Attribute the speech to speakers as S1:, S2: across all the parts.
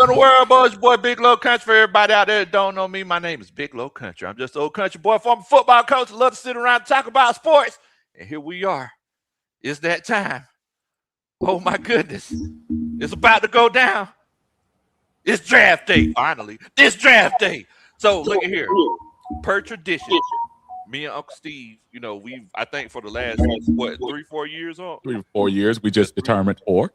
S1: What in the world, boys? Boy, Big Low Country. For everybody out there that don't know me, my name is Big Low Country. I'm just an old country boy, former football coach. Love to sit around and talk about sports. And here we are. It's that time. Oh, my goodness. It's about to go down. It's draft day, finally. It's draft day. So, look at here. Per tradition, me and Uncle Steve, I think for the last, 3-4 years on?
S2: 3 or 4 years. We just determined 4.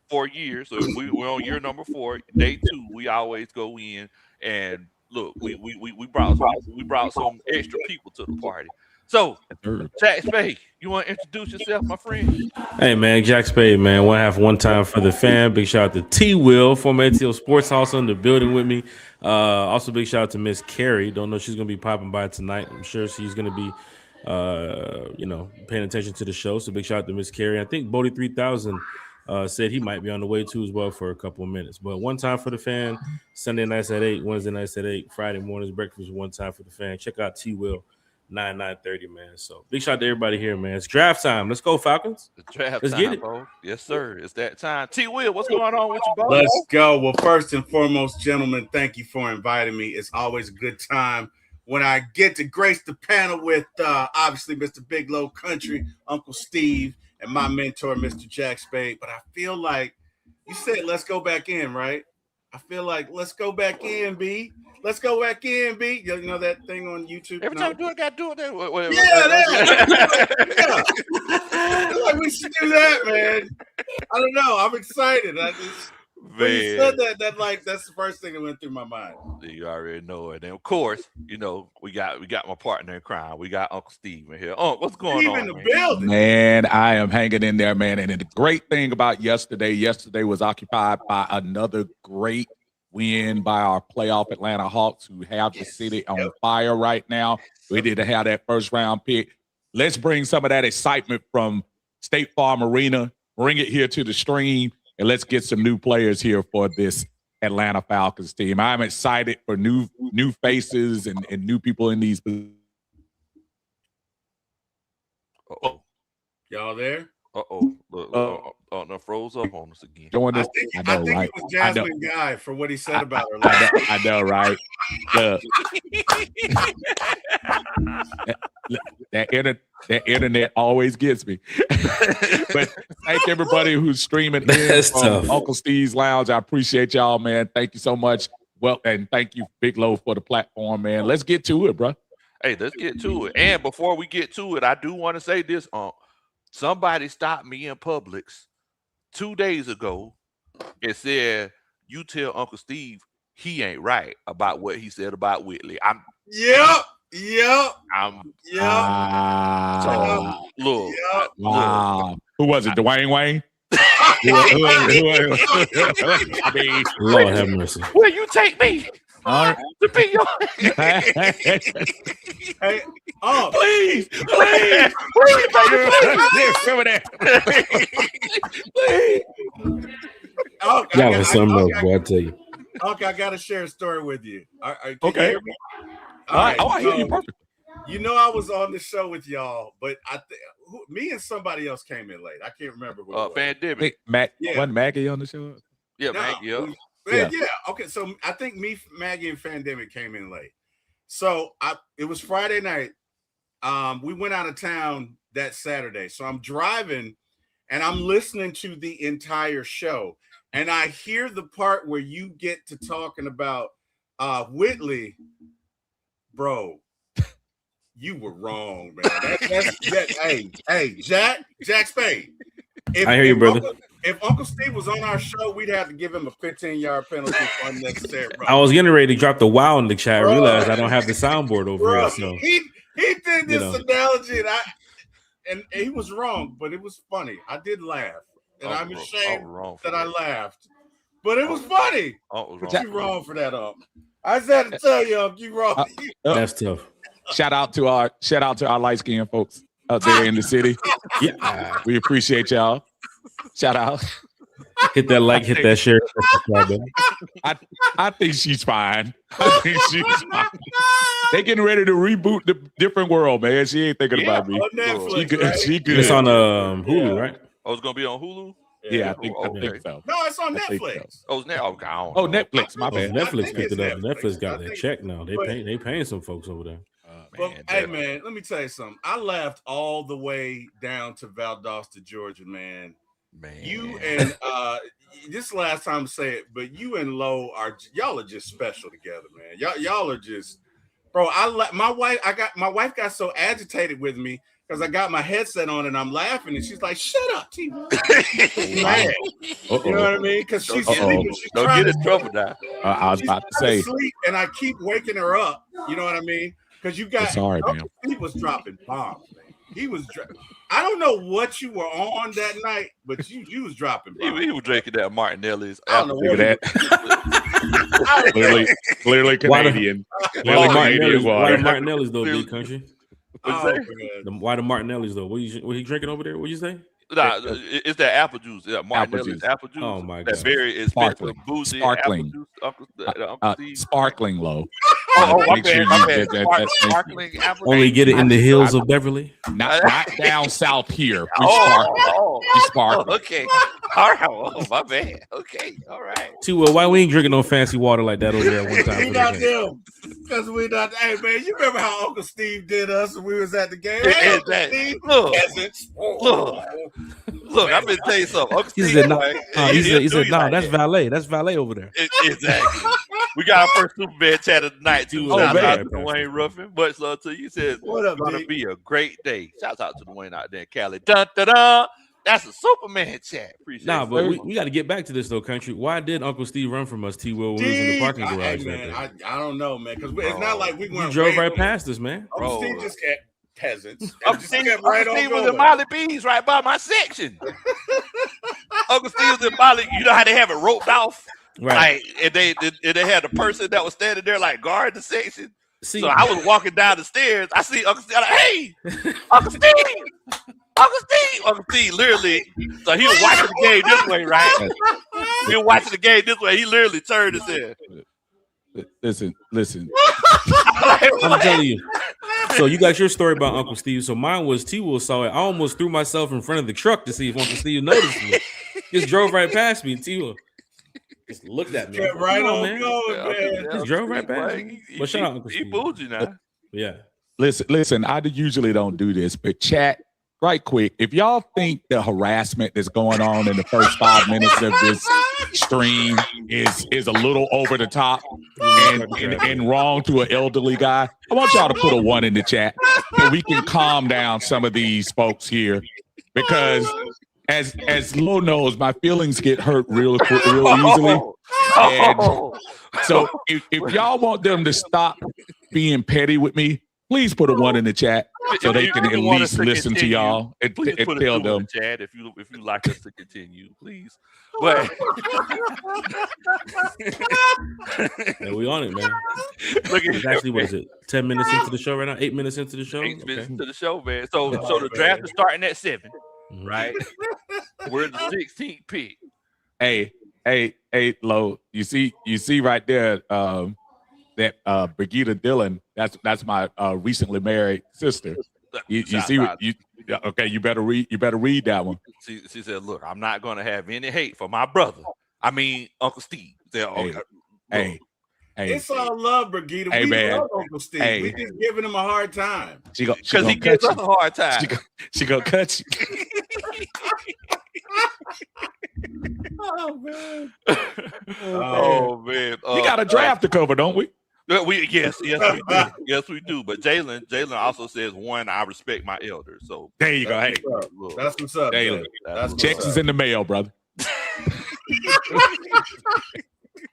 S1: 4 years. So we're on year number 4. Day 2, we always go in and look. We brought some extra people to the party. So, Jack Spade, you want to introduce yourself, my friend?
S3: Hey, man, Jack Spade, man. One time for the fan. Big shout out to T-Will, former ATL Sports House in the building with me. Also, big shout out to Miss Carrie. Don't know she's going to be popping by tonight. I'm sure she's going to be, paying attention to the show. So, big shout out to Miss Carrie. I think Bodie 3000 said he might be on the way, too, as well for a couple of minutes. But one time for the fan, Sunday nights at 8, Wednesday nights at 8, Friday mornings, breakfast, one time for the fan. Check out T-Will. 9:30, man. So big shout out to everybody here, man. It's draft time. Let's go, Falcons.
S1: It's draft
S3: Let's
S1: time,
S3: get it.
S1: bro. Yes, sir. It's that time. T. Will, what's going on with you, bro?
S4: Let's go. Well, first and foremost, gentlemen, thank you for inviting me. It's always a good time when I get to grace the panel with obviously Mr. Big Low Country, Uncle Steve, and my mentor, Mr. Jack Spade. But I feel like you said let's go back in, right? I feel like let's go back in, B. Let's go back in, B. You know that thing on YouTube?
S1: Every time you do it, I got to do it.
S4: Yeah. I feel like we should do that, man. I don't know. I'm excited. When you said that that's the first thing that went through my mind.
S1: You already know it. And of course, we got my partner in crime. We got Uncle Steve in here. What's going on?
S4: In the building.
S2: Man, I am hanging in there, man. And the great thing about yesterday was occupied by another great win by our playoff Atlanta Hawks, who have the city on fire right now. We didn't have that first round pick. Let's bring some of that excitement from State Farm Arena, bring it here to the stream, and let's get some new players here for this Atlanta Falcons team. I'm excited for new faces and new people in these.
S1: Uh-oh.
S4: Y'all there?
S1: Uh-oh. Look, no, froze up on us again.
S4: I think it was Jasmine Guy for what he said about her.
S2: I know, right? Look. that internet always gets me. But thank everybody who's streaming in from Uncle Steve's Lounge. I appreciate y'all, man. Thank you so much. Well, and thank you, Big Low, for the platform, man. Let's get to it, bro.
S1: Hey, let's get to it. And before we get to it, I do want to say this. Somebody stopped me in Publix 2 days ago and said, "You tell Uncle Steve he ain't right about what he said about Whitley."
S4: Yep.
S1: Look.
S2: Wow. Who was it? Dwayne Wayne?
S3: I mean, Lord have mercy.
S1: Will you take me? To be your
S4: hey,
S1: please,
S4: please,
S3: That was something else, boy, I tell you.
S4: Okay, I got to share a story with you.
S2: Okay.
S4: You hear me?
S2: I hear you perfect.
S4: I was on the show with y'all, but me and somebody else came in late. I can't remember who.
S1: Pandemic.
S2: Wasn't Maggie on the show?
S1: Yeah, Maggie.
S4: Yeah. Okay, so I think Maggie, and Pandemic came in late. So it was Friday night. We went out of town that Saturday. So I'm driving and I'm listening to the entire show. And I hear the part where you get to talking about Whitley. Bro, you were wrong, man. Hey, Jack Spade.
S3: I hear you, brother.
S4: If Uncle Steve was on our show, we'd have to give him a 15-yard penalty for unnecessary. Bro.
S3: I was getting ready to drop the wow in the chat. I realized I don't have the soundboard over here. So
S4: he did this analogy, and he was wrong, but it was funny. I did laugh, and I'm ashamed that I laughed, but it was funny. But you wrong for that, I just had to tell you, you wrong.
S3: That's tough.
S2: Shout out to our light skinned folks out there in the city. Yeah, we appreciate y'all. Shout out.
S3: Hit that like, hit that share.
S2: I think she's fine. They getting ready to reboot the Different World, man. She ain't thinking about me.
S4: On Netflix,
S2: she good.
S3: It's on Hulu, right?
S1: Oh, it's gonna be on Hulu.
S2: Yeah, I think so.
S4: No, it's on Netflix.
S1: Oh, now okay, I don't
S2: Oh,
S1: know.
S2: Netflix. My bad.
S3: Netflix picked it up.
S4: Netflix.
S3: Netflix got that check now. They paying some folks over there.
S4: But hey, man, let me tell you something. I laughed all the way down to Valdosta, Georgia, man. You and this is the last time to say it, but you and Lo y'all are just special together, man. Y'all are just, bro. My wife got so agitated with me because I got my headset on and I'm laughing, and she's like, "Shut up, T." Man. You know what I mean? Because she's sleeping. She's
S1: don't get in trouble now.
S2: I was about to say,
S4: sleep, and I keep waking her up. You know what I mean? Because you got.
S2: Sorry, man.
S4: He was dropping bombs, man. He was. I don't know what you were on that night, but you was dropping bombs.
S1: He was drinking that Martinelli's.
S4: I don't know what
S2: that. clearly Canadian.
S3: Why the Martinelli's though, big country? Why the Martinelli's though? What he drinking over there? What you say?
S1: Nah, it's that apple juice. Yeah, Martinelli's apple juice.
S3: Oh my god,
S1: that very expensive, boozy
S2: sparkling,
S1: apple juice.
S2: Sparkling Low.
S1: My bad. Sparkling apple.
S3: Only get it in the hills of Beverly.
S2: Not down south here. We sparkling.
S1: Okay. All right. Oh, my bad. Okay. All right.
S3: Well, why we ain't drinking no fancy water like that over there one time?
S4: We not them. Because we not. Hey man, you remember how Uncle Steve did us when we was at the game?
S1: Hey, Uncle Steve, look. I'm gonna tell you something. Uncle Steve,
S3: he said, no, that's valet. That's valet over there.
S1: Exactly. We got our first Superman chat of the night too. Shout out to Dwayne Ruffin. Much love to you. He says
S4: what up,
S1: it's gonna be a great day. Shout out to Dwayne out there in Cali. Dun dun dun. That's a Superman chat. Appreciate it.
S3: But we got to get back to this though, country. Why did Uncle Steve run from us, T. Will, when we was in the parking garage?
S4: Man, I don't know, man, because it's not like we went.
S3: You drove right past us, man.
S4: Uncle Steve just kept peasants.
S1: Uncle Steve was in Molly B's right by my section. Uncle Steve was in Molly. You know how they have it roped off, right? Like, and they had a person that was standing there like guard the section. So I was walking down the stairs. I see Uncle Steve. I'm like, hey, Uncle Steve. Uncle Steve, literally. So he was watching the game this way, right? He was watching the game this way. He literally turned his head.
S2: Listen.
S3: I'm telling you. So you got your story about Uncle Steve. So mine was T. Will saw it. I almost threw myself in front of the truck to see if Uncle Steve noticed me. Just drove right past me. T. Will just looked at me.
S4: Kept right on, man. Man.
S3: Just drove right past me. But shout out Uncle Steve.
S1: He booed you now.
S3: Yeah.
S2: Listen. I usually don't do this, but chat. Right quick, if y'all think the harassment that's going on in the first 5 minutes of this stream is a little over the top and wrong to an elderly guy, I want y'all to put a 1 in the chat so we can calm down some of these folks here, because as Lo knows, my feelings get hurt real easily. And so if y'all want them to stop being petty with me, please put a 1 in the chat so they can at least listen to y'all and tell them.
S1: Chat if you like us to continue, please. But
S3: yeah, we on it, man.
S1: Look at
S3: actually, what is it? 10 minutes into the show right now? 8 minutes into the show.
S1: 8 minutes into the show, man. So the draft is starting at 7, right? We're in the 16th pick.
S2: Hey, Lo, you see right there. That Brigida Dillon, that's my recently married sister. You see what you okay? You better read that one.
S1: She said, "Look, I'm not going to have any hate for my brother. I mean, Uncle Steve." Said,
S2: hey,
S4: it's all love, Brigida.
S2: Hey,
S4: we love Uncle Steve. We just giving him a hard time
S1: because he gives us a hard time.
S2: She gonna cut you.
S4: Oh man!
S2: We got a draft to cover, don't we?
S1: Yes, we do. But Jalen also says 1. I respect my elders. So
S2: there you go. Hey,
S4: that's what's up.
S2: Jalen, checks is in the mail, brother.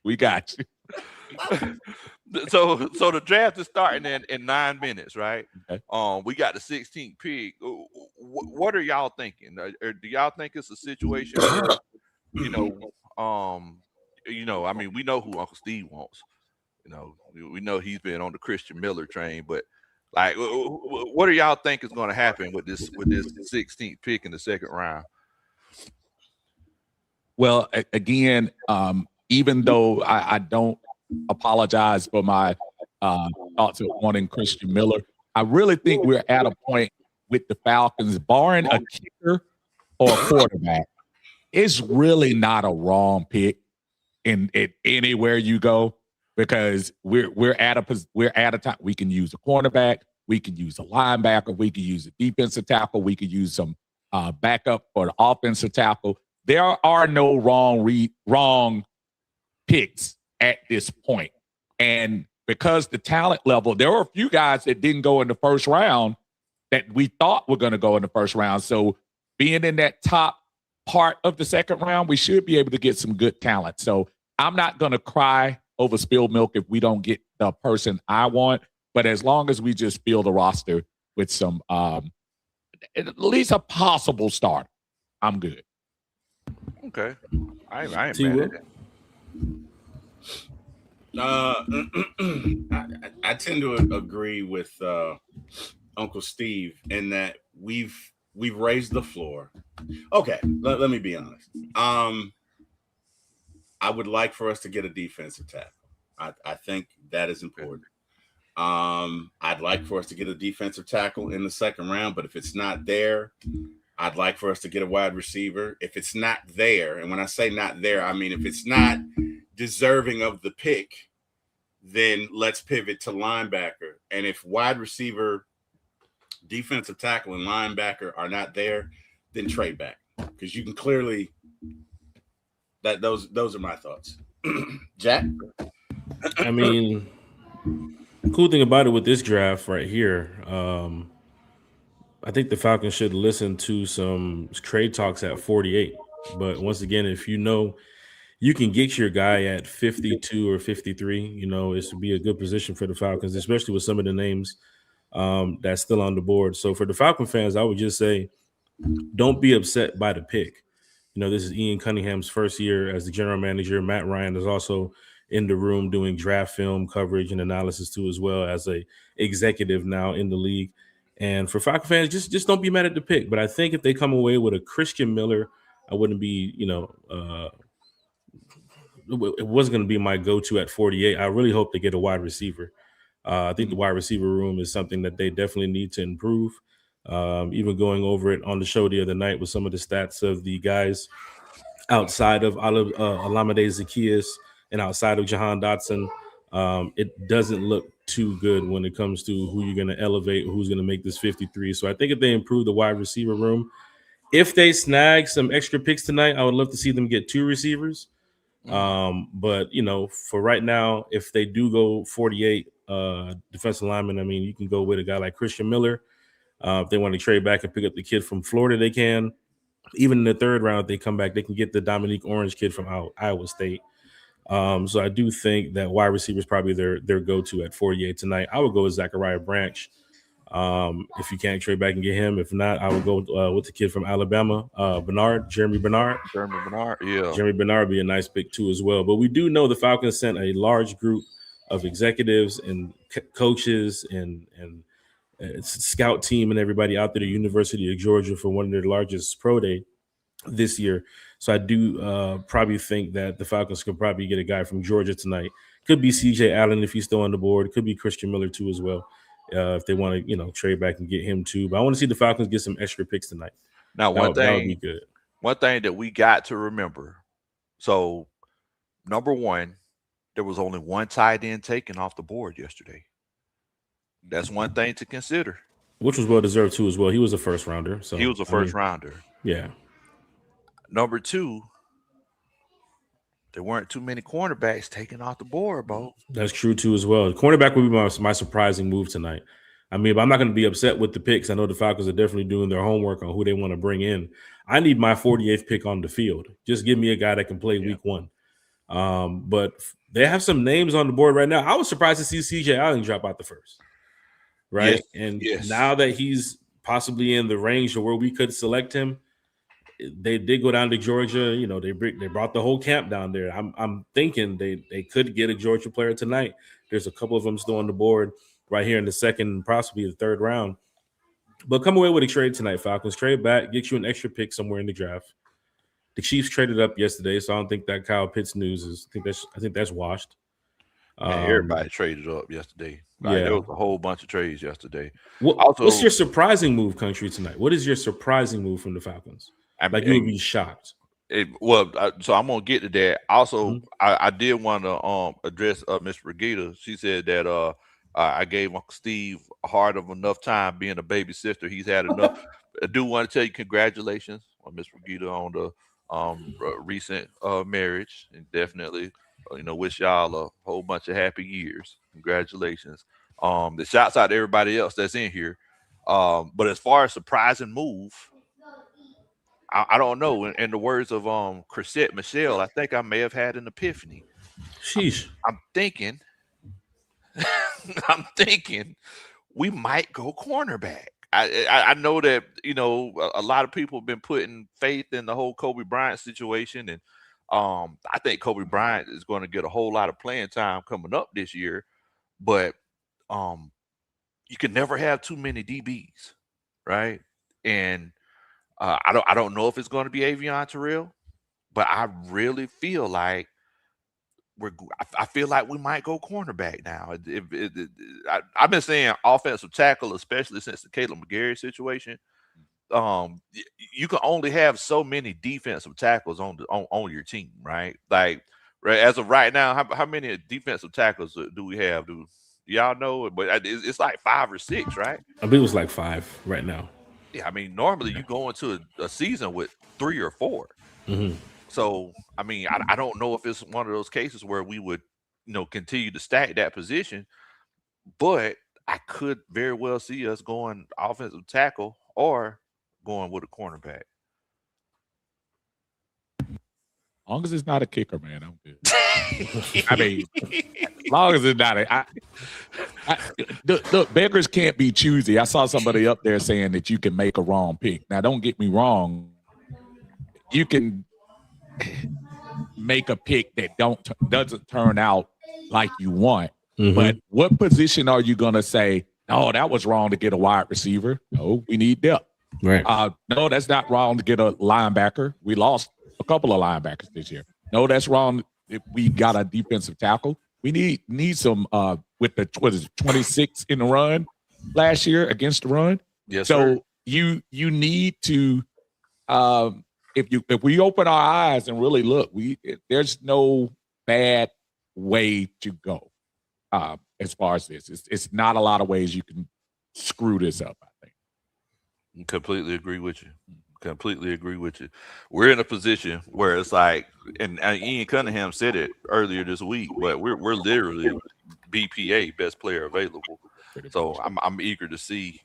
S2: We got you.
S1: So the draft is starting in 9 minutes, right?
S2: Okay.
S1: We got the 16th pick. What are y'all thinking? Or do y'all think it's a situation where, I mean, we know who Uncle Steve wants. We know he's been on the Christian Miller train, but like, what do y'all think is going to happen with this 16th pick in the second round?
S2: Well, again, even though I don't apologize for my thoughts of wanting Christian Miller, I really think we're at a point with the Falcons, barring a kicker or a quarterback, it's really not a wrong pick in anywhere you go, because we're at a time we can use a cornerback, we can use a linebacker, we can use a defensive tackle, we can use some backup for the offensive tackle. There are no wrong picks at this point. And because the talent level, there were a few guys that didn't go in the first round that we thought were going to go in the first round. So being in that top part of the second round, we should be able to get some good talent. So I'm not going to cry over spilled milk if we don't get the person I want. But as long as we just fill the roster with some, at least a possible start, I'm good.
S1: Okay. I ain't mad at
S4: that. I tend to agree with Uncle Steve in that we've raised the floor. Okay, let me be honest. I would like for us to get a defensive tackle. I think that is important. I'd like for us to get a defensive tackle in the second round, but if it's not there, I'd like for us to get a wide receiver. If it's not there, and when I say not there, I mean if it's not deserving of the pick, then let's pivot to linebacker. And if wide receiver, defensive tackle, and linebacker are not there, then trade back, because you can clearly that those are my thoughts. Jack?
S3: I mean, the cool thing about it with this draft right here, I think the Falcons should listen to some trade talks at 48. But once again, if you know you can get your guy at 52 or 53, you know, it would be a good position for the Falcons, especially with some of the names that's still on the board. So for the Falcon fans, I would just say, don't be upset by the pick. You know, this is Ian Cunningham's first year as the general manager. Matt Ryan is also in the room doing draft film coverage and analysis too, as well as a executive now in the league. And for Falcon fans, just don't be mad at the pick. But I think if they come away with a Christian Miller, I wouldn't be, you know, it wasn't going to be my go-to at 48. I really hope they get a wide receiver. I think the wide receiver room is something that they definitely need to improve. Even going over it on the show the other night with some of the stats of the guys outside of Olamide Zaccheaus and outside of Jahan Dotson, it doesn't look too good when it comes to who you're going to elevate, who's going to make this 53. So I think if they improve the wide receiver room, if they snag some extra picks tonight, I would love to see them get 2 receivers. But you know, for right now, if they do go 48 defensive lineman, I mean, you can go with a guy like Christian Miller. If they want to trade back and pick up the kid from Florida, they can. Even in the third round, if they come back, they can get the Dominique Orange kid from Iowa State. So I do think that wide receiver is probably their go-to at 48 tonight. I would go with Zachariah Branch. If you can't trade back and get him, if not, I would go with the kid from Alabama, Jeremy Bernard.
S1: Yeah.
S3: Jeremy Bernard would be a nice pick too as well. But we do know the Falcons sent a large group of executives and coaches and scout team and everybody out there to the University of Georgia for one of their largest pro day this year. So I do probably think that the Falcons could probably get a guy from Georgia tonight. Could be CJ Allen if he's still on the board. Could be Christian Miller too as well. If they want to, you know, trade back and get him too. But I want to see the Falcons get some extra picks tonight.
S1: Now,
S3: that would be good.
S1: One thing that we got to remember. So, number one, there was only one tight end taken off the board yesterday. That's one thing to consider.
S3: Which was well deserved too as well. He was a first rounder. So
S1: he was a first rounder.
S3: Yeah.
S1: Number two, there weren't too many cornerbacks taken off the board, bro.
S3: That's true too as well. Cornerback would be my surprising move tonight. I mean, but I'm not going to be upset with the picks. I know the Falcons are definitely doing their homework on who they want to bring in. I need my 48th pick on the field. Just give me a guy that can play week one. But they have some names on the board right now. I was surprised to see CJ Allen drop out the first. Right.
S1: Yes.
S3: And now that he's possibly in the range of where we could select him, they did go down to Georgia. You know, they brought the whole camp down there. I'm thinking they could get a Georgia player tonight. There's a couple of them still on the board right here in the second, possibly the third round. But come away with a trade tonight, Falcons. Trade back, get you an extra pick somewhere in the draft. The Chiefs traded up yesterday, so I don't think that Kyle Pitts news is. I think that's washed.
S1: Everybody traded up yesterday. There was a whole bunch of trades yesterday.
S3: What's your surprising move, country, tonight? What is your surprising move from the Falcons? You would be shocked.
S1: So I'm gonna get to that. Also,
S3: Mhm.
S1: I did want to address Miss Regita. She said that I gave Uncle Steve a hard of enough time being a baby sister. He's had enough. I do want to tell you congratulations on Miss Regita on the recent marriage, and definitely wish y'all a whole bunch of happy years. Congratulations. The shouts out to everybody else that's in here. But as far as surprising move. I don't know. In the words of Chrisette Michelle, I think I may have had an epiphany. I'm,
S3: Sheesh.
S1: I'm thinking, I'm thinking we might go cornerback. I know that a lot of people have been putting faith in the whole Kobe Bryant situation, and I think Kobe Bryant is going to get a whole lot of playing time coming up this year. But um, you can never have too many DBs, right? And I don't know if it's going to be Avion Terrell, but I really feel like I feel like we might go cornerback now. I've been saying offensive tackle, especially since the Caleb McGarry situation. You can only have so many defensive tackles on your team, right? Like, right as of right now, how many defensive tackles do we have? Do y'all know? But it's like 5 or 6, right?
S3: I believe it's like 5 right now.
S1: Yeah, I mean, normally you go into a season with 3 or 4.
S3: Hmm.
S1: So, I mean, I don't know if it's one of those cases where we would, continue to stack that position, but I could very well see us going offensive tackle or going with a cornerback.
S2: As long as it's not a kicker, man, I'm good. I mean, as long as it's not the beggars can't be choosy. I saw somebody up there saying that you can make a wrong pick. Now, don't get me wrong. You can make a pick that doesn't turn out like you want.
S3: Mhm.
S2: But what position are you going to say, oh, that was wrong to get a wide receiver? No, we need depth.
S3: Right.
S2: No, that's not wrong to get a linebacker. We lost a couple of linebackers this year. No, that's wrong if we got a defensive tackle. We need some with the 26 in the run last year against the run.
S1: Yes,
S2: so
S1: sir.
S2: you need to if we open our eyes and really look, there's no bad way to go as far as this. It's not a lot of ways you can screw this up, I think.
S1: Completely agree with you. Completely agree with you. We're in a position where it's like, and Ian Cunningham said it earlier this week, but we're literally BPA, best player available. So I'm eager to see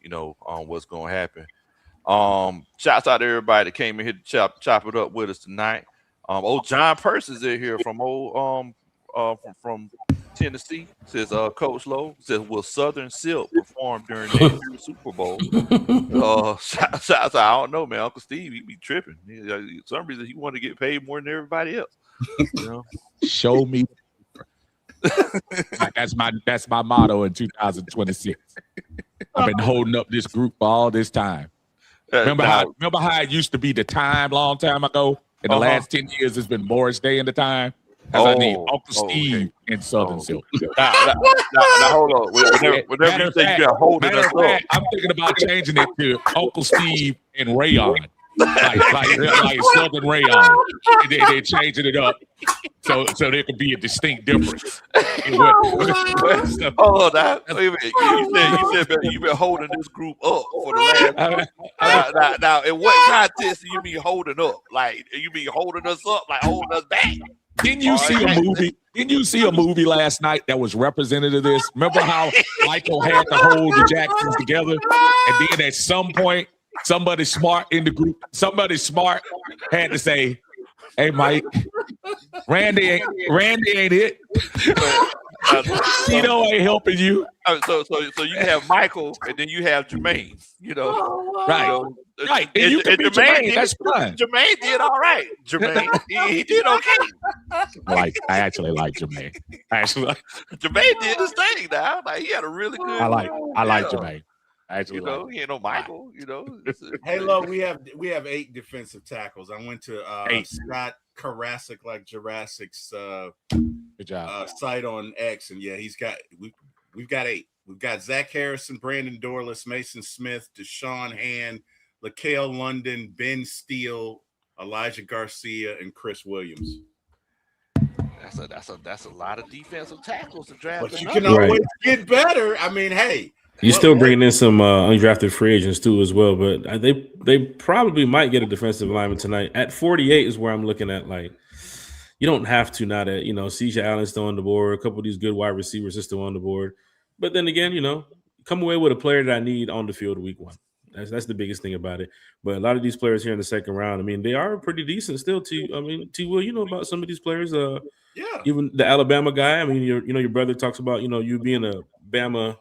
S1: what's going to happen. Shouts out to everybody that came in here to chop it up with us tonight. Old John Purse is in here from from Tennessee. Says Coach Lowe says, will Southern Silk perform during next year's Super Bowl? Shouts out, I don't know, man. Uncle Steve, he be tripping. For some reason he want to get paid more than everybody else.
S2: Show me. That's my motto in 2026. I've been holding up this group for all this time. Remember how it used to be the time long time ago? In the last 10 years, it's been Morris Day in the time. I need Uncle Steve and Southern Silk.
S1: Now, hold on. Whenever you say you got holding us up,
S2: I'm thinking about changing it to Uncle Steve and Rayon. Like Southern Rayon. They're changing it up so there could be a distinct difference.
S1: Hold on. Wait a minute. You said you've been holding this group up for the last. Now, in what context do you mean holding up? Like, you mean holding us up, like holding us back?
S2: Didn't you see a movie? Didn't you see a movie last night that was representative of this? Remember how Michael had to hold the Jacksons together, and then at some point, somebody smart in the group, had to say, "Hey, Mike, Randy ain't it? Tito ain't helping you."
S1: So you have Michael, and then you have Jermaine.
S2: Right. Right. And you can be Jermaine. That's fine.
S1: Jermaine did all right. Jermaine, he did okay.
S2: I actually like Jermaine.
S1: Jermaine did his thing. Now, like, he had a really good.
S2: I like Jermaine. Actually,
S1: he ain't no Michael.
S4: Hey, look, we have 8 defensive tackles. I went to Scott Karasik, like Jurassic's
S2: good job.
S4: Site on X, and yeah, we've got 8. We've got Zach Harrison, Brandon Dorless, Mason Smith, Deshaun Hand, LaCale London, Ben Steele, Elijah Garcia, and Chris Williams.
S1: That's a lot of defensive tackles to draft.
S4: But you can always get better. I mean, hey,
S3: you're still bringing in some undrafted free agents too as well. But they probably might get a defensive lineman tonight. At 48 is where I'm looking at. Like, you don't have to now that CJ Allen's still on the board. A couple of these good wide receivers are still on the board. But then again, come away with a player that I need on the field week 1. That's the biggest thing about it. But a lot of these players here in the second round, I mean, they are pretty decent still. T. Will, you know about some of these players.
S4: Yeah.
S3: Even the Alabama guy. I mean, your brother talks about you being a Bama,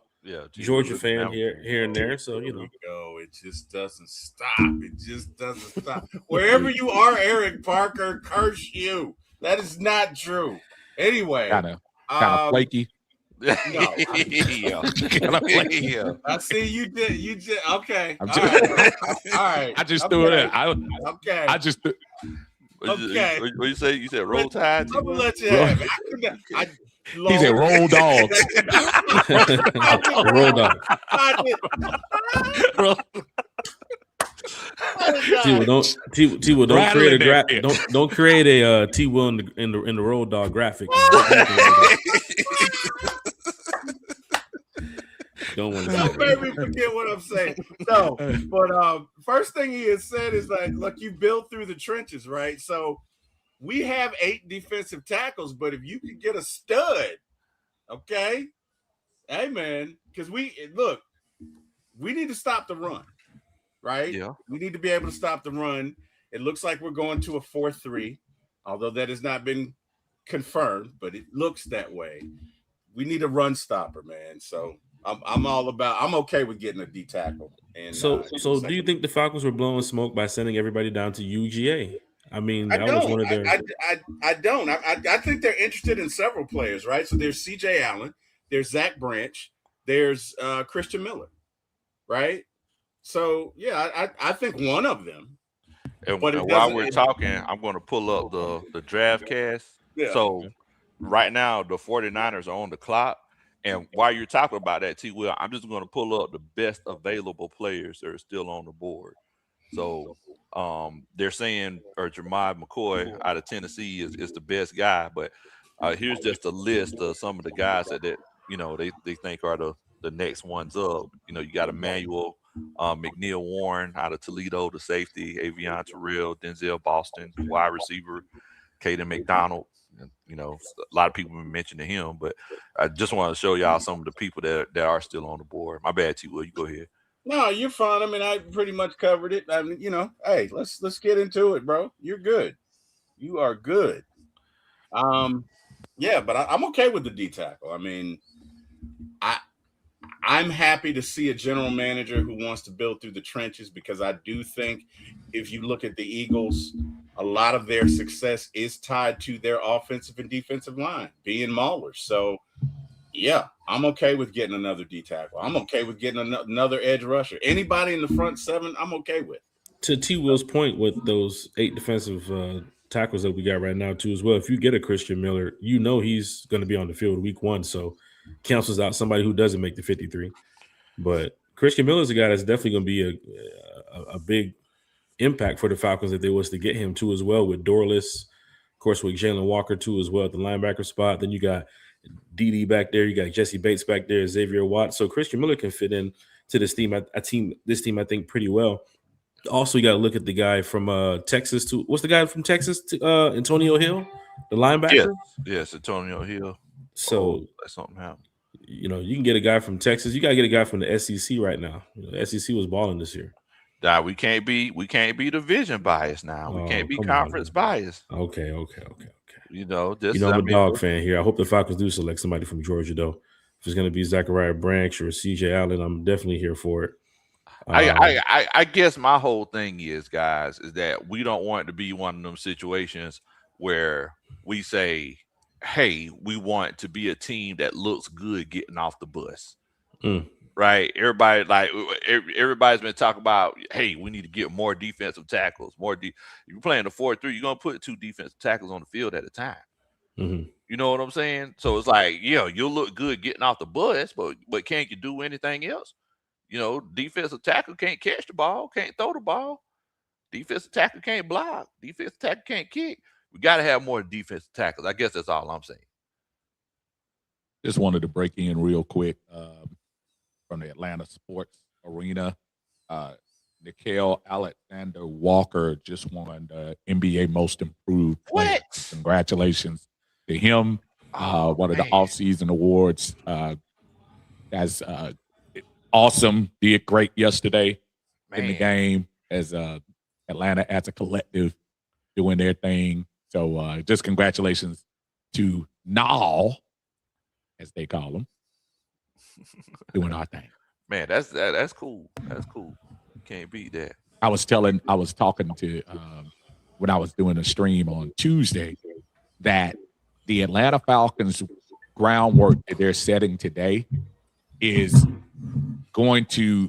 S3: Georgia fan here and there. So
S4: go. It just doesn't stop. It just doesn't stop. Wherever you are, Eric Parker, curse you. That is not true. Anyway,
S2: kind of flaky.
S4: No. Yeah. I see you did. Okay. All right.
S2: I just threw it in.
S4: Okay.
S2: I just.
S4: Okay.
S1: What you say? You said roll tide?
S4: I'm gonna let you have it.
S2: He said roll dogs.
S3: Roll dogs. T-Will, don't create a don't create a T-Will in the roll dog graphic. Don't want to
S4: make me forget what I'm saying. No, but first thing he has said is like, look, you build through the trenches, right? So we have 8 defensive tackles, but if you could get a stud, okay, hey man, because we need to stop the run, right?
S1: Yeah,
S4: we need to be able to stop the run. It looks like we're going to a 4-3, although that has not been confirmed, but it looks that way. We need a run stopper, man. So I'm okay with getting a D tackle. And
S3: so do you think the Falcons were blowing smoke by sending everybody down to UGA? I mean,
S4: I don't. I think they're interested in several players, right? So there's CJ Allen, there's Zach Branch, there's Christian Miller, right? So yeah, I think one of them.
S1: And while we're talking, I'm going to pull up the draft cast. Yeah. So right now the 49ers are on the clock. And while you're talking about that, T. Will, I'm just going to pull up the best available players that are still on the board. So they're saying Jeremiah McCoy out of Tennessee is the best guy. But here's just a list of some of the guys that they think are the next ones up. You got Emmanuel McNeil Warren out of Toledo, the safety, Avion Terrell, Denzel Boston, wide receiver, Caden McDonald. A lot of people have been mentioning him, but I just want to show y'all some of the people that are still on the board. My bad, T. Will, you go ahead.
S4: No, you're fine. I mean, I pretty much covered it. I mean, hey, let's get into it, bro. You're good. You are good. Yeah, but I'm okay with the D tackle. I mean, I'm happy to see a general manager who wants to build through the trenches, because I do think if you look at the Eagles, a lot of their success is tied to their offensive and defensive line being maulers. So, yeah, I'm okay with getting another D tackle. I'm okay with getting another edge rusher. Anybody in the front 7, I'm okay with.
S3: To T. Will's point, with those 8 defensive tackles that we got right now too as well, if you get a Christian Miller, he's going to be on the field week 1, so cancels out somebody who doesn't make the 53. But Christian Miller is a guy that's definitely going to be a big impact for the Falcons if they was to get him too as well, with Dorless, of course, with Jalen Walker too as well at the linebacker spot. Then you got DD back there, you got Jesse Bates back there, Xavier Watt. So Christian Miller can fit in to this team. This team I think pretty well. Also, you got to look at the guy from Texas too. What's the guy from Texas? Antonio Hill, the linebacker.
S1: Yes, Antonio Hill.
S3: So
S1: that's something happened.
S3: You can get a guy from Texas. You got to get a guy from the SEC right now. The SEC was balling this year.
S1: Nah, we can't be division biased now. We can't be conference biased.
S3: Okay.
S1: I'm
S3: a dog fan here. I hope the Falcons do select somebody from Georgia, though. If it's going to be Zachariah Branch or CJ Allen, I'm definitely here for it.
S1: I guess my whole thing is, guys, is that we don't want it to be one of them situations where we say, hey, we want to be a team that looks good getting off the bus. Right? Everybody's been talking about, hey, we need to get more defensive tackles. If you're playing the 4-3, you're going to put 2 defensive tackles on the field at a time.
S3: Mm-hmm.
S1: You know what I'm saying? So it's like, you'll look good getting off the bus, but can't you do anything else? Defensive tackle can't catch the ball, can't throw the ball. Defensive tackle can't block. Defensive tackle can't kick. We got to have more defensive tackles. I guess that's all I'm saying.
S2: Just wanted to break in real quick from the Atlanta sports arena. Nickel Alexander Walker just won the NBA Most Improved Player.
S1: What?
S2: Congratulations to him. One of the offseason awards. That's awesome. Did great yesterday in the game as Atlanta as a collective doing their thing. So just congratulations to Nall, as they call him, doing our thing.
S1: Man, that's cool. That's cool. Can't beat that.
S2: I was talking to when I was doing a stream on Tuesday that the Atlanta Falcons groundwork that they're setting today is going to,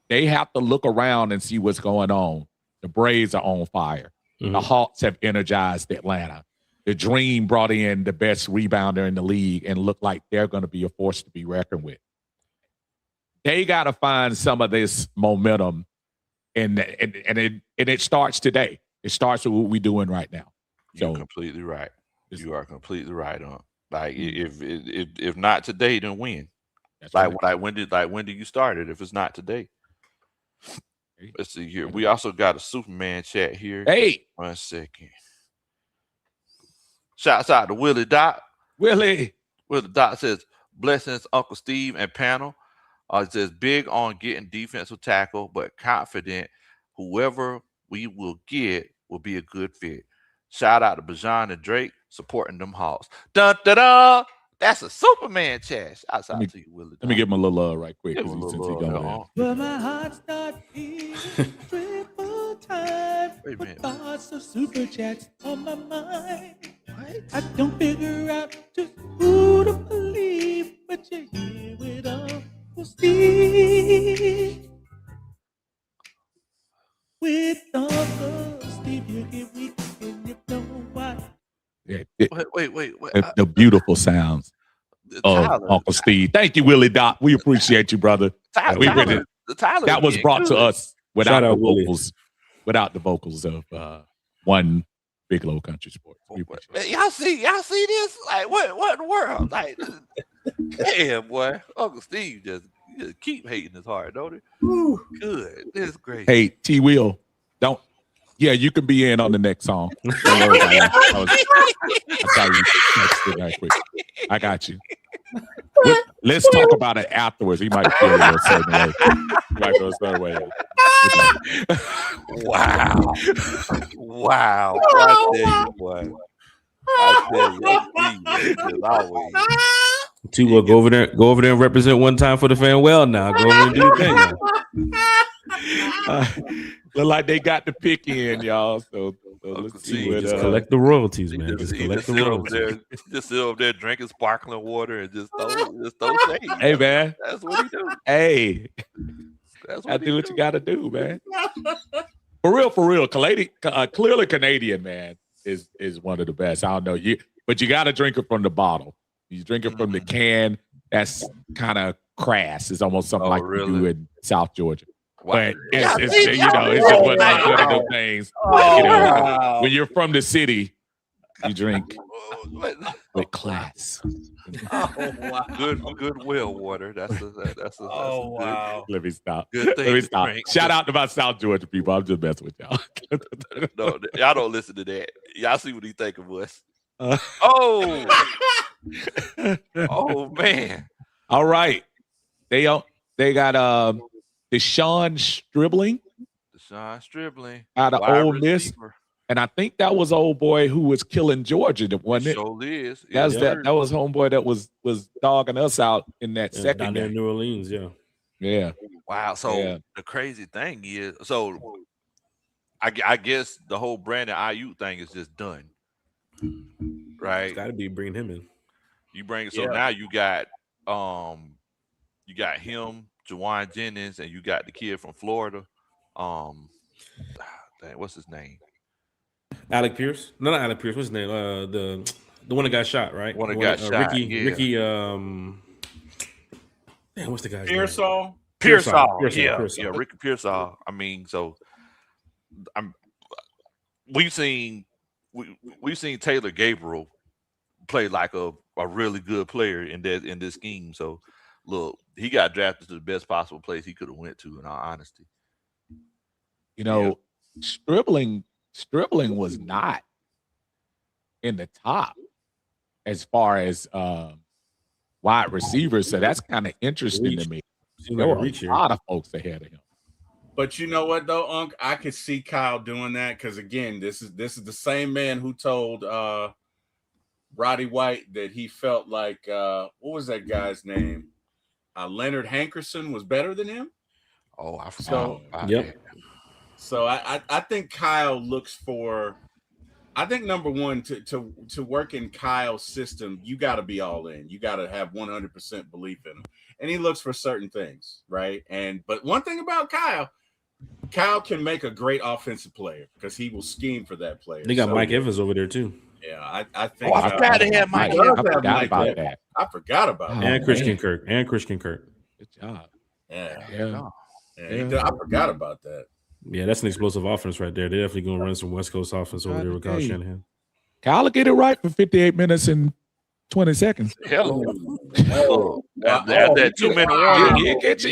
S2: they have to look around and see what's going on. The Braves are on fire. Mm-hmm. The Hawks have energized Atlanta. The Dream brought in the best rebounder in the league and look like they're going to be a force to be reckoned with. They got to find some of this momentum, and it starts today. It starts with what we're doing right now.
S1: You're completely right. You are completely right on. Like if not today, then when? That's like right. when did you start it? If it's not today. Let's see here. We also got a Superman chat here.
S2: Hey,
S1: 1 second. Shouts out to Willie Dot.
S2: Willie
S1: Dot says, blessings, Uncle Steve and panel. It says, big on getting defensive tackle, but confident whoever we will get will be a good fit. Shout out to Bajan and Drake supporting them Hawks. Dun, dun, dun. That's a Superman chat. Shouts out to you, Willie.
S2: Let me give him a little right quick. Since he going
S5: Well, my heart starts beating triple time.
S1: Wait a minute.
S5: Thoughts of super chats on my mind. What? I don't figure out just who to believe, but you're here with Uncle Steve. With Uncle Steve, you get weak and you know why.
S2: Yeah,
S1: wait.
S2: The beautiful sounds of Uncle Steve. Thank you, Willie Dot. We appreciate you, brother.
S1: Tyler,
S2: that was brought to us without the vocals, without the vocals of one Big Low Country Sport.
S1: Y'all see this? Like what in the world? Like, damn, boy, Uncle Steve just keep hating his heart, don't he? Ooh. Good, this is great.
S2: Hey, T Will, don't. Yeah, you can be in on the next song. I got you. Let's talk about it afterwards. He might feel a certain way. He might go a certain way.
S1: Wow. I tell you, boy. Always.
S3: T will go over there and represent one time for the fan. Well, now go over and do your
S2: thing. Look like they got the pick in, y'all. So let's see what.
S3: Just collect the royalties, man. Just collect the royalties.
S1: Just sit over there drinking sparkling water and just throw shade.
S2: Hey, man.
S1: That's what he do.
S2: Hey. That's what do what you got to do, man. For real. Clearly Canadian, man, is one of the best. I don't know but you got to drink it from the bottle. You drink it from the can. That's kind of crass. It's almost something you do in South Georgia. But it's just one of those things. When you're from the city, you drink with class.
S1: Oh, wow. Good well water. That's
S2: wow. Let me stop.
S1: Good thing.
S2: Let me stop. Shout out to my South Georgia people. I'm just messing with y'all.
S1: No, y'all don't listen to that. Y'all see what he think of us. Oh man.
S2: All right. They got Deshaun Stribling out of Ole Miss, and I think that was old boy who was killing Georgia, wasn't it?
S1: Sure is.
S2: That was homeboy that was dogging us out in that second
S3: down there in New Orleans.
S2: Yeah.
S1: Wow. So the crazy thing is, I guess the whole Brandon Ayuk thing is just done, right?
S3: It's got to be bringing him in.
S1: You bring it. So now you got him, Jawan Jennings, and you got the kid from Florida. What's his name?
S3: Alec Pierce? No, not Alec Pierce. What's his name? The one that got shot, right?
S1: One that got shot.
S3: Ricky. What's the guy's
S4: Pearsall?
S3: Pearsall.
S1: Yeah, Ricky Pearsall. I mean, so we've seen Taylor Gabriel play like a really good player in this scheme. So look, he got drafted to the best possible place he could have went to, in all honesty.
S2: You know, Stribling was not in the top as far as wide receivers. So that's kind of interesting to me. There were a lot of folks ahead of him.
S4: But you know what though, Unc? I could see Kyle doing that because again, this is the same man who told Roddy White that he felt like what was that guy's name? Leonard Hankerson was better than him.
S1: Oh, I forgot.
S4: So,
S3: yep.
S4: So I think Kyle looks for. I think number one, to work in Kyle's system, you got to be all in. You got to have 100% belief in him, and he looks for certain things, right? But one thing about Kyle can make a great offensive player because he will scheme for that player.
S3: They got Mike Evans over there too.
S4: Yeah, I think.
S1: I forgot to have Mike.
S2: I forgot about that.
S4: I forgot about that.
S3: And Christian Kirk.
S2: Good job.
S4: Yeah. I forgot about that.
S3: Yeah, that's an explosive offense right there. They're definitely going to run some West Coast offense over there with Kyle Shanahan.
S2: Kyle will get it right for 58 minutes and 20 seconds.
S1: Hello. After that 2-minute warning,
S2: He gets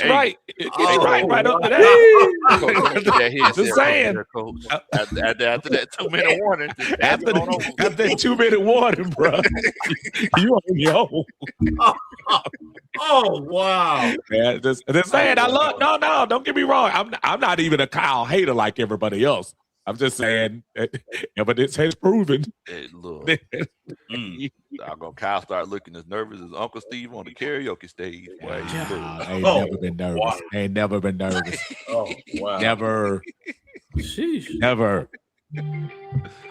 S2: right. It gets right up to
S1: that.
S2: Just saying.
S1: After that 2-minute warning.
S2: After that 2-minute warning, bro. You on your own.
S4: Oh wow!
S2: Yeah, just saying. I love. No. Don't get me wrong. I'm not even a Kyle hater like everybody else. I'm just saying, evidence has proven.
S1: Hey, look, Kyle start looking as nervous as Uncle Steve on the karaoke stage. Boy,
S2: I ain't never been nervous.
S4: Wow.
S2: I ain't never been nervous.
S4: Oh wow!
S2: Never.
S3: Sheesh.
S2: Never.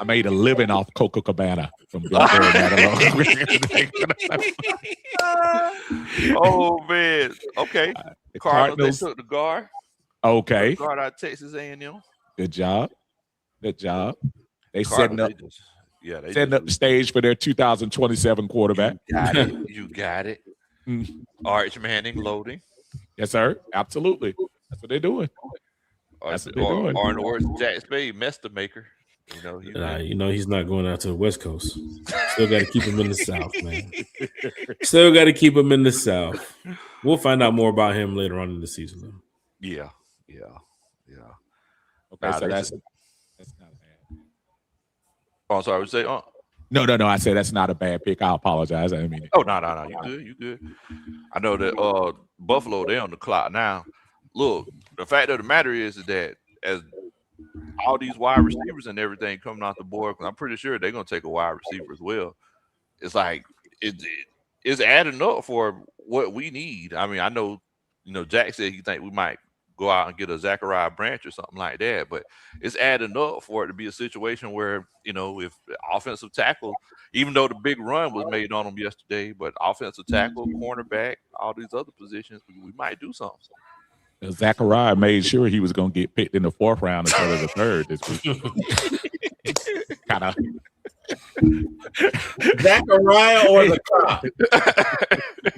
S2: I made a living off Coca Cabana from Blackberry
S1: Oh man. Okay.
S2: The
S1: Cardinals took the guard.
S2: Okay.
S1: Guard out of Texas A&M.
S2: Good job. They setting up
S1: setting
S2: up the stage for their 2027 quarterback.
S1: You got it. Arch Manning loading.
S2: Yes, sir. Absolutely. That's what they're doing.
S1: That's what they're doing. Or in the words of Jack Spade, Mester Maker.
S3: He's not going out to the West Coast. Still got to keep him in the South, man. Still got to keep him in the South. We'll find out more about him later on in the season, though.
S1: Yeah.
S2: Okay, so that's not bad.
S1: Oh, sorry. Would say,
S2: No. I said that's not a bad pick. I apologize. I didn't mean it.
S1: Oh, no. You good. I know that Buffalo, they're on the clock now. Look, the fact of the matter is that as all these wide receivers and everything coming off the board, I'm pretty sure they're going to take a wide receiver as well. It's like it's adding up for what we need. I mean, I know, Jack said he think we might go out and get a Zachariah Branch or something like that, but it's adding up for it to be a situation where, if offensive tackle, even though the big run was made on them yesterday, but offensive tackle, cornerback, all these other positions, we might do something.
S2: Zachariah made sure he was going to get picked in the 4th round instead of the 3rd this week. Kind of.
S4: Zachariah or the cop?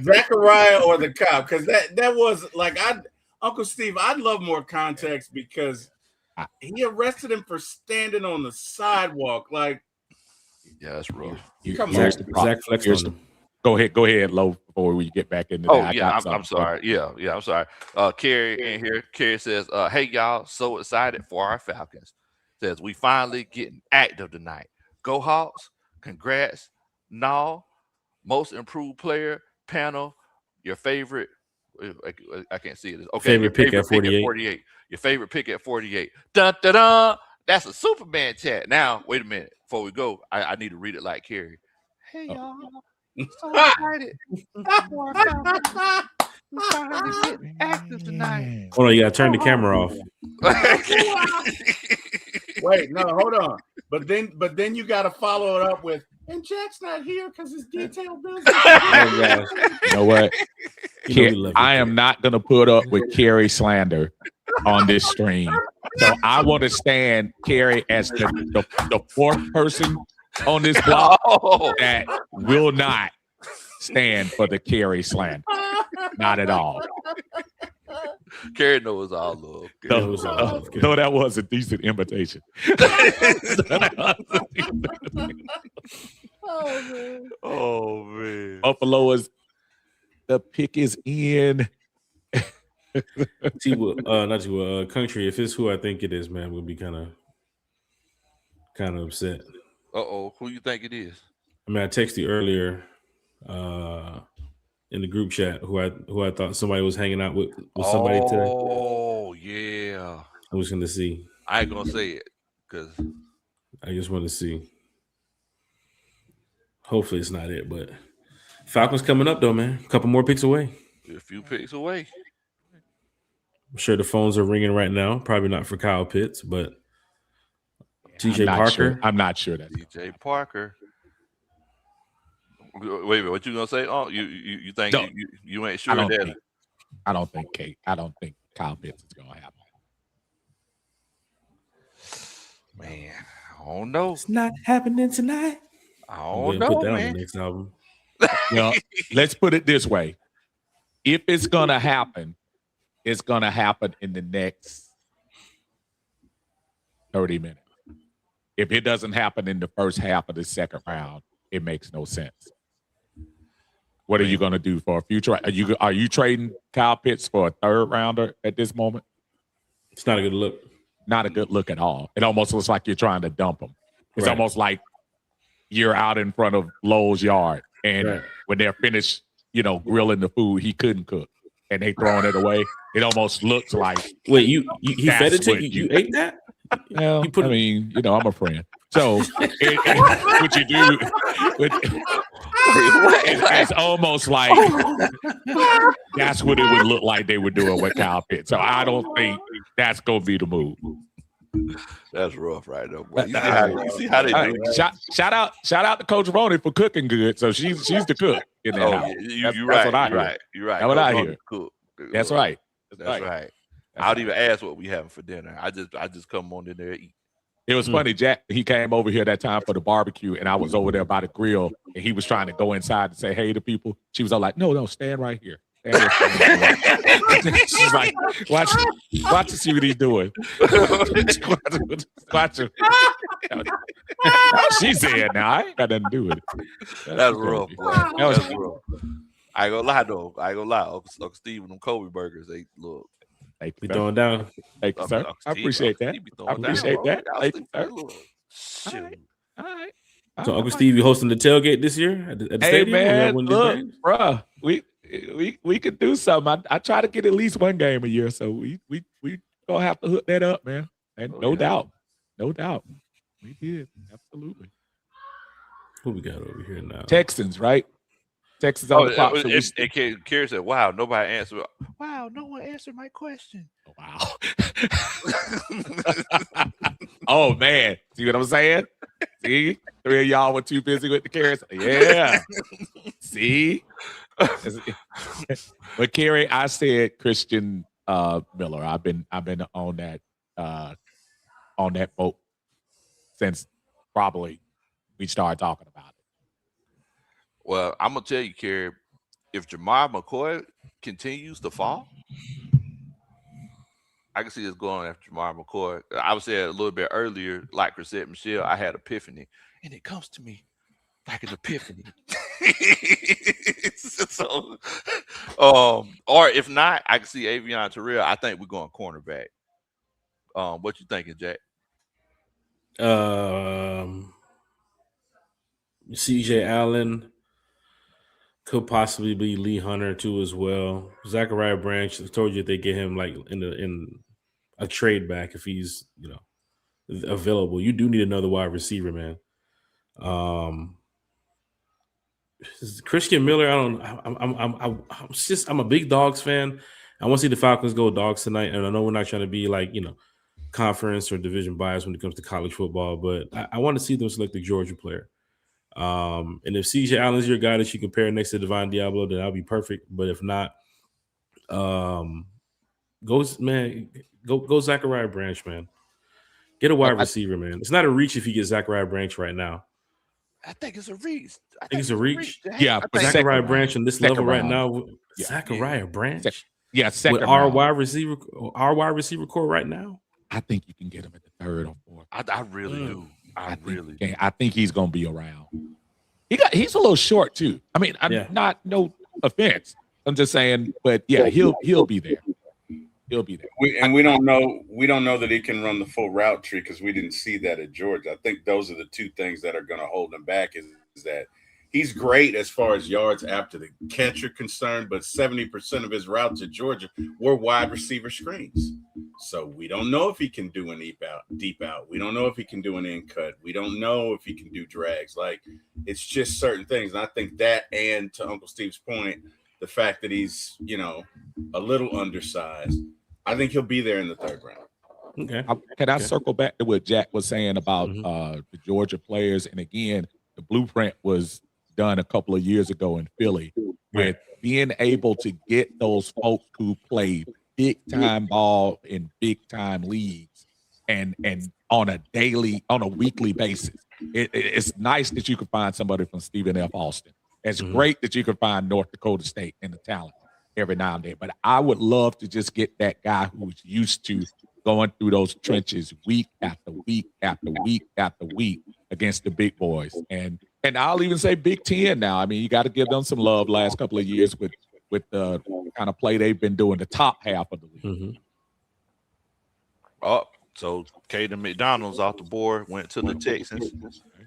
S4: Zachariah or the cop? Because that was like Uncle Steve, I'd love more context because he arrested him for standing on the sidewalk. Like,
S1: yeah, that's rough.
S3: Zach Flex on him.
S2: Go ahead, Lo, before we get back into that.
S1: I'm sorry. Yeah, I'm sorry. Carrie in here. Carrie says, hey, y'all, so excited for our Falcons. Says, we finally getting active tonight. Go Hawks. Congrats. No. Most improved player, panel, your favorite. I can't see it. Okay,
S3: favorite pick at 48.
S1: Your favorite pick at 48. Dun, dun, dun. That's a Superman chat. Now, wait a minute. Before we go, I need to read it like Carrie. Hey, y'all. So excited. Active tonight.
S3: Hold on, you gotta turn the camera off.
S4: Wait, no, hold on. But then you gotta follow it up with, and Jack's not here because it's detailed business.
S2: You know what? I am not gonna put up with Carrie slander on this stream. So I want to stand Carrie as the 4th person on this block that will not stand for the Carrie slander. Not at all.
S1: Kerry knows all love.
S2: No, that was a decent invitation.
S1: Oh man.
S2: Buffalo is the pick is in.
S3: Country. If it's who I think it is, man, we'll be kind of upset.
S1: Who you think it is?
S3: I mean, I texted you earlier in the group chat who I thought somebody was hanging out with somebody today.
S1: Oh yeah.
S3: I was gonna see.
S1: I ain't gonna say it because
S3: I just want to see. Hopefully it's not it, but Falcons coming up though, man. A couple more picks away.
S1: A few picks away.
S3: I'm sure the phones are ringing right now. Probably not for Kyle Pitts, but TJ Parker.
S2: I'm not sure that
S1: TJ Parker. Wait, what you gonna say? Oh, you think you ain't sure that?
S2: I don't think Kyle Pitts is gonna happen.
S1: Man, I don't know.
S3: It's not happening tonight.
S1: I don't know,
S3: put that
S1: man.
S3: on the next album.
S2: Well, let's put it this way: if it's gonna happen, it's gonna happen in the next 30 minutes. If it doesn't happen in the first half of the second round, it makes no sense. What are you going to do for a future? Are you trading Kyle Pitts for a third rounder at this moment?
S3: It's not a good look.
S2: Not a good look at all. It almost looks like you're trying to dump him. It's almost like you're out in front of Lowe's yard, and when they're finished, grilling the food, he couldn't cook, and they throwing it away. It almost looks like.
S3: Wait, he fed it to you? You ate that?
S2: Well, I'm a friend. So what you do, it's almost like that's what it would look like they were doing with Kyle Pitts. So I don't think that's going to be the move.
S1: That's rough, right there. You see how they do it.
S2: Shout out to Coach Ronnie for cooking good. So she's the cook in that house.
S1: You're right.
S2: That's what I hear.
S1: You're right.
S2: That's what I hear.
S1: Cook.
S2: That's right.
S1: That's right. I don't even ask what we having for dinner. I just come on in there and eat.
S2: It was funny, Jack. He came over here that time for the barbecue, and I was over there by the grill, and he was trying to go inside and say hey to people. She was all like, "No, stand right here." She's like, "Watch to see what he's doing." Watch him. She said, "Now I ain't got nothing to do with it."
S1: That's rough, boy. That was rough. I ain't gonna lie though. Uncle Steve and them Kobe burgers, they look.
S3: Be throwing down.
S2: Thank you, sir. I appreciate that. Thank you, sir.
S1: Shoot.
S2: All right.
S3: So Uncle Steve, you hosting the tailgate this year at the stadium?
S2: Man, look, bro, we could do something. I try to get at least one game a year, so we gonna have to hook that up, man. And no doubt, we did absolutely.
S3: Who we got over here now?
S2: Texans, right? Texans on the clock.
S1: Kerry said, "Wow, nobody answered. Wow, no one answered my question.
S2: Wow." Oh man, see what I'm saying? See, 3 of y'all were too busy with the Kerry. Yeah. See, but Kerry, I said Christian Miller. I've been on that boat since probably we started talking about it.
S1: Well, I'm gonna tell you, Kerry, if Jamar McCoy continues to fall, I can see us going after Jamar McCoy. I was saying a little bit earlier, like Chrisette Michelle, I had epiphany, and it comes to me like an epiphany. So, or if not, I can see Avion Terrell. I think we're going cornerback. What you thinking, Jack?
S3: CJ Allen. Could possibly be Lee Hunter too as well. Zachariah Branch, I told you they get him like in a trade back if he's available. You do need another wide receiver, man. Christian Miller, I'm a big Dogs fan. I want to see the Falcons go Dogs tonight, and I know we're not trying to be like conference or division bias when it comes to college football, but I want to see them select the Georgia player. And if CJ Allen's your guy that you compare next to Divine Diablo, then that'll be perfect. But if not, go Zachariah Branch, man. Get a wide receiver, man. It's not a reach if you get Zachariah Branch right now.
S1: I think it's a reach.
S3: I think it's a reach.
S2: Yeah,
S3: but Zachariah Branch on this level right now.
S2: Yeah.
S3: Zachariah Branch.
S2: Yeah, second
S3: With our
S2: round.
S3: wide receiver core right now.
S2: I think you can get him at the third or fourth.
S1: I really do. I
S2: think he's gonna be around. He's a little short too. I mean, not no offense. I'm just saying, but yeah, he'll be there. He'll be there.
S4: We don't know that he can run the full route tree because we didn't see that at Georgia. I think those are the two things that are going to hold him back. Is that he's great as far as yards after the catch are concerned, but 70% of his routes at Georgia were wide receiver screens. So we don't know if he can do an deep out. We don't know if he can do an in cut. We don't know if he can do drags. Like, it's just certain things. And I think that, and to Uncle Steve's point, the fact that he's, a little undersized, I think he'll be there in the third round.
S3: Okay.
S2: Can I circle back to what Jack was saying about the Georgia players? And again, the blueprint was done a couple of years ago in Philly with being able to get those folks who play big time ball in big time leagues and on a weekly basis. It's nice that you can find somebody from Stephen F. Austin. It's great that you can find North Dakota State in the talent every now and then. But I would love to just get that guy who's used to going through those trenches week after week after week after week against the big boys. And I'll even say Big Ten now. I mean, you got to give them some love last couple of years with the kind of play they've been doing the top half of the league.
S1: Oh, so Caden McDonald's off the board, went to the Texans.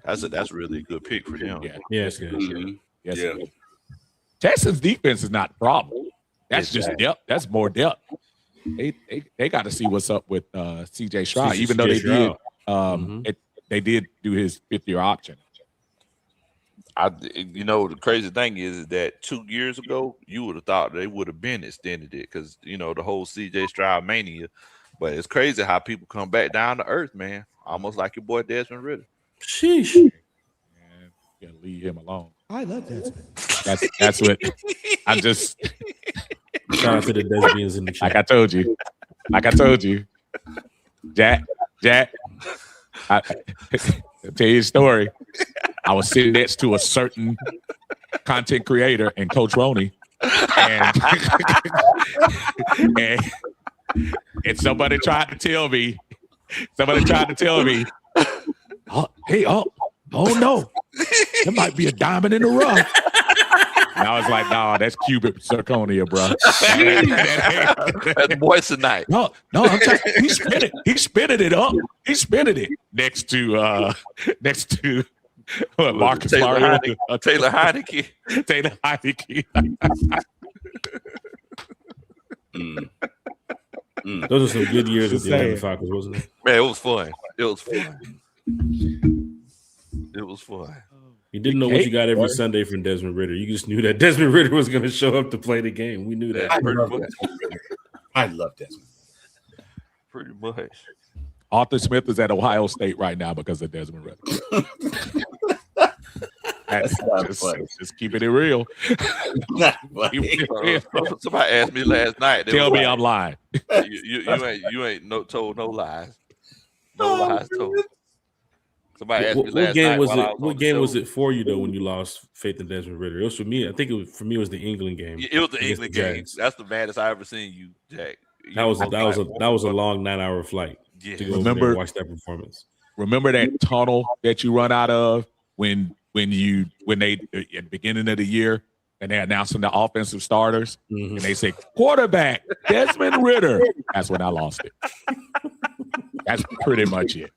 S1: That's really a good pick for them.
S3: Yeah, it's good.
S2: Yes. Texans defense is not the problem. That's just depth. That's more depth. They got to see what's up with C.J. Stroud, even though they did do his 5th-year option.
S1: The crazy thing is that 2 years ago, you would have thought they would have been extended it because, the whole C.J. Stroud mania. But it's crazy how people come back down to earth, man. Almost like your boy Desmond Ritter.
S3: Sheesh.
S2: Man, you gotta leave him alone.
S5: I love that.
S2: That's what I'm just.
S3: Shout out to the Desbians in the chat.
S2: Like I told you, Jack. I'll tell you a story. I was sitting next to a certain content creator and Coach Roney, and somebody tried to tell me, oh no, there might be a diamond in the rough. And I was like, no, that's cubic zirconia, bro.
S1: That's moissanite.
S2: No, I'm telling you, he's spinning it up. He's spinning it next to Marcus
S1: Taylor Heineke.
S2: Taylor Heineke.
S3: Those are some good years with the Atlanta Falcons, wasn't it?
S1: Man, it was fun.
S3: You didn't know what you got every Sunday from Desmond Ritter. You just knew that Desmond Ritter was going to show up to play the game. We knew that.
S4: I love Desmond.
S1: Pretty much.
S2: Arthur Smith is at Ohio State right now because of Desmond Ritter. Just keeping it real.
S1: Somebody asked me last night.
S2: Tell me I'm lying.
S1: You ain't told no lies. No lies told. Somebody asked me last night.
S3: What game was it for you though when you lost faith in Desmond Ritter? It was for me. I think it was the England game.
S1: It was the England game. That's the baddest I ever seen you, Jack.
S3: That was a long 9-hour flight to go over there and watch that performance.
S2: Remember that tunnel that you run out of when they at the beginning of the year and they're announcing the offensive starters and they say quarterback Desmond Ritter. That's when I lost it. That's pretty much it.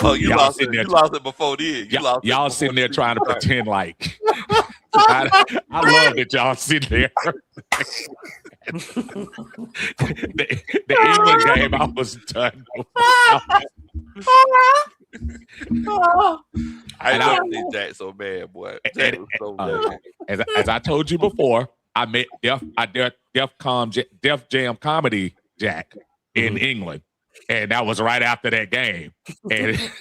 S1: Oh, you lost it before then.
S2: Y'all sitting there trying to pretend like I love that y'all sitting there. the England game, I was done.
S1: I love this Jack so bad, boy.
S2: As I told you before, I met Def Jam Comedy Jack in England, and that was right after that game. And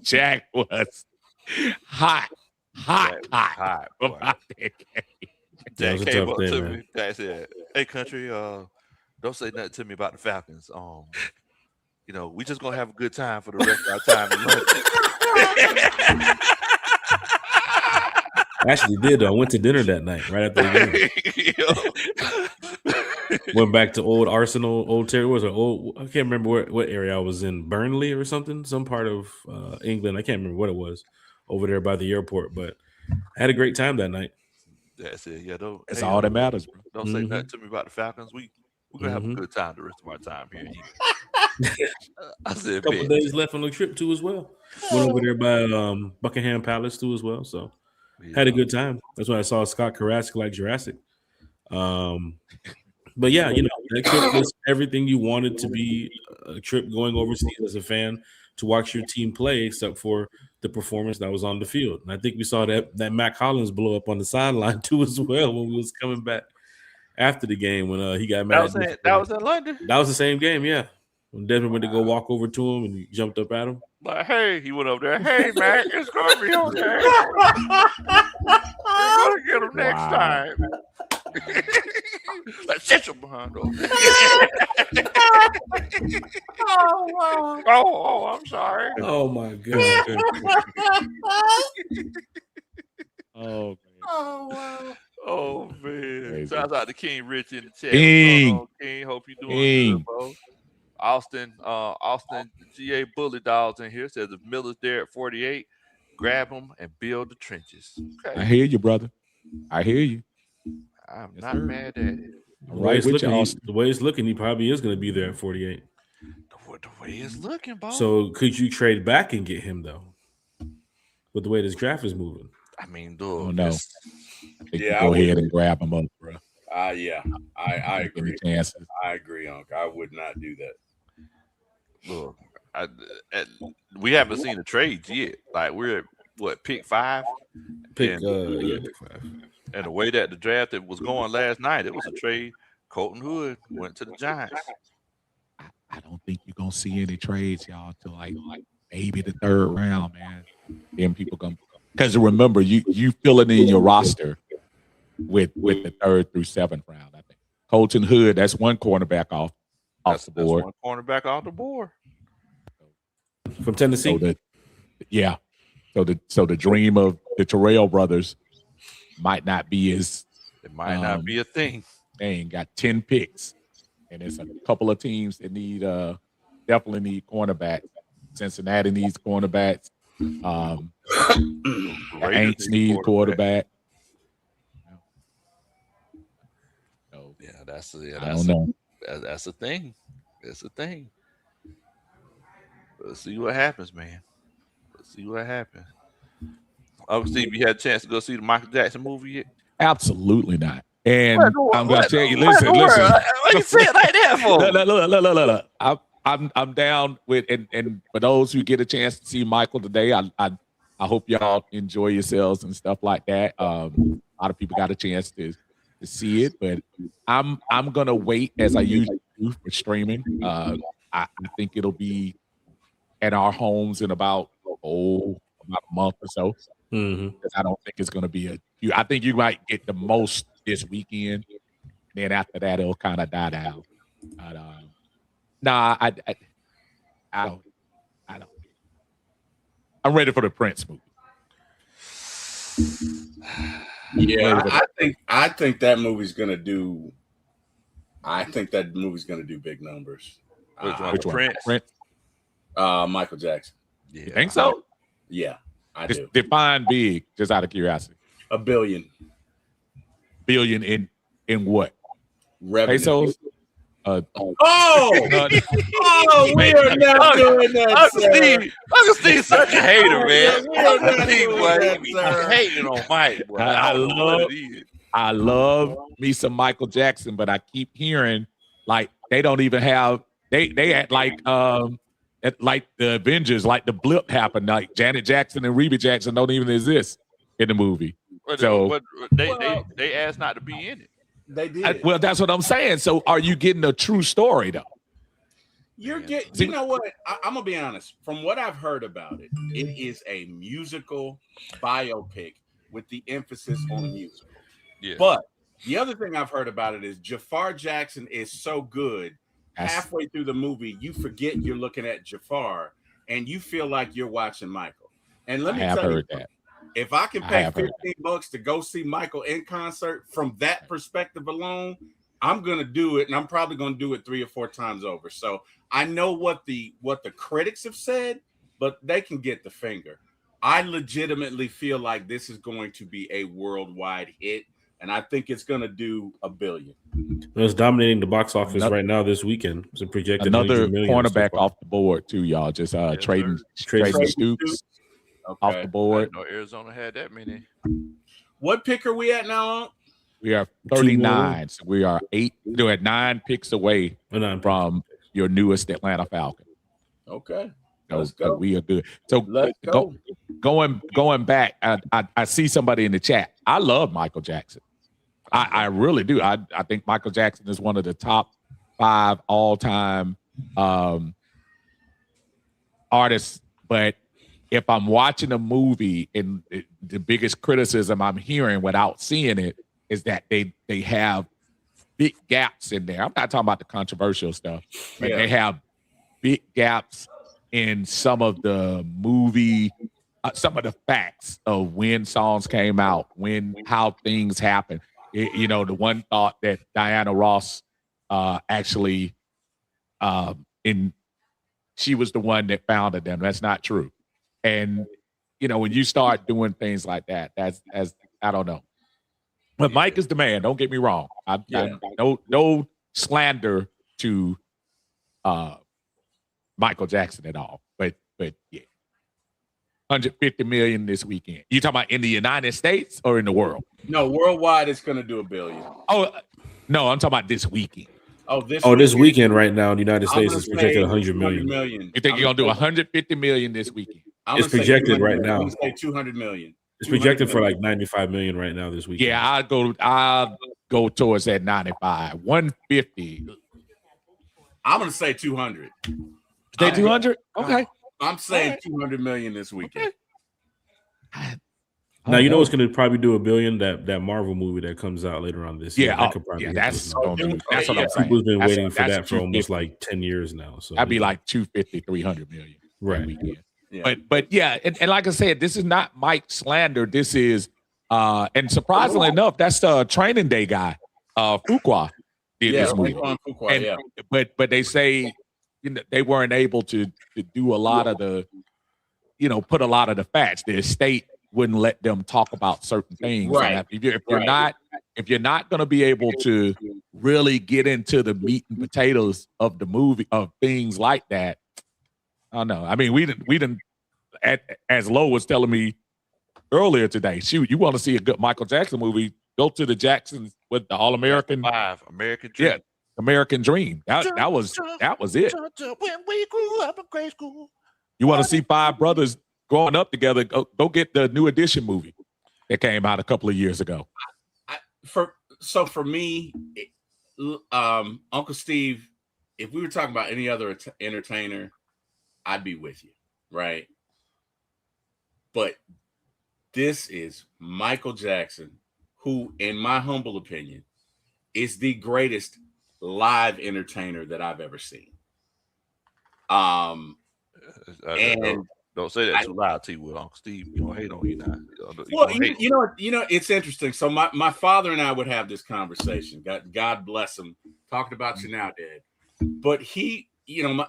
S2: Jack was hot about that game.
S1: Jack came up to me. Jack said, "Hey, country, don't say nothing to me about the Falcons. We just gonna have a good time for the rest of our time in London."
S3: I actually did. I went to dinner that night right after the game. Went back to old Arsenal, old Terry. I can't remember what area I was in, Burnley or something, some part of England. I can't remember what it was over there by the airport, but I had a great time that night.
S1: That's it. Yeah,
S2: That's all that matters, bro.
S1: Don't say nothing to me about the Falcons. We're gonna have a good time the rest of our time here. I said,
S3: a couple days left on the trip too as well. Went over there by Buckingham Palace too as well. So had a good time. That's when I saw Scott Carrasco like Jurassic. But yeah, that trip was everything you wanted to be a trip going overseas as a fan to watch your team play, except for the performance that was on the field. And I think we saw that Mac Hollins blow up on the sideline too as well when we was coming back after the game when he got mad.
S1: That was in London.
S3: That was the same game, yeah. When Desmond went to go walk over to him and he jumped up at him.
S1: Like, hey, he went over there. Hey, man, it's gonna be okay. We're gonna get him next time. Like, sit your behind over there.
S5: Oh, wow.
S1: Oh, I'm sorry.
S3: Oh my god.
S2: Oh, man.
S5: Oh, wow.
S1: Oh man! Shout out to King Rich in the chat.
S2: King,
S1: King, hope you doing good, bro. Austin, GA Bully Dolls in here says if Miller's there at 48, grab him and build the trenches. Okay.
S2: I hear you, brother. I hear you.
S1: I'm not mad at it.
S3: The way it's looking, he probably is going to be there at 48.
S1: The way it's looking, bro.
S3: So could you trade back and get him though? With the way this draft is moving.
S1: I mean, dude.
S2: Oh no. Go ahead and grab him up, bro.
S4: Yeah, I agree.
S2: Chances.
S4: I agree, Unc. I would not do that.
S1: Look, we haven't seen the trades yet. Like we're at pick 5?
S3: Pick 5.
S1: And the way that the draft was going last night, it was a trade. Colton Hood went to the Giants.
S2: I don't think you're gonna see any trades, y'all, till like maybe the 3rd round, man. Then people come because remember you filling in your roster with the 3rd through 7th round. I think Colton Hood, that's one cornerback off the board.
S1: That's one cornerback off the board
S3: from Tennessee.
S2: So the dream of the Terrell brothers might not be as
S1: not be a thing.
S2: They ain't got 10 picks, and there's a couple of teams that definitely need cornerbacks. Cincinnati needs cornerbacks. Aints need quarterback. I don't know.
S1: That's a thing. That's a thing. Let's see what happens, man. Let's see what happens. Steve, you had a chance to go see the Michael Jackson movie yet?
S2: Absolutely not. And I'm going to tell you, listen.
S1: What you say it like that for?
S2: Look. I'm down with, and for those who get a chance to see Michael today, I hope y'all enjoy yourselves and stuff like that. A lot of people got a chance to see it, but I'm gonna wait as I usually do for streaming. I think it'll be at our homes in about a month or so. Because I don't think it's gonna be I think you might get the most this weekend. Then after that, it'll kind of die down. But, I don't. I'm ready for the Prince movie.
S4: Yeah, I think that movie's gonna do. I think that movie's gonna do big numbers.
S2: Which one? Prince?
S4: Michael Jackson.
S2: Yeah. You think so?
S4: Yeah, I do.
S2: Define big, just out of curiosity.
S4: $1 billion.
S2: Billion in what?
S4: Revenue.
S2: Pesos?
S4: We are not doing that.
S1: Uncle Steve's such a hater, man. Uncle Steve, boy, hating on Mike. Boy.
S2: I love me some Michael Jackson, but I keep hearing like they don't even have they act like the Avengers, like the blip happened, like Janet Jackson and Reba Jackson don't even exist in the movie.
S1: But they asked not to be in it.
S4: They did.
S2: Well, that's what I'm saying. So, are you getting a true story though?
S4: You know what? I'm gonna be honest. From what I've heard about it, it is a musical biopic with the emphasis on the musical.
S1: Yeah.
S4: But the other thing I've heard about it is Jafar Jackson is so good. Halfway through the movie, you forget you're looking at Jafar, and you feel like you're watching Michael. And let me tell you, If I can pay
S2: have heard
S4: $15 to go see Michael in concert from that perspective alone, I'm gonna do it, and I'm probably gonna do it 3 or 4 times over. So I know what the critics have said, but they can get the finger. I legitimately feel like this is going to be a worldwide hit, and I think it's gonna do $1 billion.
S3: It's dominating the box office right now this weekend. It's a projected
S2: Another
S3: 100 million
S2: cornerback
S3: so
S2: off the board too, y'all. Just trading Stoops off the
S1: I
S2: board.
S1: didn't know Arizona had that many.
S4: What pick are we at now?
S2: We are 39. So we are 9 picks away from your newest Atlanta Falcon.
S4: Okay.
S2: Let's go. We are good. So going back, I see somebody in the chat. I love Michael Jackson. I really do. I think Michael Jackson is one of the top 5 all-time artists. But if I'm watching a movie, and the biggest criticism I'm hearing without seeing it is that they have big gaps in there. I'm not talking about the controversial stuff, but they have big gaps in some of the movie, some of the facts of when songs came out, how things happen. The one thought that Diana Ross actually she was the one that founded them. That's not true. And when you start doing things like that, that's I don't know. But Mike is the man. Don't get me wrong. No slander to Michael Jackson at all. But yeah, 150 million this weekend. You talking about in the United States or in the world?
S4: No, worldwide it's going to do $1 billion.
S2: Oh no, I'm talking about this weekend.
S3: This weekend right now in the United States is projected 100 million.
S2: You think you're gonna do 150 million this weekend?
S3: It's projected right now.
S4: I'm gonna say 200 million.
S3: It's projected for like 95 million right now this weekend.
S2: Yeah, I'll go towards that 95. 150.
S4: I'm gonna say 200.
S2: Say 200? Okay.
S4: I'm saying 200 million this weekend.
S3: Okay. Now you know what's going to probably do $1 billion. That Marvel movie that comes out later on this year.
S2: That's what I'm saying.
S3: People's been waiting for that for almost like 10 years now. So
S2: that'd be like 250, 300 million.
S3: Right.
S2: Yeah. But yeah, and like I said, this is not Mike slander. This is and surprisingly enough, that's the Training Day guy, Fuqua did this movie.
S4: Fuqua,
S2: but they say they weren't able to do a lot of the, put a lot of the facts. The estate wouldn't let them talk about certain things.
S4: Right.
S2: If you're not going to be able to really get into the meat and potatoes of the movie, of things like that, I don't know. I mean, we didn't. As Lo was telling me earlier today, shoot, you want to see a good Michael Jackson movie? Go to the Jacksons with the All American
S1: 5 American Dream.
S2: Yeah, American Dream. That was it.
S1: When we grew up in grade school.
S2: You want to see 5 brothers growing up together? Go get the New Edition movie that came out a couple of years ago.
S4: For me, Uncle Steve, if we were talking about any other entertainer, I'd be with you, right? But this is Michael Jackson, who, in my humble opinion, is the greatest live entertainer that I've ever seen.
S1: And don't say that too loud, T. Will. Uncle Steve, you gonna hate on you now.
S4: You know, it's interesting. So my father and I would have this conversation. God bless him. Talking about you now, Dad. But he,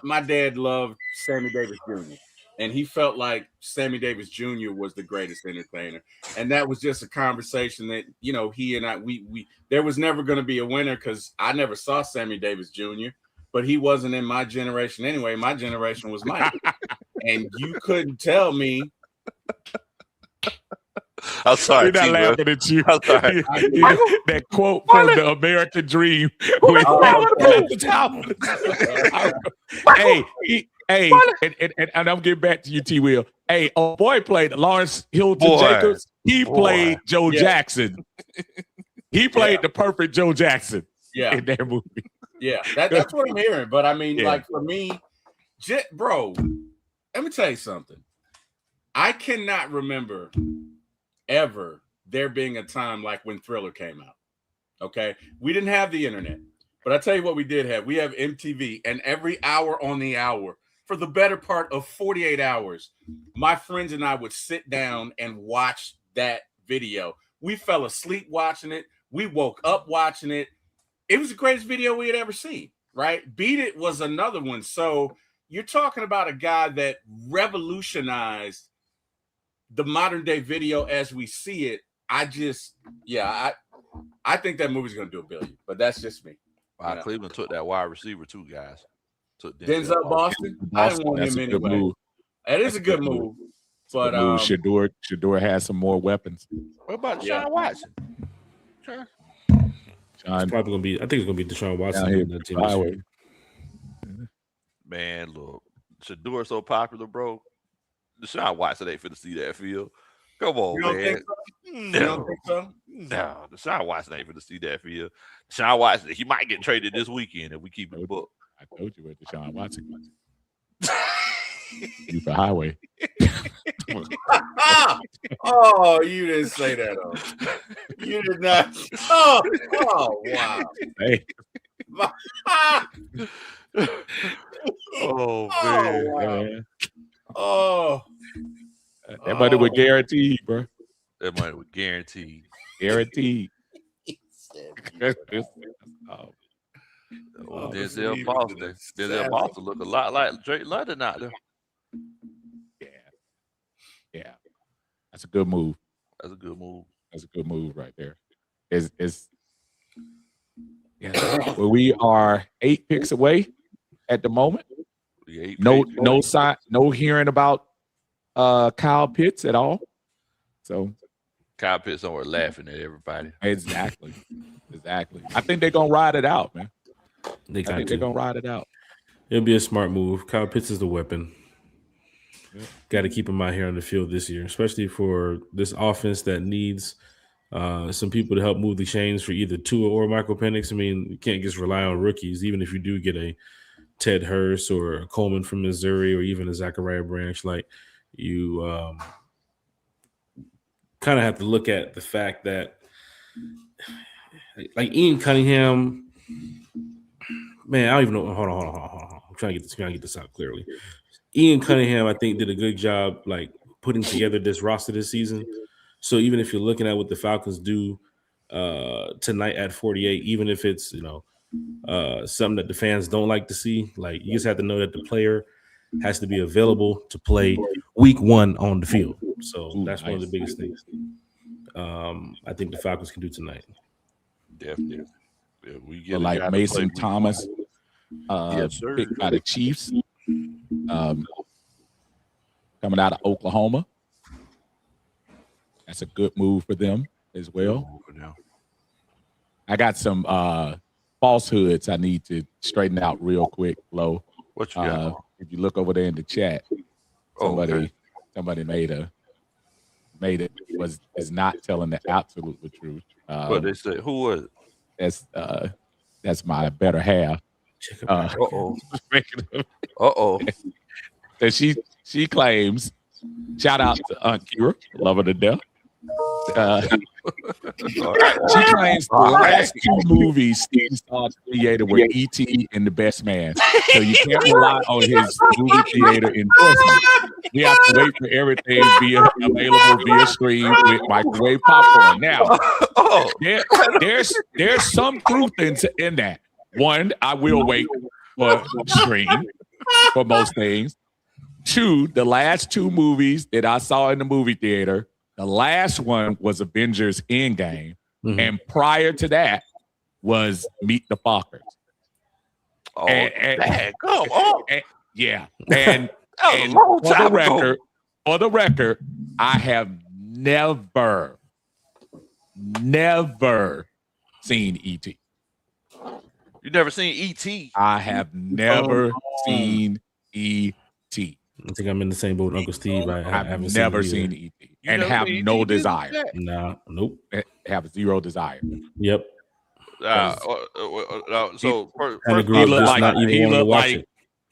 S4: my dad loved Sammy Davis Jr. And he felt like Sammy Davis Jr. was the greatest entertainer. And that was just a conversation that, he and I, we there was never going to be a winner because I never saw Sammy Davis Jr., but he wasn't in my generation anyway. My generation was Mike. And you couldn't tell me.
S1: I'm sorry.
S2: We're not laughing at you.
S1: I'm sorry.
S2: That quote from the American Dream. Hey, and I'm getting back to you, T. Will. Hey, a boy played Lawrence Hilton Jacobs. He played Joe Jackson. He played the perfect Joe Jackson in that movie.
S4: Yeah, that's what I'm hearing. But I mean, like for me, bro, let me tell you something. I cannot remember ever there being a time like when Thriller came out. Okay, we didn't have the internet, but I tell you what we did have. We have MTV, and every hour on the hour, for the better part of 48 hours, my friends and I would sit down and watch that video. We fell asleep watching it. We woke up watching it. It was the greatest video we had ever seen, right? Beat It was another one. So you're talking about a guy that revolutionized the modern day video as we see it. I think that movie's going to do $1 billion, but that's just me.
S1: Cleveland took that wide receiver too, guys. Took
S4: Denzel Boston. I didn't want him anyway. That is a good move. But
S2: Shador has some more weapons.
S1: What about Deshaun Watson?
S3: It's probably gonna be. I think it's gonna be Deshaun Watson in that team this year.
S1: Man, look, Shador so popular, bro. Deshaun Watson ain't finna see that field. Come on,
S4: you don't
S1: man.
S4: Think so?
S1: No,
S4: you don't think so?
S1: No, Deshaun Watson ain't finna see that field. Deshaun Watson, he might get traded this weekend if we keep it book.
S2: I told you where Deshaun Watson was. You for highway.
S4: Oh, you didn't say that. You did not. Oh, wow.
S2: Hey.
S1: Oh, man.
S4: Wow. Oh.
S2: That money was guaranteed, bro.
S1: That money was guaranteed.
S2: Guaranteed.
S1: Denzel Boston. Denzel Boston look a lot like Drake London out there.
S2: Yeah. That's a good move.
S1: That's a good move.
S2: That's a good move right there. Well, we are 8 picks away at the moment. No hearing about Kyle Pitts at all. So
S1: Kyle Pitts somewhere laughing at everybody.
S2: Exactly. I think they're gonna ride it out, man.
S3: They're
S2: gonna ride it out.
S3: It'll be a smart move. Kyle Pitts is the weapon. Yep. Got to keep him out here on the field this year, especially for this offense that needs some people to help move the chains for either Tua or Michael Penix. I mean, you can't just rely on rookies, even if you do get a Ted Hurst or a Coleman from Missouri or even a Zachariah Branch. Like, you kind of have to look at the fact that, like, Ian Cunningham, man, I don't even know. Hold on. I'm trying to get this out clearly. Ian Cunningham, I think, did a good job, like, putting together this roster this season. So even if you're looking at what the Falcons do tonight at 48, even if it's, something that the fans don't like to see, like, you just have to know that the player has to be available to play week 1 on the field. So that's one of the biggest things I think the Falcons can do tonight.
S1: Definitely. Yeah, we get
S2: like Mason Thomas, picked by the Chiefs, coming out of Oklahoma. That's a good move for them as well. I got some falsehoods I need to straighten out real quick, Lo.
S1: What you got?
S2: If you look over there in the chat, somebody is not telling the absolute truth.
S1: What they say? Who was it?
S2: That's my better half. And she claims, shout out to Aunt Kira, love her to death. She claims the last 2 movies Steve Star created were E.T. and The Best Man. So you can't rely on his movie theater endorsement. We have to wait for everything to be available via stream with microwave popcorn. Now, there's some truth in that. One, I will wait for stream for most things. 2, the last 2 movies that I saw in the movie theater, the last one was Avengers Endgame. Mm-hmm. And prior to that was Meet the Fockers.
S1: Oh, come on.
S2: And for the record, I have never seen E.T.
S1: You never seen E.T.?
S2: I have never seen E.T.
S3: I think I'm in the same boat with Uncle Steve.
S2: I've never seen E.T. and have no desire.
S3: Nah, nope.
S2: Have 0 desire.
S3: Yep.
S1: So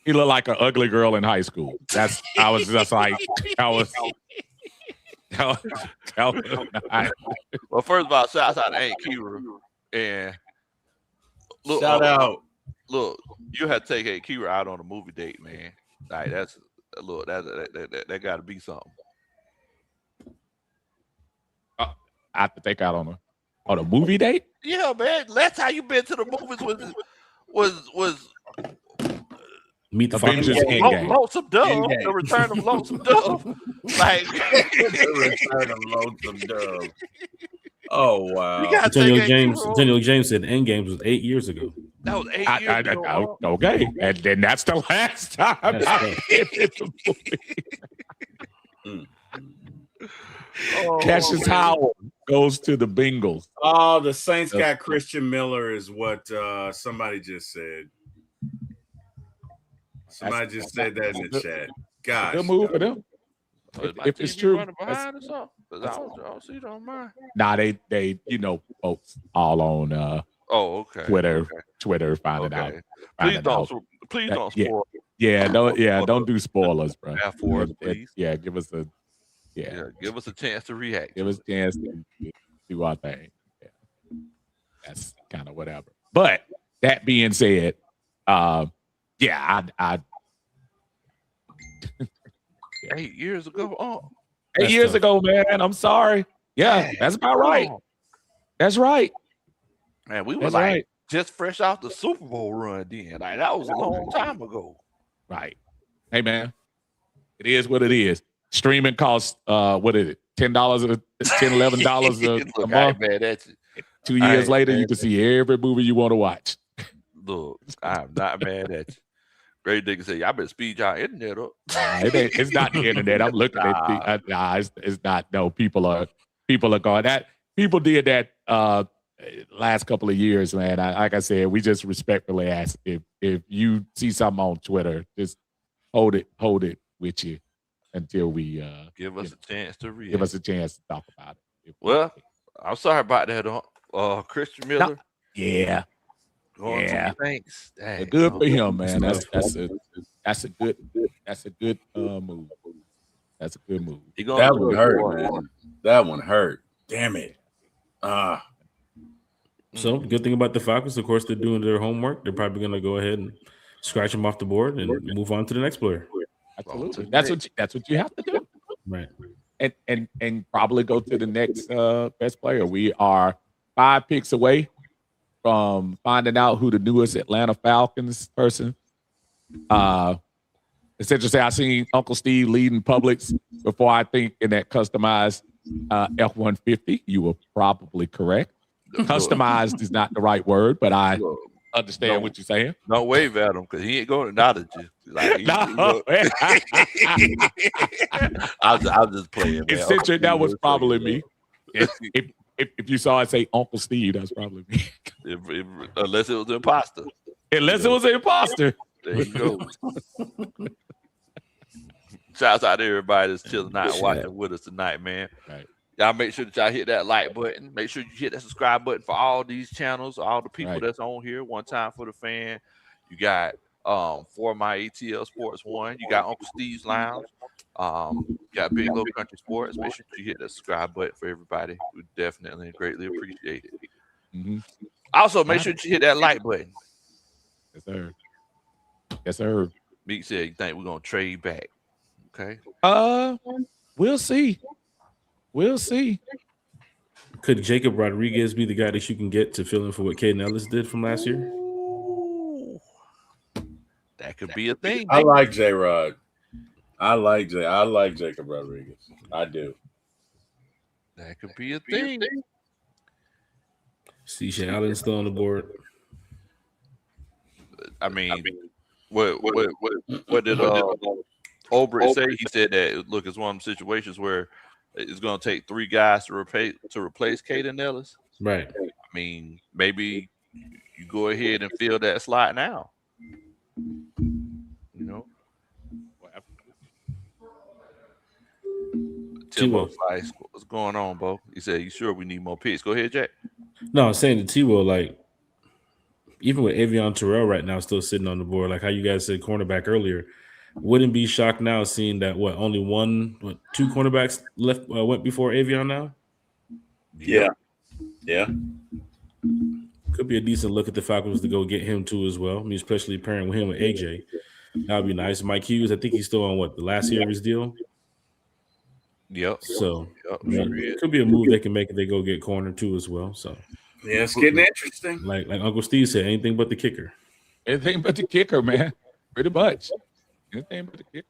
S2: he looked like an ugly girl in high school. I was just like,
S1: well, first of all, shout out to Aunt Kira. And look,
S4: shout out.
S1: Look, you had to take Aunt Kira out on a movie date, man. Like that's look that got to be something.
S2: I have to take out on a movie date.
S1: Yeah, man. Last time you been to the movies was
S3: Meet the Falcons.
S2: Avengers Endgame.
S1: Lonesome Dove.
S4: Endgame.
S1: The Return of Lonesome Dove. Like
S4: The Return of Lonesome Dove. Oh wow!
S1: you gotta
S3: Antonio
S1: take
S3: James.
S1: A
S3: Antonio James said Endgames was 8 years ago.
S1: that was 8 years ago.
S2: Okay, and then that's the last time
S3: That's
S2: I
S3: tough.
S2: been in the movie.
S1: Oh,
S2: Cassius
S1: man.
S2: Howell goes to the Bengals.
S4: Oh, the Saints got Christian Miller, is what somebody just said. Somebody just said that in the chat. Gosh,
S2: Good move for them.
S1: My
S2: If it's
S1: TV
S2: true,
S1: running behind or something? 'Cause I don't see it on mine.
S2: nah, they folks all on
S1: Oh, okay.
S2: Twitter
S1: Okay.
S2: Twitter finding out.
S1: Okay.
S2: Finding out.
S1: Please don't
S2: Yeah.
S1: spoil.
S2: Don't do spoilers, bro.
S1: Yeah, for us, please.
S2: Give us a
S1: Give us a chance to react.
S2: give us a chance to do our thing. Yeah. That's kind of whatever. But that being said, I
S1: 8 years ago. Oh,
S2: 8 years ago, man. I'm sorry. Yeah, that's about right. That's right.
S1: man, we were
S2: That's
S1: like
S2: right.
S1: just fresh off the Super Bowl run. Then, like that was a long time ago.
S2: Right. Hey, man. It is what it is. Streaming costs what is it? $10 $10, $11 a
S1: Look, I
S2: month.
S1: ain't mad at you.
S2: 2 years
S1: ain't
S2: later,
S1: mad
S2: you can see every movie you want to watch.
S1: Look, I'm not mad at you. Great nigga say, y'all better speed y'all internet up.
S2: It's not the internet. I'm looking at it's not. No, people are going that. People did that last couple of years, man. Like I said, we just respectfully ask if you see something on Twitter, just hold it with you until we
S1: Give us a chance to react.
S2: give us a chance to talk about it.
S1: Well, I'm sorry about that. Christian Miller.
S2: Yeah.
S1: Going
S2: Yeah.
S1: to the Saints. Dang,
S2: But good for
S1: you
S2: him, man. That's a good move. That's a good move.
S1: He gonna
S4: that
S1: do
S4: one
S1: it,
S4: hurt,
S1: boy.
S4: man. That one hurt. Damn it.
S3: So good thing about the Falcons, of course, they're doing their homework. They're probably going to go ahead and scratch them off the board and move on to the next player.
S2: Absolutely. That's what you have to do.
S3: Right.
S2: And probably go to the next best player. We are 5 picks away from finding out who the newest Atlanta Falcons person. It's interesting. I seen Uncle Steve leading Publix before. I think in that customized F-150. You were probably correct. Customized is not the right word, but I understand what you're saying.
S1: Don't wave at him because he ain't going to nod at you. Like,
S2: No.
S1: I'll just play it.
S2: Eccentric, that was probably me. If you saw it say Uncle Steve, that's probably me.
S1: Unless it was an imposter.
S2: Unless it was an imposter.
S1: There you go. Shouts out to everybody that's chilling out and watching with us tonight, man.
S2: Right.
S1: Y'all make sure that y'all hit that like button. Make sure you hit that subscribe button for all these channels, all the people that's on here. One Time for the Fan. You got For My ATL Sports 1. You got Uncle Steve's Lounge. You got Big Low Country Sports. Make sure you hit that subscribe button for everybody. We definitely greatly appreciate it.
S2: Mm-hmm.
S1: Also, make sure you hit that like button.
S2: Yes, sir. Yes, sir.
S1: Meek said you think we're gonna trade back. Okay.
S2: We'll see. We'll see.
S3: Could Jacob Rodriguez be the guy that you can get to fill in for what Caden Ellis did from last year?
S1: Ooh. That could be a thing.
S4: I like J-Rod. I like Jacob Rodriguez. I do.
S1: That could be a thing.
S3: C.J. Allen still on the board.
S1: I mean, what did Olbrich say? He said that look, it's one of them situations where it's going to take 3 guys to replace Caden Ellis.
S3: Right.
S1: I mean, maybe you go ahead and fill that slot now. You know. Timbo, what's going on, Bo? He said, "You sure we need more picks?" Go ahead, Jack.
S3: No, I'm saying to T-Will, like, even with Avion Terrell right now still sitting on the board, like how you guys said cornerback earlier, wouldn't be shocked now seeing that only 2 cornerbacks left went before Avion now?
S4: Yeah.
S3: Could be a decent look at the Falcons to go get him too as well. I mean, especially pairing with him with AJ. That would be nice. Mike Hughes, I think he's still on the last year of his deal.
S1: Yep.
S3: So
S1: Yep,
S3: I mean,
S1: sure
S3: it
S1: is.
S3: could be a move they can make if they go get corner too as well. So
S4: Yeah, it's getting interesting.
S3: like Uncle Steve said, anything but the kicker.
S2: Anything but the kicker, man. Pretty much. Anything but the kicker.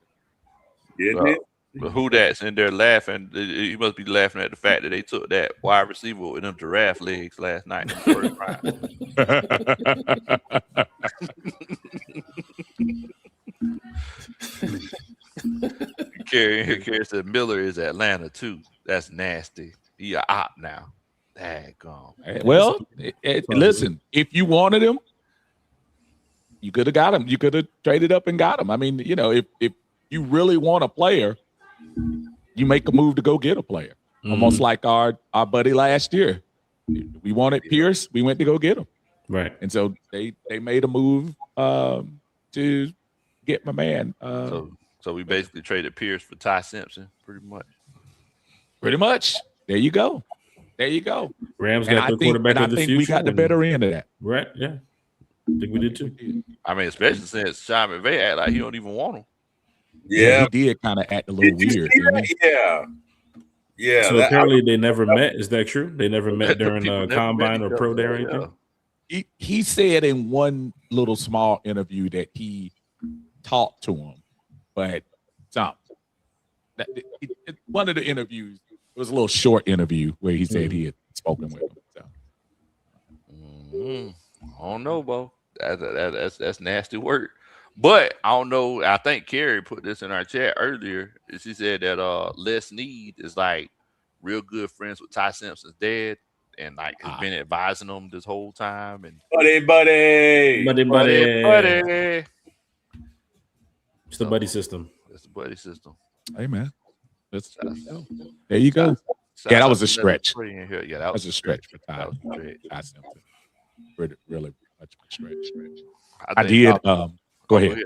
S1: But who that's in there laughing? He must be laughing at the fact that they took that wide receiver with them giraffe legs last night in the first round. Kerry said Miller is Atlanta too. That's nasty. He a op now. Daggone.
S2: Well, listen, if you wanted him, you could have got him. You could have traded up and got him. I mean, if you really want a player, you make a move to go get a player. Almost like our buddy last year. We wanted Pierce, we went to go get him.
S3: Right.
S2: And so they made a move to get my man.
S1: So we basically traded Pierce for Ty Simpson, pretty much.
S2: Pretty much. There you go.
S3: Rams got the quarterback of the future.
S2: I think we got the better end of that.
S3: Right, yeah. I think we did too.
S1: I mean, especially since Sean McVay act like he don't even want him.
S2: Yeah, he did kind of act a little weird.
S4: Yeah.
S3: So apparently they never met. Is that true? They never met during combine or pro day or anything?
S2: He said in one little small interview that he talked to him, but one of the interviews, it was a little short interview where he said he had spoken with him. So.
S1: I don't know, Bo. That's nasty work. But I don't know. I think Carrie put this in our chat earlier. She said that Les Snead is like real good friends with Ty Simpson's dad, and like has been advising them this whole time. And
S4: buddy.
S3: It's the buddy system.
S1: It's the buddy system.
S2: Hey man, there you go. Yeah, that was a stretch.
S1: Yeah, that
S2: was a stretch for Ty Simpson. Really much of a stretch. I did. Go ahead.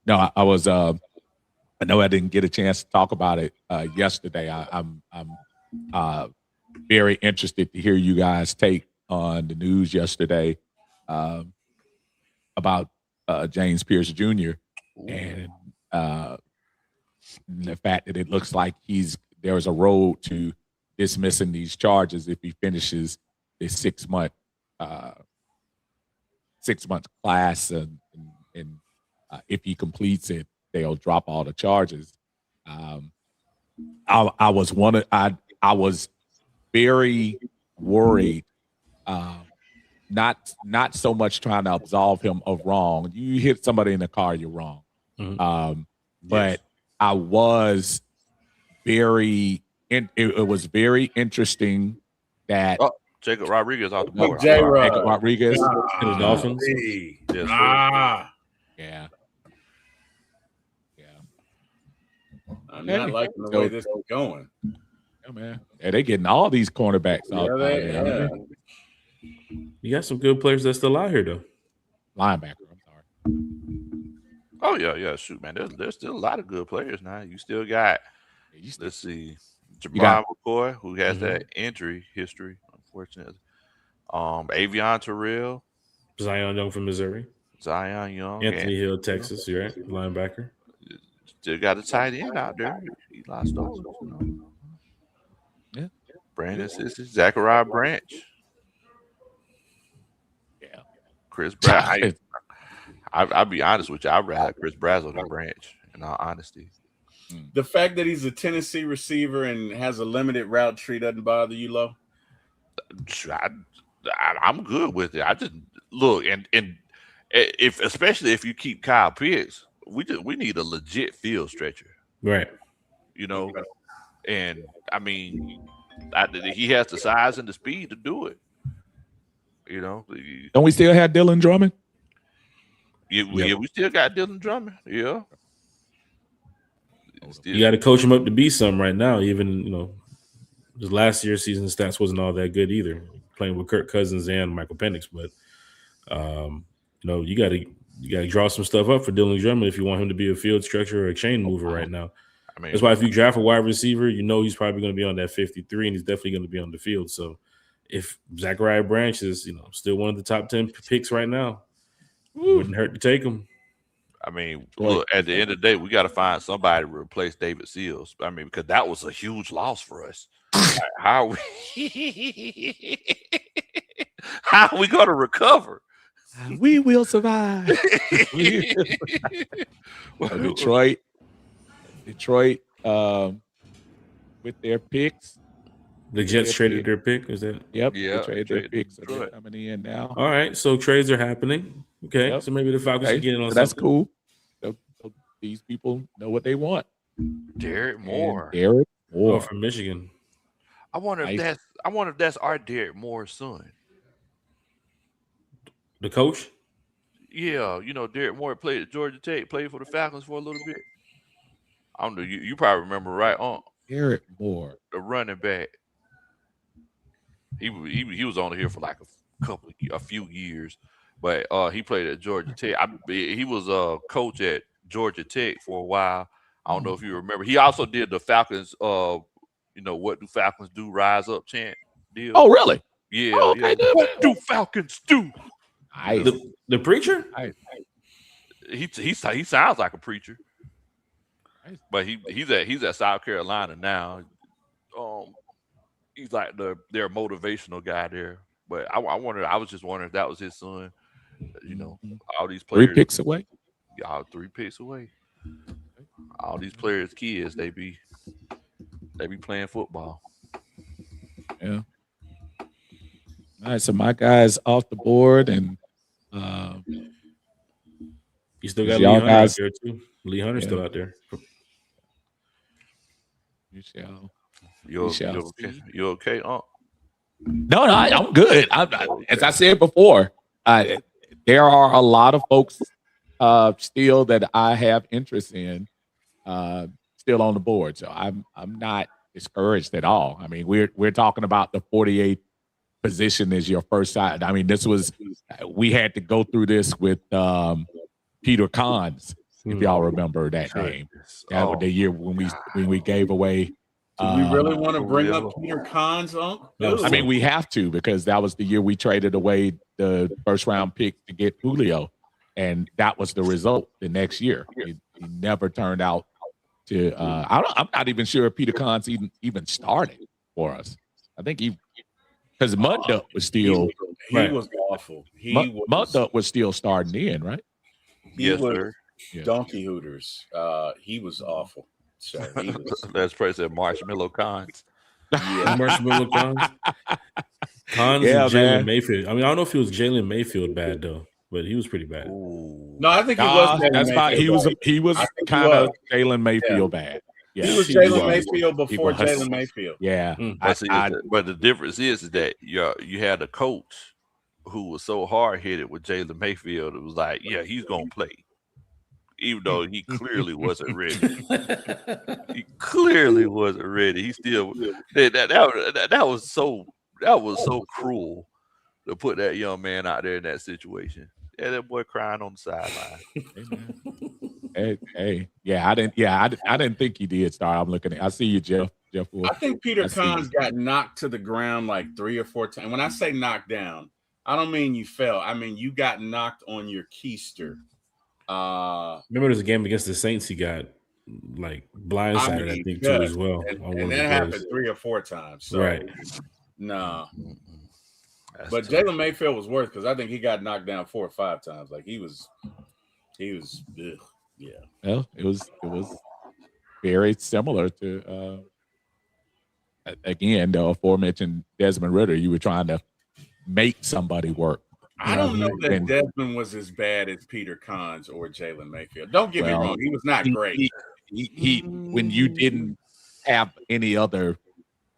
S2: No, I was. I know I didn't get a chance to talk about it yesterday. I'm very interested to hear you guys' take on the news yesterday about James Pierce Jr. and the fact that it looks like there's a road to dismissing these charges if he finishes this 6 month class, and if he completes it, they'll drop all the charges. I was very worried, not so much trying to absolve him of wrong. You hit somebody in the car, you're wrong. But I was very. It was very interesting that.
S1: Jacob Rodriguez off the board.
S2: Jacob Rodriguez
S3: and the Dolphins.
S2: Yeah.
S4: I'm not liking the way this is going.
S2: Yeah, man. Yeah, they getting all these cornerbacks out
S4: there.
S3: You got some good players that's still out here, though.
S2: Linebacker, I'm sorry.
S1: Oh, yeah. Shoot, man. There's still a lot of good players now. You still got, let's see, Jabbar McCoy, who has that injury history, unfortunately. Avion Terrell.
S3: Zion Young from Missouri.
S1: Zion Young.
S3: Anthony Hill, Texas, you're right. Linebacker.
S1: Still got a tight end out there. He lost those.
S2: Yeah.
S1: Brandon Sissy, Zachariah Branch.
S2: Yeah.
S1: Chris Brazzell. I'll be honest with you. I'd rather have Chris Brazzell than Branch, in all honesty.
S4: The fact that he's a Tennessee receiver and has a limited route tree doesn't bother you, Lo?
S1: I'm good with it. I just look and especially if you keep Kyle Pitts, we need a legit field stretcher,
S3: right?
S1: And I mean, he has the size and the speed to do it.
S2: Don't we still have Dylan Drummond?
S1: Yeah, we still got Dylan Drummond. Yeah.
S3: You got to coach him up to be something right now. Even his last year's season stats wasn't all that good either, playing with Kirk Cousins and Michael Penix. But you got to draw some stuff up for Dylan Drummond if you want him to be a field stretcher or a chain mover right now. I mean, that's why if you draft a wide receiver, he's probably going to be on that 53, and he's definitely going to be on the field. So if Zachariah Branch is still one of the top 10 picks right now, wouldn't hurt to take him.
S1: I mean,
S2: Detroit.
S1: look, at the end of the day, we got to find somebody to replace David Seals. I mean, because that was a huge loss for us. Like, how are we going to recover?
S2: We will survive.
S1: Well,
S2: Detroit, with their picks.
S3: The Jets traded their pick. Is that?
S2: Yep.
S1: Yeah,
S2: They traded their
S1: traded
S2: picks. So they're
S1: Detroit.
S2: coming in now.
S3: All right. So trades are happening. Okay.
S2: Yep.
S3: So maybe the Falcons are getting on
S2: so that's
S3: something.
S2: cool. So these people know what they want.
S1: Derek
S2: And
S1: Moore.
S2: Derek
S3: Oh,
S2: Moore.
S3: from Michigan.
S1: I wonder if
S2: Nice.
S1: that's our Derek Moore's son.
S3: The coach?
S1: Yeah, Derek Moore played at Georgia Tech, played for the Falcons for a little bit. I don't know. You probably remember, right?
S2: Derek Moore.
S1: The running back. He was only here for like a few years, but he played at Georgia Tech. He was a coach at Georgia Tech for a while. I don't know if you remember. He also did the Falcons. What do Falcons do? Rise up chant deal.
S2: Oh, really?
S1: Yeah.
S2: Oh, okay.
S1: Yeah. What do Falcons do?
S2: Nice.
S3: The preacher?
S1: He sounds like a preacher,
S2: Nice.
S1: but he's at South Carolina now. He's like their motivational guy there. But I was just wondering if that was his son. All these players
S2: 3 picks away.
S1: Y'all 3 picks away. All these players' kids, they be playing football.
S2: Yeah. All right, so my guy's off the board, and
S3: You still got Lee
S2: y'all
S3: Hunter
S2: guys-
S3: out there too. Lee Hunter's still out there.
S2: you shall.
S1: You okay?
S2: No, I'm good. As I said before, there are a lot of folks still that I have interest in, still on the board. So I'm not discouraged at all. I mean, we're talking about the 48th position as your first side. I mean, we had to go through this with Peter Kahns, if y'all remember that name. That was the year when we gave away.
S4: Do we really want to bring up Peter Kahn's uncle?
S2: I mean, we have to, because that was the year we traded away the first round pick to get Julio, and that was the result the next year. He never turned out to. I'm not even sure if Peter Kahn's even started for us. I think because Mud Duck was still.
S4: He was awful.
S2: Mud Duck was still starting in, right?
S1: Yes, sir.
S4: Donkey Hooters. He was awful. So he was.
S1: Let's praise that Marshmallow Cons.
S4: Yeah.
S3: Marshmallow Cons. Cons
S2: Yeah,
S3: and Jalen
S2: man.
S3: Mayfield. I mean, I don't know if he was Jalen Mayfield bad though, but he was pretty bad.
S4: No, I think he was.
S2: That's fine. He was
S4: I think
S2: kind of
S4: he
S2: Jalen Mayfield bad. Yeah,
S4: He was Jalen Mayfield before Jalen Mayfield.
S2: Yeah,
S1: But the difference is that you had a coach who was so hard headed with Jalen Mayfield. It was like, yeah, he's gonna play, even though he clearly wasn't ready. He clearly wasn't ready. He still that was so cruel to put that young man out there in that situation. Yeah, that boy crying on the sideline.
S2: Hey, I didn't think he did start. I'm looking at. I see you, Jeff.
S4: I think Peter Kahn's got knocked to the ground like 3 or 4 times. When I say knocked down, I don't mean you fell. I mean you got knocked on your keister.
S3: Remember there's a game against the Saints he got like blindsided, I think, too, as well.
S4: And that happened 3 or 4 times. So,
S3: right.
S4: No. But Jalen Mayfield was worse because I think he got knocked down 4 or 5 times. Like he was ugh, yeah.
S2: Well, it was very similar to again the aforementioned Desmond Ridder. You were trying to make somebody work.
S4: I don't know that Desmond was as bad as Peter Kahn's or Jalen Mayfield. Don't get me wrong; he was not great.
S2: He when you didn't have any other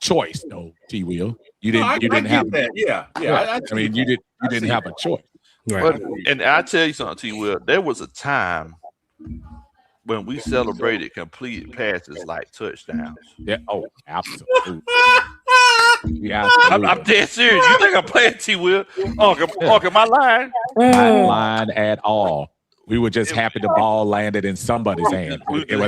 S2: choice, though, T. Will, you didn't have
S4: that. Yeah.
S2: I mean, you didn't have a choice.
S3: Right.
S1: And I tell you something, T. Will, there was a time when we celebrated complete passes like touchdowns.
S2: Yeah. Oh, absolutely. Yeah,
S1: I'm dead serious. You think I'm playing, T. Will? Uncle, my line?
S2: Not lying at all. We were just happy the ball landed in somebody's hand.
S1: It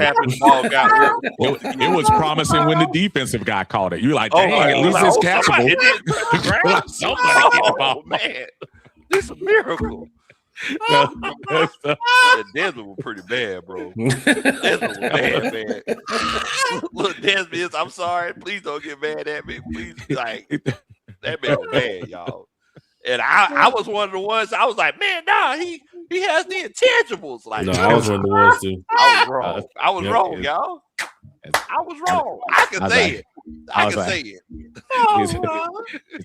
S2: was promising when the defensive guy caught it. You're like, dang, at least it's catchable. Somebody get the ball.
S1: Man, this is a miracle. Yeah, Desmond was pretty bad, bro. Desmond was bad, man. Look, Desmond, I'm sorry. Please don't get mad at me. Please, like, that man was bad, y'all. And I was one of the ones, I was like, man, nah, he has the intangibles. Like,
S3: No, I was one of the ones too.
S1: I was wrong. I was
S3: Yep.
S1: wrong, y'all. I was wrong. I can say it. I can say it.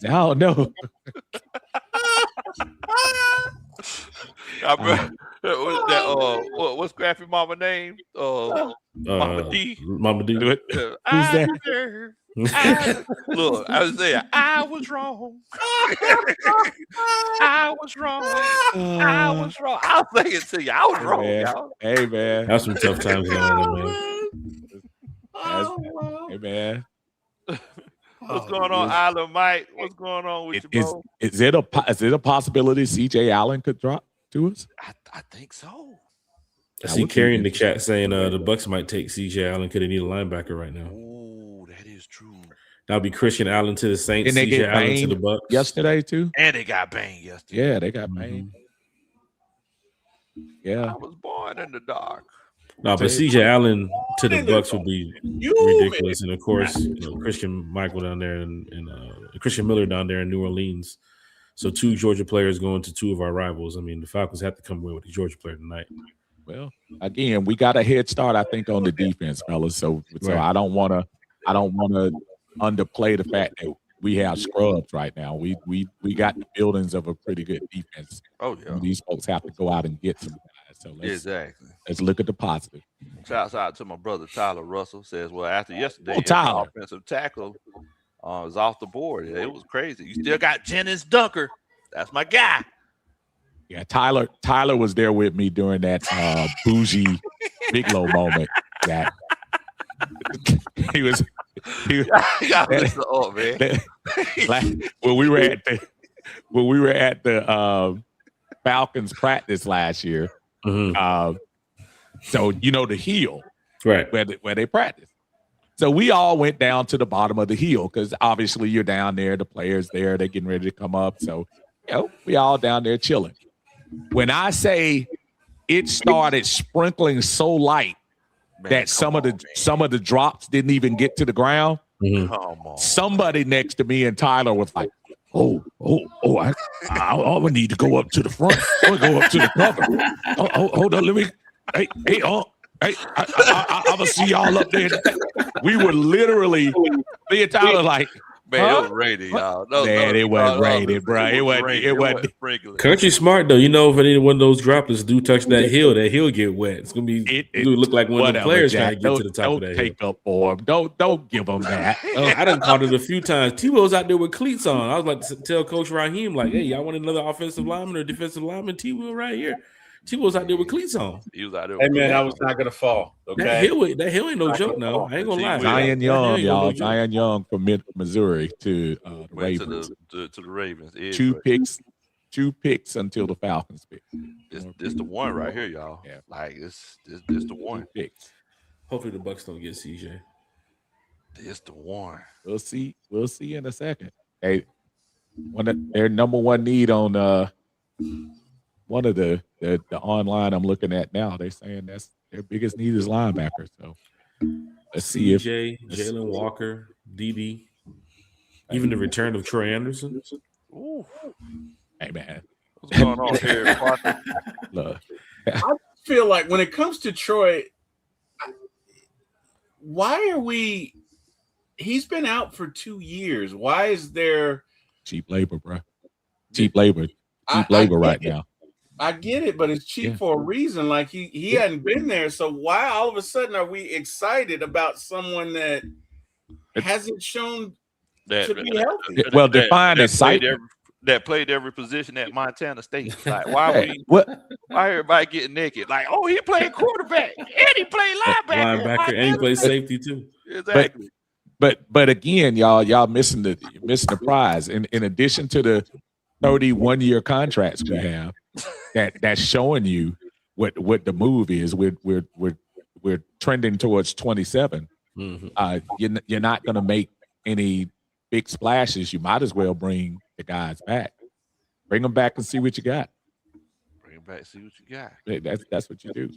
S2: I don't know.
S1: What's Scrappy Mama name? Mama D.
S3: Mama D.
S2: Who's
S3: that?
S1: Look, I was saying, I was wrong. I was wrong. I was wrong. I'll say it to you. I was wrong,
S2: man.
S1: y'all.
S2: Hey, man.
S3: That's some tough times in Atlanta, man.
S2: Hey, man.
S1: What's going on, Island Mike? What's going on with you, bro?
S2: Is it a possibility C.J. Allen could drop to us?
S1: I think so.
S3: I see Carrie in the chat saying the Bucks might take C.J. Allen because they need a linebacker right now.
S1: Oh, that is true.
S3: That'll be Christian Allen to the Saints,
S2: And they
S3: C.J.
S2: get
S3: Allen to
S2: banged
S3: the Bucks
S2: yesterday too.
S1: And they got banged yesterday.
S2: Yeah, they got banged. Yeah,
S1: I was born in the dark.
S3: No, but C.J. Allen to the Bucks would be ridiculous, and of course, Christian Michael down there and Christian Miller down there in New Orleans. So 2 Georgia players going to 2 of our rivals. I mean, the Falcons have to come away with a Georgia player tonight.
S2: Well, again, we got a head start, I think, on the defense, fellas. So
S3: Right.
S2: I don't want to underplay the fact that we have scrubs right now. We got the buildings of a pretty good defense.
S1: Oh yeah,
S2: These folks have to go out and get some guys. So let's look at the positive.
S1: Shouts out to my brother Tyler Russell. Says, well, after yesterday,
S2: Oh, Tyler.
S1: the offensive tackle was off the board. It was crazy. You still got Jennings Dunker. That's my guy.
S2: Yeah, Tyler was there with me during that bougie Bigelow moment. That he was
S1: got listen up, man.
S2: when we were at the Falcons practice last year. So the hill,
S3: right,
S2: where they practice. So we all went down to the bottom of the hill because obviously you're down there, the players there, they're getting ready to come up. So we all down there chilling. When I say it started sprinkling so light that some of the drops didn't even get to the ground.
S1: Come on.
S2: Somebody next to me and Tyler was like, I need to go up to the front. I go up to the cover. Hold on, let me. Hey, I'm gonna see y'all up there. We were literally me and Tyler like,
S1: man, it was raining, y'all.
S2: It wasn't raining, bro. It wasn't.
S3: Country smart though. If any one of those droplets do touch that hill get wet. It's gonna be it look like one of the players trying to get to the top of that hill.
S2: Don't take up for him. Don't give him that.
S3: I done caught it a few times. T-Will's out there with cleats on. I was like to tell Coach Raheem, like, hey, y'all want another offensive lineman or defensive lineman? T-Will right here. T-Will's out there with cleats on.
S1: He was out there.
S4: Hey man, I was not gonna fall. Okay,
S3: that hill ain't no joke now. I ain't gonna lie.
S2: Zion Young, y'all. Zion Young from Missouri to the Ravens.
S1: To the Ravens.
S2: 2 picks until the Falcons pick.
S1: This the one right here, y'all.
S2: Yeah.
S1: Like this the one.
S2: 2 picks.
S3: Hopefully the Bucks don't get CJ.
S1: This the one.
S2: We'll see in a second. Hey, their number one need on one of the online I'm looking at now, they're saying that's their biggest need is linebacker. So let's see if
S3: Jalen Walker, DD, even the return of Troy Anderson.
S1: Ooh.
S2: Hey man,
S1: what's going on here, Parker?
S2: Look,
S4: I feel like when it comes to Troy, why are we? He's been out for 2 years. Why is there
S2: cheap labor, bro? Cheap labor right now.
S4: I get it, but it's cheap for a reason. Like he hadn't been there, so why all of a sudden are we excited about someone that hasn't shown to be healthy?
S2: Well, define excitement.
S1: That played every position at Montana State. Like, why everybody getting naked? Like, oh, he played quarterback and he played linebacker
S3: and he played safety too.
S1: Exactly.
S2: But again, y'all missing the prize. In addition to the 31-year contracts we have, that's showing you what the move is. We're trending towards 27.
S3: Mm-hmm.
S2: You're not going to make any big splashes. You might as well bring the guys back. Bring them back and see what you got.
S1: quarterback. See what you got.
S2: That's what you do.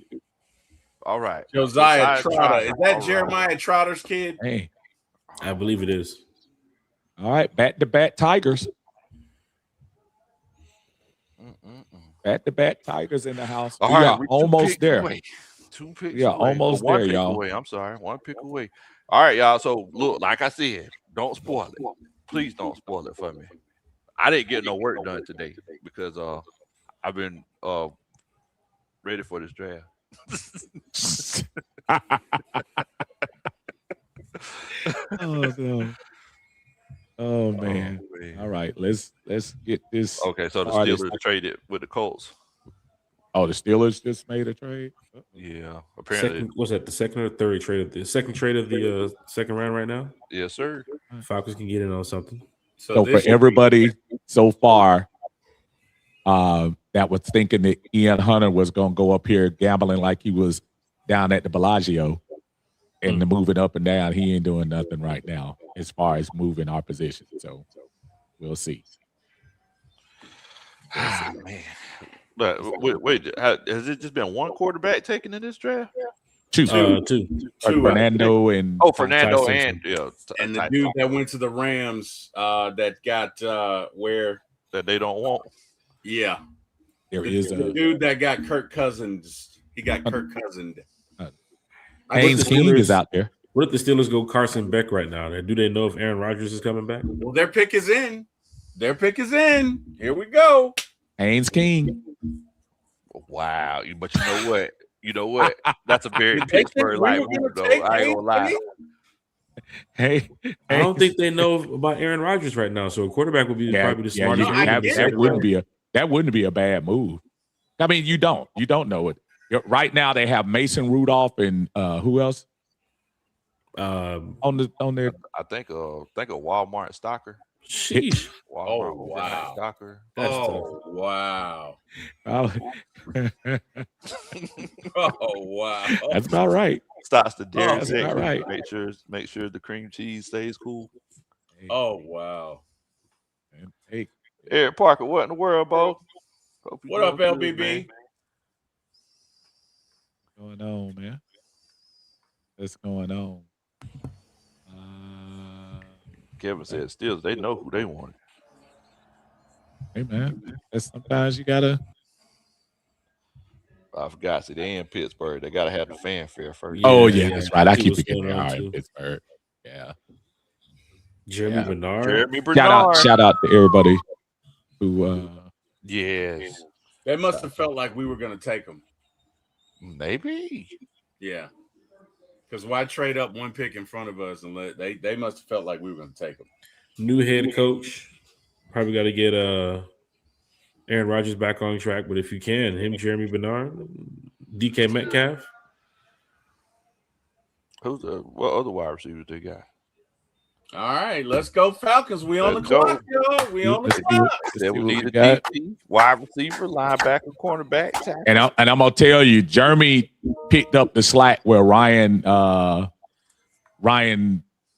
S1: All right.
S4: Josiah Trotter. Is that
S1: All
S4: Jeremiah
S1: right.
S4: Trotter's kid?
S2: Hey,
S3: I believe it is.
S2: all right, back-to-back Tigers. Back-to-back Tigers in the house.
S1: All
S2: we
S1: right,
S2: are
S1: we're
S2: almost there.
S1: away. 2 picks
S2: We are
S1: away.
S2: almost
S1: One
S2: there,
S1: pick
S2: y'all.
S1: away. I'm sorry. 1 pick away. All right, y'all. So look, like I said, don't spoil it. Please don't spoil it for me. I didn't get no work done today because I've been ready for this draft.
S2: Oh no. Oh man. All right, let's get this.
S1: Okay, so the
S2: started.
S1: Steelers traded with the Colts.
S2: Oh, the Steelers just made a trade.
S1: Yeah, apparently.
S3: What's that? The second or third trade of the second trade of the second round right now?
S1: Yes, sir.
S3: Falcons can get in on something.
S2: So for everybody so far, that was thinking that Ian Hunter was going to go up here gambling like he was down at the Bellagio and moving up and down, he ain't doing nothing right now as far as moving our position. So we'll see.
S1: Ah, man. But wait, has it just been one quarterback taken in this draft?
S2: Two. Fernando and
S1: Fernando
S3: Ty
S1: and
S4: and the dude that went to the Rams that got where
S1: that they don't want.
S4: Yeah,
S2: there is
S4: the dude that got Kirk Cousins. He got Kirk Cousins.
S2: Haynes King is out there.
S3: What if the Steelers go Carson Beck right now? Do they know if Aaron Rodgers is coming back?
S4: Well, their pick is in. Their pick is in. Here we go.
S2: Haynes King.
S1: Wow. But you know what? You know what? That's a very Pittsburgh-like move, though. I ain't gonna lie.
S2: Hey,
S3: I don't think they know about Aaron Rodgers right now. So a quarterback would be probably the smartest.
S2: That wouldn't be a bad move. I mean, you don't know it. Right now they have Mason Rudolph and who else? On their
S1: I think a Walmart stocker.
S3: Sheesh.
S1: Walmart
S4: wow.
S1: stocker.
S3: That's
S4: wow.
S2: Oh,
S4: wow.
S2: That's about right.
S1: Starts the dairy
S2: that's
S1: section.
S2: about right.
S1: Make sure the cream cheese stays cool.
S4: Oh wow.
S2: Hey,
S1: Eric Parker, what in the world, Bo?
S4: What up, LBB?
S2: What's going on, man? What's going on?
S1: Kevin said, "Steelers, they know who they want."
S2: Hey, man. Sometimes you gotta.
S1: I forgot. See, they in Pittsburgh. They gotta have the fanfare first.
S2: Yeah, that's right. I keep forgetting they are in Pittsburgh. Yeah.
S3: Jeremy Bernard.
S2: Shout out to everybody who.
S1: Yes.
S4: They must have felt like we were going to take them.
S1: Maybe.
S4: Yeah. Because why trade up one pick in front of us and they must have felt like we were going to take them.
S3: New head coach. Probably got to get Aaron Rodgers back on track, but if you can, him, Jeremy Bernard, DK Metcalf.
S1: What other wide receivers they got?
S4: All right, let's go Falcons. We on the clock, y'all. We on the clock.
S1: We need a DT, wide receiver, linebacker, cornerback.
S2: And I'm gonna tell you, Jeremy picked up the slack where Ryan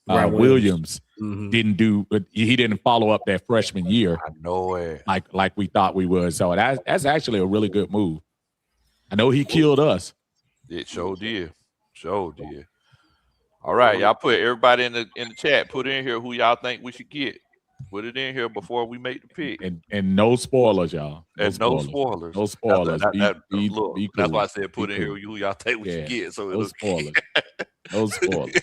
S2: Williams didn't do. He didn't follow up that freshman year.
S1: I know it.
S2: Like we thought we would. So that's actually a really good move. I know he killed us.
S1: It sure did. All right, y'all put everybody in the chat. Put in here who y'all think we should get. Put it in here before we make the pick.
S2: And no spoilers, y'all.
S1: No spoilers.
S2: No spoilers.
S1: Be
S2: cool.
S1: That's why I said put in here who y'all think we should get. So
S2: no spoilers. No spoilers.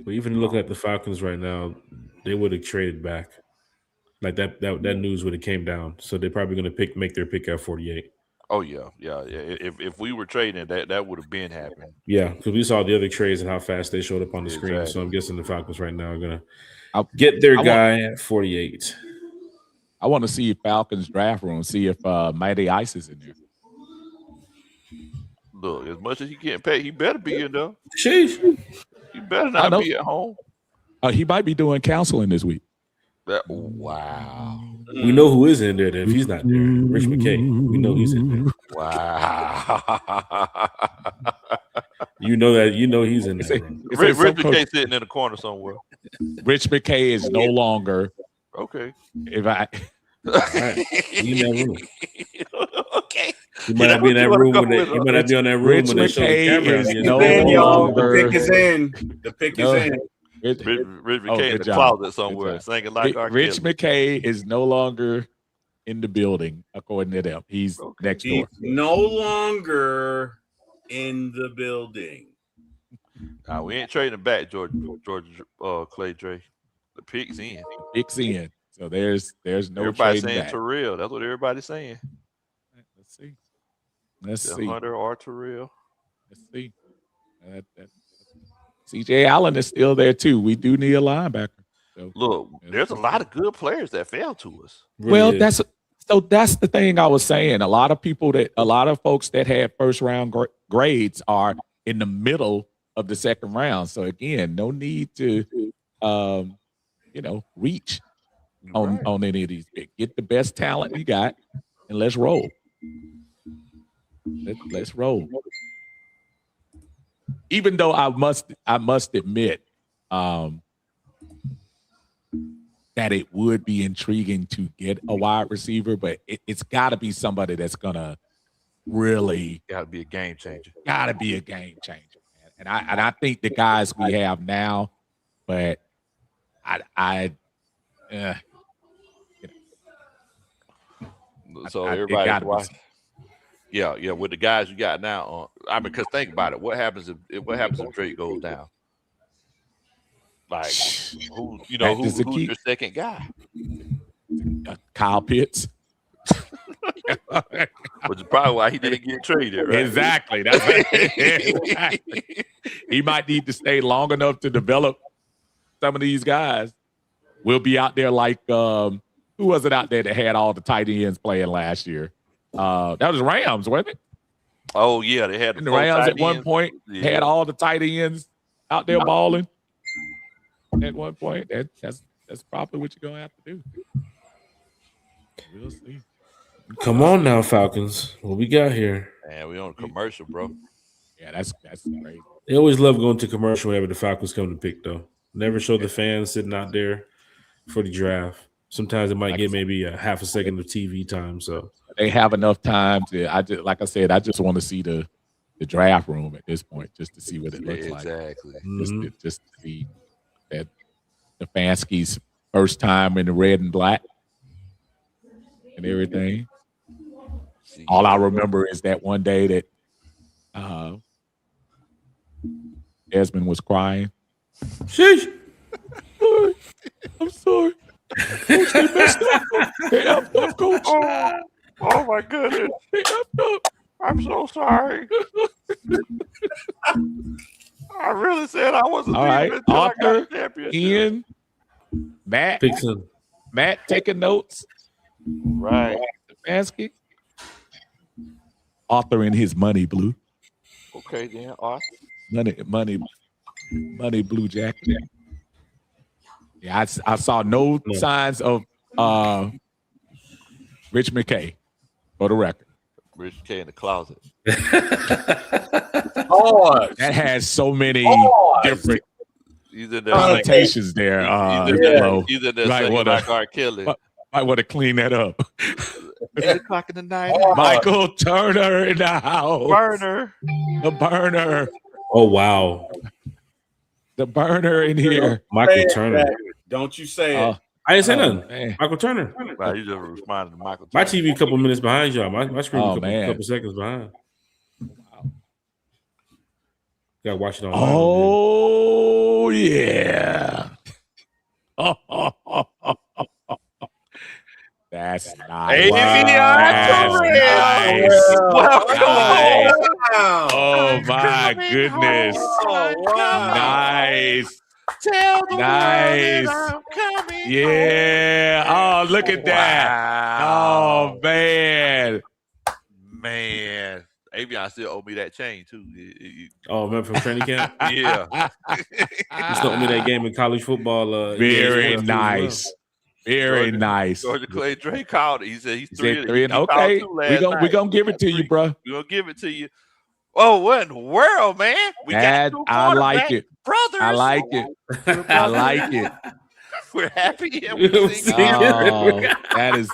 S3: But even looking at the Falcons right now, they would have traded back. Like that news would have came down. So they're probably going to make their pick at 48.
S1: Oh yeah. If we were trading, that would have been happening.
S3: Yeah, because we saw the other trades and how fast they showed up on the screen. So I'm guessing the Falcons right now are gonna get their guy at 48.
S2: I want to see Falcons draft room, see if Mighty Ice is in there.
S1: Look, as much as he getting paid, he better be in there.
S3: Sheesh.
S1: He better not be at home.
S2: He might be doing counseling this week.
S1: Wow.
S3: We know who is in there. Then if he's not there, Rich McKay. We know he's in there.
S1: Wow.
S3: You know that. You know he's in there.
S1: Rich McKay sitting in the corner somewhere.
S2: Rich McKay is no longer.
S1: Okay.
S3: right. He in that room.
S1: Okay.
S3: He might not be in that room when they. He might not be on that room
S2: Rich
S3: when they show the
S2: McKay
S3: camera.
S2: is
S3: He
S2: no
S4: in, y'all. The
S2: longer.
S4: pick is in. The pick is in.
S1: Rich McKay in
S2: good
S1: the
S2: job.
S1: closet somewhere,
S2: Good job.
S1: singing like R.
S2: Rich
S1: Kelly.
S2: McKay is no longer in the building, according to them. He's next door.
S4: He's no longer in the building.
S1: Nah, we ain't trading back, George Clay Dre. The pick's in.
S2: Pick's in. So there's no
S1: Everybody
S2: trading
S1: saying
S2: back.
S1: Terrell. That's what everybody's saying.
S2: Let's see. Let's
S1: The
S2: see.
S1: Hunter or Terrell.
S2: Let's see. CJ Allen is still there too. We do need a linebacker. So,
S1: Look, there's a lot of good players that fell to us.
S2: Well, that's the thing I was saying. A lot of folks that had first round grades are in the middle of the second round. So again, no need to reach on any of these picks. Get the best talent you got and let's roll. Let's roll. Even though I must admit that it would be intriguing to get a wide receiver, but it's got to be somebody that's gonna really
S1: got to be a game changer.
S2: Got to be a game changer, man. And I think the guys we have now, but
S1: so everybody watching. Yeah, with the guys you got now, because think about it. What happens if Drake goes down? Like, who's your second guy?
S2: Kyle Pitts.
S1: Which is probably why he didn't get traded, right?
S2: Exactly. That's exactly. He might need to stay long enough to develop some of these guys. We'll be out there like who was it out there that had all the tight ends playing last year? That was Rams, wasn't it?
S1: Oh yeah, they had
S2: the Rams at one point had all the tight ends out there balling. At one point, that's probably what you're gonna have to do. We'll see.
S3: Come on now, Falcons. What we got here?
S1: Man, we on a commercial, bro.
S2: Yeah, that's crazy.
S3: They always love going to commercial whenever the Falcons come to pick, though. Never show the fans sitting out there for the draft. Sometimes it might get maybe a half a second of TV time. So
S2: they have enough time to. I just want to see the draft room at this point, just to see what it looks like.
S1: Exactly.
S2: Just to see that Stefanski's first time in the red and black and everything. All I remember is that one day that Desmond was crying.
S3: Sheesh.
S2: I'm sorry. Coach, they messed up. They effed up, Coach.
S1: Oh my goodness.
S2: They effed up.
S1: I'm so sorry. I really said I wasn't.
S2: All right, Arthur, Ian, Matt, taking notes.
S1: Right.
S2: Stefanski. Arthur in his money blue.
S1: Okay, then, Arthur.
S2: Money blue jacket. Yeah, I saw no signs of Rich McKay, for the record.
S1: Rich McKay in the closet.
S2: That has so many different connotations there.
S1: He's in there saying like R. Kelly.
S2: Might want to clean that up.
S1: 8 o'clock in the night.
S2: Michael Turner in the house. The burner.
S3: Oh, wow.
S2: The burner in here.
S3: Michael Turner.
S4: Don't you say it.
S3: I didn't say nothing. Man. Michael Turner.
S1: Wow, you just responded to Michael Turner.
S3: My TV a couple minutes behind y'all. My screen a couple seconds behind. Wow. Gotta watch it online.
S2: Oh, yeah. That's nice. Nice. Oh, my goodness. Nice.
S1: Tell the
S2: nice.
S1: world that I'm coming
S2: yeah.
S1: home.
S2: Oh, look at that.
S1: Wow.
S2: Oh, man.
S1: Man. Avion still owe me that chain, too.
S3: Oh, remember from training camp?
S1: Yeah.
S3: You still owe me that game in college football.
S2: Very nice. Well. Very nice.
S1: Georgia Clay Dre called it. He said he's 3 and
S2: okay. We're going to give it to you, bro.
S1: We're going to give it to you. Oh, what in the world, man? We got
S2: I like it.
S1: Brothers.
S2: I like it. I like it.
S1: We're happy and
S3: We
S1: we
S3: sing
S1: sing.
S2: Oh, that is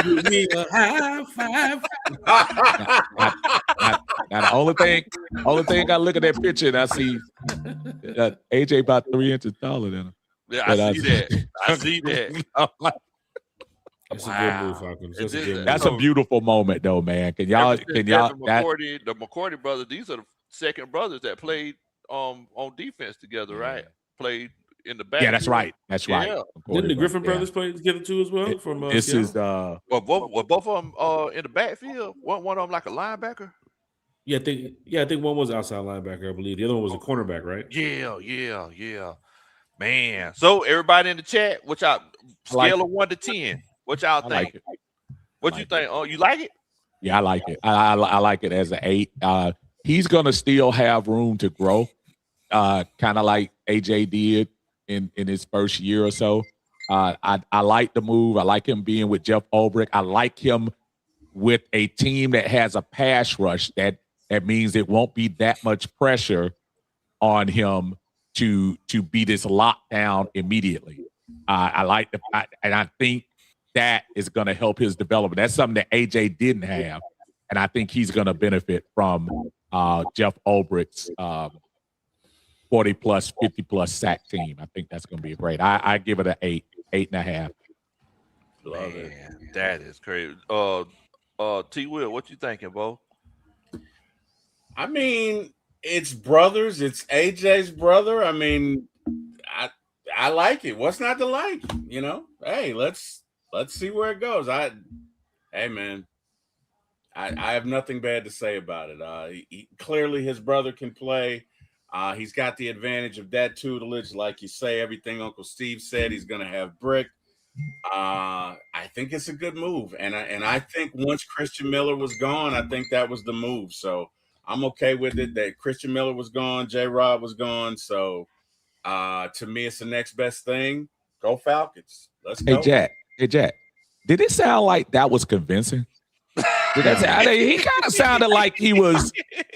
S3: Give me a high five.
S2: not the only thing I look at that picture and I see AJ about 3 inches taller than him.
S1: Yeah,
S2: But
S1: I see that. I see that.
S2: I'm like,
S3: That's a good move,
S1: Wow.
S3: Falcons.
S1: And
S3: That's a
S1: this-
S3: good move.
S2: that's a beautiful moment though, man. Can
S1: Ever
S2: y'all
S1: since
S2: can y'all
S1: Devin
S2: that
S1: the McCourty brothers, these are the second brothers that played on defense together, right? Played in the back.
S2: yeah, that's right. That's right.
S1: Yeah.
S3: Didn't the Griffin
S2: Yeah.
S3: brothers play together too as well? From
S2: This
S3: Seattle?
S2: is
S1: Well, both of them in the backfield. One of them like a linebacker.
S3: I think one was outside linebacker, I believe. The other one was a cornerback, right?
S1: Yeah. Man. So everybody in the chat, what y'all scale of 1 to 10? What y'all
S2: I
S1: think?
S2: like it.
S1: What you think? Oh, you like it?
S2: Yeah, I like it. I like it as an 8. He's gonna still have room to grow, kind of like AJ did in his first year or so. I like the move. I like him being with Jeff Ulbrich. I like him with a team that has a pass rush that means it won't be that much pressure on him to be this lockdown immediately. I like and I think that is going to help his development. That's something that AJ didn't have, and I think he's going to benefit from Jeff Ulbrich's 40+, 50+ sack team. I think that's going to be great. I give it an 8, 8.5.
S1: Man, that is crazy. T. Will, what you thinking, Bo?
S4: I mean, it's brothers. It's AJ's brother. I mean, I like it. What's not to like? You know, hey, let's see where it goes. Hey man, I have nothing bad to say about it. Clearly his brother can play. He's got the advantage of that tutelage, like you say. Everything Uncle Steve said, he's going to have Brick. I think it's a good move, and I think once Christian Miller was gone, I think that was the move. So I'm okay with it that Christian Miller was gone, J-Rod was gone. So to me, it's the next best thing. Go Falcons. Let's go.
S2: Hey Jack, did it sound like that was convincing? He kind of sounded like he was.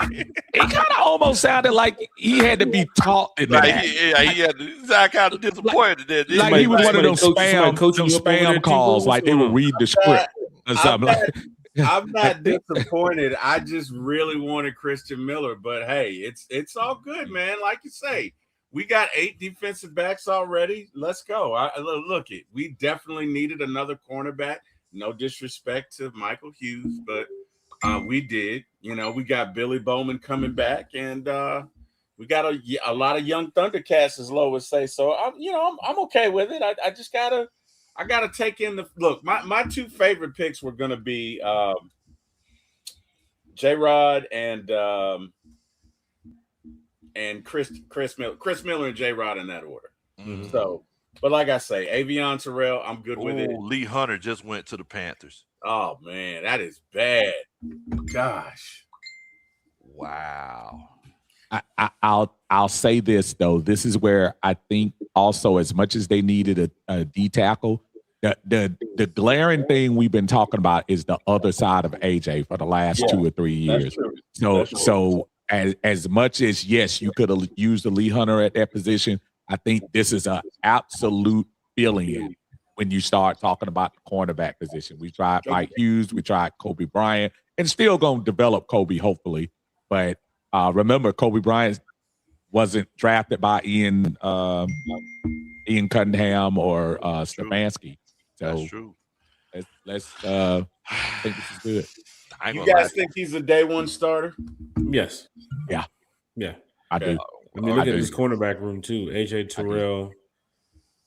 S2: He kind of almost sounded like he had to be taught into that.
S1: He had to. I kind of disappointed that.
S2: Like he was one of those spam calls, like they would read the script or something.
S4: I'm not disappointed. I just really wanted Christian Miller, but hey, it's all good, man. Like you say, we got 8 defensive backs already. Let's go. Look, we definitely needed another cornerback. No disrespect to Michael Hughes, but we did. You know, we got Billy Bowman coming back, and we got a lot of young Thundercats, as Lois say. So I'm okay with it. I just gotta take in the look. My 2 favorite picks were gonna be J-Rod and Chris Miller and J-Rod in that order.
S1: Mm-hmm.
S4: So. But like I say, Avion Terrell, I'm good with it.
S1: Lee Hunter just went to the Panthers.
S4: Oh, man, that is bad. Gosh.
S1: Wow.
S2: I'll say this, though. This is where I think also, as much as they needed a D tackle, the glaring thing we've been talking about is the other side of AJ for the last 2 or 3 years. So as much as, yes, you could have used the Lee Hunter at that position, I think this is an absolute fill-in when you start talking about the cornerback position. We tried Mike Hughes, we tried Kobe Bryant, and still going to develop Kobe, hopefully. But remember, Kobe Bryant wasn't drafted by Ian Cunningham or Stefanski. So
S1: that's true.
S2: Let's I think this is good.
S4: You guys think he's a day 1 starter?
S3: Yes.
S2: Yeah.
S3: I
S2: do.
S3: I mean, look at this cornerback room too. AJ Terrell,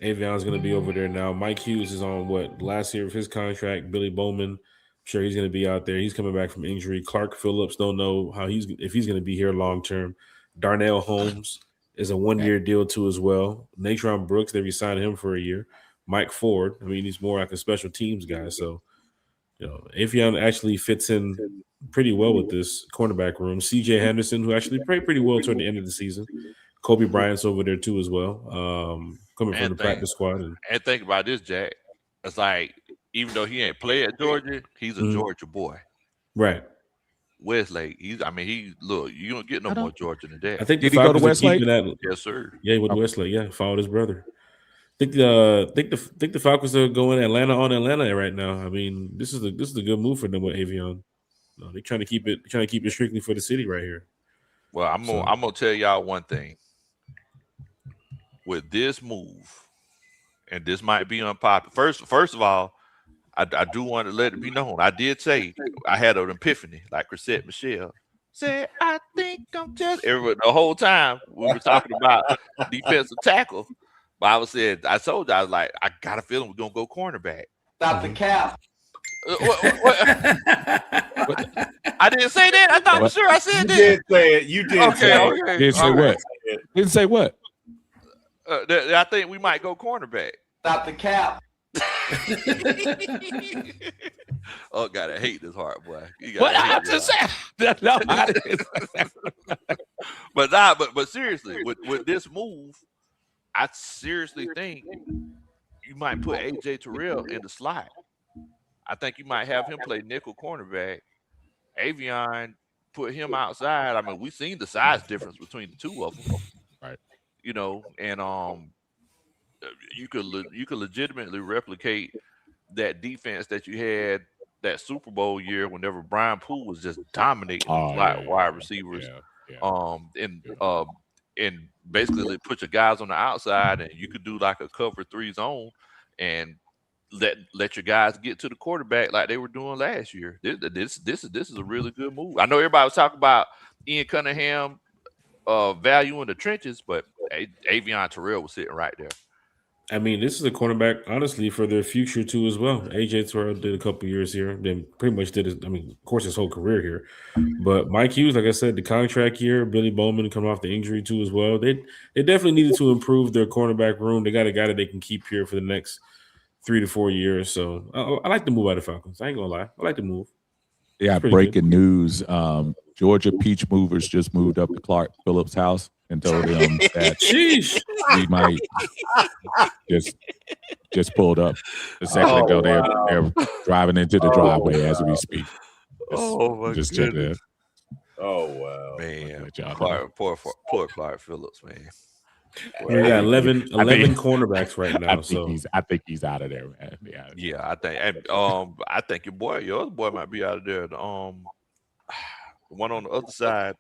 S3: Avion's going to be over there now. Mike Hughes is on last year of his contract. Billy Bowman, I'm sure he's going to be out there. He's coming back from injury. Clark Phillips, don't know if he's going to be here long term. Darnell Holmes is a 1-year deal too as well. Natron Brooks, they re-signed him for a year. Mike Ford, I mean, he's more like a special teams guy. So, Avion actually fits in pretty well with this cornerback room. CJ Henderson, who actually played pretty well toward the end of the season. Kobe Bryant's over there too as well, coming from the practice squad.
S1: And think about this, Jack. It's like, even though he ain't play at Georgia, he's a Georgia boy.
S3: Right.
S1: Westlake. He look. You don't get no more Georgia than that.
S3: I think
S2: Did
S3: the
S2: he go to
S3: Falcons are
S2: Westlake?
S3: keeping that.
S1: Yes, sir.
S3: Yeah, he went to Westlake. Yeah, followed his brother. Think the Falcons are going Atlanta right now. I mean, this is a good move for them with Avion. No, they're trying to keep it strictly for the city right here.
S1: Well, I'm gonna tell y'all one thing. With this move, and this might be unpopular. First of all, I do want to let it be known. I did say I had an epiphany, like Chrisette Michelle said. I think I'm just the whole time we were talking about defensive tackle. But I told you, I was like, I got a feeling we're gonna go cornerback.
S6: Stop the cap.
S1: What? I didn't say that. I thought for sure I said
S4: You
S1: that.
S4: did say it. You did say it.
S1: Okay.
S2: Didn't say
S1: All right.
S2: what? Didn't say what?
S1: I think we might go cornerback.
S6: Stop the cap.
S1: Oh God, I hate this heart, boy.
S2: What I just said? No, I didn't.
S1: But seriously, with this move, I seriously think you might put AJ Terrell in the slot. I think you might have him play nickel cornerback. Avion, put him outside. I mean, we've seen the size difference between the two of them,
S2: right?
S1: You know, and you could legitimately replicate that defense that you had that Super Bowl year whenever Brian Poole was just dominating wide receivers. And basically put your guys on the outside, and you could do like a cover 3 zone and let your guys get to the quarterback like they were doing last year. This is a really good move. I know everybody was talking about Ian Cunningham value in the trenches, but Avion Terrell was sitting right there.
S3: I mean, this is a cornerback, honestly, for their future too as well. AJ Terrell did a couple years here, then pretty much did it. I mean, of course, his whole career here. But Mike Hughes, like I said, the contract year, Billy Bowman coming off the injury too as well. They definitely needed to improve their cornerback room. They got a guy that they can keep here for the next 3 to 4 years. So I like the move out of Falcons. I ain't gonna lie, I like the move.
S2: Yeah, breaking news. Georgia Peach Movers just moved up to Clark Phillips' house and told him that we might just pulled up a second ago. They're driving into the driveway as we speak. Just check that.
S4: Oh wow,
S1: man! Poor Clark Phillips, man.
S3: We got 11 cornerbacks right now.
S2: I think he's out of there, man.
S1: Yeah. I think your other boy might be out of there. The one on the other side.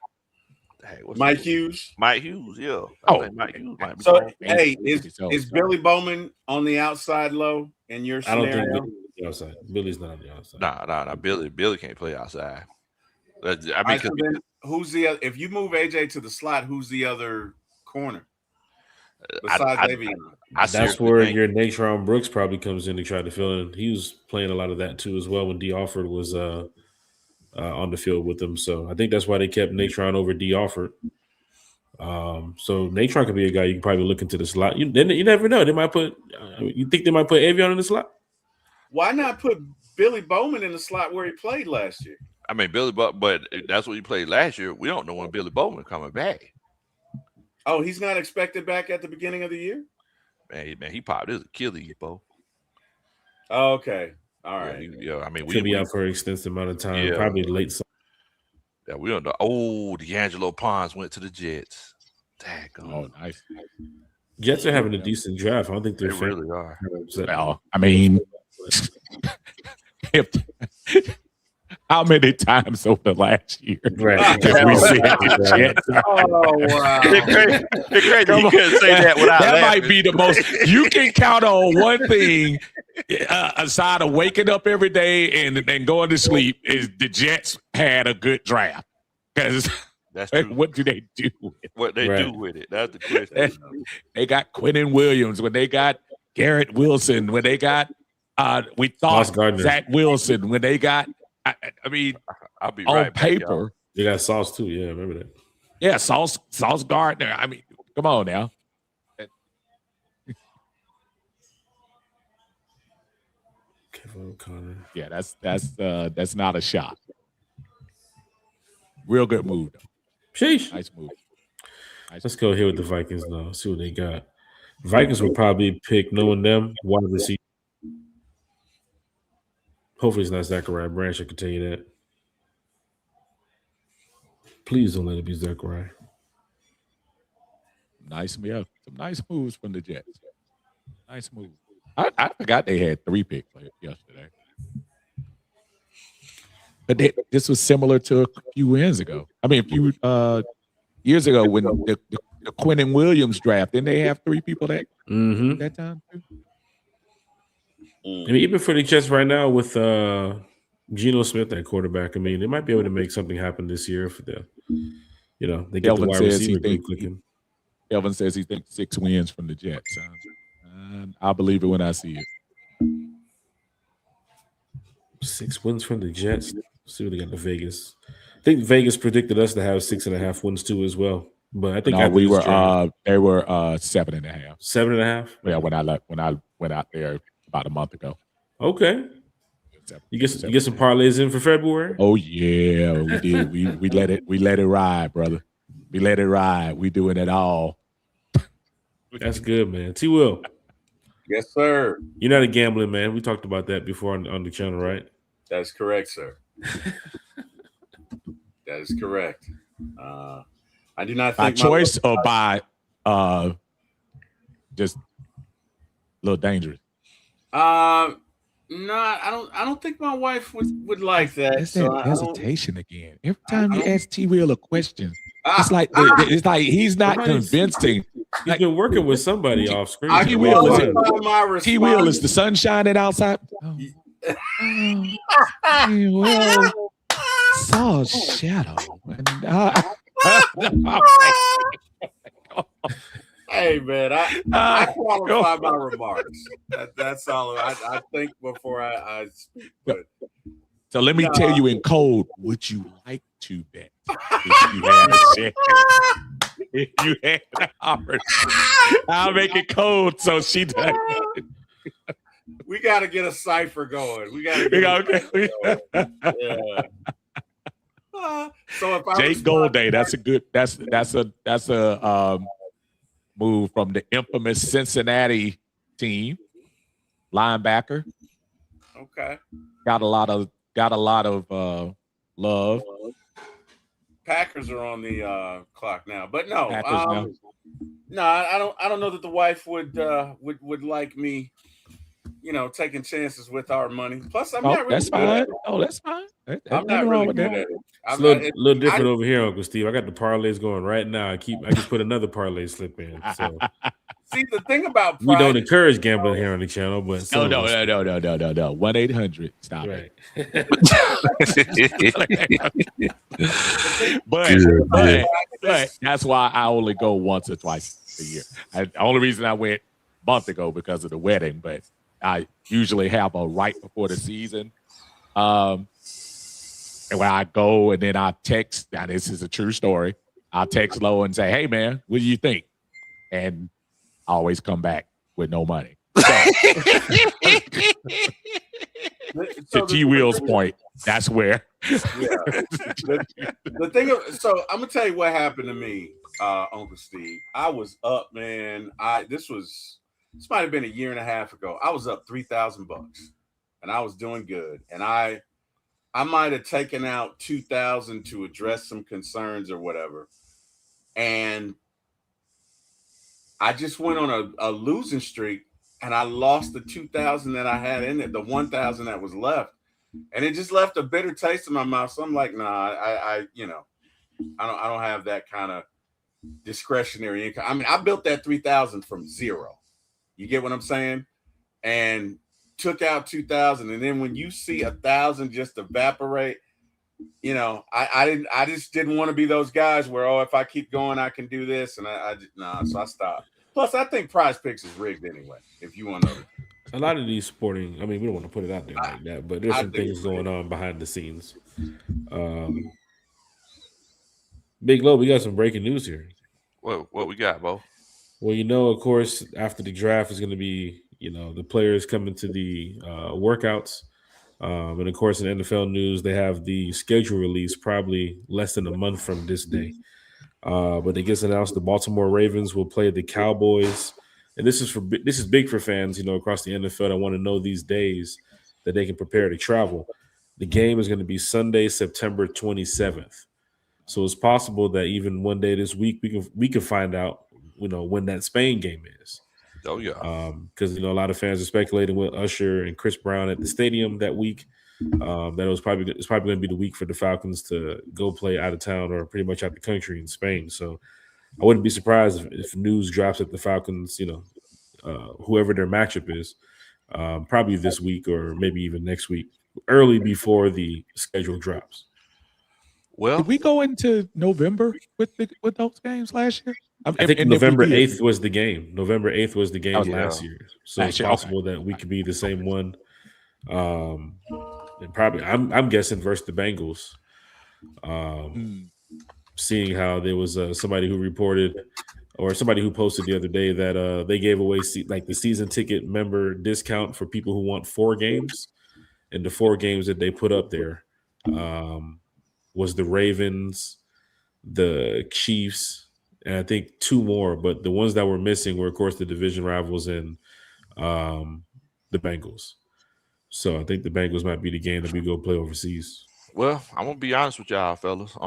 S1: Hey,
S4: Mike Hughes.
S1: Mike Hughes, yeah. I think Mike Hughes might be.
S4: So hey, is Billy Bowman on the outside low in your scenario?
S3: I don't think Billy's on the outside. Billy's not on the outside.
S1: Nah. Billy can't play outside. I mean,
S4: so then who's the other? If you move AJ to the slot, who's the other corner? Besides Avion.
S3: That's where your Natron Brooks probably comes in to try to fill in. He was playing a lot of that too as well when D. Offord was on the field with them. So I think that's why they kept Natron over D. Offord. So Natron could be a guy you can probably look into the slot. You never know. They might put. You think they might put Avion in the slot?
S4: Why not put Billy Bowman in the slot where he played last year?
S1: I mean, but that's what he played last year. We don't know when Billy Bowman coming back.
S4: Oh, he's not expected back at the beginning of the year?
S1: Man, he popped his Achilles, Bo.
S4: Oh, okay. All right.
S1: Yeah, I mean,
S3: Could be out for an extensive amount of time, probably late summer.
S1: Yeah, we don't know. Oh, D'Angelo Pons went to the Jets. Daggone.
S2: Oh, nice.
S3: Jets are having a decent draft. I don't think
S1: they really are.
S2: Well, I mean, how many times over the last year have we seen the Jets?
S4: Oh, wow.
S1: It's crazy. You couldn't say that without
S2: that
S1: laughing.
S2: might be the most. You can count on one thing aside of waking up every day and going to sleep is the Jets had a good draft. Because what do they do with it?
S1: What they do with it? That's the question.
S2: They got Quinnen Williams, when they got Garrett Wilson, when they got we thought Zach Wilson, when they got I mean,
S1: I'll be
S2: on
S1: right
S2: paper.
S1: Back,
S3: they got Sauce too. Yeah, remember that.
S2: Yeah, Sauce Gardner. I mean, come on now.
S3: Kevin O'Connor.
S2: Yeah, that's not a shot. Real good move.
S3: Sheesh.
S2: Nice move.
S3: Let's go here with the Vikings now. See what they got. Vikings will probably pick, knowing them, wide receiver. Hopefully it's not Zachariah Branch. I can tell you that. Please don't let it be Zechariah.
S2: Some nice moves from the Jets. Nice move. I forgot they had 3 picks yesterday. But this was similar to a few wins ago. I mean, a few years ago when the Quentin Williams draft, didn't they have 3 people that time too?
S3: I mean, even for the Jets right now with Geno Smith at quarterback, I mean, they might be able to make something happen this year for the, they get the wide receiver clicking.
S2: Kelvin says he thinks 6 wins from the Jets. I believe it when I see it.
S3: 6 wins from the Jets. Let's see what they got to Vegas. I think Vegas predicted us to have 6.5 wins too as well. But I think
S2: they were 7.5.
S3: 7.5.
S2: Yeah, when I went out there about a month ago.
S3: Okay. You get some parlays in for February?
S2: Oh yeah, we did. we let it ride, brother. We let it ride. We doing it all.
S3: That's good, man. T. Will.
S4: Yes, sir.
S3: You're not a gambling man. We talked about that before on the channel, right?
S4: That's correct, sir. That is correct. I do not think
S2: by choice or by just a little dangerous.
S4: No, I don't think my wife would like that.
S2: That's that hesitation again. Every time you ask T. Will a question, it's like he's not convincing.
S3: He's been working with somebody off screen.
S2: T. Will is the sun shining outside. Well, saw a shadow.
S4: Hey man, I qualify my remarks. That's all I think before I speak. But,
S2: so let me tell you in code, would you like to bet? If you had a chance, if you had an opportunity, I'll make it code so she does.
S4: We got to get a cipher going. We got to get yeah. So if I
S2: Jake Golday, that's a move from the infamous Cincinnati team, linebacker.
S4: Okay,
S2: got a lot of love.
S4: Packers are on the clock now, but no,
S2: Packers
S4: no, I don't know that the wife would like me, taking chances with our money. Plus, I'm not really
S2: that's fine. Oh, that's fine.
S4: I'm not really good at it.
S3: It's a little different over here, Uncle Steve. I got the parlays going right now. I just put another parlay slip in. So
S4: see, the thing about
S3: we don't encourage gambling here on the channel, but
S2: no. 1-800. Stop
S3: right.
S2: it. but that's why I only go once or twice a year. The only reason I went a month ago because of the wedding, but I usually have a right before the season. And when I go and then I text, now this is a true story. I'll text Lo and say, "Hey man, what do you think?" And I always come back with no money. To T. Will's point, that's where.
S4: Yeah. The thing, so I'm gonna tell you what happened to me, Uncle Steve. I was up, man. This might have been a year and a half ago. I was up $3,000, and I was doing good. And I might have taken out $2,000 to address some concerns or whatever. And I just went on a losing streak, and I lost the $2,000 that I had in it, the $1,000 that was left. And it just left a bitter taste in my mouth. So I'm like, nah, I don't have that kind of discretionary income. I mean, I built that $3,000 from zero. You get what I'm saying? And took out $2,000, and then when you see $1,000 just evaporate, I just didn't want to be those guys where, if I keep going, I can do this, and so I stopped. Plus, I think Prize Picks is rigged anyway. If you want to,
S3: a lot of these sporting, I mean, we don't want to put it out there like that, but there's some things going on behind the scenes. Big Low, we got some breaking news here.
S1: What we got, Bo?
S3: Well, of course, after the draft is going to be, the players coming to the workouts. And, of course, in NFL news, they have the schedule release probably less than a month from this day. But it gets announced the Baltimore Ravens will play the Cowboys. And this is big for fans, across the NFL that want to know these days that they can prepare to travel. The game is going to be Sunday, September 27th. So it's possible that even one day this week we can find out, when that Spain game is.
S1: Oh yeah.
S3: Because a lot of fans are speculating with Usher and Chris Brown at the stadium that week. That it's probably going to be the week for the Falcons to go play out of town or pretty much out the country in Spain. So I wouldn't be surprised if news drops at the Falcons, whoever their matchup is, probably this week or maybe even next week, early before the schedule drops.
S1: Well,
S2: Did we go into November with those games last year?
S3: I think November 8th was the game. November 8th was the game last year. So it's possible that we could be the same one. And probably I'm guessing versus the Bengals. Seeing how there was somebody who reported or somebody who posted the other day that they gave away the season ticket member discount for people who want 4 games. And the 4 games that they put up there was the Ravens, the Chiefs, and I think 2 more. But the ones that were missing were, of course, the division rivals and the Bengals. So I think the Bengals might be the game that we go play overseas.
S1: Well, I'm gonna be honest with y'all, fellas.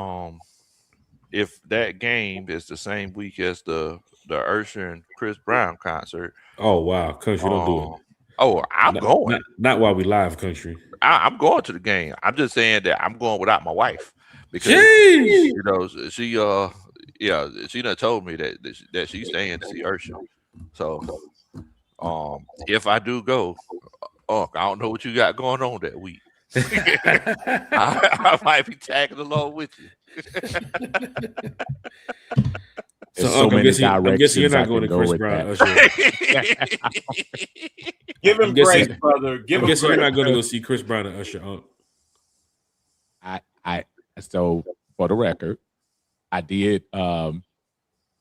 S1: If that game is the same week as the Usher and Chris Brown concert,
S3: oh wow, country, don't do it.
S1: Oh, I'm going.
S3: Not while we live, country.
S1: I'm going to the game. I'm just saying that I'm going without my wife because she she done told me that she's staying to see Usher. So if I do go, I don't know what you got going on that week. I might be tagging along with you.
S3: So I'm guessing you're not going to Chris Brown. Usher.
S4: Give him grace, brother.
S3: I'm guessing you're not going to go see Chris Brown and Usher.
S2: So for the record, I did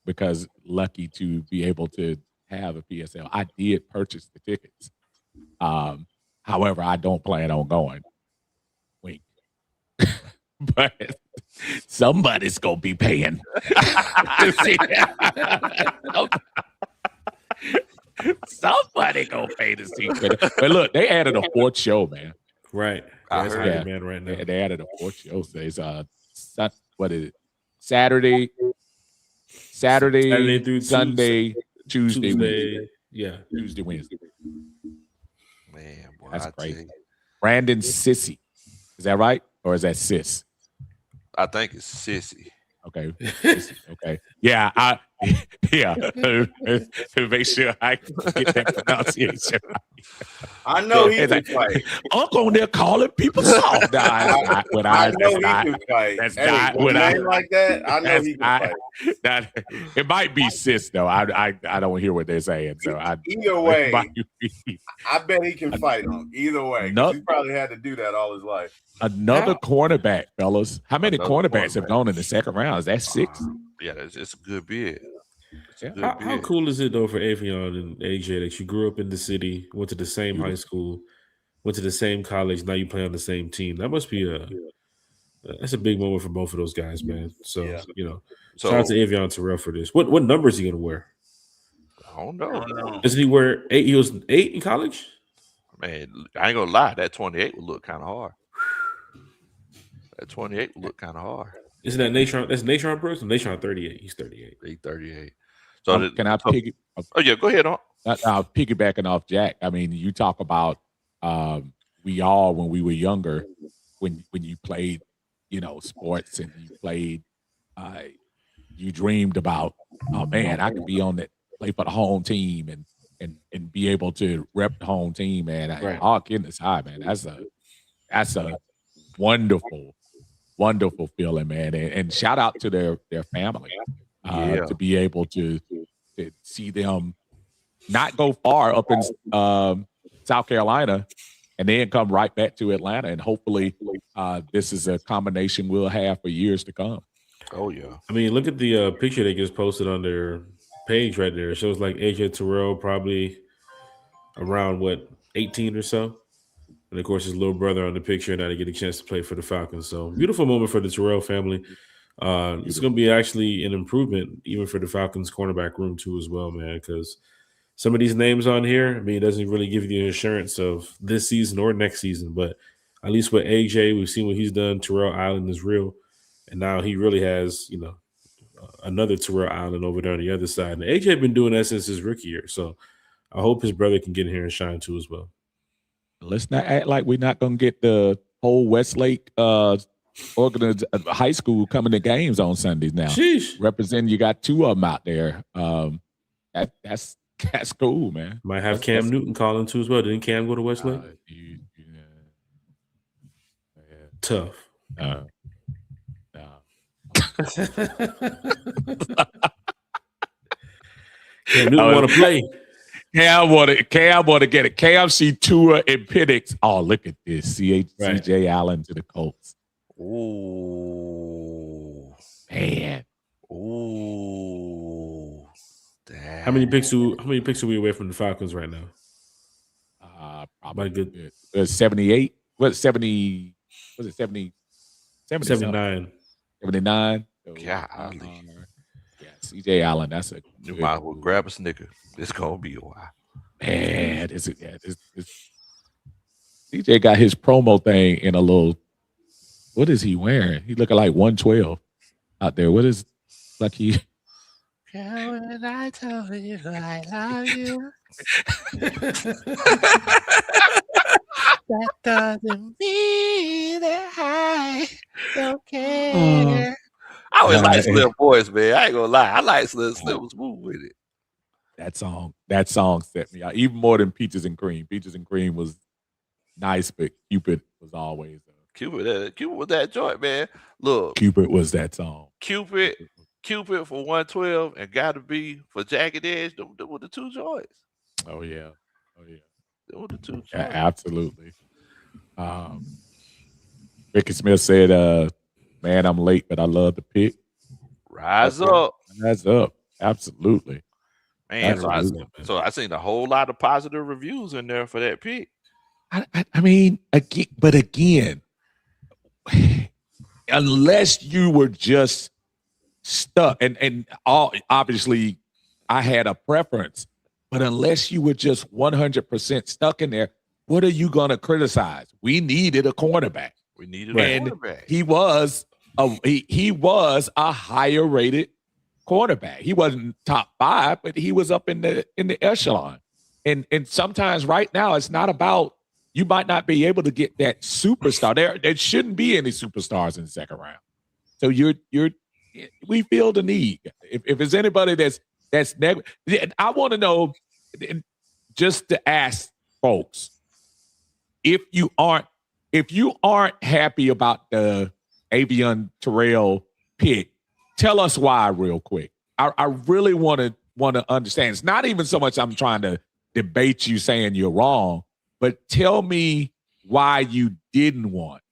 S2: because lucky to be able to have a PSL. I did purchase the tickets. However, I don't plan on going. Wait. But somebody's gonna be paying. Somebody gonna pay to see. But look, they added a 4th show, man.
S3: Right.
S1: I heard
S3: man right now.
S2: They added a 4th show. So it's what is it? Saturday through Sunday, Tuesday, Wednesday.
S3: Yeah,
S2: Tuesday, Wednesday.
S1: Man, boy,
S2: that's crazy. Brandon Sissy, is that right, or is that Sis?
S1: I think it's Sissy.
S2: Okay. Okay. Yeah. To make sure I get that pronunciation right.
S4: I know he can fight.
S2: Uncle on there calling people soft.
S4: I know he can fight. That's not what I like that. I know he can fight.
S2: It might be Sis though. I don't hear what they're saying. So
S4: either way, I bet he can fight him. Either way, he probably had to do that all his life.
S2: Another cornerback, fellas. How many cornerbacks have gone in the second round? Is that 6?
S1: Yeah, it's a good bid.
S3: How cool is it though for Avion and AJ that you grew up in the city, went to the same high school, went to the same college, now you play on the same team? That must be that's a big moment for both of those guys, man. So shout out to Avion Terrell for this. What number is he gonna wear?
S1: I don't know.
S3: Doesn't he wear 8? He was 8 in college?
S1: Man, I ain't gonna lie, that 28 would look kind of hard. That 28 would look kind of hard.
S3: Isn't that Natron? That's Natron Brooks. Natron 38. He's 38.
S1: He's 38. So
S2: can I pick?
S1: Oh yeah, go ahead.
S2: Piggybacking off Jack. I mean, you talk about we all when we were younger, when you played, sports and you played, you dreamed about, oh man, I could be on that, play for the home team and be able to rep the home team, man.
S3: Right.
S2: All kidding aside, man, that's a wonderful feeling, man. And shout out to their family to be able to see them not go far up in South Carolina and then come right back to Atlanta. And hopefully this is a combination we'll have for years to come.
S1: Oh, yeah.
S3: I mean, look at the picture they just posted on their page right there. It shows like AJ Terrell probably around, 18 or so. And, of course, his little brother on the picture now to get a chance to play for the Falcons. So, beautiful moment for the Terrell family. It's going to be actually an improvement even for the Falcons cornerback room, too, as well, man, because some of these names on here, I mean, it doesn't really give you the assurance of this season or next season. But at least with AJ, we've seen what he's done. Terrell Island is real. And now he really has, another Terrell Island over there on the other side. And AJ been doing that since his rookie year. So I hope his brother can get in here and shine too as well.
S2: Let's not act like we're not going to get the whole Westlake high school coming to games on Sundays now.
S3: Sheesh.
S2: Representing, you got 2 of them out there. That's cool, man.
S3: Might have Cam Newton calling too as well. Didn't Cam go to Westlake? Tough.
S2: No.
S3: Cam Newton want to play.
S2: Cam want to get it. Cam see Tua and Penix. Oh, look at this. CJ Allen to the Colts.
S1: Ooh.
S2: Man.
S1: Ooh. Damn.
S3: How many picks are we away from the Falcons right now?
S2: Probably good. 78. What 70? Was it 70?
S3: 79.
S2: 79. So,
S1: yeah,
S2: CJ Allen. That's a.
S1: You might as well grab a Snicker. It's gonna be a while.
S2: Man, CJ got his promo thing in a little. What is he wearing? He looking like 112 out there. What is like he?
S1: When I told you I love you, that doesn't mean that I don't care. I always like Slim Voice, man. I ain't gonna lie. I like Slim was smooth with it.
S2: That song set me out even more than Peaches and Cream. Peaches and Cream was nice, but Cupid was always
S1: Cupid was that joint, man. Look,
S2: Cupid was that song.
S1: Cupid for 112 and Gotta Be for Jagged Edge. Them were the 2 joints.
S2: Oh yeah.
S1: Them were the 2 joints.
S2: Yeah, absolutely. Ricky Smith said, "Man, I'm late, but I love the pick.
S1: Rise up.
S2: Absolutely."
S1: Man, so I seen a whole lot of positive reviews in there for that pick.
S2: I mean, again, unless you were just stuck, and obviously I had a preference, but unless you were just 100% stuck in there, what are you going to criticize? We needed a cornerback. He was a higher rated cornerback. He wasn't top 5, but he was up in the echelon. And sometimes right now it's not about, you might not be able to get that superstar. There shouldn't be any superstars in the second round. So we feel the need. If there's anybody that's negative, I want to know, just to ask folks, if you aren't happy about the Avion Terrell pick, tell us why real quick. I really want to understand. It's not even so much I'm trying to debate you saying you're wrong, but tell me why you didn't want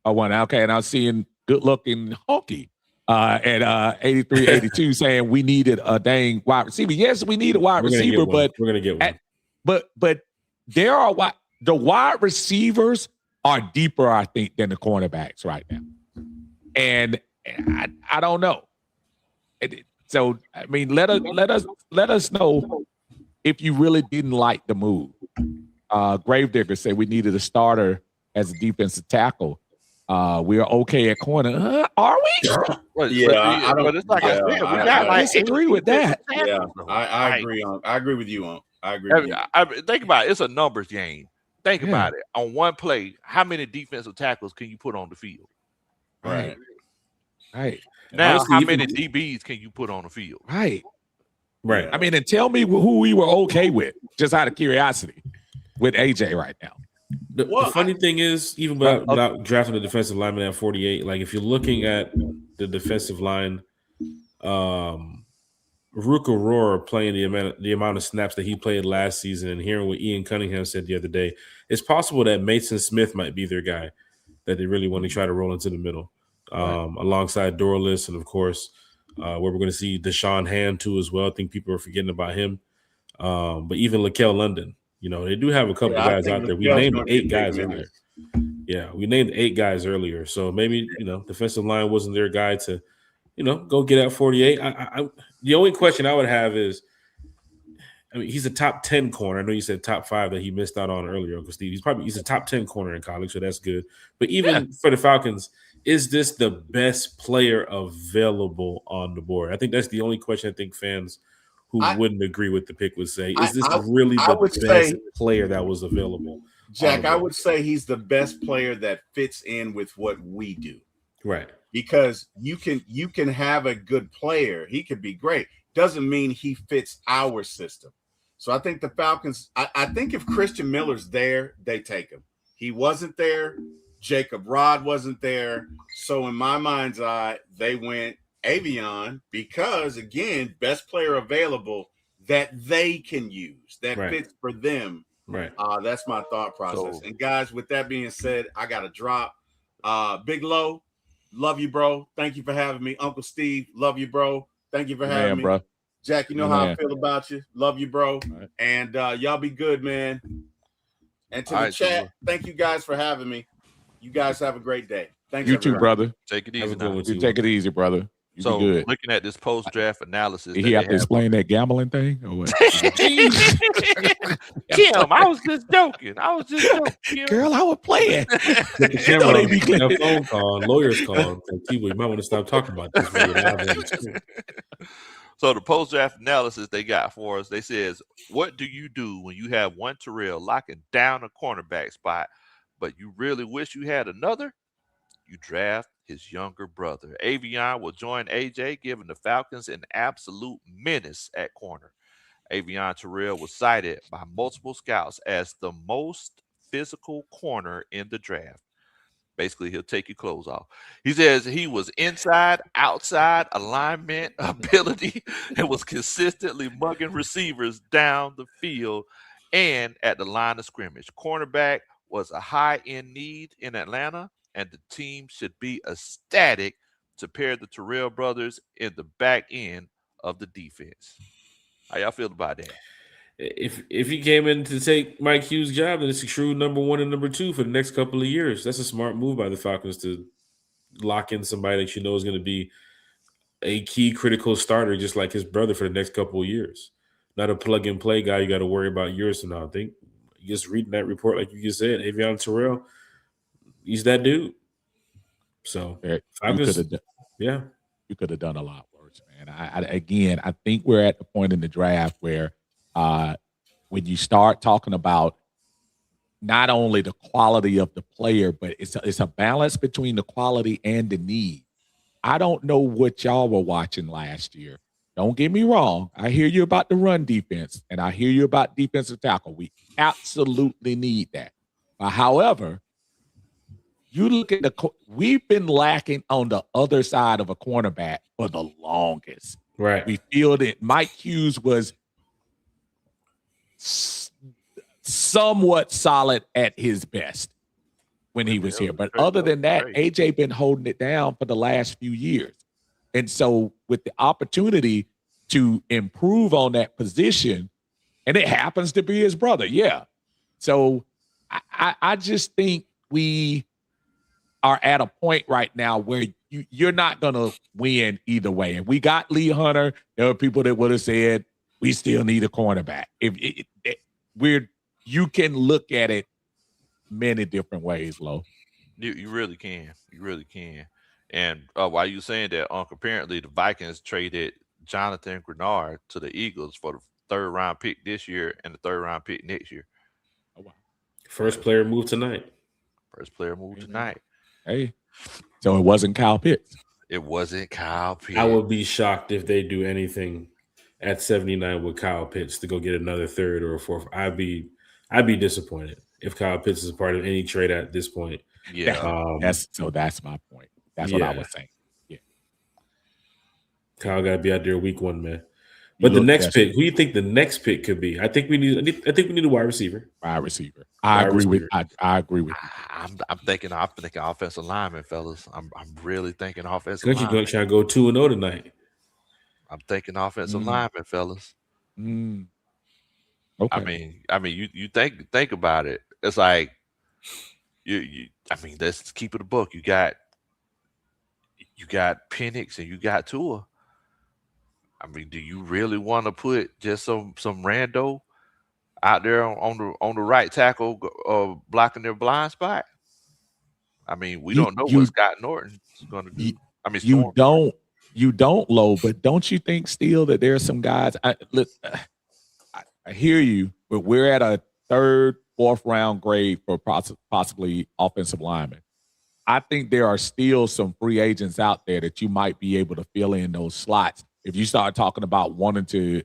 S2: a one. Okay, and I was seeing good-looking Honky at 83-82 saying we needed a dang wide receiver. Yes, we need a wide receiver, but
S3: we're gonna get one.
S2: But there are the wide receivers are deeper, I think, than the cornerbacks right now, and I don't know. So I mean, let us know if you really didn't like the move. Gravedigger said we needed a starter as a defensive tackle. We're okay at corner. Are we?
S4: Yeah,
S2: I disagree with that.
S4: Yeah, I agree with you.
S1: Think about it. It's a numbers game. Think about it. On one play, how many defensive tackles can you put on the field?
S2: Right.
S1: Now,
S3: honestly,
S1: how many DBs can you put on the field?
S2: Right. I mean, and tell me who we were okay with, just out of curiosity, with AJ right now.
S3: The funny thing is, even without drafting the defensive lineman at 48, like if you're looking at the defensive line, Rook Aurora playing the amount of snaps that he played last season, and hearing what Ian Cunningham said the other day, it's possible that Mason Smith might be their guy that they really want to try to roll into the middle, alongside Dorless, and of course, where we're going to see Deshaun Hand too as well. I think people are forgetting about him, but even Lakel London. They do have a couple of guys out there. We named 8 guys earlier. Yeah, we named 8 guys earlier. So maybe, defensive line wasn't their guy to, go get at 48. The only question I would have is, I mean, he's a top 10 corner. I know you said top 5 that he missed out on earlier, Uncle Steve. He's a top 10 corner in college, so that's good. But even for the Falcons, is this the best player available on the board? I think that's the only question I think fans who wouldn't agree with the pick would say. Is this really the best player that was available?
S4: Jack, I would say he's the best player that fits in with what we do.
S3: Right.
S4: Because you can have a good player. He could be great. Doesn't mean he fits our system. So I think the Falcons, I think if Christian Miller's there, they take him. He wasn't there. Jacob Rod wasn't there. So in my mind's eye, they went Avion because, again, best player available that they can use, that fits for them.
S3: Right.
S4: That's my thought process. And guys, with that being said, I got to drop. Big Low, love you, bro. Thank you for having me. Uncle Steve, love you, bro. Thank you for having me. Bro. Jack, you know how I feel about you. Love you, bro. Right. And y'all be good, man. And to the chat, thank you guys for having me. You guys have a great day. Thanks,
S2: you too, brother.
S1: Take it easy.
S2: You take it easy, brother. You
S1: so
S2: be good.
S1: Looking at this post-draft analysis.
S2: Did he have to explain that gambling thing or what?
S1: Kim, I was just joking.
S2: Girl, I was playing.
S3: The phone call, lawyers call. You might want to stop talking about this.
S1: So the post-draft analysis they got for us, they says, what do you do when you have one Terrell locking down a cornerback spot, but you really wish you had another? You draft his younger brother. Avion will join AJ, giving the Falcons an absolute menace at corner. Avion Terrell was cited by multiple scouts as the most physical corner in the draft. Basically, he'll take your clothes off. He says he was inside, outside, alignment, ability, and was consistently mugging receivers down the field and at the line of scrimmage. Cornerback was a high-end need in Atlanta, and the team should be ecstatic to pair the Terrell brothers in the back end of the defense. How y'all feel about that?
S3: If he came in to take Mike Hughes' job, then it's a true number 1 and number 2 for the next couple of years. That's a smart move by the Falcons to lock in somebody that you know is going to be a key critical starter, just like his brother, for the next couple of years. Not a plug-and-play guy you got to worry about years from now. I think just reading that report, like you just said, Avion Terrell, he's that dude. So Falcons,
S2: you could have done a lot worse, man. I think we're at the point in the draft where when you start talking about not only the quality of the player, but it's a balance between the quality and the need. I don't know what y'all were watching last year. Don't get me wrong. I hear you about the run defense, and I hear you about defensive tackle. We absolutely need that. However, you look at we've been lacking on the other side of a cornerback for the longest.
S3: Right.
S2: We feel that Mike Hughes was somewhat solid at his best when he was here. But other than that, AJ been holding it down for the last few years. And so with the opportunity to improve on that position, and it happens to be his brother. Yeah. So I just think we are at a point right now where you're not going to win either way. And we got Lee Hunter. There are people that would have said, we still need a cornerback. You can look at it many different ways, Lo.
S1: You really can. You really can. And while you saying that, apparently the Vikings traded Jonathan Grenard to the Eagles for the 3rd round pick this year and the 3rd round pick next year.
S3: Oh, wow. First player moved tonight.
S2: Hey, so it wasn't Kyle Pitts.
S1: It wasn't Kyle Pitts.
S3: I would be shocked if they do anything at 79 with Kyle Pitts to go get another 3rd or a 4th. I'd be disappointed if Kyle Pitts is a part of any trade at this point.
S1: Yeah.
S2: That's my point. That's what I was saying. Yeah.
S3: Kyle got to be out there week 1, man. But the next pick, who do you think the next pick could be? I think we need a wide receiver.
S2: I agree with you.
S1: I'm thinking offensive lineman, fellas. I'm really thinking offensive
S3: lineman. Country trying to go 2-0 tonight.
S1: I'm thinking offensive lineman, fellas.
S2: Okay.
S1: I mean, you think about it. It's like let's keep it a book. You got Penix and you got Tua. I mean, do you really want to put just some rando out there on the right tackle blocking their blind spot? I mean, we don't know what Scott Norton's going to do. I mean,
S2: you
S1: Storm.
S2: you don't, Low, but don't you think still that there's some guys? I hear you, but we're at a third, fourth round grade for possibly offensive linemen. I think there are still some free agents out there that you might be able to fill in those slots. If you start talking about wanting to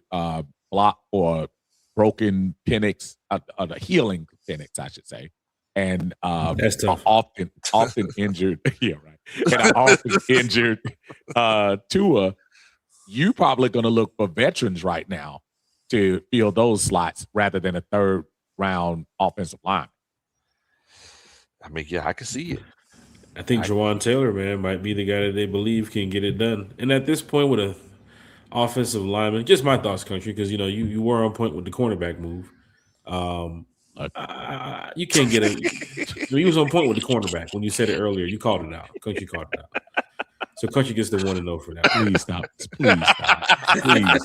S2: block for broken Penix, the healing Penix, I should say, and
S3: That's tough.
S2: often injured, yeah, right, and often injured Tua, you probably going to look for veterans right now to fill those slots rather than a third round offensive line.
S1: I mean, yeah, I can see it.
S3: I think Jawan Taylor, man, might be the guy that they believe can get it done. And at this point, with a offensive lineman, just my thoughts, country, because you were on point with the cornerback move. You can't get he was on point with the cornerback when you said it earlier. You called it out. Country called it out. So country gets the 1-0 for that.
S2: Please stop. Please stop. Please.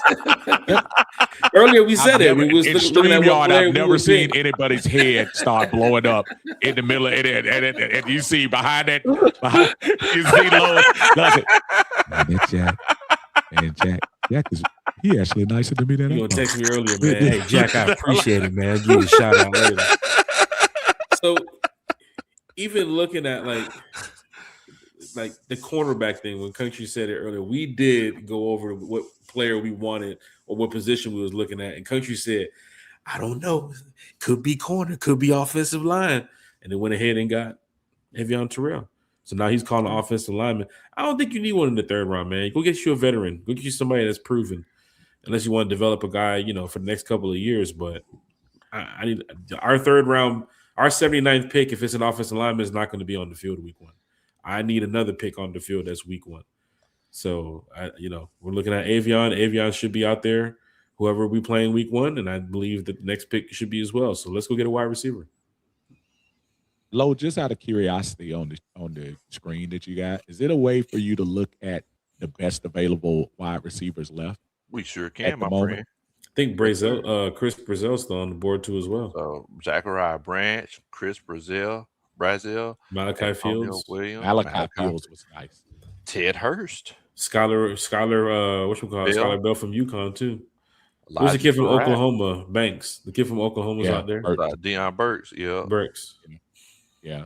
S3: Earlier we said it. We was
S2: in
S3: looking at
S2: StreamYard, I've
S3: we
S2: never seen
S3: pick.
S2: anybody's head start blowing up in the middle of it, and you see behind that, you see Low. Jack is he actually nicer to me than I
S3: You gonna text me earlier, man? Hey, Jack, I appreciate it, man. I'll give you a shout out later. So, even looking at like the cornerback thing, when Country said it earlier, we did go over what player we wanted or what position we was looking at, and Country said, "I don't know, could be corner, could be offensive line," and then went ahead and got Evian Terrell. So now he's calling the offensive lineman. I don't think you need one in the third round, man. Go get you a veteran. Go get you somebody that's proven. Unless you want to develop a guy, for the next couple of years. But I need our third round, our 79th pick, if it's an offensive lineman, is not going to be on the field week one. I need another pick on the field that's week one. So, we're looking at Avion. Avion should be out there, whoever we playing week one, and I believe that the next pick should be as well. So let's go get a wide receiver.
S2: Lo, just out of curiosity on the screen that you got, is it a way for you to look at the best available wide receivers left?
S1: We sure can, my friend.
S3: I think Chris Brazel's still on the board too as well.
S1: Zachariah Branch, Chris Brazil,
S3: Malachi Fields,
S1: Williams,
S2: Malachi Fields was nice.
S1: Ted Hurst,
S3: Skylar, Skylar Bell from UConn too. Who's the kid from
S1: Surratt.
S3: Oklahoma? Banks. The kid from Oklahoma's out there.
S1: Deion Burks,
S3: Burks.
S2: Yeah.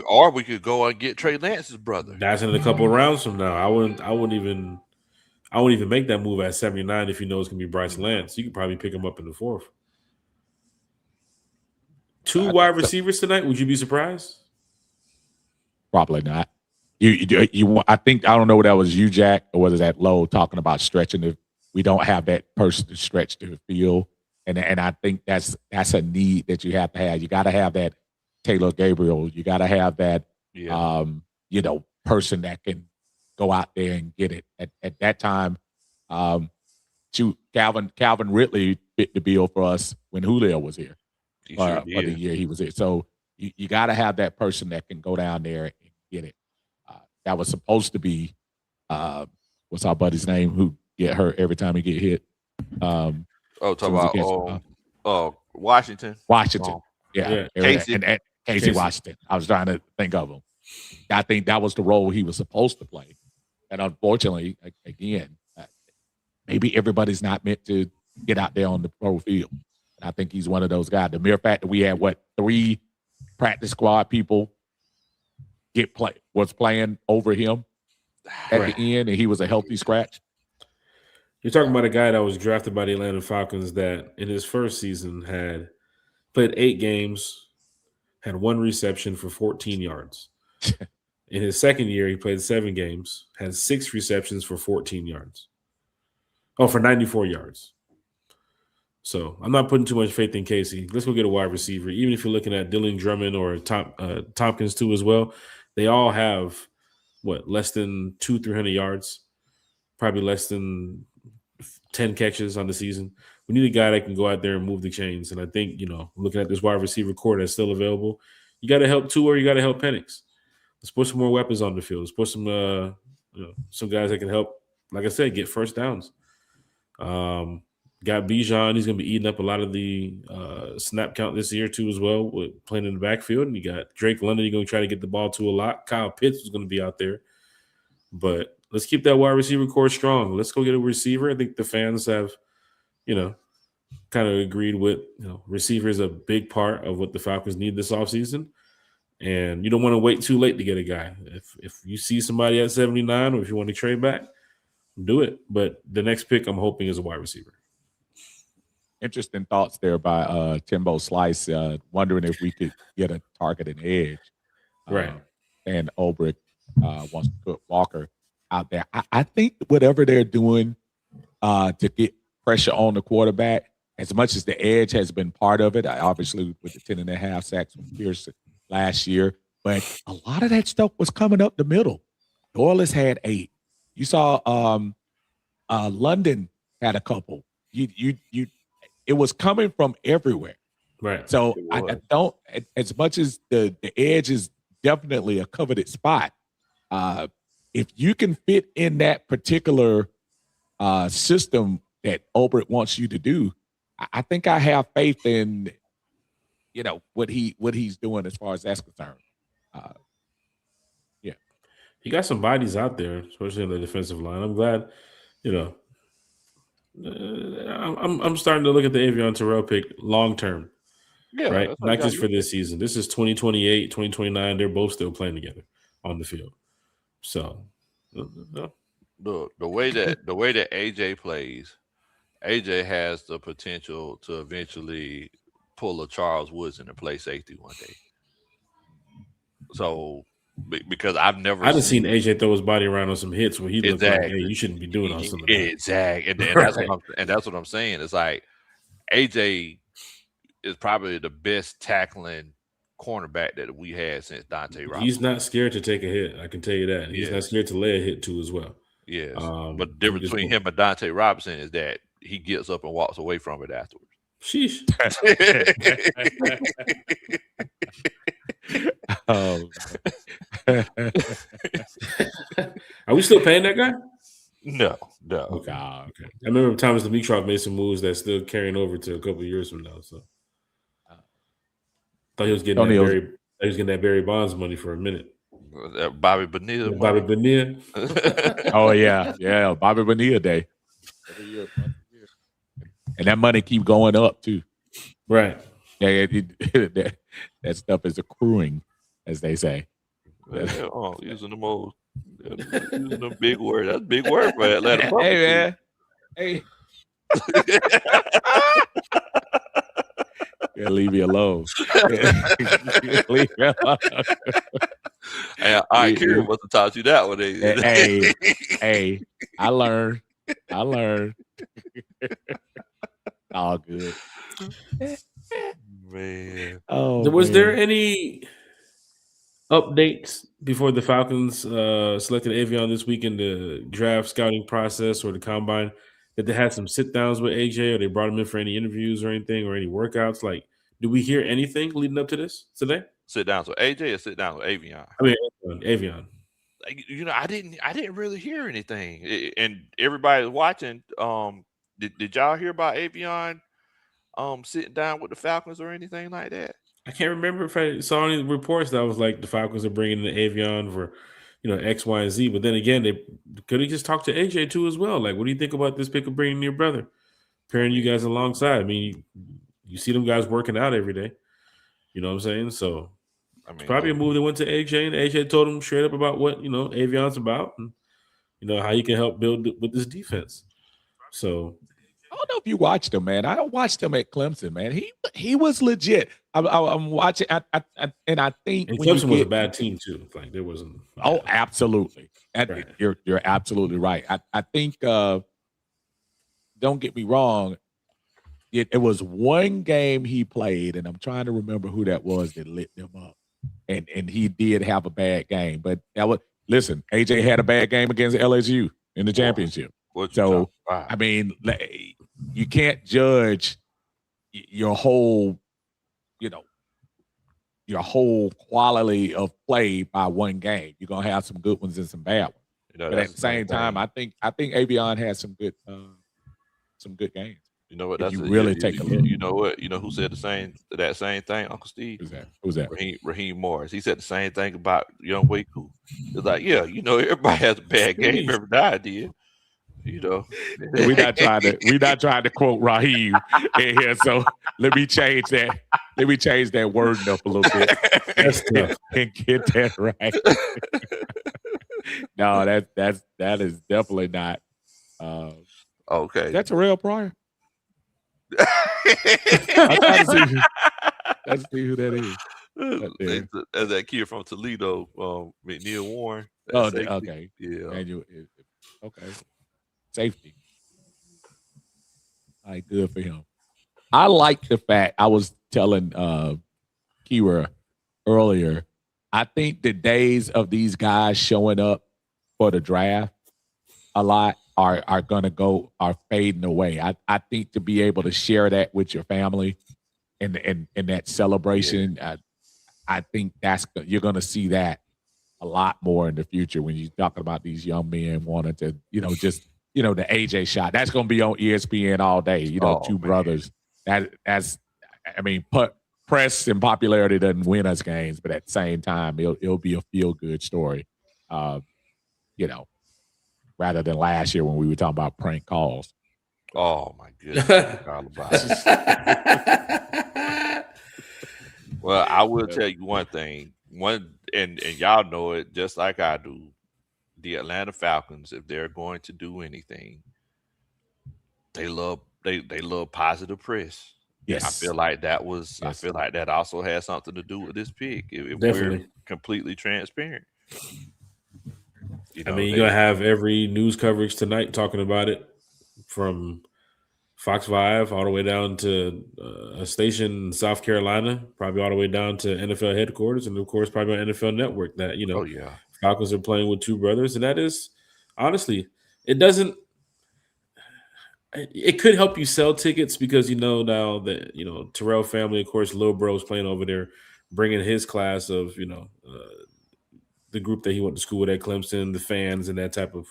S1: Or we could go and get Trey Lance's brother.
S3: That's in a couple of rounds from now. I wouldn't even make that move at 79 if you know it's gonna be Bryce Lance. You could probably pick him up in the fourth. Two wide receivers tonight. Would you be surprised?
S2: Probably not. You I think, I don't know whether that was you, Jack, or whether that Low talking about stretching. If we don't have that person to stretch to the field, and I think that's a need that you have to have. You got to have that Taylor Gabriel. You got to have that person that can go out there and get it. At that time, Calvin Ridley fit the bill for us when Julio was here for the year he was here. So you got to have that person that can go down there and get it. That was supposed to be what's our buddy's name who get hurt every time he get hit.
S1: Talking about Washington.
S2: Yeah.
S1: Casey.
S2: And Casey Washington. I was trying to think of him. I think that was the role he was supposed to play. And unfortunately, again, maybe everybody's not meant to get out there on the pro field. And I think he's one of those guys. The mere fact that we had, 3 practice squad people was playing over him at the end, and he was a healthy scratch.
S3: You're talking about a guy that was drafted by the Atlanta Falcons that in his first season had played 8 games, had 1 reception for 14 yards. In his second year, he played 7 games, had 6 receptions for 14 yards. For 94 yards. So I'm not putting too much faith in Casey. Let's go get a wide receiver. Even if you're looking at Dylan Drummond or Tompkins too as well, they all have less than 200-300 yards, probably less than 10 catches on the season. We need a guy that can go out there and move the chains. And I think, looking at this wide receiver core that's still available, you got to help Tua or you got to help Penix. Let's put some more weapons on the field. Let's put some guys that can help, like I said, get first downs. Got Bijan. He's going to be eating up a lot of the snap count this year too, as well, with playing in the backfield. And you got Drake London. You're going to try to get the ball to a lot. Kyle Pitts is going to be out there. But let's keep that wide receiver core strong. Let's go get a receiver. I think the fans have, kind of agreed with, receiver is a big part of what the Falcons need this offseason. And you don't want to wait too late to get a guy. If you see somebody at 79 or if you want to trade back, do it. But the next pick I'm hoping is a wide receiver.
S2: Interesting thoughts there by Timbo Slice, wondering if we could get a targeted edge.
S3: Right.
S2: And Ulbrich wants to put Walker out there. I think whatever they're doing to get pressure on the quarterback, as much as the edge has been part of it, obviously with the 10.5 sacks from Pierce last year, but a lot of that stuff was coming up the middle. Doyle's had 8. You saw London had a couple. It was coming from everywhere.
S3: Right.
S2: So I don't, as much as the edge is definitely a coveted spot, if you can fit in that particular system that Ulbrich wants you to do, I think I have faith in, what he's doing as far as that's concerned. Yeah.
S3: He got some bodies out there, especially in the defensive line. I'm glad, I'm starting to look at the Avion Terrell pick long term.
S1: Yeah,
S3: right? Not just for this season. This is 2028, 2029. They're both still playing together on the field. So
S1: the way that AJ plays, AJ has the potential to eventually pull a Charles Woodson and play safety one day. So because I've never
S3: seen AJ throw his body around on some hits where he looked like, hey, you shouldn't be doing all some of that.
S1: Exactly. And that's what I'm saying. It's like AJ is probably the best tackling cornerback that we had since Dante Robinson.
S3: He's not scared to take a hit. I can tell you that. He's not scared to lay a hit too as well.
S1: Yes. But the difference between him and Dante Robinson is that he gets up and walks away from it afterwards.
S3: Sheesh. Are we still paying that guy?
S1: No.
S3: Okay. I remember Thomas Dimitrov made some moves that's still carrying over to a couple of years from now. So thought he was getting that Barry Bonds money for a minute.
S1: Bobby Bonilla.
S3: Bobby Bonilla.
S2: Oh yeah, Bobby Bonilla day. Every year. And that money keep going up too.
S3: Right.
S2: Yeah, that stuff is accruing, as they say.
S1: Using the big word. That's a big word for Atlanta.
S2: Hey man. Hey. Yeah, leave me alone. Leave me alone.
S1: Hey, I Kieran must have taught you that one.
S2: Hey, I learned. All good.
S1: Man.
S3: Was there any updates before the Falcons selected Avion this week in the draft scouting process or the combine that they had some sit downs with AJ, or they brought him in for any interviews or anything or any workouts? Like, do we hear anything leading up to this today?
S1: Sit down with AJ or sit down with Avion?
S3: I mean, Avion.
S1: Like, I didn't really hear anything, and everybody watching. Did y'all hear about Avion sitting down with the Falcons or anything like that?
S3: I can't remember if I saw any reports that was like the Falcons are bringing in Avion for, X, Y, and Z. But then again, they could have just talked to AJ too as well. Like, what do you think about this pick of bringing your brother, pairing you guys alongside? I mean, you see them guys working out every day. You know what I'm saying? So, it's probably a move that went to AJ, and AJ told him straight up about what Avion's about, and how he can help build with this defense. So,
S2: I don't know if you watched him, man. I watched him at Clemson, man. He was legit. I'm watching, and I think
S3: Clemson was a bad team too. Like, there wasn't.
S2: Oh, absolutely. Right. You're absolutely right. I think. Don't get me wrong. It was one game he played, and I'm trying to remember who that was that lit them up. And he did have a bad game, but listen. AJ had a bad game against LSU in the championship. So I mean, you can't judge your whole, your whole quality of play by one game. You're gonna have some good ones and some bad ones. But at the same time, I think Avion has some good some good games.
S1: You know what?
S2: If you really take a look.
S1: You know what? You know who said that same thing, Uncle Steve?
S2: Who's that?
S1: Raheem Morris. He said the same thing about Young Waku. It's like, yeah, you know, everybody has a bad game every now and then. You know,
S2: we're not trying to quote Raheem in here. So let me change that. Let me change that wording up a little bit and get that right. No, that is definitely not.
S1: Okay,
S2: that's a real Pryor. I'm trying to see who that is.
S1: As that kid from Toledo, McNeil Warren.
S2: Okay,
S1: yeah,
S2: okay, safety. All right, good for him. I like the fact I was telling Kira earlier. I think the days of these guys showing up for the draft a lot are fading away. I think to be able to share that with your family and that celebration, I think you're going to see that a lot more in the future when you're talking about these young men wanting to, just the AJ shot. That's going to be on ESPN all day. Two brothers. That's I mean, press and popularity doesn't win us games, but at the same time, it'll be a feel good story. Rather than last year when we were talking about prank calls.
S1: Oh my goodness! Well, I will tell you one thing. And y'all know it just like I do. The Atlanta Falcons, if they're going to do anything, they love positive press.
S2: Yes,
S1: I feel like that was. Yes. I feel like that also has something to do with this pick. If we're completely transparent.
S3: I mean, you're gonna have every news coverage tonight talking about it, from Fox 5 all the way down to a station in South Carolina, probably all the way down to NFL headquarters, and of course, probably on NFL Network. That Falcons are playing with two brothers, and that is honestly, it could help you sell tickets because now that Terrell family, of course, Lil Bro's playing over there, bringing his class of the group that he went to school with at Clemson, the fans, and that type of,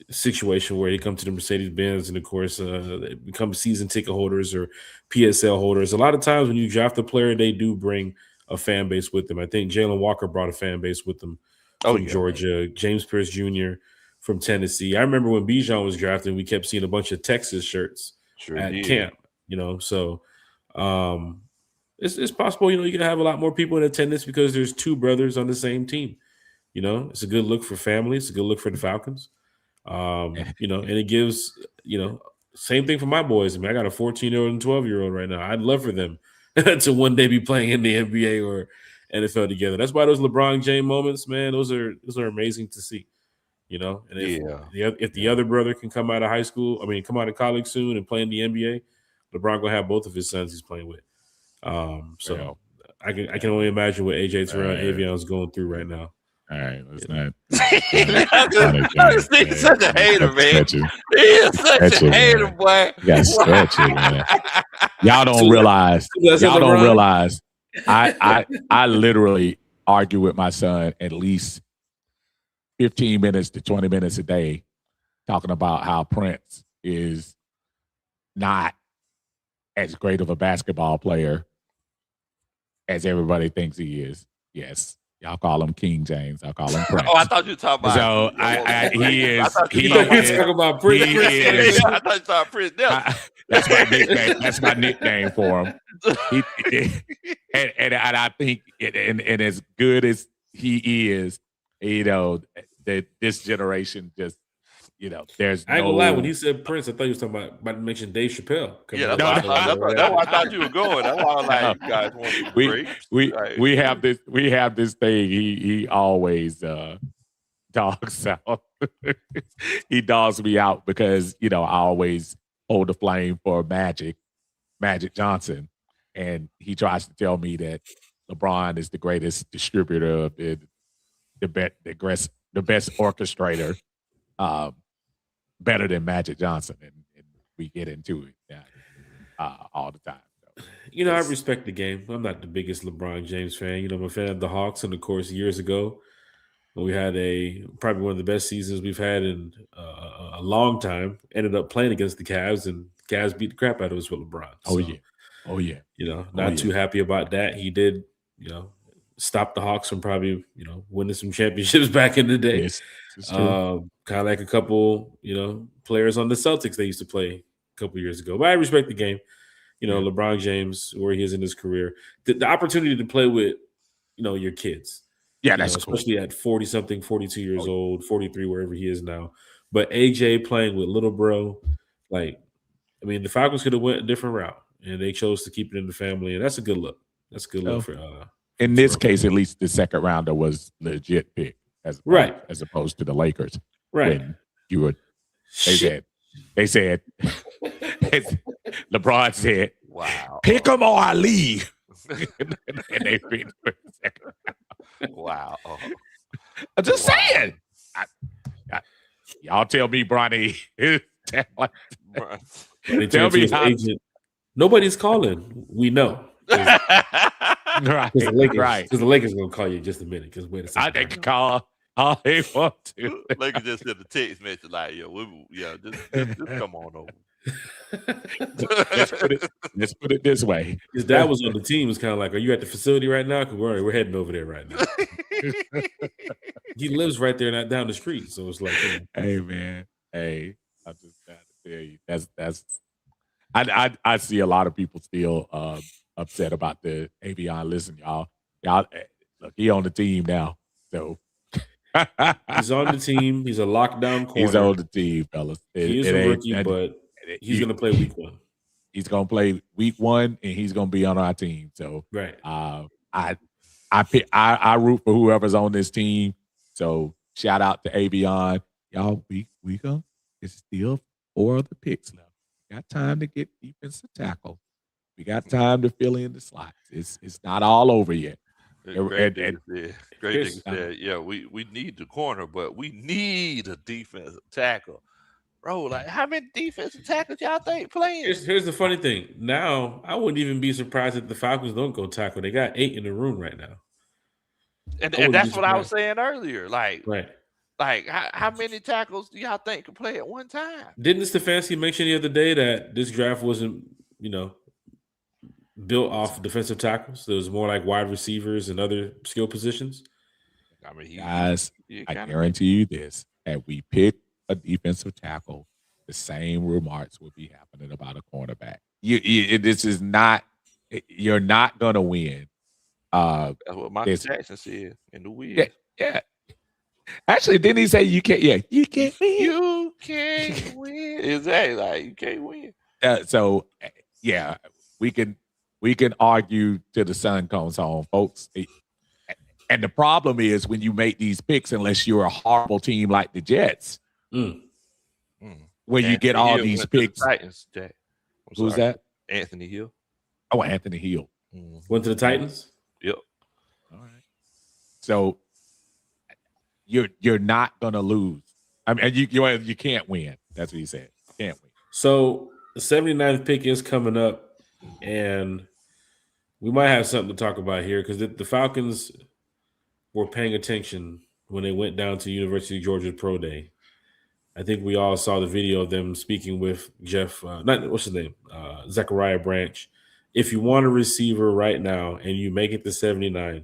S3: situation where they come to the Mercedes-Benz and, of course, they become season ticket holders or PSL holders. A lot of times when you draft a player, they do bring a fan base with them. I think Jalen Walker brought a fan base with them from Georgia, James Pierce Jr. from Tennessee. I remember when Bijan was drafted, we kept seeing a bunch of Texas shirts at camp, so it's possible, you can have a lot more people in attendance because there's two brothers on the same team. It's a good look for family. It's a good look for the Falcons. And it gives, same thing for my boys. I mean, I got a 14-year-old and 12-year-old right now. I'd love for them to one day be playing in the NBA or NFL together. That's why those LeBron James moments, man, those are amazing to see. And if the other brother can come out of college soon and play in the NBA, LeBron gonna have both of his sons he's playing with. I can only imagine what AJ Terrell and Avion's going through right now.
S2: All right, let's not.
S1: He's such a hater, man. He is such a hater, boy.
S2: You got stretch it, man. Y'all don't realize. I literally argue with my son at least 15 minutes to 20 minutes a day, talking about how Prince is not as great of a basketball player as everybody thinks he is. Yes. Y'all call him King James. I call him Prince.
S1: I thought you were talking about.
S2: So he is.
S3: I thought you were talking about Prince.
S1: I thought you were talking about Prince.
S2: That's my nickname. That's my nickname for him. And I think, and as good as he is, that this generation just. There's
S3: I ain't gonna lie. When he said Prince, I thought he was talking about to mention Dave Chappelle.
S1: Yeah, that's why I thought you were going. That's why I was like, you guys want
S2: we have this thing. He always dogs out. He dogs me out because I always hold the flame for Magic Johnson, and he tries to tell me that LeBron is the greatest distributor of the best orchestrator. Better than Magic Johnson, and we get into it all the time. So,
S3: I respect the game. I'm not the biggest LeBron James fan. I'm a fan of the Hawks, and of course, years ago, We had probably one of the best seasons we've had in a long time. Ended up playing against the Cavs, and Cavs beat the crap out of us with LeBron.
S2: Oh
S3: So,
S2: yeah. Oh yeah.
S3: Not too happy about that. He did, stop the Hawks from probably, winning some championships back in the day.
S2: Yes, it's true.
S3: Kind of like a couple, players on the Celtics they used to play a couple years ago. But I respect the game. LeBron James, where he is in his career, the opportunity to play with, your kids.
S2: Yeah, that's cool.
S3: Especially at 40-something, 42 years old, 43, wherever he is now. But AJ playing with little bro, the Falcons could have went a different route, and they chose to keep it in the family, and that's a good look. That's a good look for.
S2: In this case, at least the second rounder was legit pick, as opposed to the Lakers.
S3: Right.
S2: When you were, they said, LeBron said,
S1: "Wow,
S2: pick them or I leave." And they picked the second round.
S1: Wow.
S2: I'm just saying. Y'all tell me, Bronny.
S3: Tell me how. Agent, nobody's calling. We know.
S2: Right.
S3: Because the Lakers going to call you in just a minute. Because wait a second.
S2: They can call all they want to.
S1: Lakers just send a text message like, just come on over.
S2: Let's put it this way.
S3: His dad was on the team. Was kind of like, "Are you at the facility right now? Because we're heading over there right now." He lives right there, not down the street. So it's like,
S2: hey man, hey, I just got to tell you, that's. I see a lot of people still upset about the Avion. Listen, y'all, look, he on the team now, so.
S3: He's on the team. He's a lockdown corner.
S2: He's on the team, fellas.
S3: He is a rookie, but he's going to play week 1.
S2: He's going to play week 1, and he's going to be on our team. So,
S3: right.
S2: I root for whoever's on this team. So, shout out to Avion, y'all. We go. It's still 4 of the picks left. We got time to get defensive tackle. We got time to fill in the slots. It's not all over yet.
S1: Great nigga said, yeah, we need the corner, but we need a defensive tackle. Bro, like, how many defensive tackles y'all think playing?
S3: Here's the funny thing. Now, I wouldn't even be surprised if the Falcons don't go tackle. They got 8 in the room right now.
S1: And that's what I was saying earlier. Like,
S3: right.
S1: Like, how many tackles do y'all think can play at one time?
S3: Didn't Stefanski mention the other day that this draft wasn't, built off defensive tackles? There was more like wide receivers and other skill positions.
S2: I mean, guys, I guarantee you this: had we picked a defensive tackle, the same remarks would be happening about a cornerback. This is not. You're not gonna win.
S1: That's what Michael Jackson said in the Wiz.
S2: Yeah. Actually, didn't he say you can't? Yeah, you can't win.
S1: You can't win. Exactly, like you can't win.
S2: So, yeah, we can argue till the sun comes home, folks. And the problem is when you make these picks, unless you're a horrible team like the Jets, where you get all these picks.
S1: Titans, Jack.
S2: Who's that?
S1: Anthony Hill.
S2: Oh, Anthony Hill.
S3: Went to the Titans?
S1: Yep.
S2: All right. So you're not gonna lose. I mean, you can't win. That's what he said. You can't win.
S3: So the 79th pick is coming up, and we might have something to talk about here because the Falcons were paying attention when they went down to University of Georgia Pro Day. I think we all saw the video of them speaking with Zachariah Branch. If you want a receiver right now and you make it to 79,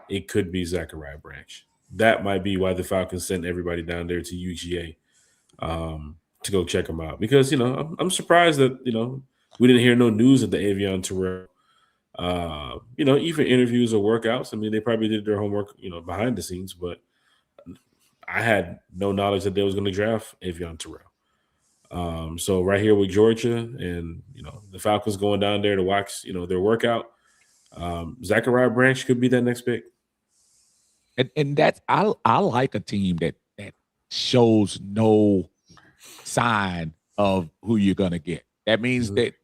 S3: it could be Zachariah Branch. That might be why the Falcons sent everybody down there to UGA to go check him out. Because, I'm surprised that, we didn't hear no news of the Avion Terrell. Even interviews or workouts. I mean, they probably did their homework, behind the scenes, but I had no knowledge that they was going to draft Avion Terrell. So right here with Georgia and, the Falcons going down there to watch, their workout, Zachariah Branch could be that next pick.
S2: And that's I like a team that shows no sign of who you're gonna get. That means that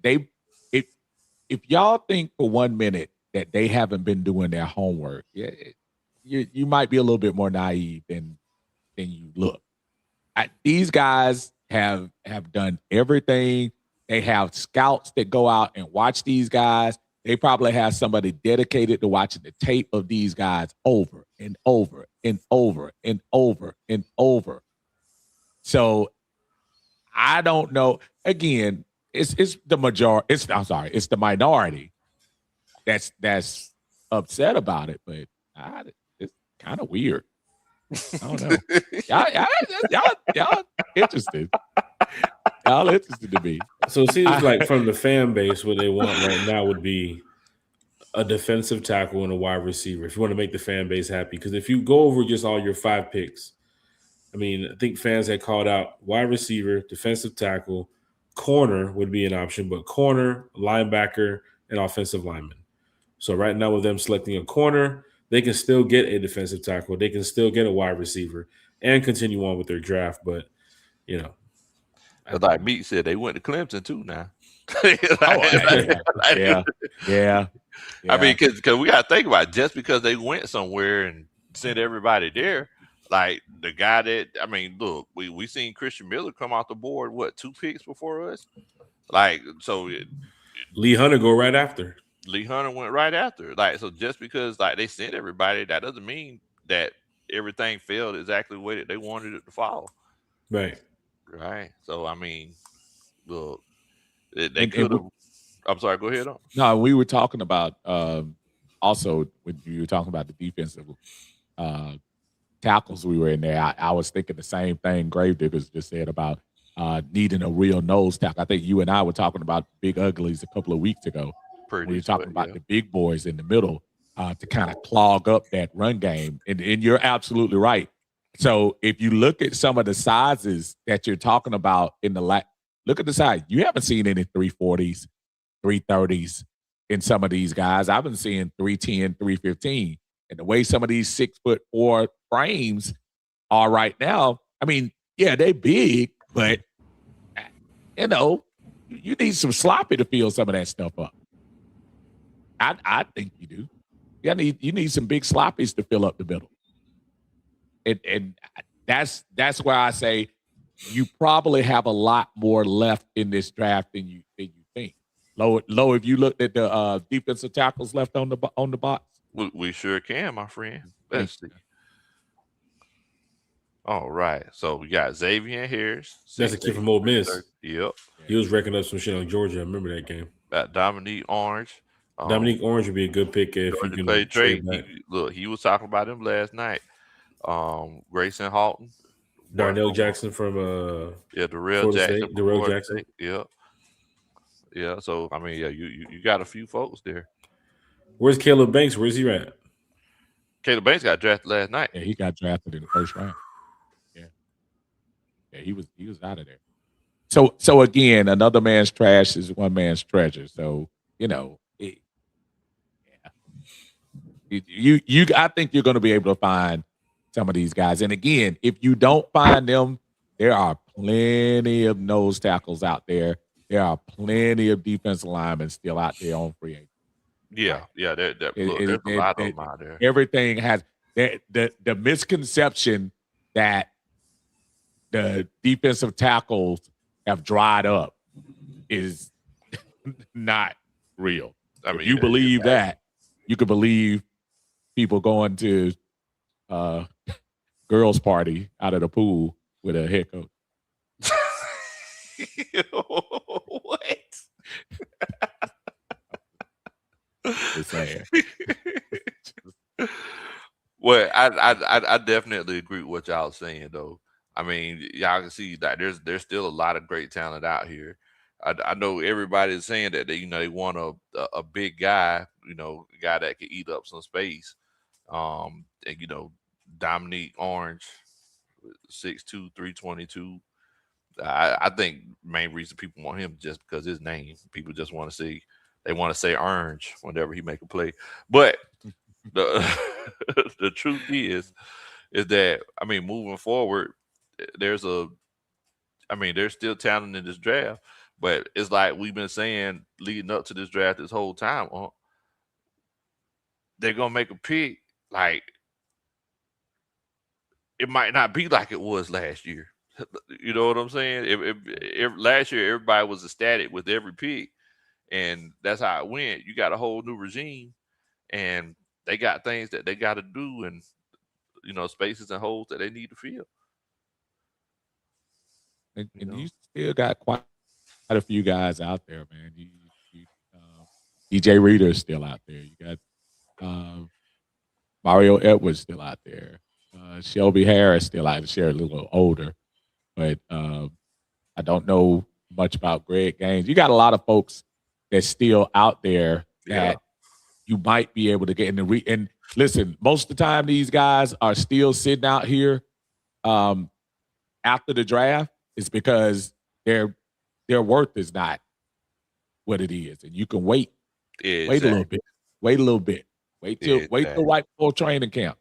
S2: if y'all think for 1 minute that they haven't been doing their homework, you might be a little bit more naive than you look. These guys have done everything. They have scouts that go out and watch these guys. They probably have somebody dedicated to watching the tape of these guys over and over and over and over and over. So I don't know. Again, it's the majority. It's the minority that's upset about it, but it's kind of weird. I don't know. Y'all interested. Y'all interested to me.
S3: So it seems like from the fan base, what they want right now would be a defensive tackle and a wide receiver. If you want to make the fan base happy, because if you go over just all your 5 picks, I mean, I think fans had called out wide receiver, defensive tackle, corner would be an option, but corner, linebacker, and offensive lineman. So right now with them selecting a corner, they can still get a defensive tackle. They can still get a wide receiver and continue on with their draft. But, you know.
S1: Like Meat said, they went to Clemson too now.
S2: Yeah.
S1: I mean, because we got to think about it. Just because they went somewhere and sent everybody there, like the guy that, I mean, look, we seen Christian Miller come off the board, 2 picks before us? Like, so
S3: Lee Hunter go right after.
S1: Lee Hunter went right after. Like, so just because like they sent everybody, that doesn't mean that everything failed exactly the way that they wanted it to fall.
S3: Right.
S1: So I mean, look, they could have. I'm sorry. Go ahead.
S2: No, we were talking about also when you were talking about the defensive tackles. We were in there. I was thinking the same thing Gravediggers just said about needing a real nose tackle. I think you and I were talking about big uglies a couple of weeks ago. We were talking about the big boys in the middle to kind of clog up that run game. And you're absolutely right. So if you look at some of the sizes that you're talking about in the look at the size. You haven't seen any 340s, 330s in some of these guys. I've been seeing 310, 315. And the way some of these 6'4" frames are right now, I mean, yeah, they big, but you know, you need some sloppy to fill some of that stuff up. I think you do. You need some big sloppies to fill up the middle. And that's where I say you probably have a lot more left in this draft than you think. Low, if you looked at the defensive tackles left on the box.
S1: We sure can, my friend. Let's see. All right. So we got Xavier Harris.
S3: That's a kid from Ole Miss.
S1: Yep.
S3: He was wrecking up some shit on Georgia. I remember that game.
S1: Got Dominique Orange.
S3: Dominique Orange would be a good pick if you can trade back.
S1: He was talking about him last night. Grayson Halton.
S3: Darnell Jackson from
S1: Darrell Jackson.
S3: Darrell Jackson.
S1: Yeah. So I mean, you got a few folks there.
S3: Where's Caleb Banks? Where's he at?
S1: Caleb Banks got drafted last night.
S2: Yeah, he got drafted in the first round. Yeah, he was out of there. So again, another man's trash is one man's treasure. So you know, I think you're going to be able to find some of these guys. And again, if you don't find them, there are plenty of nose tackles out there. There are plenty of defensive linemen still out there on free agent.
S1: Yeah. There's a lot of them out there.
S2: Everything has the misconception that the defensive tackles have dried up is not real. I mean, if you believe that, you could believe people going to girls' party out of the pool with a head coach.
S1: What?
S2: Just saying.
S1: Well, I definitely agree with what y'all saying though. I mean, y'all can see that there's still a lot of great talent out here. I know everybody's saying that they want a big guy, a guy that can eat up some space. And Dominique Orange, 6'2", 322. I think main reason people want him just because his name. People just want to see. They want to say Orange whenever he make a play. But the truth is that I mean, moving forward, there's still talent in this draft. But it's like we've been saying leading up to this draft this whole time. They're gonna make a pick. Like it might not be like it was last year. You know what I'm saying? If last year everybody was ecstatic with every pick, and that's how it went. You got a whole new regime, and they got things that they got to do, and spaces and holes that they need to fill.
S2: And you still got quite a few guys out there, man. DJ Reader is still out there. You got Mario Edwards still out there. Shelby Harris still out there. She's a little older, but I don't know much about Greg Gaines. You got a lot of folks that's still out there that you might be able to get in the and listen, most of the time these guys are still sitting out here after the draft is because their worth is not what it is. And you can wait.
S1: Exactly.
S2: Wait a little bit. Wait till right before training camp.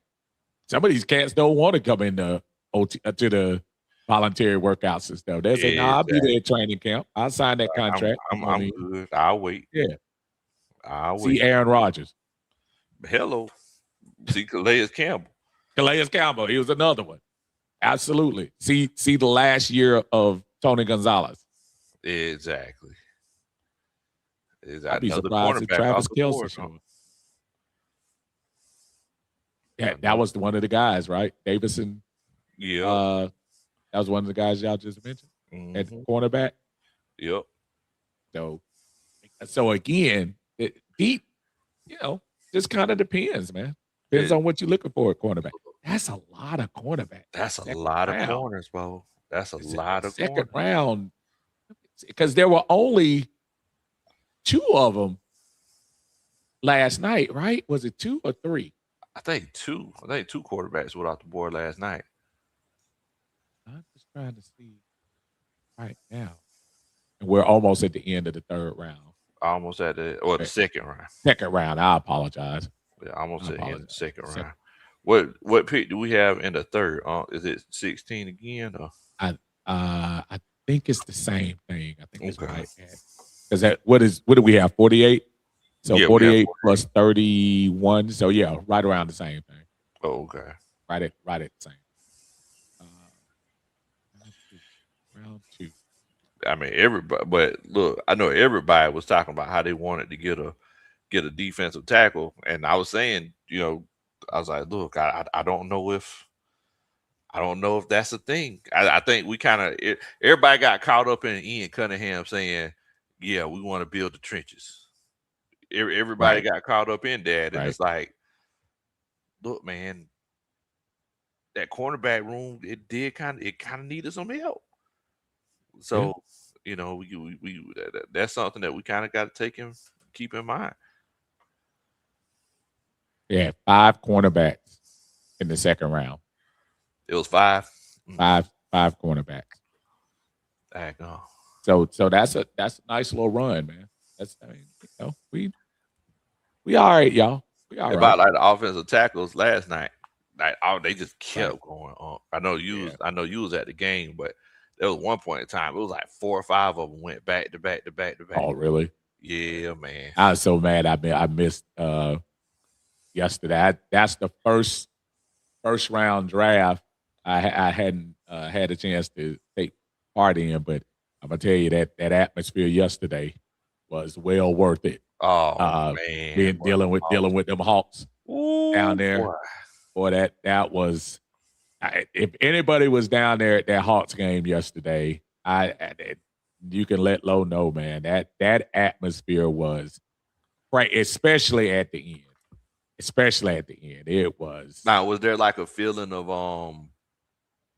S2: Some of these cats don't want to come in to the voluntary workouts and stuff. They say, "No, I'll be there at training camp. I'll sign that contract."
S1: I'm good. I'll wait.
S2: Yeah.
S1: I'll
S2: See
S1: wait.
S2: Aaron Rodgers.
S1: Hello. See Calais Campbell.
S2: He was another one. Absolutely. See the last year of Tony Gonzalez.
S1: Exactly.
S2: I'd be surprised if Travis Kelce showed. Yeah, that was one of the guys, right? Davison.
S1: Yeah.
S2: That was one of the guys y'all just mentioned at cornerback.
S1: Yep.
S2: So again, it deep, just kind of depends, man. Depends on what you're looking for at cornerback. That's a lot of cornerback.
S1: That's a lot of corners, bro. That's a lot of
S2: second round. Because there were only 2 of them last night, right? Was it 2 or 3?
S1: I think 2. I think 2 quarterbacks went off the board last night.
S2: I'm just trying to see right now. And we're almost at the end of the 3rd round.
S1: Almost at the second round.
S2: Second round. I apologize.
S1: Yeah, almost at the end of the second round. What pick do we have in the 3rd? Is it 16 again? Or?
S2: I think it's the same thing. I think it's right at what do we have? 48? So 48 plus 31. So yeah, right around the same thing.
S1: Oh, okay.
S2: Right at the same. Round 2.
S1: I mean, everybody, but look, I know everybody was talking about how they wanted to get a defensive tackle, and I was saying, I was like, look, I don't know if that's a thing. I think we kind of everybody got caught up in Ian Cunningham saying, yeah, we want to build the trenches. Everybody got caught up in that, and it's like, look, man, that cornerback room, it kind of needed some help. So, we that's something that we kind of got to keep in mind.
S2: Yeah, 5 cornerbacks in the 2nd round.
S1: It was 5.
S2: 5 cornerbacks.
S1: Heck no.
S2: So that's a nice little run, man. We all right, y'all. We all right.
S1: About like the offensive tackles last night, they just kept going on. I know you was at the game, but there was one point in time it was like 4 or 5 of them went back to back to back to back.
S2: Oh, really?
S1: Yeah, man.
S2: I was so mad. I missed yesterday. That's the first round draft I hadn't had a chance to take part in, but I'm gonna tell you that atmosphere yesterday was well worth it.
S1: Oh man,
S2: dealing with them Hawks down there. Boy, that was. If anybody was down there at that Hawks game yesterday, you can let Lo know, man. That atmosphere was right, especially at the end. It was.
S1: Now, was there like a feeling of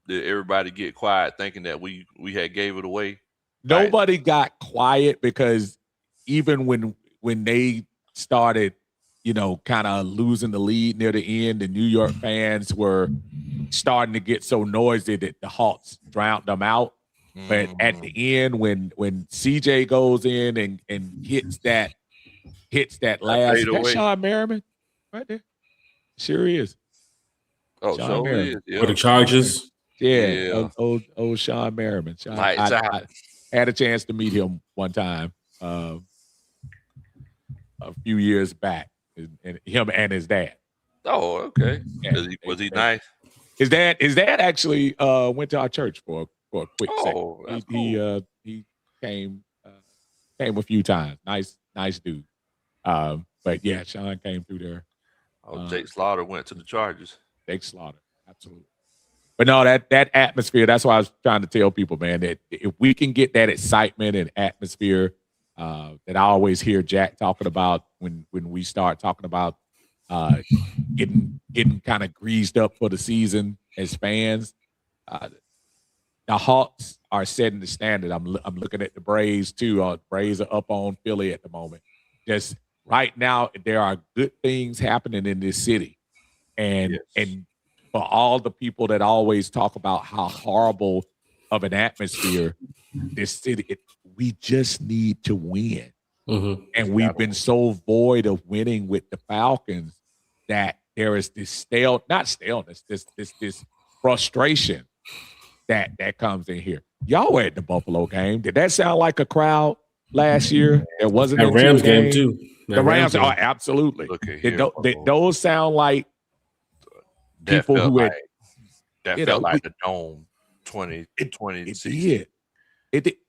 S1: did everybody get quiet thinking that we had gave it away?
S2: Nobody got quiet because even when they started, kind of losing the lead near the end, the New York fans were starting to get so noisy that the Hawks drowned them out. But at the end, when CJ goes in and hits that last, that's Sean Merriman right there. Sure is.
S1: Oh, Sean Merriman.
S3: For the Chargers.
S2: Yeah. Old Sean Merriman. I had a chance to meet him one time a few years back, and him and his dad.
S1: Oh, okay. Yeah, was he nice?
S2: His dad actually went to our church for a quick second.
S1: Cool.
S2: He came Came a few times. Nice dude. But yeah, Sean came through there.
S1: Jake Slaughter went to the Chargers.
S2: Jake Slaughter, absolutely. But no, that atmosphere, that's why I was trying to tell people, man, that if we can get that excitement and atmosphere that I always hear Jack talking about when we start talking about getting kind of greased up for the season as fans, the Hawks are setting the standard. I'm looking at the Braves too. Braves are up on Philly at the moment. Just right now, there are good things happening in this city, and for all the people that always talk about how horrible of an atmosphere this city, we just need to win.
S3: Mm-hmm.
S2: And we've been so void of winning with the Falcons that there is this not staleness, this frustration that comes in here. Y'all were at the Buffalo game. Did that sound like a crowd last year? There wasn't
S3: a Rams game too.
S2: The Rams, absolutely. Those sound like people who had
S1: felt like the Dome 2020 season.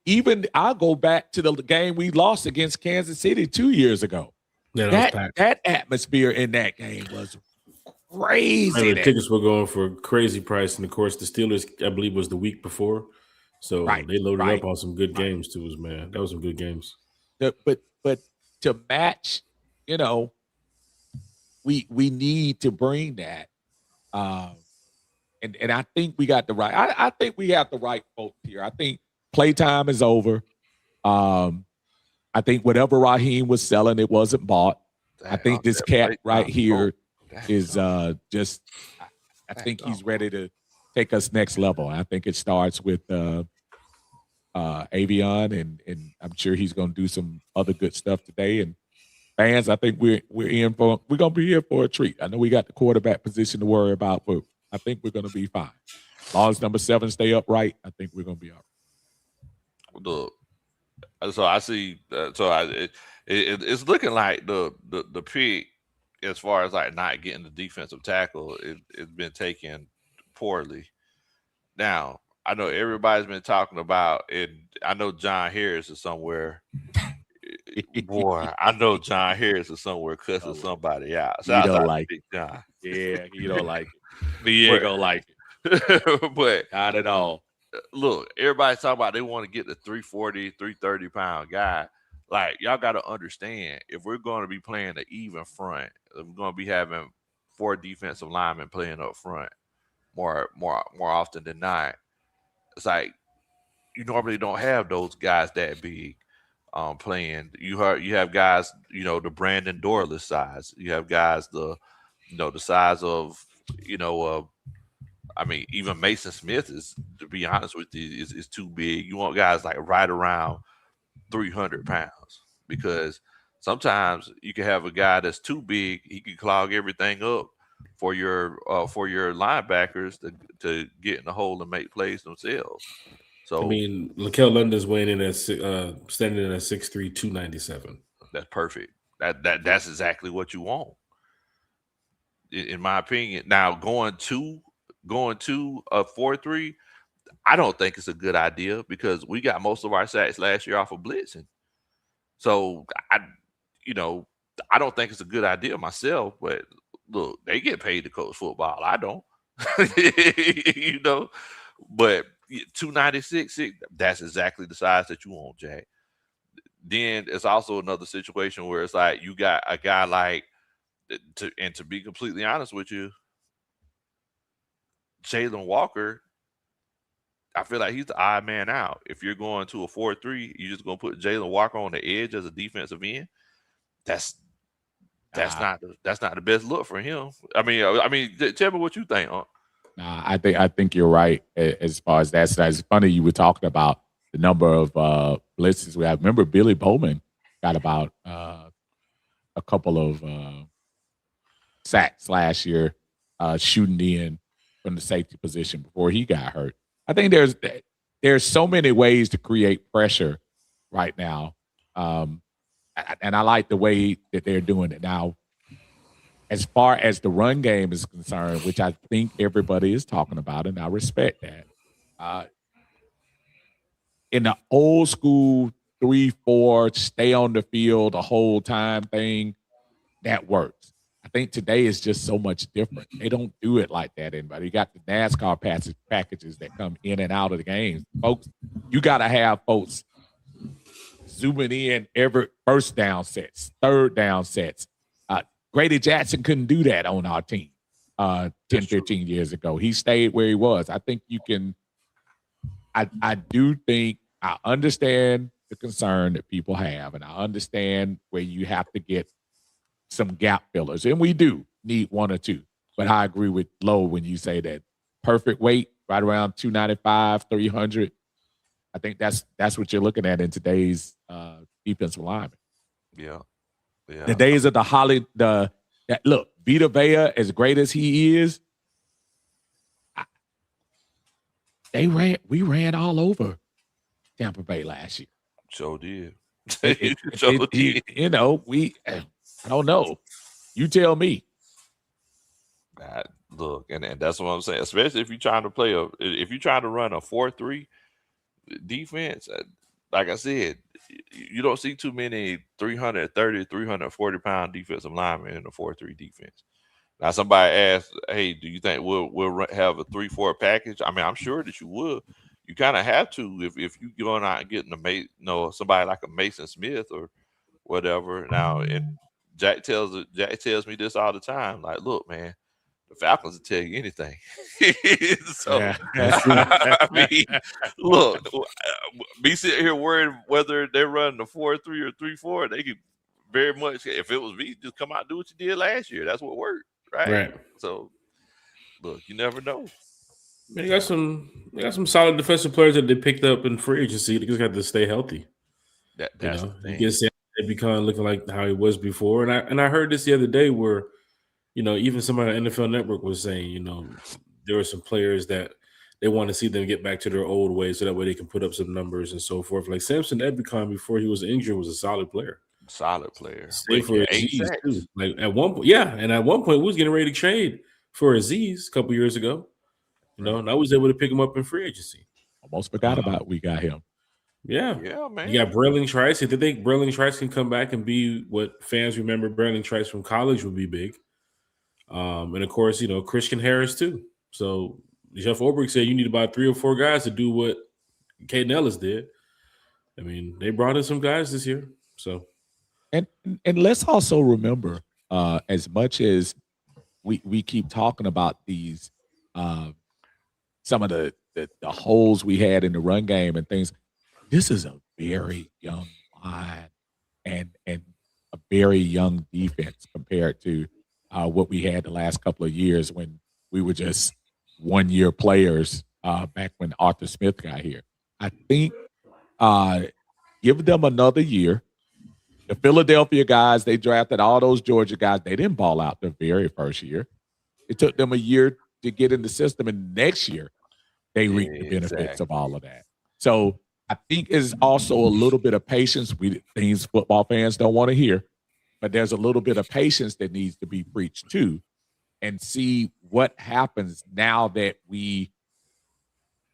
S2: Even I'll go back to the game we lost against Kansas City 2 years ago.
S3: Yeah,
S2: that atmosphere in that game was crazy.
S3: The tickets were going for a crazy price, and of course, the Steelers, I believe, was the week before, so they loaded up on some good games too. Man, that was some good games.
S2: But to match, we need to bring that. And I think we got the right. I think we have the right folks here. I think playtime is over. I think whatever Raheem was selling, it wasn't bought. I think this cat right here is just. I think he's ready to take us next level. I think it starts with Avion, and I'm sure he's going to do some other good stuff today. And fans, I think we're gonna be here for a treat. I know we got the quarterback position to worry about, but I think we're gonna be fine. As long as number 7 stay upright, I think we're gonna be all right.
S1: Look, so I see. It's looking like the pick, as far as like not getting the defensive tackle, it's been taken poorly. Now I know everybody's been talking about it. I know John Harris is somewhere. Boy, I know John Harris is somewhere cussing somebody out.
S2: So you don't like
S1: it, John.
S2: Yeah, you don't like it. He ain't gonna like
S1: it. But
S2: not at all.
S1: Look, everybody's talking about they want to get the 340, 330-pound guy. Like, y'all got to understand, if we're going to be playing the even front, if we're going to be having 4 defensive linemen playing up front more often than not, it's like you normally don't have those guys that big playing. You have guys, the Brandon Dorless size. You have guys the size of, I mean, even Mason Smith is, to be honest with you, is too big. You want guys like right around 300 pounds, because sometimes you can have a guy that's too big. He can clog everything up for your linebackers to get in the hole and make plays themselves. So
S3: I mean, Lakel London's weighing in at standing in at 6'3", 297.
S1: That's perfect. That's exactly what you want, in my opinion. Now going to a 4-3, I don't think it's a good idea, because we got most of our sacks last year off of blitzing. So I don't think it's a good idea myself. But look, they get paid to coach football. I don't, But 296, that's exactly the size that you want, Jack. Then it's also another situation where it's like you got a guy like, to be completely honest with you, Jalen Walker, I feel like he's the odd man out. If you're going to a 4-3, you're just going to put Jalen Walker on the edge as a defensive end. That's not the best look for him. I mean, tell me what you think.
S2: Nah, I think you're right as far as that side. It's funny you were talking about the number of blitzes we have. Remember, Billy Bowman got about a couple of sacks last year, shooting in from the safety position before he got hurt. I think there's so many ways to create pressure right now, and I like the way that they're doing it now. As far as the run game is concerned, which I think everybody is talking about, and I respect that. In the old school 3-4, stay on the field the whole time thing, that works. I think today is just so much different. They don't do it like that anymore. You got the NASCAR packages that come in and out of the games. Folks, you got to have folks zooming in every first down sets, third down sets. Grady Jackson couldn't do that on our team 10, 15 years ago. He stayed where he was. I think you can – I do think I understand the concern that people have, and I understand where you have to get some gap fillers, and we do need one or two. But I agree with Lowe when you say that perfect weight, right around 295, 300. I think that's what you're looking at in today's defensive lineman.
S1: Yeah.
S2: The days of look, Vita Vea, as great as he is, we ran all over Tampa Bay last year.
S1: Sure did.
S2: I don't know. You tell me.
S1: Look, and that's what I'm saying. Especially if you're trying to if you're trying to run a 4-3 defense, like I said, you don't see too many 330, 340-pound defensive linemen in a 4-3 defense. Now, somebody asked, "Hey, do you think we'll have a 3-4 package?" I mean, I'm sure that you will. You kind of have to if you going out and getting somebody like a Mason Smith or whatever. Now, and Jack tells me this all the time. Like, look, man, the Falcons will tell you anything. So,
S2: Yeah.
S1: I mean, look, me sitting here worried whether they're running a 4-3 or 3-4. They could very much, if it was me, just come out and do what you did last year. That's what worked, right? So, look, you never know.
S3: They got some solid defensive players that they picked up in free agency. They just got to stay healthy.
S1: That's the thing.
S3: You get Sam Ebicon looking like how he was before, and I heard this the other day where, even somebody on NFL Network was saying, there were some players that they want to see them get back to their old ways so that way they can put up some numbers and so forth. Like Samson Ebicon before he was injured was a solid player.
S1: Stay
S3: for Aziz too. Like at one point, and at one point we was getting ready to trade for Aziz a couple years ago. And I was able to pick him up in free agency.
S2: Almost forgot about we got him.
S3: Yeah,
S1: man.
S3: You got Braylon Trice. If they think Braylon Trice can come back and be what fans remember Braylon Trice from college would be big. And of course, Christian Harris too. So Jeff Ulbrich said you need about 3 or 4 guys to do what Caden Ellis did. I mean, they brought in some guys this year. So,
S2: and let's also remember, as much as we keep talking about these, some of the holes we had in the run game and things, this is a very young line and a very young defense compared to what we had the last couple of years when we were just one-year players back when Arthur Smith got here. I think give them another year. The Philadelphia guys, they drafted all those Georgia guys. They didn't ball out the very first year. It took them a year to get in the system, and next year they reap the benefits of all of that. So I think it's also a little bit of patience. Things football fans don't want to hear, but there's a little bit of patience that needs to be preached too, and see what happens now that we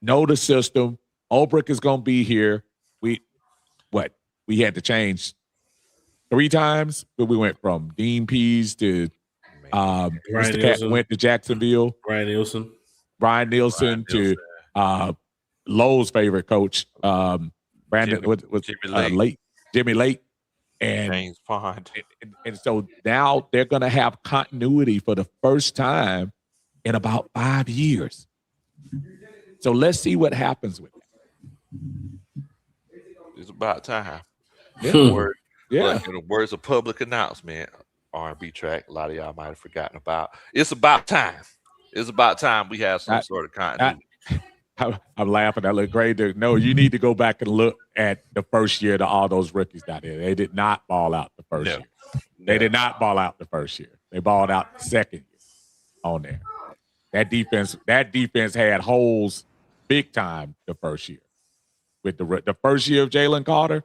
S2: know the system. Ulbrich is going to be here. We had to change 3 times, but we went from Dean Pease to Mr. Cat went to Jacksonville.
S3: Brian
S2: Nielsen to Lowe's favorite coach, Brandon Jimmy Lake, and
S1: James Pond.
S2: And so now they're going to have continuity for the first time in about 5 years. So let's see what happens with that.
S1: It's about time.
S2: Yeah.
S1: In the words of public announcement, R&B track, a lot of y'all might have forgotten about. It's about time. It's about time we have some sort of continuity.
S2: I'm laughing. I look great. No, you need to go back and look at the first year that all those rookies got in. They did not ball out the first year. They did not ball out the first year. They balled out the second year on there. That defense had holes big time the first year. With the first year of Jalen Carter,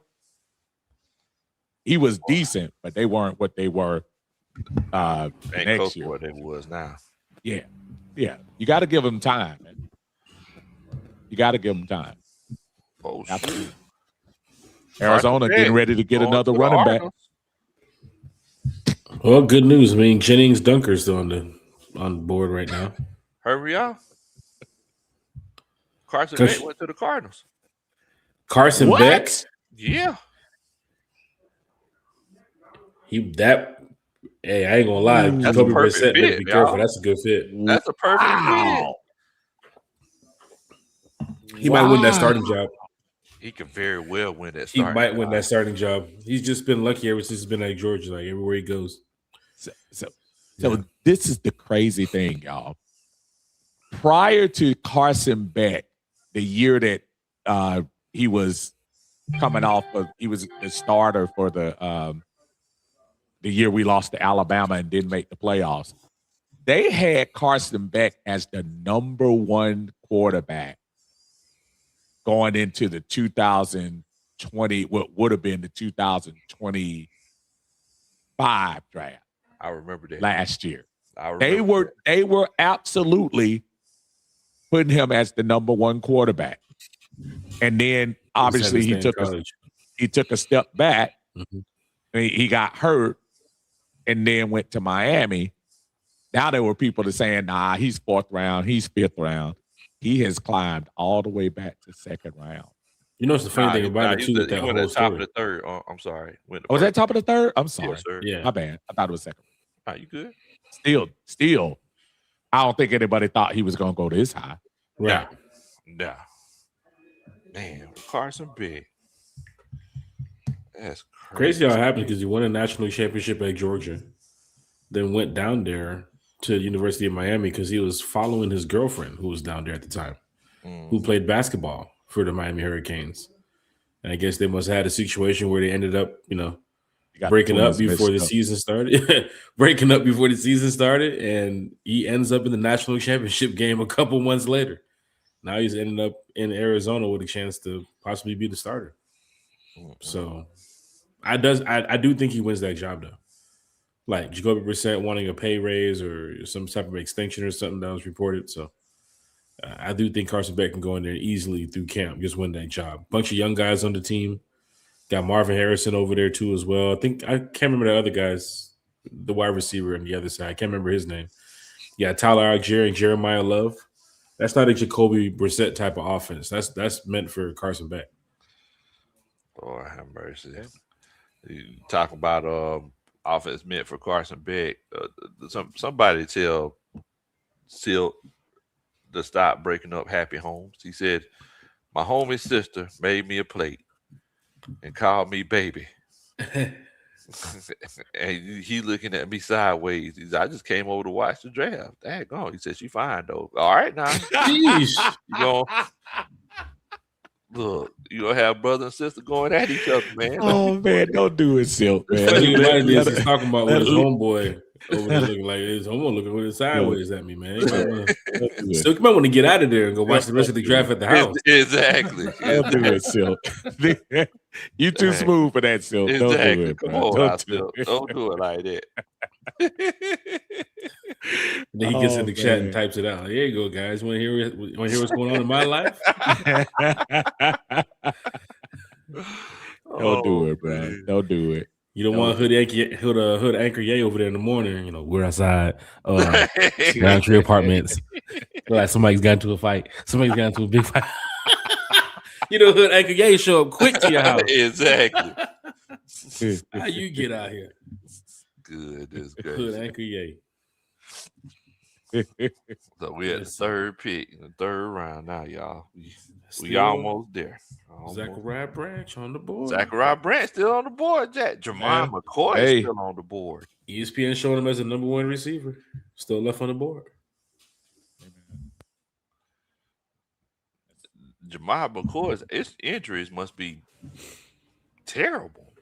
S2: he was decent, but they weren't what they were next year.
S1: What they was now.
S2: Yeah. You got to give them time, man. You got to give them time.
S1: Oh, shoot.
S2: Arizona getting ready to get another running back.
S3: Well, good news. I mean, Jennings Dunker's still on the board right now.
S1: Hurry up. Carson Beck went to the Cardinals.
S3: Carson Beck?
S1: Yeah.
S3: Hey, I ain't gonna lie.
S1: That's
S3: Jacoby
S1: a perfect
S3: Brissett,
S1: fit,
S3: be careful. That's a good fit.
S1: That's a perfect fit.
S3: He might win that starting job.
S1: He could very well win that
S3: starting job. He might win that starting job. He's just been lucky ever since he's been at Georgia, like everywhere he goes.
S2: So this is the crazy thing, y'all. Prior to Carson Beck, the year that he was coming off of, he was the starter for the year we lost to Alabama and didn't make the playoffs. They had Carson Beck as the number one quarterback going into the 2020, what would have been the 2025 draft.
S1: I remember that
S2: last year. They were absolutely putting him as the number one quarterback. And then obviously he took a step back. Mm-hmm. He got hurt and then went to Miami. Now there were people that saying, nah, he's fourth round, he's fifth round. He has climbed all the way back to second round.
S3: You know what's the funny thing about it too?
S1: He went at the top of the third. I'm sorry.
S2: Was that top of the third? I'm sorry.
S1: Yes, sir.
S2: Yeah. My bad. I thought it was second.
S1: Are you good?
S2: Still, I don't think anybody thought he was going to go this high.
S1: Right. No. Man, Carson Beck. That's
S3: crazy how it happened because he won a national championship at Georgia, then went down there to the University of Miami because he was following his girlfriend who was down there at the time, who played basketball for the Miami Hurricanes. And I guess they must have had a situation where they ended up, breaking up before the season started. Breaking up before the season started, and he ends up in the national championship game a couple months later. Now he's ended up in Arizona with a chance to possibly be the starter. So I do think he wins that job though. Like Jacoby Brissett wanting a pay raise or some type of extension or something that was reported. So I do think Carson Beck can go in there easily through camp, just win that job. Bunch of young guys on the team. Got Marvin Harrison over there too as well. I can't remember the other guys, the wide receiver on the other side. I can't remember his name. Yeah, Tyler Algier and Jeremiah Love. That's not a Jacoby Brissett type of offense. That's meant for Carson Beck.
S1: Lord have mercy. You talk about offense meant for Carson Beck. Somebody tell Seal to stop breaking up happy homes. He said, "My homie sister made me a plate and called me baby." And he looking at me sideways. He said, "I just came over to watch the draft." Daggone. He said, "She fine though." All right now.
S3: Jeez.
S1: You gonna have brother and sister going at each other, man.
S2: Oh man, don't do it, Silk, man.
S3: He's talking about with his homeboy over there looking like his homeboy looking with his sideways at me, man. Silk, you might want to get out of there and go watch the rest of the draft at the house.
S1: Exactly.
S2: Don't do it, Silk. You too smooth for that, Silk.
S1: Exactly.
S2: Don't do it,
S1: Come on, don't do it like that.
S3: Then he gets in the chat and types it out. There you go, guys. Want to hear what's going on in my life?
S2: Don't do it, man. Don't do it.
S3: You don't want hood anchor Ye over there in the morning. We're outside Roundtree Apartments. Like somebody's got into a fight. Somebody's got into a big fight. Hood anchor Ye show up quick to your house.
S1: Exactly.
S3: How you get out here?
S1: Good. That's great.
S3: Hood anchor Ye.
S1: So we at the third pick in the third round now, y'all. We almost there.
S3: Zachariah Branch on the board.
S1: Zachariah Branch still on the board, Jack. Jermaine McCoy is still on the board.
S3: ESPN showing him as the number one receiver. Still left on the board.
S1: Jermaine McCoy's injuries must be terrible.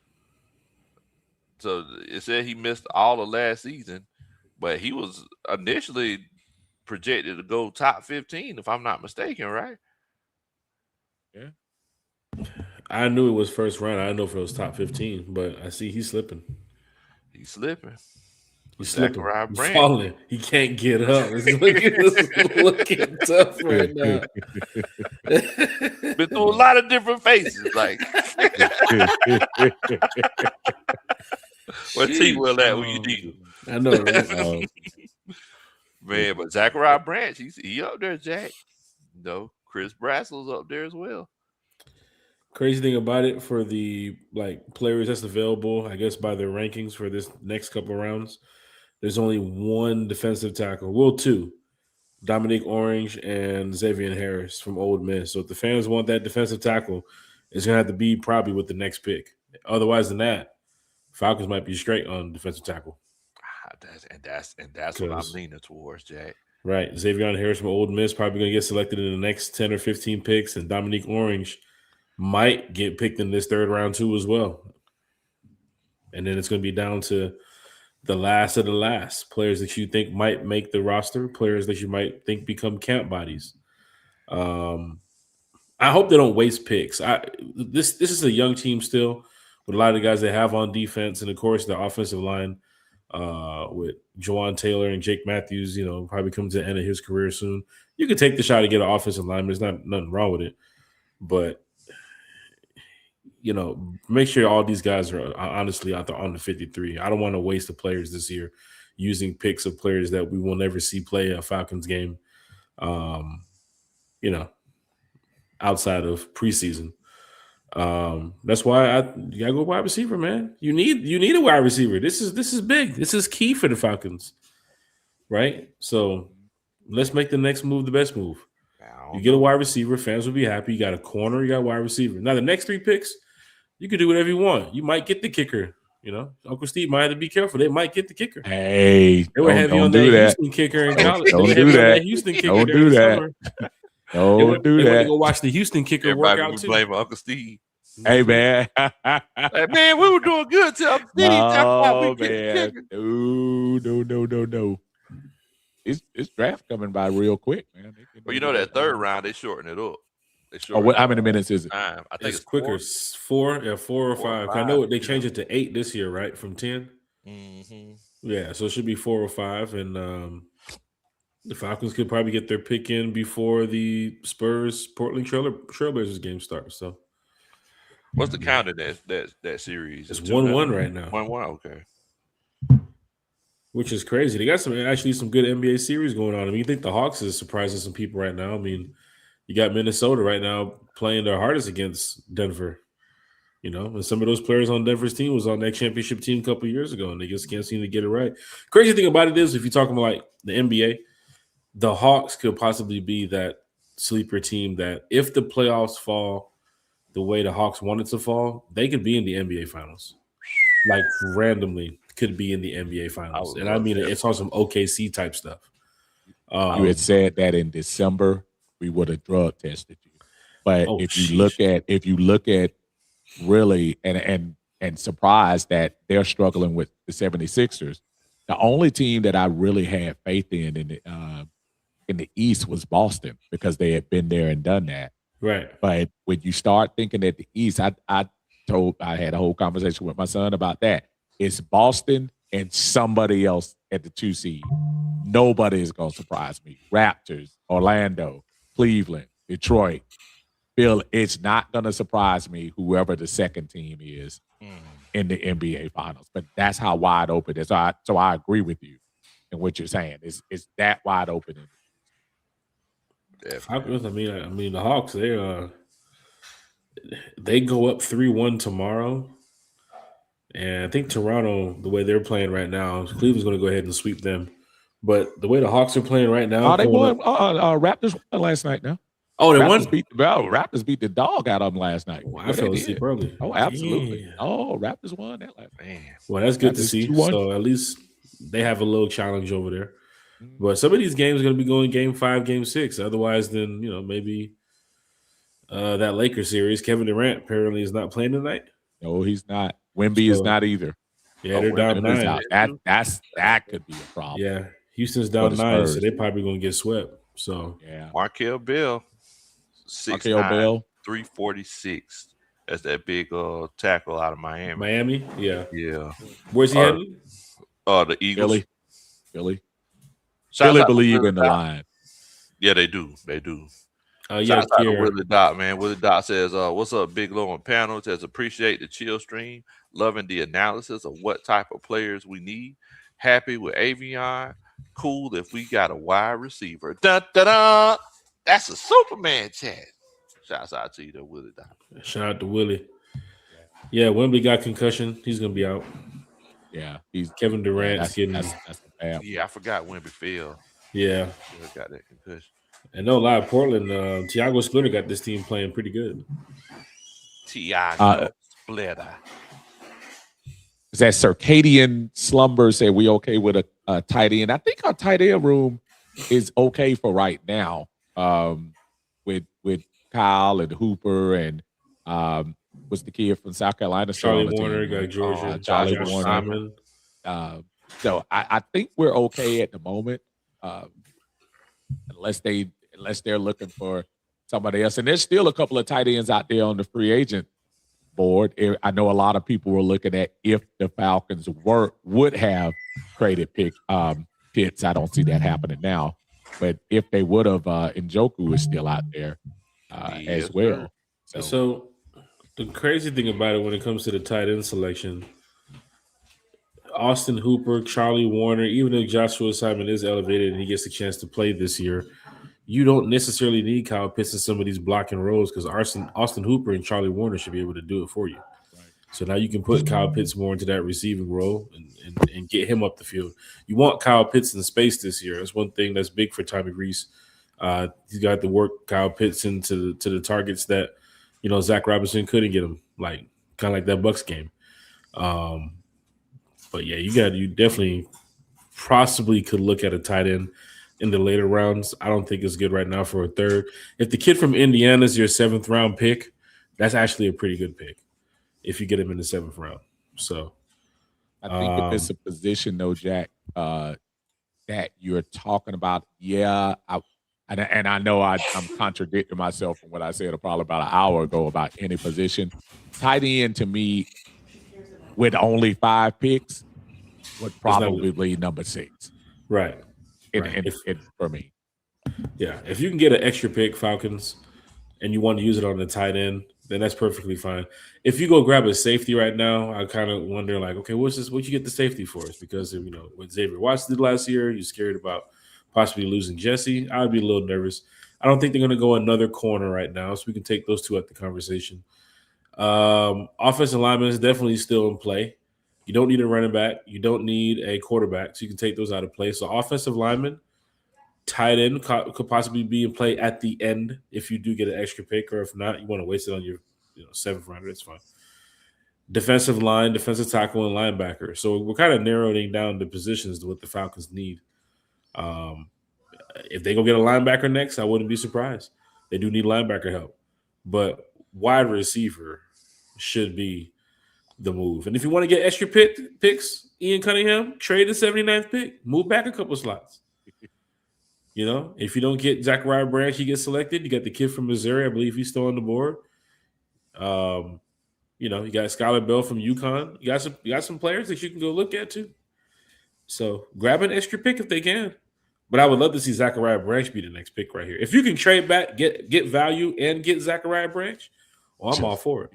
S1: So it said he missed all of last season, but he was initially projected to go top 15, if I'm not mistaken, right?
S2: Yeah.
S3: I knew it was first round. I don't know if it was top 15, but I see he's slipping.
S1: He's slipping.
S3: He's slipping.
S1: Zachariah
S3: He's
S1: Branch.
S3: falling. He can't get up. It's looking tough right now.
S1: Been through a lot of different faces. Like, what team will that when you need him?
S3: I know, right?
S1: Man, but Zachariah Branch, he up there, Jack. No, Chris Brassel's up there as well.
S3: Crazy thing about it for the players that's available, I guess by their rankings for this next couple of rounds, there's only one defensive tackle. Well, two. Dominique Orange and Xavier Harris from Ole Miss. So if the fans want that defensive tackle, it's gonna have to be probably with the next pick. Otherwise than that, Falcons might be straight on defensive tackle.
S1: That's what I'm leaning towards, Jack.
S3: Right. Xavier Harris from Ole Miss probably going to get selected in the next 10 or 15 picks, and Dominique Orange might get picked in this third round too as well. And then it's going to be down to the last of the last players that you think might make the roster, players that you might think become camp bodies. I hope they don't waste picks. This is a young team still with a lot of the guys they have on defense, and of course the offensive line with Jawan Taylor and Jake Matthews, probably coming to the end of his career soon. You can take the shot to get an offensive lineman. There's nothing wrong with it, but make sure all these guys are honestly on the 53. I don't want to waste the players this year using picks of players that we will never see play a Falcons game. Outside of preseason. That's why you gotta go wide receiver, man. You need a wide receiver. This is big. This is key for the Falcons, right? So let's make the next move the best move. You get a wide receiver, fans will be happy. You got a corner, you got a wide receiver. Now the next 3 picks, you can do whatever you want. You might get the kicker. Uncle Steve might have to be careful. They might get the kicker.
S2: Hey,
S3: they were heavy on that Houston kicker in college.
S2: Don't do that.
S3: Houston kicker.
S2: Don't do that. Don't do that.
S3: They went to go watch the Houston kicker
S1: Everybody
S3: work out too.
S1: Blame Uncle Steve.
S2: Hey man,
S1: man, we were doing good till Uncle Steve.
S2: Oh man, no. It's draft coming by real quick, man.
S1: Well, that third round they shorten it up.
S2: How many minutes is it?
S1: I think it's
S3: quicker. 4 or 5. I know they changed it to 8 this year, right? From 10.
S1: Mm-hmm.
S3: Yeah, so it should be 4 or 5, and the Falcons could probably get their pick in before the Spurs Portland Trailblazers game starts. So,
S1: what's the count of that series?
S3: It's 1-1 right now.
S1: 1-1, okay.
S3: Which is crazy. They got some good NBA series going on. I mean, you think the Hawks is surprising some people right now. I mean, you got Minnesota right now playing their hardest against Denver. And some of those players on Denver's team was on that championship team a couple of years ago, and they just can't seem to get it right. Crazy thing about it is, if you're talking about the NBA, the Hawks could possibly be that sleeper team that if the playoffs fall the way the Hawks wanted to fall, they could be in the NBA Finals. Randomly could be in the NBA Finals. And I mean, it's on some OKC type stuff.
S2: You had said that in December we would have drug tested you. But if you look at really and surprised that they're struggling with the 76ers, the only team that I really had faith in the East was Boston because they had been there and done that.
S3: Right.
S2: But when you start thinking at the East, I had a whole conversation with my son about that. It's Boston and somebody else at the 2 seed. Nobody is going to surprise me. Raptors, Orlando, Cleveland, Detroit, Phil. It's not going to surprise me whoever the second team is in the NBA Finals. But that's how wide open it is. So I agree with you in what you're saying. It's that wide open.
S3: I mean, the Hawks, they go up 3-1 tomorrow. And I think Toronto, the way they're playing right now, Cleveland's going to go ahead and sweep them. But the way the Hawks are playing right now,
S2: they won. Raptors won last night. Now,
S3: they won.
S2: Raptors beat the dog out of them last night.
S3: Well, I fell asleep early.
S2: Oh, absolutely.
S3: Yeah.
S2: Oh, Raptors won that last night.
S3: Well, that's good to see.
S2: 2-1.
S3: So at least they have a little challenge over there. But some of these games are going to be going game 5, game 6. Otherwise, then maybe that Lakers series. Kevin Durant apparently is not playing tonight.
S2: No, he's not. Wemby is not either.
S3: Yeah, they're down 9.
S2: That could be a problem.
S3: Yeah, Houston's down 9, so they're probably going to get swept. So
S2: yeah,
S1: Markel Bell, 6'9", 346. That's that big tackle out of Miami.
S3: Miami, yeah.
S1: Yeah.
S3: Where's he heading?
S1: The Eagles.
S2: Philly.
S1: Shouts
S2: Philly
S1: out to
S2: believe
S1: Willie
S2: in the
S1: Dot.
S2: line.
S1: Yeah, they do. They do.
S3: Yeah,
S1: Shouts out to
S3: Kier.
S1: Willie Dot, man. Willie Dot says, "What's up, Big Low on panel? Says appreciate the chill stream, loving the analysis of what type of players we need. Happy with Avion. Cool if we got a wide receiver. Dun, dun, dun. That's a Superman chat. Shouts out to you, there, Willie Dot.
S3: Shout out to Willie. Yeah, Wembley got concussion. He's gonna be out.
S2: Yeah, he's
S3: Kevin Durant's getting.
S2: that's a bad one.
S1: Yeah, I forgot Wemby fell.
S3: Yeah,
S1: Got that concussion.
S3: and no lie, Portland. Tiago Splitter got this team playing pretty good.
S1: Tiago Splitter.
S2: Is that Circadian Slumber said we okay with a tight end? I think our tight end room is okay for right now. With Kyle and Hooper and what's the kid from South Carolina?
S3: Charlie Warner got Georgia.
S2: Charlie
S3: Josh
S2: Warner.
S3: Simon.
S2: So I think we're okay at the moment, unless they're looking for somebody else. And there's still a couple of tight ends out there on the free agent board. I know a lot of people were looking at if the Falcons would have traded Pitts. I don't see that happening now, but if they would have, Njoku is still out there as well.
S3: So the crazy thing about it when it comes to the tight end selection, Austin Hooper, Charlie Warner, even though Joshua Simon is elevated and he gets a chance to play this year, you don't necessarily need Kyle Pitts in some of these blocking roles because Austin Hooper and Charlie Warner should be able to do it for you. Right. So now you can put Kyle Pitts more into that receiving role and get him up the field. You want Kyle Pitts in space this year. That's one thing that's big for Tommy Reese. He's got to work Kyle Pitts into the targets that, Zach Robinson couldn't get him, kind of like that Bucs game. But yeah, you definitely possibly could look at a tight end in the later rounds. I don't think it's good right now for a third. If the kid from Indiana is your 7th round pick, that's actually a pretty good pick if you get him in the 7th round. So
S2: I think if it's a position though, Jack, that you're talking about, and I know I'm contradicting myself from what I said probably about an hour ago about any position. Tight end to me, with only 5 picks, would probably be number 6.
S3: Right.
S2: For me.
S3: Yeah. If you can get an extra pick, Falcons, and you want to use it on the tight end, then that's perfectly fine. If you go grab a safety right now, I kind of wonder, okay, what you get the safety for? It's because of, what Xavier Watts did last year, you're scared about possibly losing Jesse. I'd be a little nervous. I don't think they're going to go another corner right now, so we can take those two at the conversation. Offensive lineman is definitely still in play. You don't need a running back. You don't need a quarterback, so you can take those out of play. So offensive lineman, tight end could possibly be in play at the end if you do get an extra pick, or if not, you want to waste it on your 7th rounder. That's fine. Defensive line, defensive tackle, and linebacker. So we're kind of narrowing down the positions to what the Falcons need. If they go get a linebacker next, I wouldn't be surprised. They do need linebacker help, but wide receiver should be the move. And if you want to get extra picks, Ian Cunningham, trade the 79th pick, move back a couple slots. If you don't get Zachariah Branch, he gets selected. You got the kid from Missouri, I believe he's still on the board. You got Skylar Bell from UConn. You got some players that you can go look at too. So grab an extra pick if they can. But I would love to see Zachariah Branch be the next pick right here. If you can trade back, get value, and get Zachariah Branch, I'm all for it.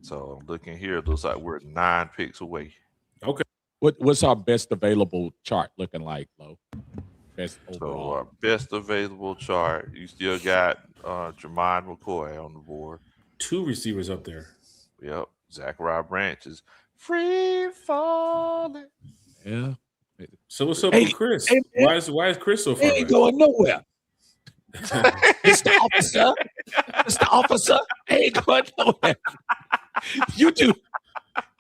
S1: So I'm looking here. It looks like we're 9 picks away.
S3: Okay.
S2: What's our best available chart looking like, Lo? Best overall.
S1: So our best available chart, you still got Jermaine McCoy on the board.
S3: 2 receivers up there.
S1: Yep. Zachariah Branch is free falling.
S2: Yeah.
S3: So what's up with Chris? Why is Chris so far?
S2: He ain't going nowhere. Mr. Officer. Mr. Officer. Ain't going nowhere. You do.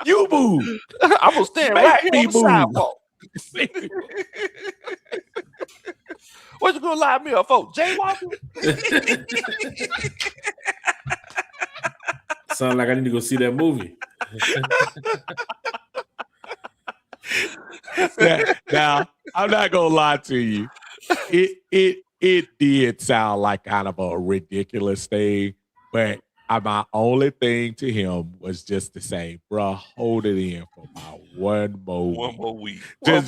S2: You move.
S1: I'm gonna stand right here on the sidewalk. What you gonna lie me up for? Jaywalking?
S3: Sound like I need to go see that movie.
S2: Now, I'm not gonna lie to you. It did sound like kind of a ridiculous thing, but My only thing to him was just to say, "Bruh, hold it in for about one more
S1: One
S2: week.
S1: more week.
S2: Just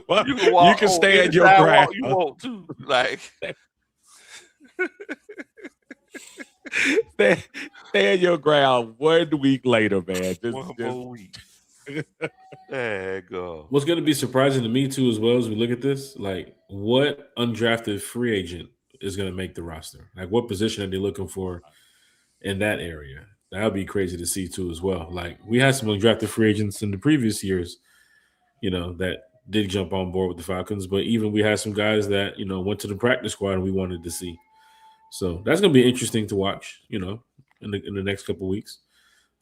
S2: one.
S1: You can
S2: You
S1: walk
S2: can
S1: on
S2: stand
S1: any
S2: your ground.
S1: sidewalk you want to. Like,
S2: stand your ground 1 week later, man.
S1: one more week. There you go.
S3: What's going to be surprising to me too, as well as we look at this, like what undrafted free agent is going to make the roster? Like what position are they looking for in that area? That would be crazy to see too, as well. Like we had some undrafted free agents in the previous years, that did jump on board with the Falcons, but even we had some guys that went to the practice squad and we wanted to see. So that's going to be interesting to watch, in the next couple of weeks,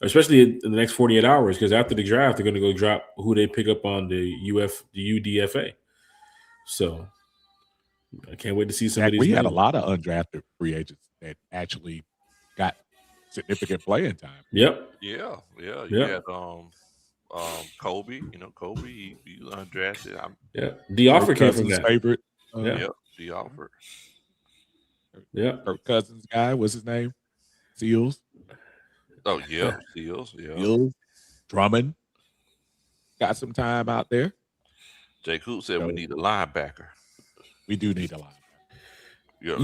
S3: especially in the next 48 hours, because after the draft, they're going to go drop who they pick up on the UDFA. So I can't wait to see some of these.
S2: We had a lot of undrafted free agents that actually got significant playing time.
S3: Yep.
S1: Yeah. You
S3: Yep.
S1: had Kobe. Kobe, he was undrafted.
S3: Yeah. The offer came from
S2: Cousins'
S3: that.
S2: favorite.
S3: Yeah.
S1: The offer.
S3: Yeah.
S2: Kirk Cousins' guy, what's his name? Seals.
S1: Oh yeah, Seals. Yeah.
S2: Seals. Drummond got some time out there.
S1: Jake Hoop said we need a linebacker.
S2: We do need a linebacker.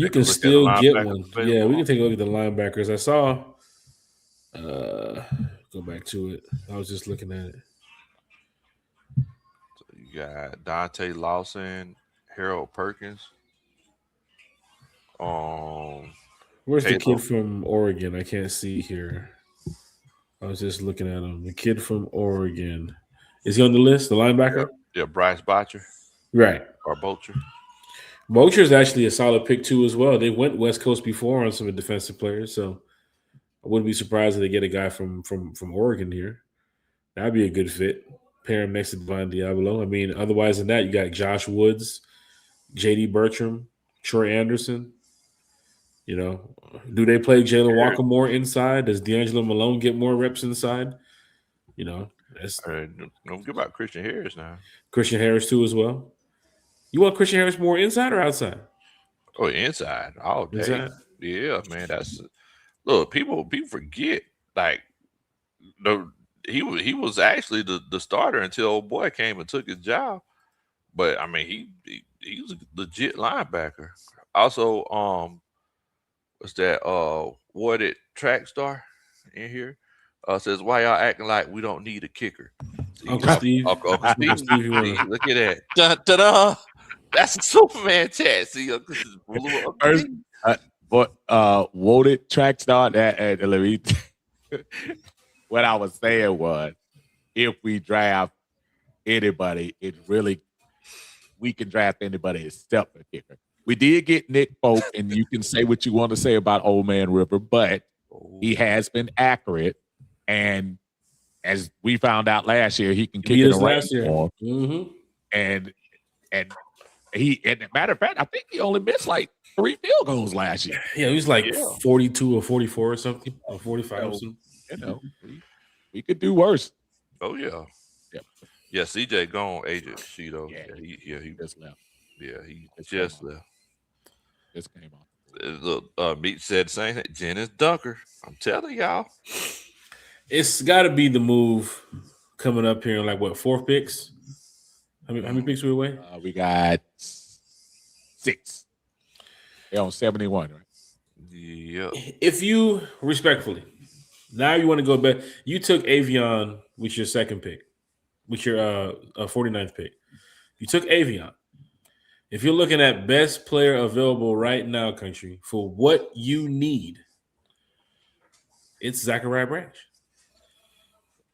S3: You can still get one. Yeah, we can take a look at the linebackers. I saw. Go back to it. I was just looking at it.
S1: So you got Dante Lawson, Harold Perkins.
S3: Where's the kid from Oregon? I can't see here. I was just looking at him. The kid from Oregon. Is he on the list? The linebacker?
S1: Yeah, Bryce Botcher.
S3: Right.
S1: Or Bocher.
S3: Bocher is actually a solid pick too as well. They went West Coast before on some of the defensive players, so I wouldn't be surprised if they get a guy from Oregon here. That'd be a good fit. Pair him next to Divine Diablo. I mean, otherwise than that, you got Josh Woods, J.D. Bertram, Troy Anderson. Do they play Jalen Walker more inside? Does D'Angelo Malone get more reps inside? Don't
S1: forget about Christian Harris now.
S3: Christian Harris too as well. You want Christian Harris more inside or outside?
S1: Oh, inside all day.
S3: Inside?
S1: Yeah, man. Look. People forget he was actually the starter until old boy came and took his job. But I mean, he was a legit linebacker. Also, what's that? Warded track star in here says, "Why y'all acting like we don't need a kicker?" See,
S3: Uncle Steve.
S1: Uncle Steve. Look at that. Dun, dun, dun. That's a Superman chat. See,
S2: Warded track star. That let me. What I was saying was, if we draft anybody, we can draft anybody except a kicker. We did get Nick Folk, and you can say what you want to say about Old Man River, but he has been accurate. And as we found out last year, he can kick it around.
S3: Mm-hmm.
S2: And matter of fact, I think he only missed like 3 field goals last year.
S3: Yeah, he was like 42 or 44 or something, or 45 or something.
S2: We could do worse.
S1: Oh yeah. Yeah, CJ gone, Agent Cheeto. He
S2: just left.
S1: Yeah, he just left.
S2: Just came on.
S1: Look, Meat said the same thing. Jennings Dunker. I'm telling y'all.
S3: It's got to be the move coming up here in like what, 4 picks? How many picks we away?
S2: We got 6. They're on 71, right?
S1: Yeah.
S3: If you respectfully, now you want to go back. You took Avion with your second pick, with your 49th pick. You took Avion. If you're looking at best player available right now, country, for what you need, it's Zachariah Branch.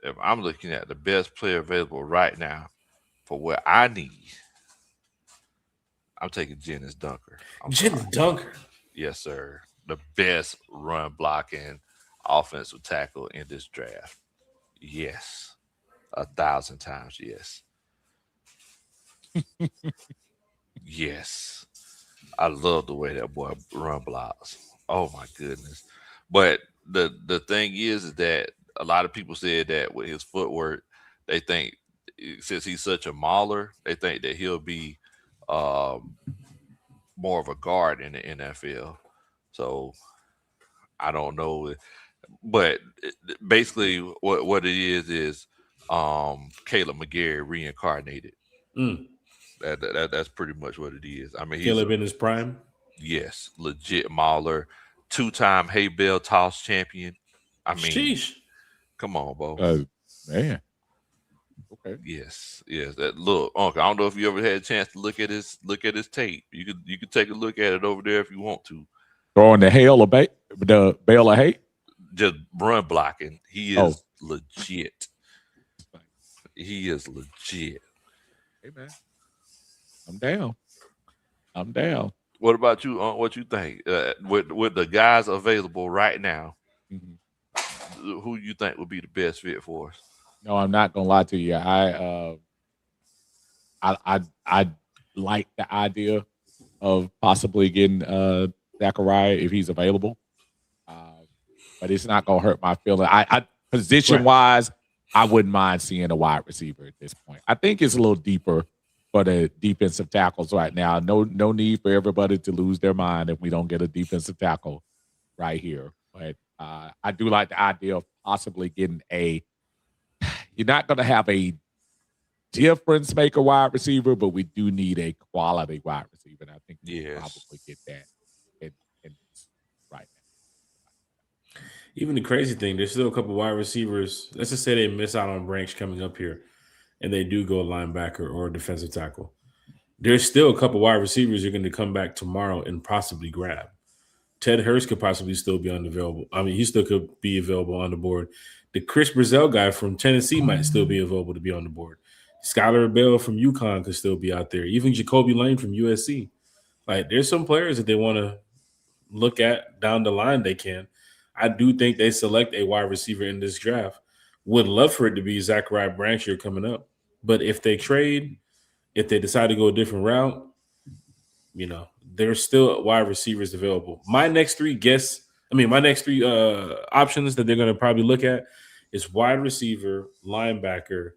S1: If I'm looking at the best player available right now for what I need, I'm taking Jennings Dunker.
S3: Jennings Dunker?
S1: Yes, sir. The best run blocking offensive tackle in this draft. Yes. 1,000 times yes. Yes. I love the way that boy run blocks. Oh my goodness. But the thing is that a lot of people said that with his footwork, they think since he's such a mauler, they think that he'll be more of a guard in the NFL. So I don't know, but basically what it is Caleb McGarry reincarnated.
S3: Mm.
S1: That's pretty much what it is. I mean, he's
S3: Caleb in his prime.
S1: yes, legit mauler, 2-time hay bale toss champion. I mean,
S3: Sheesh.
S1: come on, Bo.
S2: Man. Okay.
S1: Yes. That look, Uncle. I don't know if you ever had a chance to look at his tape. You could take a look at it over there if you want to.
S2: Throwing the the bale of hay.
S1: Just run blocking. He is legit. He is legit.
S2: Hey man, I'm down. I'm down.
S1: What about you, what you think? With the guys available right now, who you think would be the best fit for us?
S2: No, I'm not gonna lie to you. I like the idea of possibly getting Zachariah if he's available, but it's not gonna hurt my feeling. I position wise, I wouldn't mind seeing a wide receiver at this point. I think it's a little deeper for the defensive tackles right now. No need for everybody to lose their mind if we don't get a defensive tackle right here. But I do like the idea of possibly getting you're not going to have a difference maker wide receiver, but we do need a quality wide receiver. And I think we can probably get that in right now.
S3: Even the crazy thing, there's still a couple wide receivers. Let's just say they miss out on Branch coming up here, and they do go linebacker or defensive tackle. There's still a couple wide receivers you're going to come back tomorrow and possibly grab. Ted Hurst could possibly still be unavailable. I mean, he still could be available on the board. The Chris Brazell guy from Tennessee might still be available to be on the board. Skylar Bell from UConn could still be out there. Even Jacoby Lane from USC. Like, there's some players that they want to look at down the line they can. I do think they select a wide receiver in this draft. Would love for it to be Zachariah Branch here coming up. But if they trade, if they decide to go a different route, there's still wide receivers available. My next three options that they're going to probably look at is wide receiver, linebacker,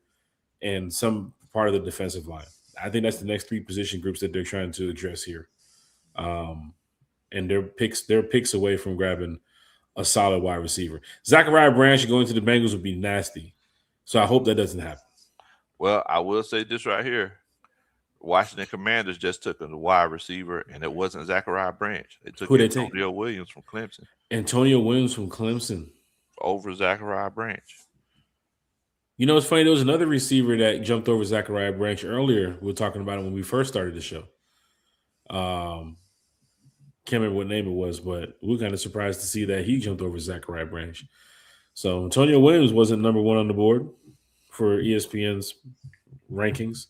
S3: and some part of the defensive line. I think that's the next three position groups that they're trying to address here. And they're picks away from grabbing a solid wide receiver. Zachariah Branch going to the Bengals would be nasty. So I hope that doesn't happen.
S1: Well, I will say this right here. Washington Commanders just took a wide receiver, and it wasn't Zachariah Branch. They took Antonio Williams from Clemson.
S3: Antonio Williams from Clemson.
S1: Over Zachariah Branch.
S3: You know, it's funny. There was another receiver that jumped over Zachariah Branch earlier. We were talking about it when we first started the show. Can't remember what name it was, but we were kind of surprised to see that he jumped over Zachariah Branch. So Antonio Williams wasn't number one on the board for ESPN's rankings,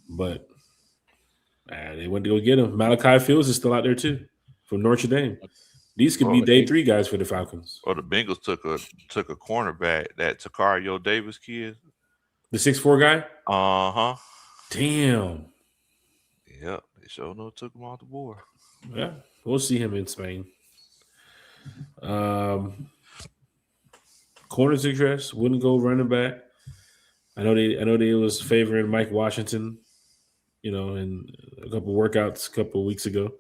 S3: but they went to go get him. Malachi Fields is still out there too from Notre Dame. These could be day three guys for the Falcons.
S1: Or the Bengals took a cornerback, that Takario Davis kid.
S3: The 6'4" guy?
S1: Uh-huh.
S3: Damn.
S1: Yep. They sure no took him off the board.
S3: Yeah. We'll see him in Spain. Corner success, wouldn't go running back. I know they was favoring Mike Washington, in a couple workouts a couple of weeks ago.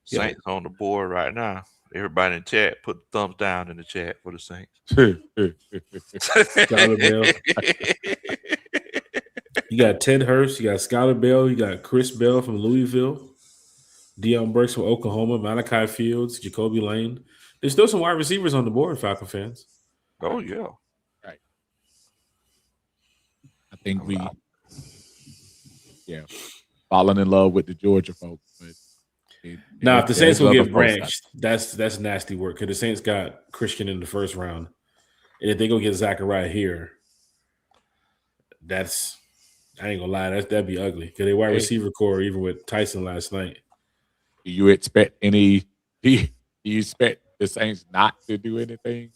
S1: Saints on the board right now. Everybody in chat, put the thumbs down in the chat for the Saints.
S3: Skylar Bell. You got Ted Hurst, you got Skylar Bell, you got Chris Bell from Louisville, Deion Burks from Oklahoma, Malachi Fields, Jacoby Lane. There's still some wide receivers on the board, Falcon fans.
S1: Oh, yeah.
S2: Right. I think falling in love with the Georgia folks. But
S3: now, if the Saints will get Branch, that's nasty work because the Saints got Christian in the first round. And if they go get Zachariah here, I ain't gonna lie, that'd be ugly. Because they wide receiver core, even with Tyson last night.
S2: Do you expect do you expect the Saints not to do anything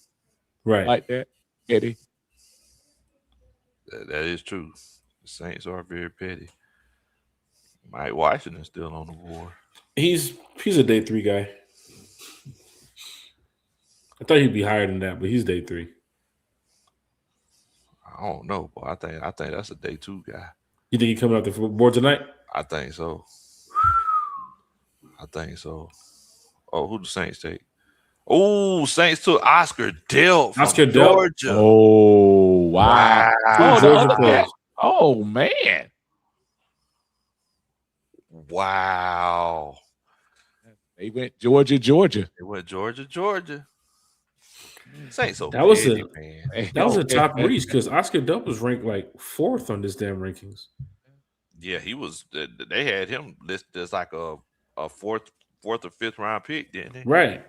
S2: like that, Eddie?
S1: That is true. The Saints are very petty. Mike Washington's still on the board.
S3: He's a day three guy. I thought he'd be higher than that, but he's day three.
S1: I don't know, but I think that's a day two guy.
S3: You think he's coming off the board tonight?
S1: I think so. Oh, who the Saints take? Oh, Saints took Oscar Delp from
S3: Oscar Delp.
S1: Georgia.
S2: Oh, wow.
S3: Two
S2: Oh, the
S3: Georgia
S2: other cat.
S3: players.
S2: Oh, man.
S1: Wow.
S2: They went Georgia.
S1: They went Georgia. Saints so
S3: That was
S1: petty,
S3: a-
S1: man.
S3: That was a top reach because Oscar Delp was ranked like 4th on this damn rankings.
S1: Yeah, he was. They had him listed as like a fourth or fifth round pick, didn't they?
S3: Right.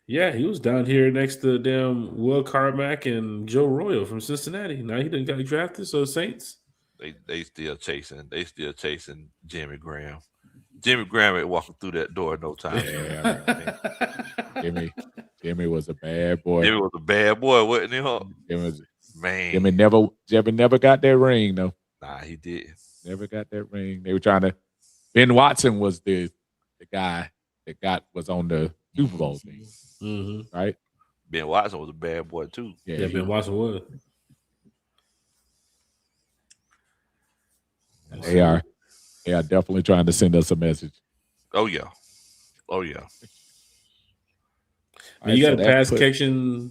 S3: Yeah, he was down here next to damn Will Carmack and Joe Royal from Cincinnati. Now he didn't got drafted, so Saints.
S1: They still chasing. They still chasing Jimmy Graham. Jimmy Graham ain't walking through that door no time.
S2: Yeah, Jimmy was a bad boy.
S1: Jimmy was a bad boy, wasn't he? Huh?
S2: Man. Jimmy never got that ring though.
S1: Nah, he did.
S2: Never got that ring. They were trying to. Ben Watson was the guy that was on the Super Bowl team, right?
S1: Ben Watson was a bad boy too.
S3: Yeah, Ben Watson was.
S2: They are definitely trying to send us a message.
S1: Oh yeah.
S3: You got a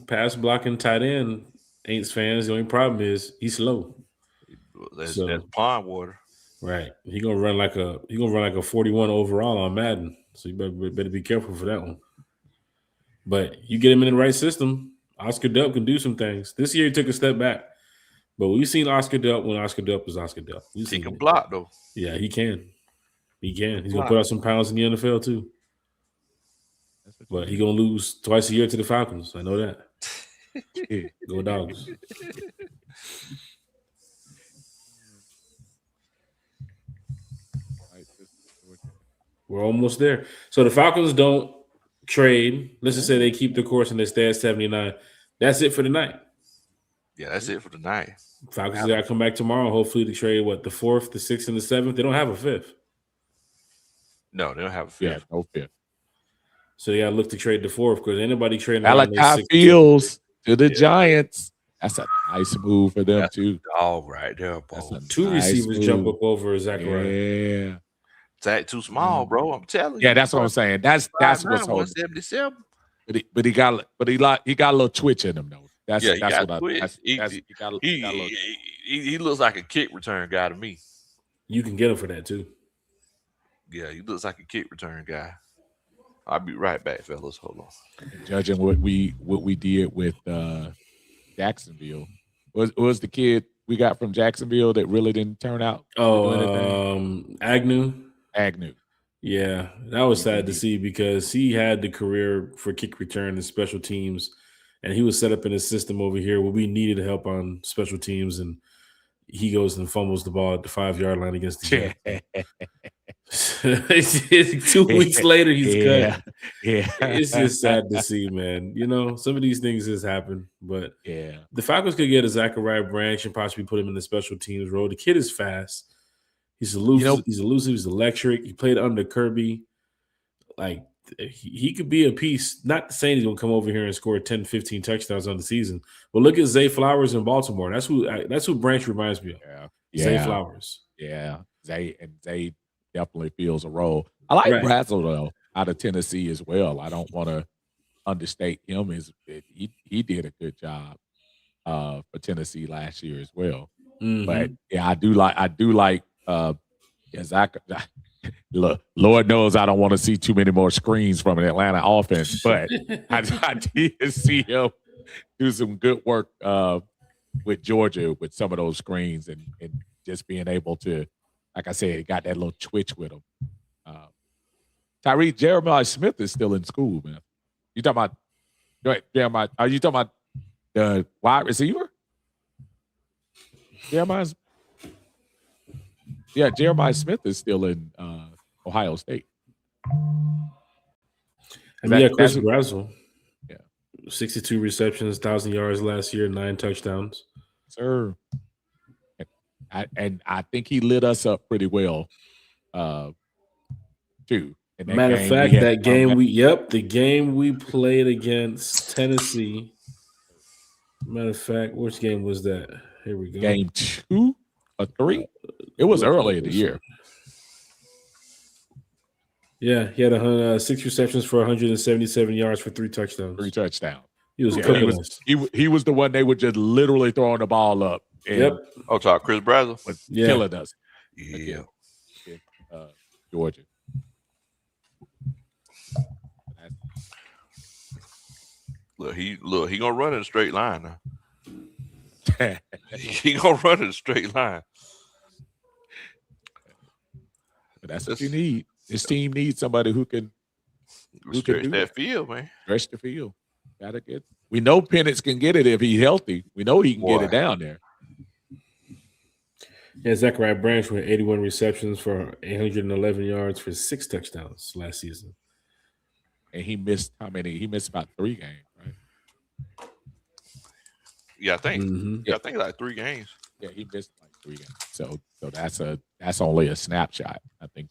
S3: pass blocking tight end. Aints fans. The only problem is he's slow.
S1: That's pond water.
S3: Right. He gonna run like a 41 overall on Madden. So you better be careful for that one. But you get him in the right system, Oscar Delp can do some things. This year he took a step back. But we've seen Oscar Delp when Oscar Delp is Oscar Delp.
S1: He can block though.
S3: Yeah, he can. He's gonna put out some pounds in the NFL too. But he's gonna lose twice a year to the Falcons. I know that. Go Dogs. We're almost there. So the Falcons don't trade. Let's just say they keep the course and they stay at 79. That's it for the night.
S1: Yeah, that's it for the night.
S3: Falcons got to come back tomorrow. Hopefully to trade the 4th, the 6th, and the 7th. They don't have a 5th.
S1: No, they don't have a 5th.
S2: Yeah, no 5th.
S3: So they got to look to trade the 4th because anybody trading
S2: Malachi Fields to the Giants. That's a nice move for them too.
S1: All right, there, bro.
S3: 2 receivers jump up over Zachariah.
S2: Yeah.
S1: Zach too small, bro. I'm telling you.
S2: Yeah, that's what I'm saying. That's what's holding.
S1: 177.
S2: But he got a little twitch in him though. He
S1: looks like a kick return guy to me.
S3: You can get him for that too.
S1: Yeah, he looks like a kick return guy. I'll be right back, fellas. Hold on.
S2: Judging what we did with Jacksonville, was the kid we got from Jacksonville that really didn't turn out?
S3: Agnew.
S2: Yeah,
S3: that was sad to see because he had the career for kick return and special teams, and he was set up in a system over here where we needed help on special teams, and he goes and fumbles the ball at the 5-yard line against the Jets. 2 weeks later, he's cut.
S2: Yeah,
S3: it's just sad to see, man. You know, some of these things just happen, but
S2: yeah,
S3: the Falcons could get a Zachariah Branch and possibly put him in the special teams role. The kid is fast. He's elusive. He's electric. He played under Kirby. Like, he could be a piece. Not saying he's going to come over here and score 10, 15 touchdowns on the season. But look at Zay Flowers in Baltimore. That's who Branch reminds me of.
S2: Yeah.
S3: Zay Flowers.
S2: Yeah. Zay definitely feels a role. I like Brazel, though, out of Tennessee as well. I don't want to understate him. He did a good job for Tennessee last year as well.
S3: Mm-hmm.
S2: But, yeah, I do like Zach. Look, Lord knows I don't want to see too many more screens from an Atlanta offense, but I did see him do some good work with Georgia with some of those screens and just being able to, like I said, got that little twitch with him. Jeremiah Smith is still in school, man. You talking about? Jeremiah? Are you talking about the wide receiver? Jeremiah Smith is still in Ohio State.
S3: Chris Brazel. Yeah. 62 receptions, 1,000 yards last year, 9 touchdowns.
S2: Sir. And I think he lit us up pretty well, too.
S3: Matter of fact, the game we played against Tennessee. Matter of fact, which game was that? Here we go.
S2: Game 2 or 3? It was early in the year.
S3: Yeah, he had 6 receptions for 177 yards for 3 touchdowns.
S2: 3 touchdowns.
S3: He was
S2: Yeah,
S3: cooking us.
S2: he was the one they were just literally throwing the ball up and
S3: Yep.
S1: Oh, talk Chris Brazzell.
S3: Yeah.
S2: killing us
S1: Yeah.
S2: against Georgia.
S1: Look, he gonna run in a straight line now. He gonna run in a straight line.
S2: But that's what you need. This team needs somebody who can
S1: Stretch
S2: do
S1: that field, man.
S2: stretch the field. Gotta get. We know Penix can get it if he's healthy. We know he can get
S1: Boy.
S2: it down there.
S3: Yeah, Zachariah Branch with 81 receptions for 811 yards for 6 touchdowns last season.
S2: And he missed how many? He missed about 3 games, right?
S1: Yeah, I think.
S3: Mhm.
S1: Yeah, I think like 3 games.
S2: Yeah, he missed like 3 games. So that's only a snapshot. I think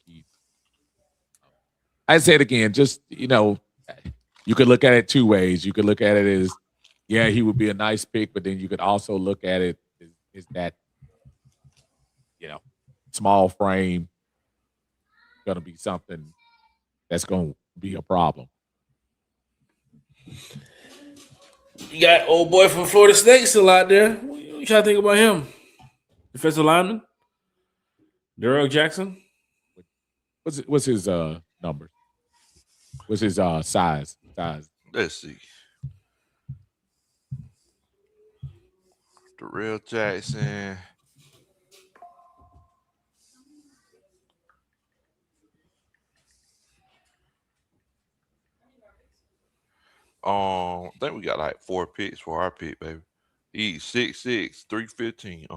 S2: I say it again, just you could look at it 2 ways. You could look at it as, yeah, he would be a nice pick, but then you could also look at it as that, small frame gonna be something that's gonna be a problem.
S3: You got old boy from Florida State still out there. What you trying to think about him? Defensive lineman? Darrell Jackson?
S2: What's his number? What's his size?
S1: Let's see. Darrell Jackson. I think we got like 4 picks for our pick, baby. He's 6'6", 315.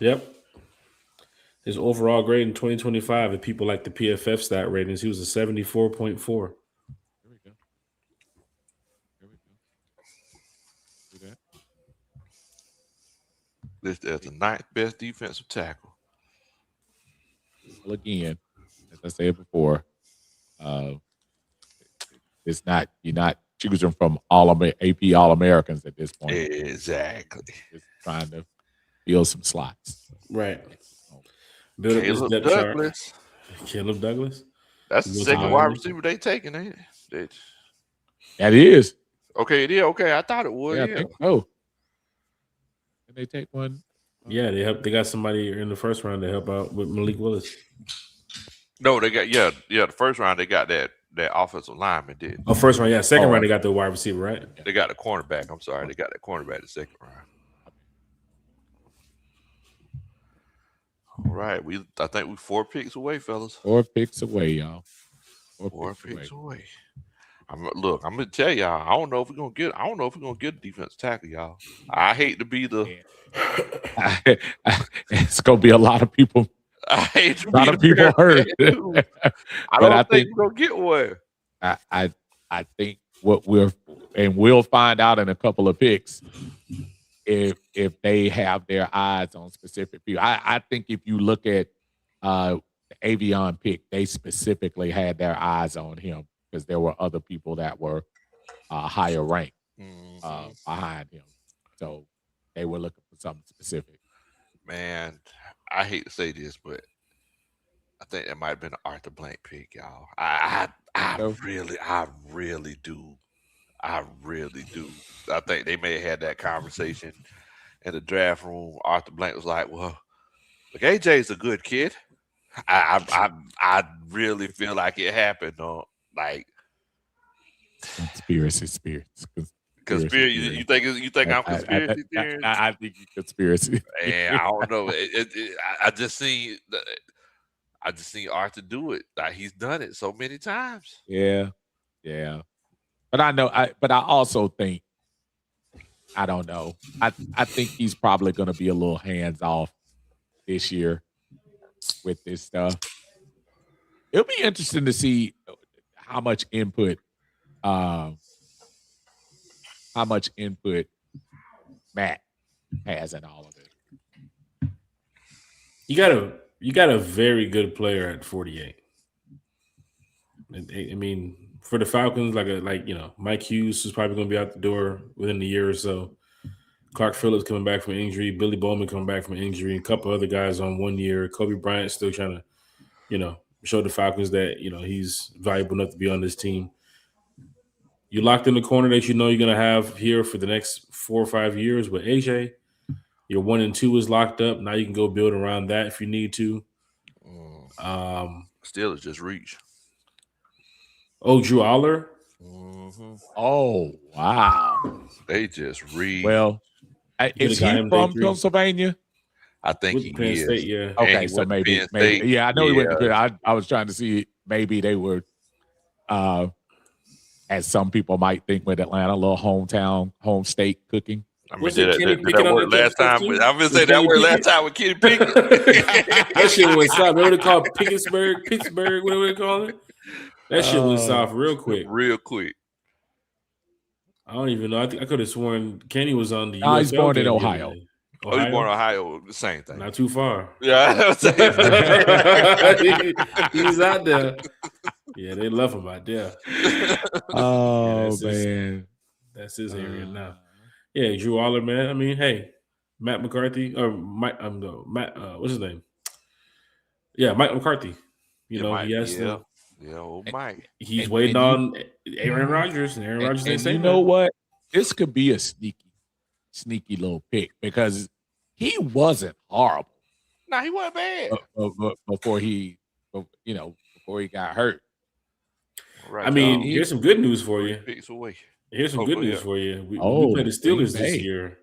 S3: Yep. His overall grade in 2025, if people like the PFF stat ratings, he was a 74.4.
S2: There we go. See that?
S1: This is the 9th best defensive tackle.
S2: Well, again, as I said before, it's not, you're not choosing from AP All-Americans at this point.
S1: Exactly.
S2: Just trying to fill some slots.
S3: Right. Build up his
S1: Caleb
S3: depth
S1: Douglas.
S3: chart. Caleb Douglas?
S1: That's the
S3: He was
S1: second
S3: high.
S1: wide receiver they taking, ain't it?
S2: That is.
S1: Okay, it is. Okay, I thought it was.
S2: Yeah,
S1: Yeah.
S2: I think so. Can they take one?
S3: Yeah, they got somebody in the first round to help out with Malik Willis.
S1: No, they got the first round they got that offensive lineman did.
S3: Oh, first round, yeah. Second round, they got the wide receiver, right?
S1: They got the cornerback. I'm sorry, they got that cornerback the second round. All right, I think we 4 picks away, fellas.
S2: 4 picks away, y'all.
S1: 4 picks away. I'm gonna tell y'all. I don't know if we're gonna get a defense tackle, y'all. I hate to be the.
S2: It's gonna be a lot of people.
S1: I hate to
S2: A lot
S1: be
S2: of people hurt.
S1: I don't think we're gonna get one.
S2: I think we'll find out in a couple of picks if they have their eyes on specific people. I think if you look at the Avion pick, they specifically had their eyes on him because there were other people that were higher ranked behind him. So they were looking for something specific.
S1: Man, I hate to say this, but I think that might have been an Arthur Blank pick, y'all. I really do. I think they may have had that conversation in the draft room. Arthur Blank was like, "Well, look, AJ's a good kid." I really feel like it happened, though. Like
S2: Conspiracy.
S1: You think I'm conspiracy theory?
S2: I think it's conspiracy.
S1: And I don't know. I just seen Arthur do it. Like he's done it so many times.
S2: Yeah. But I also think, I don't know. I think he's probably going to be a little hands off this year with this stuff. It'll be interesting to see how much input Matt has in all of it.
S3: You got a very good player at 48. I mean, for the Falcons, Mike Hughes is probably going to be out the door within a year or so. Clark Phillips coming back from injury, Billy Bowman coming back from injury, a couple other guys on 1 year. Kobe Bryant still trying to show the Falcons that he's valuable enough to be on this team. You locked in the corner that you're going to have here for the next 4 or 5 years with AJ. Your 1 and 2 is locked up. Now you can go build around that if you need to.
S1: Still, it's just reach.
S3: Oh, Drew Aller.
S1: Mm-hmm.
S2: Oh, wow.
S1: They just reach.
S2: Well, is he from Pennsylvania?
S1: I think he is.
S3: State, yeah.
S2: Okay, so maybe. Yeah, I know he went to. I was trying to see maybe they were, as some people might think, with Atlanta, a little home state cooking.
S1: I mean, did that work last time? I was gonna say that worked last time with Kenny Pickett.
S3: That shit went soft. Remember they call it Pittsburgh, whatever they call it. That shit went soft real quick. I don't even know. I could have sworn Kenny was on the.
S2: He's born in Ohio.
S1: Oh, he's born in Ohio. The same thing.
S3: Not too far.
S1: Yeah,
S3: he's out there. Yeah, they love him out there.
S2: Oh man,
S3: that's his area now. Yeah, Drew Aller, man. I mean, hey, Matt McCarthy or Mike. What's his name? Yeah, Mike McCarthy. He has to.
S1: Yeah, old Mike.
S3: He's waiting on Aaron Rodgers, and Aaron Rodgers ain't saying
S2: you know what? This could be a sneaky little pick because he wasn't horrible.
S1: No, he wasn't bad.
S2: Before he got hurt.
S3: Right, I mean, here's some good news for you. Here's some good news for you. We play the Steelers this year.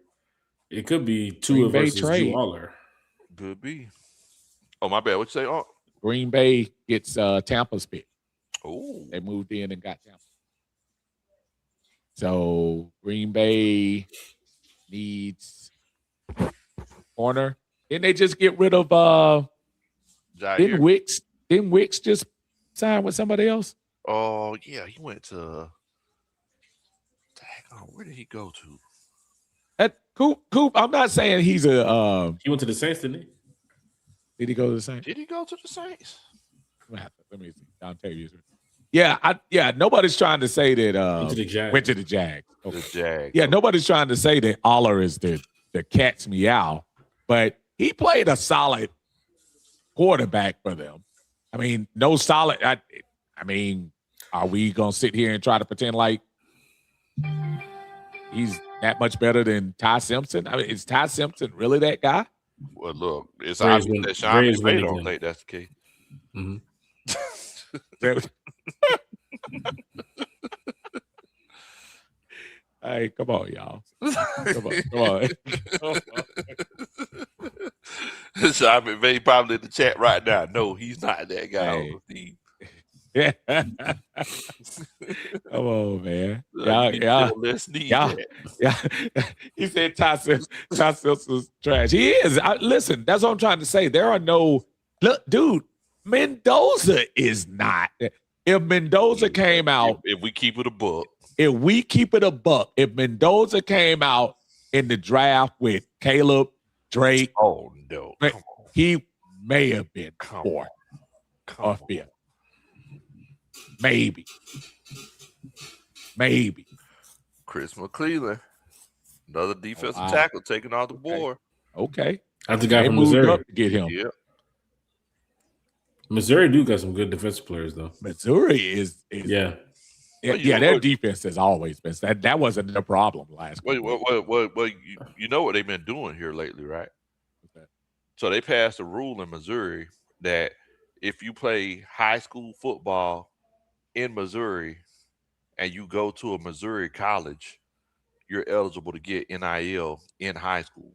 S3: It could be Tua versus Drew Aller.
S1: Could be. Oh, my bad. What you say? Oh.
S2: Green Bay gets Tampa's pick.
S1: Oh.
S2: They moved in and got Tampa. So Green Bay needs corner. Didn't they just get rid of Didn't Wicks just sign with somebody else?
S1: Oh, yeah. He went to where did he go to?
S2: At Coop, I'm not saying he's a
S3: he went to the Saints, didn't he?
S2: Did he go to the Saints?
S1: Did he go to the Saints?
S2: Let me see. I'll tell you. Yeah, nobody's trying to say that went to the Jags.
S1: Okay. The Jags.
S2: Yeah, nobody's trying to say that Aller is the cat's meow, but he played a solid quarterback for them. I mean, no solid. I mean, are we gonna sit here and try to pretend like he's that much better than Ty Simpson? I mean, is Ty Simpson really that guy?
S1: Well, look, it's obvious that Sean McVay don't think that's the case.
S3: Mm-hmm.
S2: Hey, come on, y'all. Come on.
S1: Sean McVay probably in the chat right now. No, he's not that guy.
S2: Yeah. Come on, man. Yeah. He said Ty Simpson's trash. He is. Listen, that's what I'm trying to say. There are no look, dude. Mendoza is not. If Mendoza came out,
S1: if we keep it a buck,
S2: if Mendoza came out in the draft with Caleb, Drake,
S1: oh no,
S2: he may have been fourth or fifth. Maybe.
S1: Chris McClellan, another defensive tackle taken off the board.
S2: Okay.
S3: That's the guy from Missouri.
S2: Up to get him.
S1: Yeah.
S3: Missouri do got some good defensive players though.
S2: Missouri is
S3: yeah.
S2: Yeah, their defense has always been that wasn't the problem last week.
S1: Well, you know what they've been doing here lately, right?
S2: Okay.
S1: So they passed a rule in Missouri that if you play high school football in Missouri and you go to a Missouri college, you're eligible to get NIL in high school.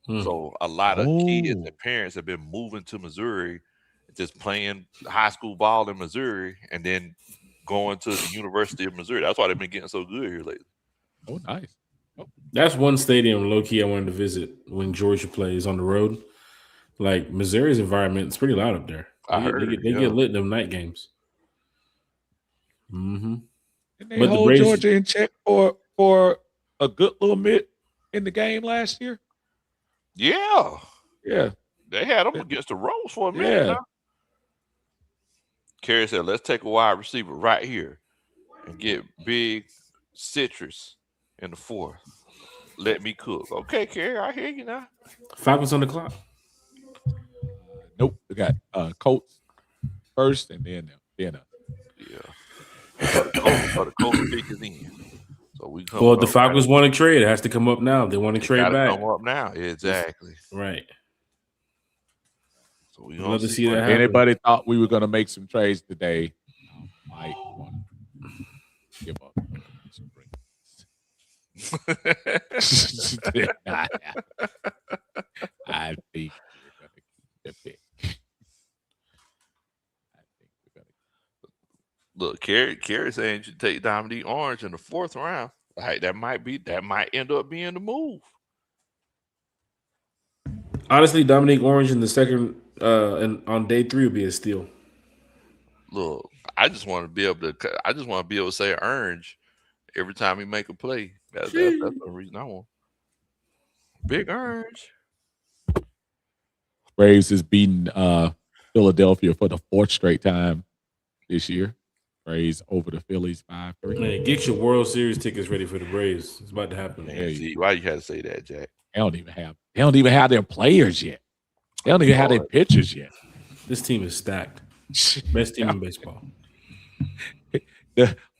S1: So a lot of kids and parents have been moving to Missouri, just playing high school ball in Missouri and then going to the University of Missouri. That's why they've been getting so good here lately.
S2: Oh, nice. Oh.
S3: That's one stadium, low-key, I wanted to visit when Georgia plays on the road. Like, Missouri's environment is pretty loud up there. They get lit in them night games. Mm-hmm.
S2: Did they hold Georgia in check for a good little bit in the game last year?
S1: Yeah.
S2: Yeah.
S1: They had them against the ropes for a minute. Yeah. Kerry said, let's take a wide receiver right here and get big citrus in the fourth. Let me cook. Okay, Kerry, I hear you now.
S3: Falcons on the clock.
S2: Nope. We got Colts first, and then us.
S1: Yeah. But the Colts pick is in. So we come.
S3: Well, if the Falcons want to trade, it has to come up now. They want to trade back.
S1: Come up now, exactly.
S3: Right.
S1: So we
S3: love to see that happen.
S2: Anybody thought we were going to make some trades today? I might want to give up. I think we're going to keep the pick.
S1: Look, Kerry saying you take Dominique Orange in the 4th round. Like that might end up being the move.
S3: Honestly, Dominique Orange in the second and on day 3 would be a steal.
S1: Look, I just want to be able to say Orange every time he make a play. That's the reason I want. Big Orange.
S2: Braves is beating Philadelphia for the 4th straight time this year. Braves over the Phillies 5-3.
S3: Man, get your World Series tickets ready for the Braves. It's about to happen.
S1: See, why you had to say that, Jack?
S2: They don't even have their players yet. They don't even have their pitchers yet.
S3: This team is stacked. Best team in baseball.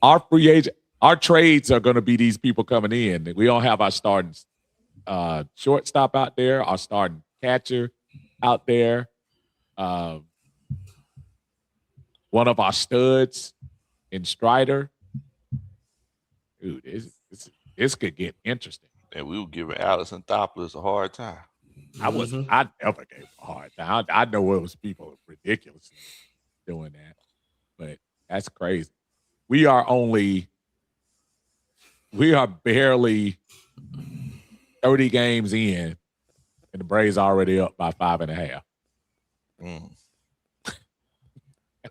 S2: Our trades are going to be these people coming in. We don't have our starting shortstop out there, our starting catcher out there. One of our studs in Strider. Dude, this could get interesting.
S1: And we were giving Allison Thopless a hard time.
S2: I never gave him a hard time. I know it was people ridiculously doing that, but that's crazy. We are barely 30 games in, and the Braves are already up by 5.5.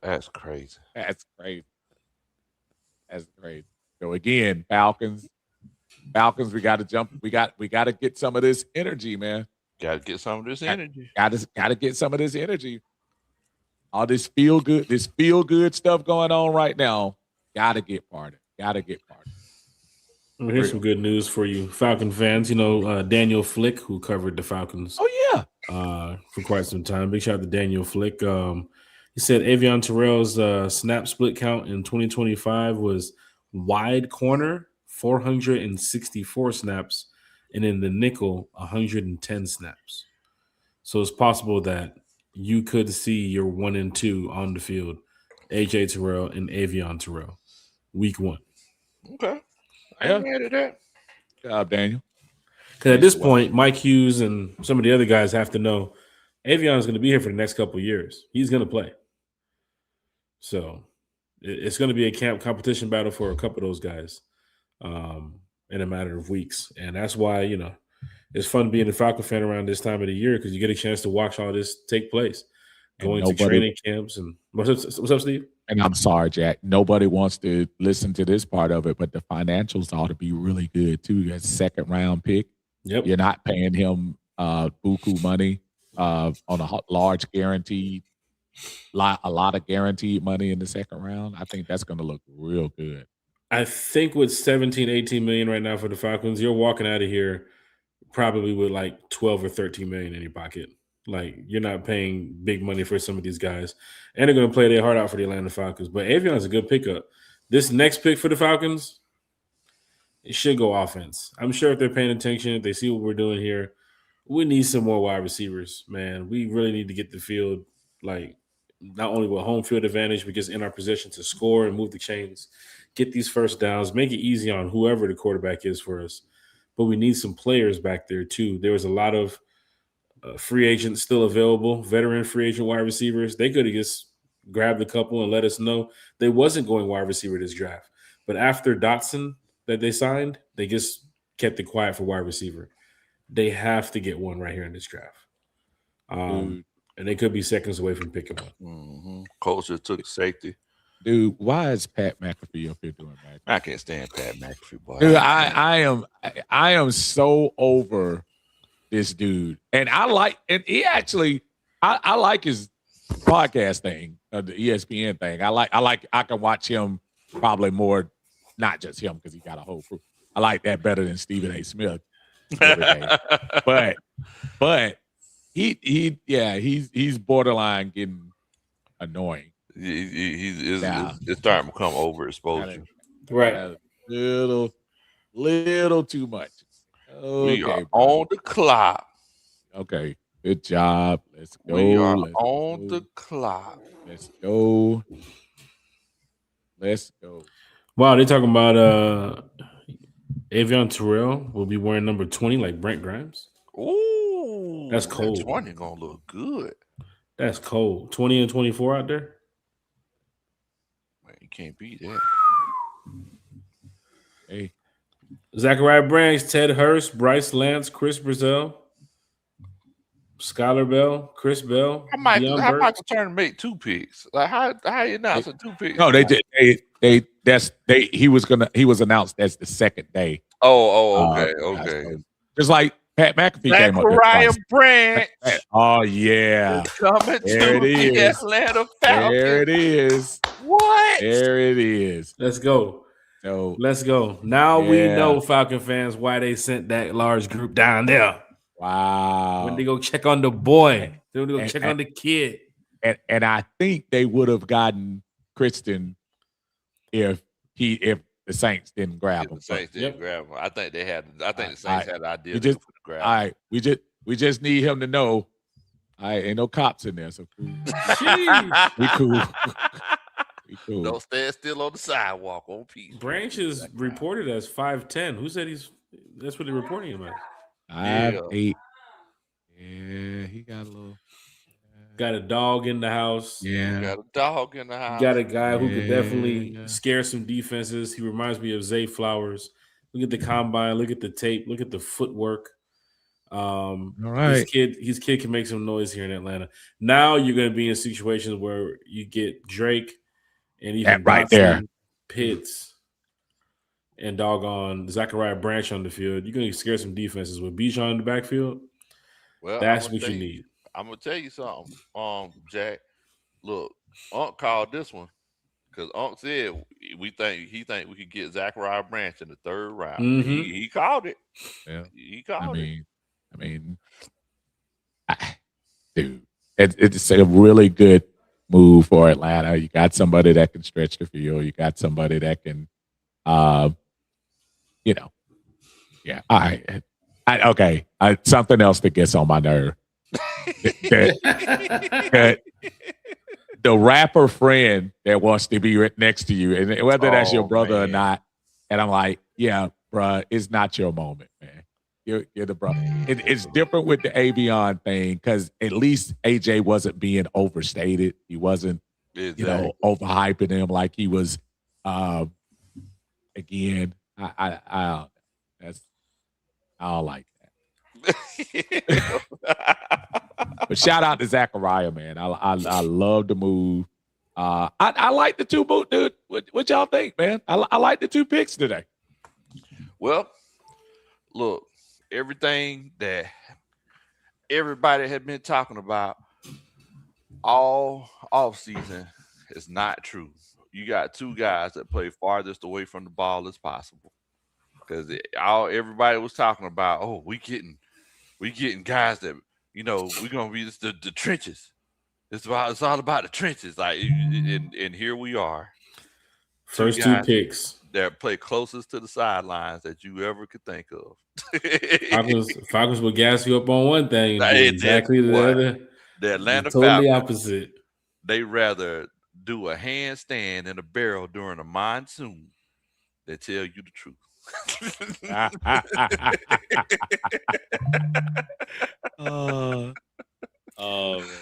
S1: That's crazy.
S2: That's crazy. So again, Falcons, we got to jump. We got to get some of this energy, man.
S1: Got to get some of this energy.
S2: Got to get some of this energy. All this feel good stuff going on right now. Got to get parted.
S3: Well, here's some good news for you, Falcon fans. You know, Daniel Flick, who covered the Falcons.
S2: Oh yeah.
S3: For quite some time. Big shout out to Daniel Flick. He said Avion Terrell's snap split count in 2025 was wide corner 464 snaps, and in the nickel 110 snaps. So it's possible that you could see your 1 and 2 on the field, AJ Terrell and Avion Terrell, week 1.
S1: Okay, I ain't mad at that.
S2: Good job, Daniel.
S3: Because at this point, Mike Hughes and some of the other guys have to know Avion is going to be here for the next couple of years. He's going to play. So it's going to be a camp competition battle for a couple of those guys in a matter of weeks. And that's why, you know, it's fun being a Falcon fan around this time of the year because you get a chance to watch all this take place. Going to training camps. And what's up, Steve?
S2: And I'm sorry, Jack. Nobody wants to listen to this part of it, but the financials ought to be really good too. As a 2nd round pick.
S3: Yep.
S2: You're not paying him buku money on a large guaranteed, a lot of guaranteed money in the 2nd round. I think that's going to look real good.
S3: I think with 17, 18 million right now for the Falcons, you're walking out of here probably with like 12 or 13 million in your pocket. Like, you're not paying big money for some of these guys. And they're going to play their heart out for the Atlanta Falcons. But Avion is a good pickup. This next pick for the Falcons, it should go offense. I'm sure if they're paying attention, if they see what we're doing here, we need some more wide receivers, man. We really need to get the field, like, not only with home field advantage, but just in our position to score and move the chains, get these first downs, make it easy on whoever the quarterback is for us. But we need some players back there, too. There was a lot of free agents still available, veteran free agent wide receivers. They could have just grabbed a couple and let us know they wasn't going wide receiver this draft. But after Dotson that they signed, they just kept it quiet for wide receiver. They have to get one right here in this draft. And they could be seconds away from picking one.
S1: Colts just took safety.
S2: Dude, why is Pat McAfee up here doing that?
S1: I can't stand Pat McAfee, boy.
S2: Dude, I am so over this dude. And I like his podcast thing, the ESPN thing. I can watch him probably more, not just him because he got a whole crew. I like that better than Stephen A. Smith every day. but he's borderline getting annoying.
S1: It's starting to become overexposure.
S3: Right.
S2: Little too much.
S1: We are
S2: Okay, bro.
S1: on the clock.
S2: Okay, good job. Let's go.
S1: We are
S2: Let's
S1: on
S2: go.
S1: the clock.
S2: Let's go. Let's go.
S3: Wow, they talking about Avion Terrell will be wearing number 20 like Brent Grimes.
S1: Ooh,
S3: That's
S1: that
S3: cold.
S1: 20 gonna look good.
S3: That's cold. 20 and 24 out there.
S1: Man, you can't beat that.
S2: Hey,
S3: Zachariah Branch, Ted Hurst, Bryce Lance, Chris Brazil, Skylar Bell, Chris Bell,
S1: How Michael
S3: Deion Burks.
S1: turn to make 2 picks? Like how you announce a 2 picks?
S2: no, they did. He was announced as the second day.
S1: Okay.
S2: So, just like Pat McAfee came up there
S1: Zachariah
S2: twice.
S1: Branch
S2: Oh yeah,
S1: is coming
S2: There
S1: to
S2: it
S1: the
S2: is.
S1: Atlanta Falcons.
S2: there it is.
S1: What?
S2: There it is.
S3: Let's go.
S2: So
S3: Let's go. Now we
S2: Yeah.
S3: know, Falcon fans, why they sent that large group down there.
S2: wow.
S3: When they go check on the boy, they go
S2: And-
S3: check on the kid.
S2: and I think they would have gotten Kristen if the Saints didn't grab
S1: If
S2: him.
S1: the Saints didn't
S3: Yep.
S1: grab him. I think they had. I think the Saints
S2: Alright.
S1: had an idea
S2: We
S1: they
S2: just-
S1: were gonna grab.
S2: All right, we just need him to know. Ain't no cops in there, so cool.
S3: Jeez.
S2: We cool. We cool.
S1: Don't stand still on the sidewalk on peace.
S3: Branch is reported as 5'10". Who said that's what they're reporting him as?
S2: 5'8". Yeah, he got a little.
S3: Got a dog in the house.
S2: Yeah.
S1: Got a dog in the house.
S3: Got a guy who could definitely
S2: Yeah.
S3: scare some defenses. He reminds me of Zay Flowers. Look at the combine. Look at the tape. Look at the footwork.
S2: All right.
S3: His kid can make some noise here in Atlanta. Now you're going to be in situations where you get Drake and even
S2: That right
S3: Dotson,
S2: there.
S3: Pitts, and doggone Zachariah Branch on the field. You're going to scare some defenses with Bijan in the backfield.
S1: Well,
S3: That's what you need.
S1: I'm gonna tell you something, Jack. Look, Unc called this one because Unc said he think we could get Zachariah Branch in the 3rd round.
S3: Mhm.
S1: He called it.
S2: Yeah.
S1: He called it.
S2: Dude, it's a really good move for Atlanta. You got somebody that can stretch the field. You got somebody that can, yeah. All right. Okay. Something else that gets on my nerve. the rapper friend that wants to be right next to you, and whether that's your brother or not, and I'm like, yeah, bruh, it's not your moment, man. You're the brother. It's different with the Avion thing because at least AJ wasn't being overstated. He wasn't, overhyping him like he was. Again, I don't like that. But shout out to Zachariah, man. I love the move. I like the 2 boot, dude. What y'all think, man? I like the 2 picks today.
S1: Well, look, everything that everybody had been talking about all off season is not true. You got 2 guys that play farthest away from the ball as possible. Because everybody was talking about, we getting guys that we're gonna be the trenches. It's all about the trenches. Like, and here we are.
S3: First 2 picks
S1: that play closest to the sidelines that you ever could think of.
S3: Falcons will gas you up on one thing, and do exactly the other.
S1: The Atlanta
S3: totally
S1: Falcons,
S3: opposite.
S1: They rather do a handstand in a barrel during a monsoon than tell you the truth.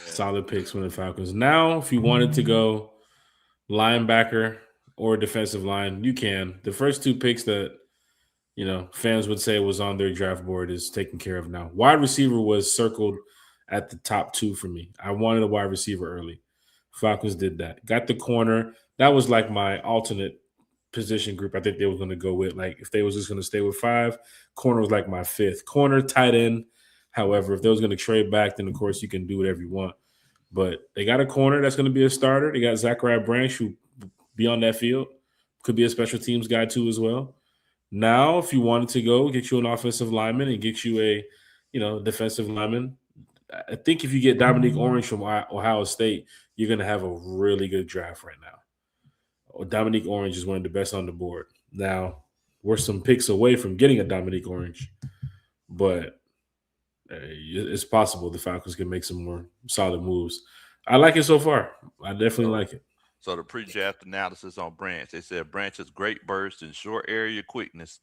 S3: Solid picks from the Falcons. Now, if you wanted to go linebacker or defensive line, you can. The first 2 picks that fans would say was on their draft board is taken care of now. Wide receiver was circled at the top 2 for me. I wanted a wide receiver early. Falcons did that. Got the corner. That was like my alternate position group I think they were going to go with. Like, if they was just going to stay with 5, corner was like my 5th. Corner, tight end. However, if they was going to trade back, then of course you can do whatever you want. But they got a corner that's going to be a starter. They got Zachariah Branch, who be on that field. Could be a special teams guy too as well. Now, if you wanted to go get you an offensive lineman and get you a, defensive lineman, I think if you get Dominique Orange from Ohio State, you're going to have a really good draft right now. Dominique Orange is one of the best on the board. Now, we're some picks away from getting a Dominique Orange, but it's possible the Falcons can make some more solid moves. I like it so far. I definitely like it.
S1: So the pre-draft analysis on Branch, they said Branch's great burst and short area quickness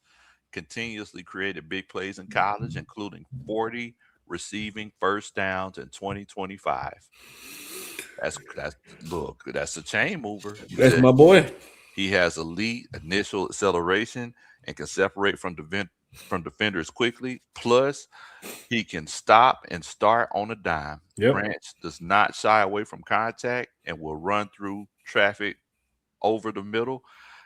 S1: continuously created big plays in college, including 40 receiving first downs in 2025. That's a chain mover.
S3: That's my boy.
S1: He has elite initial acceleration and can separate from defenders quickly. Plus, he can stop and start on a dime.
S3: Yep.
S1: Branch does not shy away from contact and will run through traffic over the middle.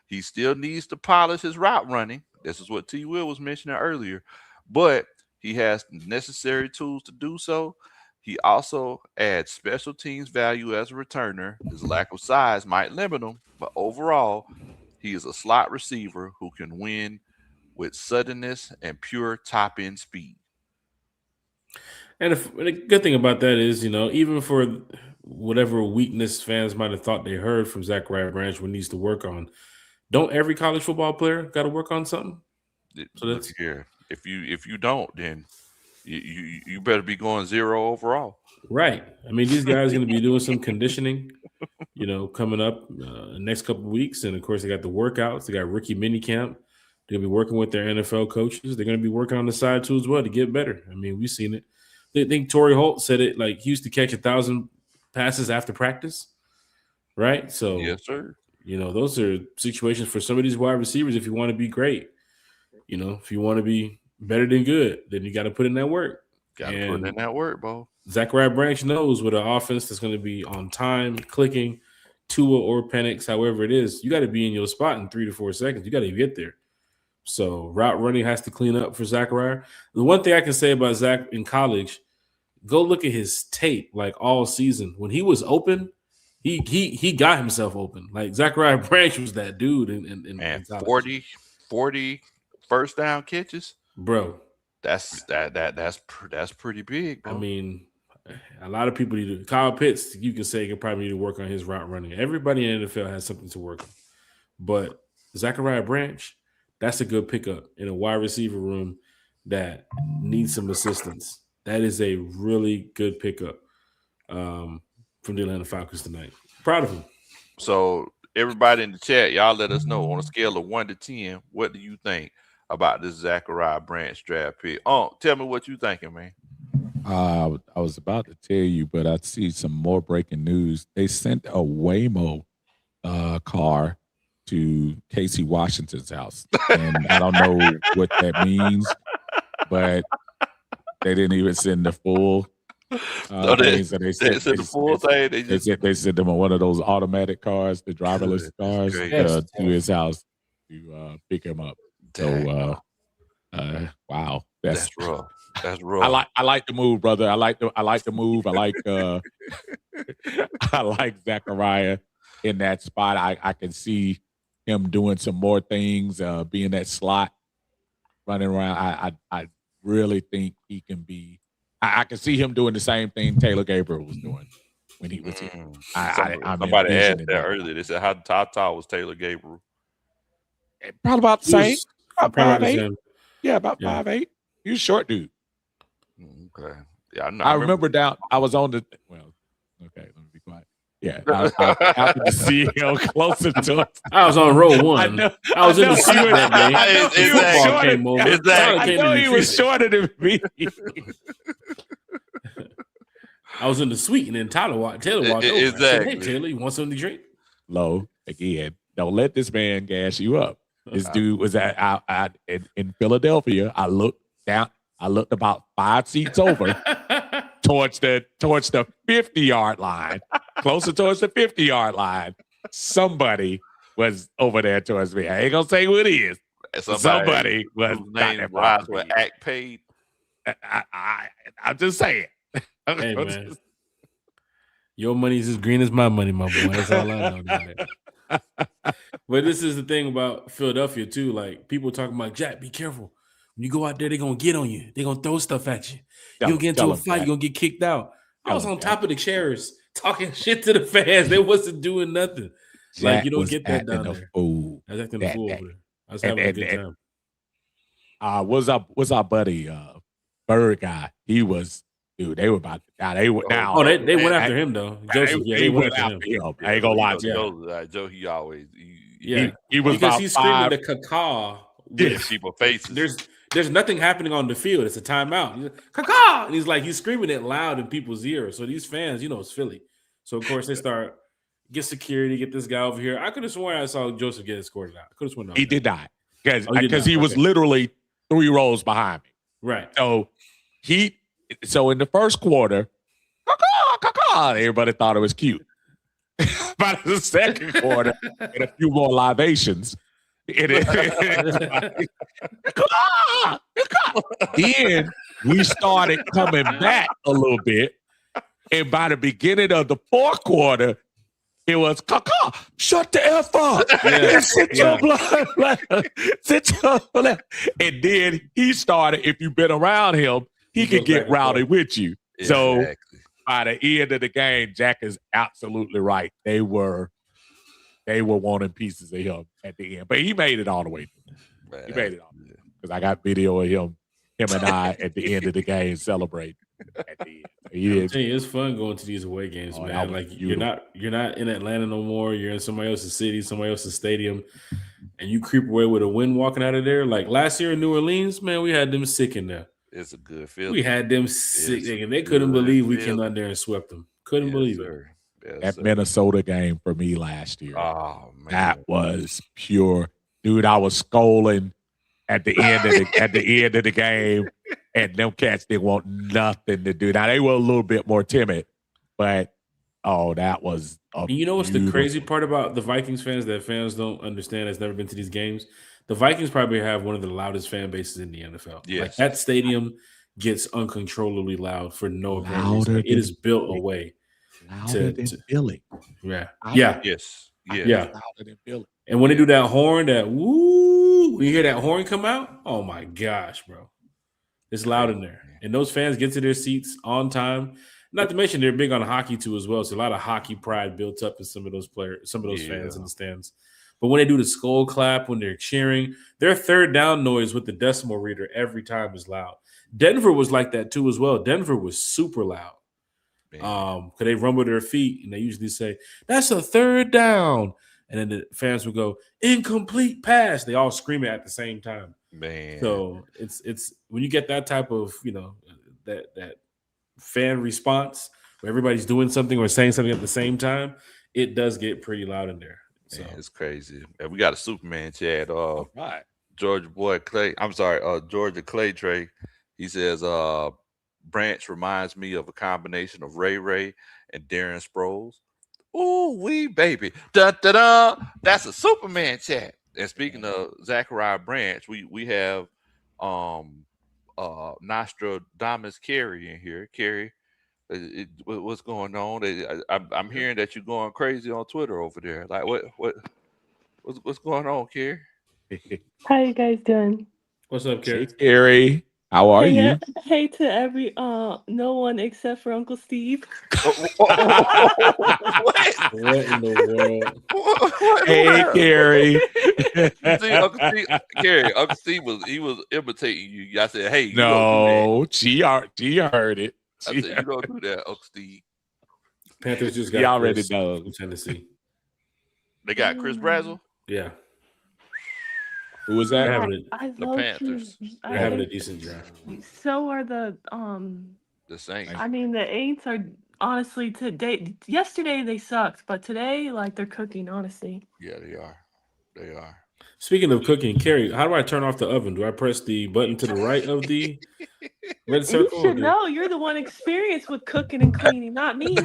S1: He still needs to polish his route running. This is what T. Will was mentioning earlier, but he has the necessary tools to do so. He also adds special teams value as a returner. His lack of size might limit him, but overall, he is a slot receiver who can win with suddenness and pure top-end speed.
S3: And the good thing about that is, even for whatever weakness fans might have thought they heard from Zachariah Branch, what needs to work on, don't every college football player got to work on something?
S1: So that's here. If you don't, then you better be going 0 overall.
S3: Right. I mean, these guys are going to be doing some conditioning, coming up the next couple of weeks. And, of course, they got the workouts. They got rookie minicamp. They're going to be working with their NFL coaches. They're going to be working on the side, too, as well to get better. I mean, we've seen it. I think Torrey Holt said it, like he used to catch 1,000 passes after practice, right? So,
S1: yes, sir.
S3: Those are situations for some of these wide receivers if you want to be great. If you want to be better than good, then you got to put in that work.
S1: Got to put in that work, Bo.
S3: Zachariah Branch knows with an offense that's going to be on time, clicking, Tua or Penix, however it is, you got to be in your spot in 3 to 4 seconds. You got to get there. So route running has to clean up for Zachariah. The one thing I can say about Zach in college, go look at his tape like all season. When he was open, he got himself open. Like Zachariah Branch was that dude in college.
S1: 40 first down catches,
S3: bro.
S1: That's pretty big, bro.
S3: I mean, a lot of people need to. Kyle Pitts, you can say, can probably need to work on his route running. Everybody in the NFL has something to work on, but Zachariah Branch, that's a good pickup in a wide receiver room that needs some assistance. That is a really good pickup from the Atlanta Falcons tonight. Proud of him.
S1: So everybody in the chat, y'all let us know on a scale of 1 to 10, what do you think about this Zachariah Branch draft pick? Oh, tell me what you thinking, man.
S2: I was about to tell you, but I see some more breaking news. They sent a Waymo car to Casey Washington's house, and I don't know what that means, but they didn't even send the full.
S1: They sent the full thing.
S2: They sent them on one of those automatic cars, the driverless cars, to his house to pick him up. So, wow,
S1: that's rough. That's rough.
S2: I like the move, brother. I like the move. I like I like Zachariah in that spot. I can see him doing some more things, being that slot, running around. I really think he can be. I can see him doing the same thing Taylor Gabriel was doing when he was here.
S1: Somebody asked that earlier. They said, how tall was Taylor Gabriel?
S2: Probably about the same. About 5'8". Yeah, about 5'8". He was a short dude.
S1: Okay. Yeah,
S2: I remember down. I was on the. Well, okay. Let me be quiet. Yeah, I happened to see him closer to us.
S3: I was on row one. I was in the seat that day.
S2: I know he was shorter than me.
S3: I was in the suite, and then Taylor walked over.
S1: Exactly.
S3: I said, hey, Taylor, you want something to drink?
S2: Low, again, don't let this man gas you up. This dude was in Philadelphia. I looked down. I looked about 5 seats over towards the 50-yard line, closer towards the 50-yard line. Somebody was over there towards me. I ain't gonna say who it is. Somebody was
S1: name rise with act paid.
S2: I'm just saying.
S3: Hey, man. Your money's as green as my money, my boy. That's all I know. But this is the thing about Philadelphia too. Like people talking about Jack, be careful. When you go out there, they're gonna get on you. They're gonna throw stuff at you.
S2: Tell
S3: You'll
S2: him,
S3: get into
S2: tell
S3: a
S2: him,
S3: fight,
S2: Jack.
S3: you're gonna get kicked out. I
S2: Tell
S3: was
S2: him,
S3: on
S2: Jack.
S3: top of the chairs talking shit to the fans. They wasn't doing nothing.
S2: Jack
S3: Like you don't
S2: was
S3: get that
S2: acting
S3: down
S2: a
S3: there.
S2: fool
S3: I was acting a
S2: that
S3: fool
S2: day.
S3: over there. I was
S2: And-
S3: having a
S2: and-
S3: good
S2: and-
S3: time.
S2: what's our buddy Bird guy? He was, dude. They were about to die. They were now.
S3: Oh, they went
S2: and-
S3: after him though. Joseph, yeah,
S2: He
S3: they went
S2: went
S3: after him.
S2: him. I ain't gonna lie to you.
S1: Joe, he always
S3: Yeah,
S2: He was
S3: because
S2: about
S3: he's screaming
S2: 5.
S3: the caca.
S1: in
S3: with-
S1: people faces.
S3: There's nothing happening on the field. It's a timeout. He's like, caca, and he's screaming it loud in people's ears. So these fans, it's Philly. So of course they start get security, get this guy over here. I could have sworn I saw Joseph get escorted out. I could have sworn
S2: He did not
S3: because
S2: he was literally 3 rows behind me.
S3: Right.
S2: So in the first quarter, everybody thought it was cute. By the second quarter, and a few more libations. Then we started coming back a little bit. And by the beginning of the fourth quarter, it was shut the F up.
S3: Yeah.
S2: Sit your blood. Sit your blood. And then he started, if you've been around him, he could get rowdy with you. So
S1: Exactly.
S2: by the end of the game, Jack is absolutely right. They were wanting pieces of him at the end. But he made it all the way through.
S1: Man,
S2: He made it all the way through. Because I got video of him and I at the end of the game celebrating at the end. He
S3: I'm
S2: did.
S3: telling you, it's fun going to these away games,
S2: Oh, that
S3: man.
S2: was
S3: Like
S2: beautiful.
S3: you're not in Atlanta no more. You're in somebody else's city, somebody else's stadium, and you creep away with a win walking out of there. Like last year in New Orleans, man, we had them sick in there.
S1: it's a good feeling.
S3: We had them sick,
S1: It's
S3: and they couldn't
S1: good
S3: believe we came
S1: feeling.
S3: out there and swept them. Couldn't believe it.
S1: Yes,
S2: That
S1: sir.
S2: Minnesota game for me last year.
S1: Oh man,
S2: That was pure. Dude, I was scolding at the end of the game, and them cats didn't want nothing to do. Now they were a little bit more timid, but that was
S3: And you know what's the
S2: beautiful-
S3: crazy part about the Vikings fans that fans don't understand that's never been to these games? The Vikings probably have one of the loudest fan bases in the NFL.
S1: Yes.
S3: Like that stadium gets uncontrollably loud for no apparent reason.
S2: Louder
S3: Like, it is
S2: than
S3: built
S2: Philly.
S3: away.
S2: louder than
S3: to-
S2: Philly.
S3: Yeah.
S2: I-
S3: Yeah.
S1: yes,
S3: Yeah.
S2: Louder than Philly.
S3: And when they do that horn, that woo, when you hear that horn come out, oh my gosh, bro. It's loud in there. And those fans get to their seats on time. Not to mention they're big on hockey too as well. So a lot of hockey pride built up in some of those players, some of those fans in the stands. But when they do the skull clap, when they're cheering, their third down noise with the decimal reader every time is loud. Denver was like that too as well. Denver was super loud. Because they rumble their feet and they usually say, "That's a third down." And then the fans would go, "Incomplete pass." They all scream it at the same time.
S1: man.
S3: So it's when you get that type of that fan response where everybody's doing something or saying something at the same time, it does get pretty loud in there. So
S1: Man, it's crazy. And we got a Superman chat.
S2: Right.
S1: Georgia Clay Trey. He says, Branch reminds me of a combination of Ray Ray and Darren Sproles. Ooh, wee baby. Da da da. That's a Superman chat. And speaking of Zachariah Branch, we have Nostradamus Carey in here. Carey, what's going on? I'm hearing that you're going crazy on Twitter over there. Like what's going on, Carey?
S7: How you guys doing?
S3: what's up,
S2: Hey,
S3: Kerry?
S2: Carrie, how are
S7: Hey,
S2: you?
S7: hey to every no one except for Uncle Steve.
S3: What in the world?
S2: Hey, Carrie.
S1: See, Uncle Steve was imitating you. I said, hey, you don't
S2: No, she heard it.
S1: do that. I
S2: She
S1: said, you don't do that, Uncle Steve.
S3: Panthers just
S2: He
S3: got
S2: already
S3: Chris
S2: knows.
S3: from Tennessee.
S1: They got Chris Brazzle.
S3: Yeah,
S2: Who was
S3: they're
S2: that?
S3: having it.
S7: I
S1: The
S7: love
S1: Panthers.
S7: you.
S3: They're having a decent draft.
S7: So are the
S1: The Saints.
S7: I mean the Aints are honestly yesterday they sucked, but today like they're cooking, honestly.
S1: Yeah, they are. They are.
S3: Speaking of cooking, Kerry, how do I turn off the oven? Do I press the button to the right of the red
S7: You
S3: circle?
S7: should know. You're the one experienced with cooking and cleaning, not me.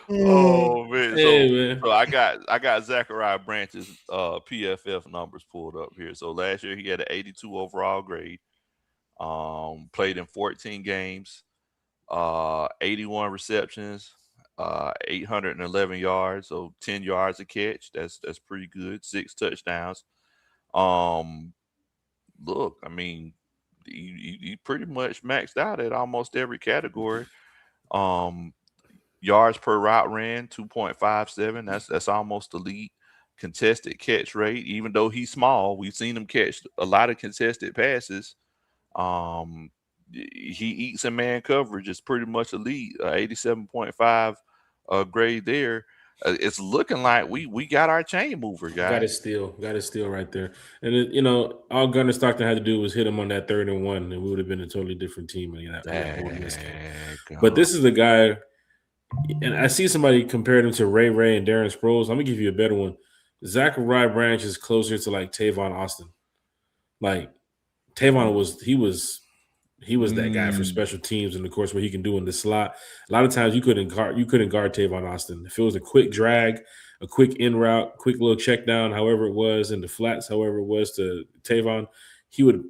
S1: Oh man.
S3: Hey, man.
S1: So I got Zachariah Branch's PFF numbers pulled up here. So last year he had an 82 overall grade. Played in 14 games, 81 receptions, 811 yards, so 10 yards a catch. That's pretty good. 6 touchdowns. Um, Look, I mean, he pretty much maxed out at almost every category. Um, Yards per route ran 2.57. That's almost elite. Contested catch rate, even though he's small, we've seen him catch a lot of contested passes. Um, he eats in man coverage. It's pretty much elite. 87.5 grade there. It's looking like we got our chain mover,
S3: Got
S1: guys.
S3: to steal right there. And all Gunnar Stockton had to do was hit him on that 3rd and 1, and we would have been a totally different team in that Ole Miss game. But this is the guy, and I see somebody compared him to Ray and Darren Sproles. I'm gonna give you a better one. Zachariah Branch is closer to like Tavon Austin. Like Tavon was that guy for special teams, and of course what he can do in the slot. A lot of times you couldn't guard Tavon Austin. If it was a quick drag, a quick in route, quick little check down, however it was, in the flats, however it was to Tavon, he would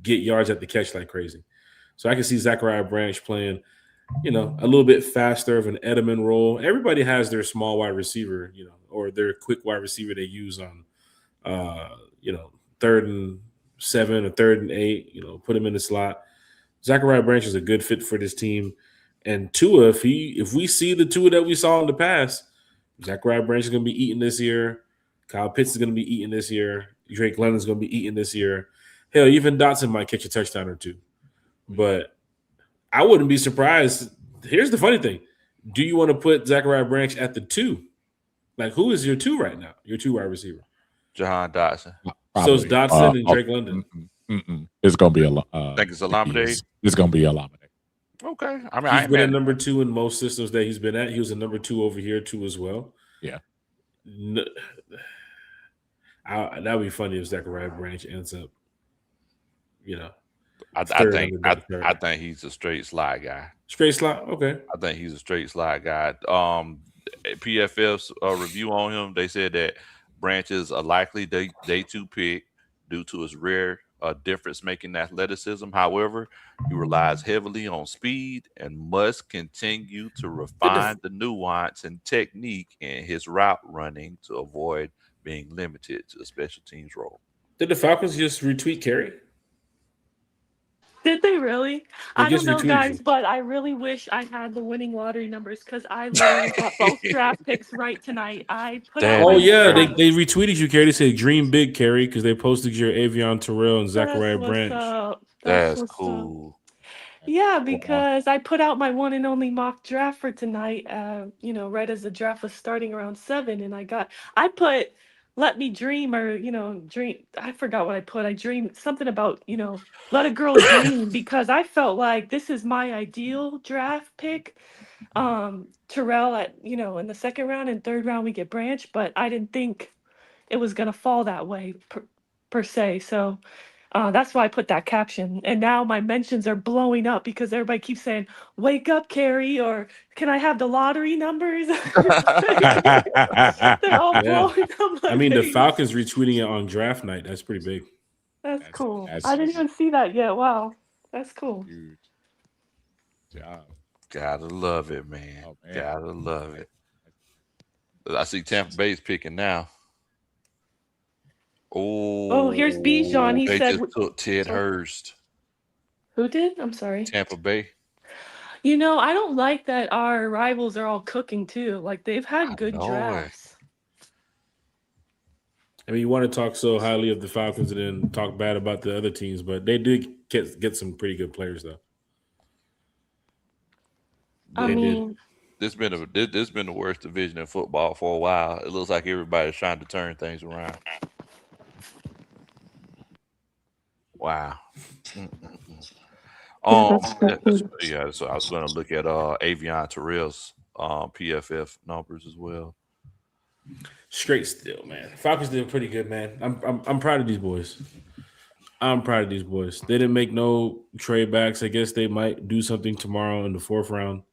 S3: get yards at the catch like crazy. So I can see Zachariah Branch playing, a little bit faster of an Edelman role. Everybody has their small wide receiver, or their quick wide receiver they use on, 3rd and 7 or 3rd and 8. Put him in the slot. Zachariah Branch is a good fit for this team. And Tua, if we see the Tua that we saw in the past, Zachariah Branch is going to be eating this year. Kyle Pitts is going to be eating this year. Drake London's going to be eating this year. Hell, even Dotson might catch a touchdown or two. But I wouldn't be surprised. Here's the funny thing. Do you want to put Zachariah Branch at the 2? Like, who is your 2 right now? Your 2 wide receiver?
S1: Jahan Dotson.
S3: So it's Dotson and Drake London.
S2: It's going to be
S1: I think it's Olamide.
S2: It's going to be Olamide.
S1: Okay. I mean,
S3: he's been a number 2 in most systems that he's been at. He was a number 2 over here too as well.
S2: Yeah.
S3: That would be funny if Zachariah Branch ends up,
S1: I think he's a straight slot guy.
S3: Straight slot, okay.
S1: I think he's a straight slot guy. PFF's review on him, they said that Branch is a likely day 2 pick due to his rare difference-making athleticism. However, he relies heavily on speed and must continue to refine the nuance and technique in his route running to avoid being limited to a special teams role.
S3: Did the Falcons just retweet Kerry?
S7: Did they really? I don't know, guys, but I really wish I had the winning lottery numbers because I literally got both draft picks right tonight. I put out
S3: they retweeted you, Kerry. They said dream big, Kerry, because they posted your Avion Terrell and Zachariah Branch.
S1: That's cool.
S7: Yeah, because I put out my one and only mock draft for tonight, right as the draft was starting around 7, and I put let me dream or, dream. I forgot what I put. I dreamed something about, let a girl dream because I felt like this is my ideal draft pick. Terrell at, in the 2nd round and 3rd round we get Branch, but I didn't think it was going to fall that way per se. So that's why I put that caption. And now my mentions are blowing up because everybody keeps saying, wake up, Carrie, or can I have the lottery numbers? They're all blowing up.
S3: I mean, the Falcons retweeting it on draft night. That's pretty big.
S7: That's cool. I didn't even see that yet. Wow. That's cool.
S2: Huge job.
S1: Gotta love it, man. Gotta love it. I see Tampa Bay's picking now.
S7: Oh, here's Bijan. He said
S1: just took Ted Hurst.
S7: Who did? I'm sorry.
S1: Tampa Bay.
S7: I don't like that our rivals are all cooking too. Like they've had good drafts.
S3: I mean, you want to talk so highly of the Falcons and then talk bad about the other teams, but they did get some pretty good players though.
S1: This been the worst division in football for a while. It looks like everybody's trying to turn things around. Wow. So I was going to look at Avion Terrell's PFF numbers as well.
S3: Straight still, man. Falcons did pretty good, man. I'm proud of these boys. They didn't make no trade backs. I guess they might do something tomorrow in the 4th round.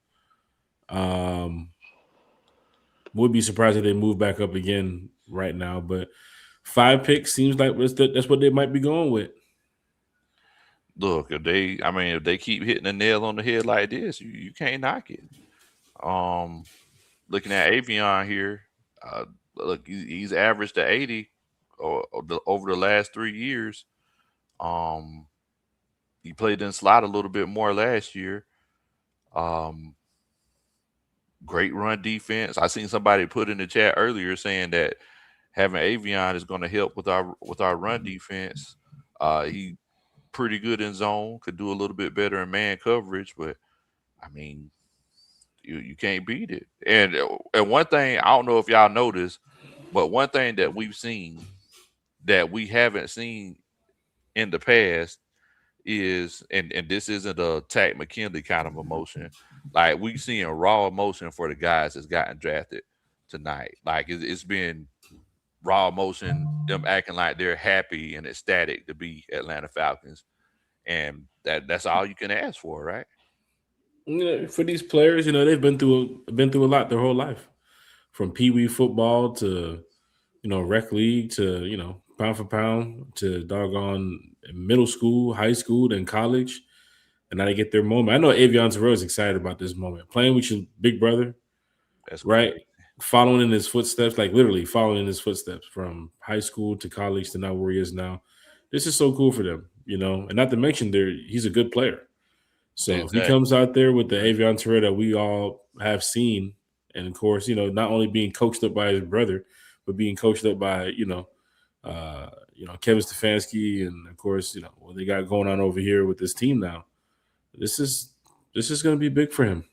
S3: Would be surprised if they move back up again right now, but 5 picks seems like that's what they might be going with.
S1: Look, if they keep hitting the nail on the head like this, you can't knock it. looking at Avion here, look, he's averaged to 80 over the last 3 years. Um, he played in slot a little bit more last year. Um, Great run defense. I seen somebody put in the chat earlier saying that having Avion is going to help with our run defense. He pretty good in zone, could do a little bit better in man coverage, but I mean, you can't beat it. And one thing I don't know if y'all noticed, but one thing that we've seen that we haven't seen in the past is, and this isn't a Tack McKinley kind of emotion. Like we seeing raw emotion for the guys that's gotten drafted tonight. Like it's been raw emotion, them acting like they're happy and ecstatic to be Atlanta Falcons, and that's all you can ask for, right?
S3: For these players, they've been through a lot their whole life, from pee wee football to rec league to pound for pound to doggone middle school, high school, then college, and now they get their moment. I know Avion Terrell is excited about this moment, playing with your big brother,
S1: That's
S3: right?
S1: crazy.
S3: Following in his footsteps, like literally following in his footsteps from high school to college to now where he is now. This is so cool for them, and not to mention he's a good player. So if he
S1: Exactly.
S3: comes out there with the Avion Terrell that we all have seen, and of course, not only being coached up by his brother, but being coached up by Kevin Stefanski, and of course, what they got going on over here with this team now. This is going to be big for him.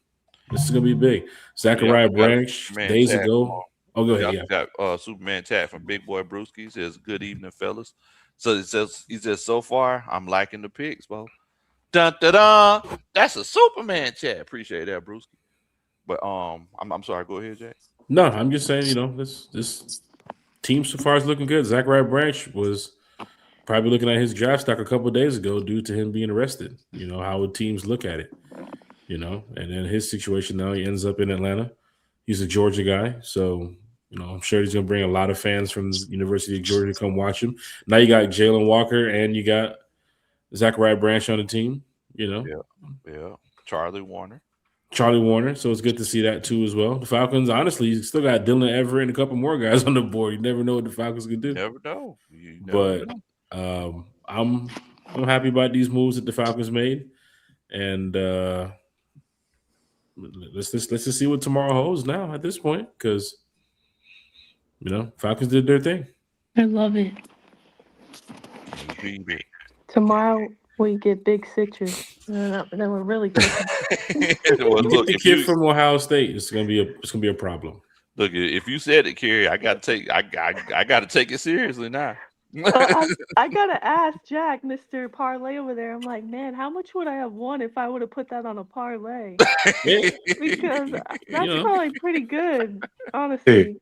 S3: This is going to be big.
S1: Yep,
S3: Zachariah
S1: we got a
S3: Branch
S1: Superman
S3: days
S1: chat. Come
S3: ago.
S1: on.
S3: Oh, go ahead.
S1: Yep,
S3: Yeah.
S1: we got Superman chat from Big Boy Brewski. Says, "Good evening, fellas." So he says, "So far, I'm liking the picks, bro." Dun dun dun. That's a Superman chat. Appreciate that, Brewski. But I'm sorry. Go ahead, Jack.
S3: No, I'm just saying, this team so far is looking good. Zachariah Branch was probably looking at his draft stock a couple of days ago due to him being arrested. How would teams look at it? And then his situation now, he ends up in Atlanta. He's a Georgia guy, so I'm sure he's going to bring a lot of fans from the University of Georgia to come watch him. Now you got Jalen Walker and you got Zachariah Branch on the team.
S1: Yeah, yeah. Charlie Warner.
S3: Charlie Warner, so it's good to see that too as well. The Falcons, honestly, you still got Dylan Everett and a couple more guys on the board. You never know what the Falcons can do.
S1: Never know. You never
S3: But
S1: know.
S3: I'm happy about these moves that the Falcons made, and let's just see what tomorrow holds now at this point, because Falcons did their thing.
S7: I love it.
S1: You beat it.
S7: Tomorrow we get big citrus. Then we're really cooking.
S1: Well,
S3: Get
S1: look,
S3: the kid from Ohio State. It's gonna be a problem.
S1: look, if you said it, Kerry, I gotta take it seriously now.
S7: I gotta ask Jack, Mr. Parlay over there. I'm like, man, how much would I have won if I would have put that on a parlay?
S3: Yeah.
S7: Because that's
S3: know.
S7: probably pretty good, honestly.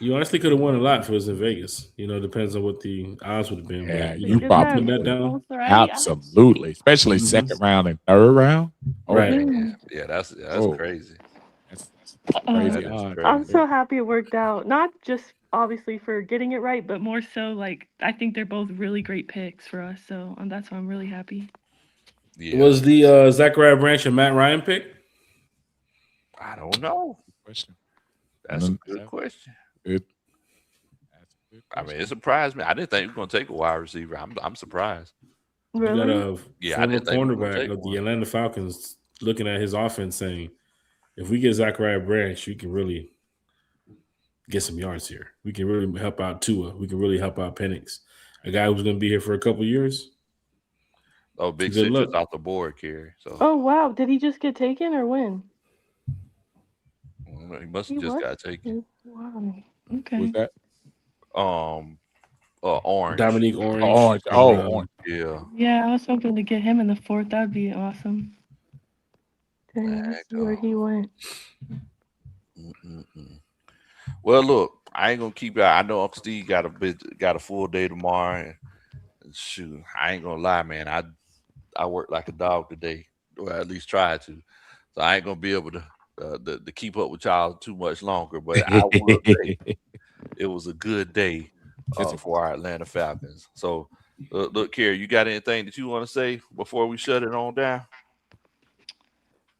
S3: You honestly could have won a lot if it was in Vegas. Depends on what the odds would have been.
S2: Yeah,
S3: But
S2: you
S7: Isn't
S2: probably
S3: putting that down.
S7: most right?
S2: absolutely, especially
S3: Mhm.
S2: second round and third round. Oh,
S3: Right.
S2: man,
S1: Yeah, that's
S2: Oh.
S1: crazy.
S2: that's
S7: Uh,
S2: crazy
S1: That is
S2: odds.
S1: crazy.
S7: I'm so happy it worked out. Not just obviously for getting it right, but more so like I think they're both really great picks for us. So that's why I'm really happy.
S1: Yeah,
S3: Was the Zachariah Branch and Matt Ryan pick?
S1: I don't know.
S2: Question.
S1: That's a
S2: Mm,
S1: good question.
S2: Good. That's a good
S1: I mean,
S2: question.
S1: it surprised me. I didn't think we were gonna take a wide receiver. I'm surprised.
S3: You got
S7: Really?
S3: a
S1: Yeah, I
S3: former
S1: didn't think we were gonna
S3: cornerback
S1: take
S3: of the
S1: one.
S3: Atlanta Falcons looking at his offense saying, if we get Zachariah Branch, we can really get some yards here. We can really help out Tua. We can really help out Penix, a guy who's going to be here for a couple years.
S1: Oh, big
S3: Good
S1: citrus
S3: luck.
S1: off the board, Kerry. So
S7: Oh wow, did he just get taken or when?
S1: he must
S7: He
S1: have just
S7: was.
S1: got taken.
S7: Wow.
S2: Who's
S7: Okay.
S2: that?
S1: Orange.
S3: Dominique Orange.
S2: Orange.
S3: from,
S2: Oh, orange.
S1: Yeah.
S7: Yeah, I was hoping to get him in the fourth. That'd be awesome. Dang, let's see where he went.
S1: Mm-mm-mm. Well, look, I ain't gonna keep it. I know Uncle Steve got a full day tomorrow, and shoot, I ain't gonna lie, man. I worked like a dog today, or at least tried to. So I ain't gonna be able to keep up with y'all too much longer. But I will say it was a good day for our Atlanta Falcons. So look, Kerry, you got anything that you want to say before we shut it on down?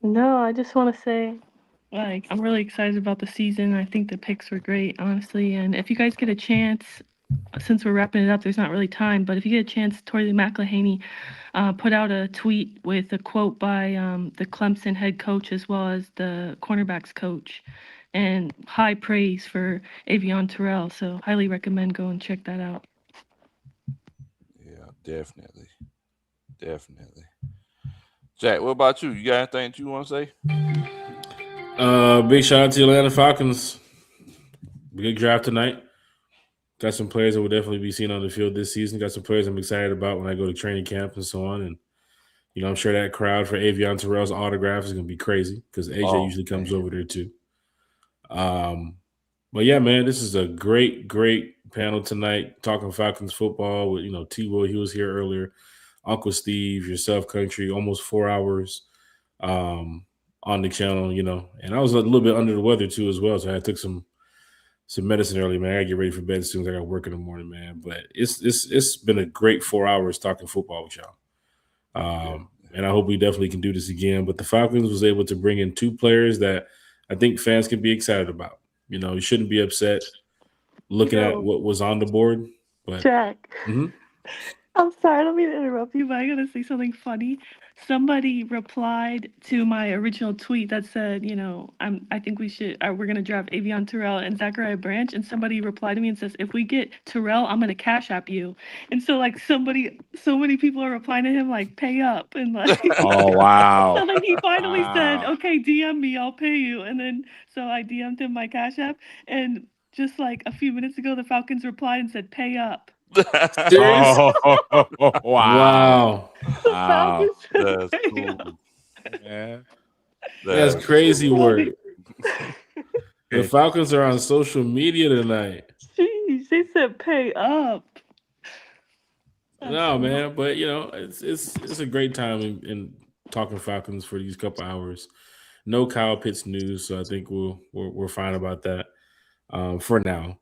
S7: No, I just want to say Like, I'm really excited about the season. I think the picks were great, honestly. And if you guys get a chance, since we're wrapping it up, there's not really time, but if you get a chance, Tori McElhaney put out a tweet with a quote by the Clemson head coach as well as the cornerbacks coach, and high praise for Avion Terrell. So highly recommend go and check that out.
S1: Yeah, definitely. Definitely. Jack, what about you? You got anything that you want to say?
S3: Big shout out to the Atlanta Falcons. Big draft tonight. Got some players that will definitely be seen on the field this season. Got some players I'm excited about when I go to training camp and so on. And I'm sure that crowd for Avion Terrell's autograph is going to be crazy because AJ usually comes over there too. But yeah, man, this is a great panel tonight talking Falcons football with T-Will. He was here earlier. Uncle Steve, yourself, Country, almost 4 hours on the channel. And I was a little bit under the weather too as well, so I took some medicine early, man. I gotta get ready for bed as soon as I got work in the morning, man. But it's been a great 4 hours talking football with y'all. And I hope we definitely can do this again. But the Falcons was able to bring in 2 players that I think fans can be excited about. You shouldn't be upset looking at what was on the board. But
S7: Jack, I'm sorry, I don't mean to interrupt you, but I gotta say something funny. Somebody replied to my original tweet that said, I think we're gonna draft Avion Terrell and Zachariah Branch, and somebody replied to me and says, if we get Terrell, I'm gonna cash app you. And so like so many people are replying to him like, pay up, and like
S2: Oh wow.
S7: so then he finally said, okay, DM me, I'll pay you. And then so I DM'd him my cash app, and just like a few minutes ago, the Falcons replied and said, pay up.
S3: Serious?
S2: Oh, wow.
S3: Wow.
S1: That's cool.
S2: Yeah.
S3: That's crazy work. The Falcons are on social media tonight.
S7: Jeez, they said pay up.
S3: No, man, but it's a great time in talking Falcons for these couple hours. No Kyle Pitts news, so I think we're fine about that for now.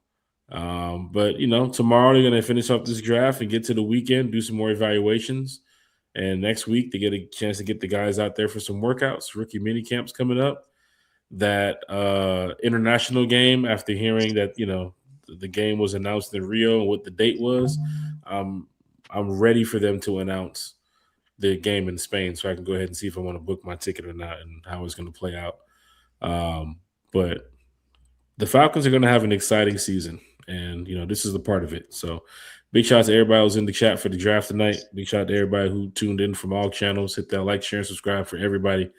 S3: But tomorrow they're gonna finish up this draft and get to the weekend, do some more evaluations, and next week they get a chance to get the guys out there for some workouts. Rookie mini camps coming up. That international game, after hearing that the game was announced in Rio and what the date was, I'm ready for them to announce the game in Spain so I can go ahead and see if I want to book my ticket or not and how it's going to play out. But the Falcons are going to have an exciting season, and this is the part of it. So big shout out to everybody who was in the chat for the draft tonight. Big shout out to everybody who tuned in from all channels. Hit that like, share, and subscribe for everybody.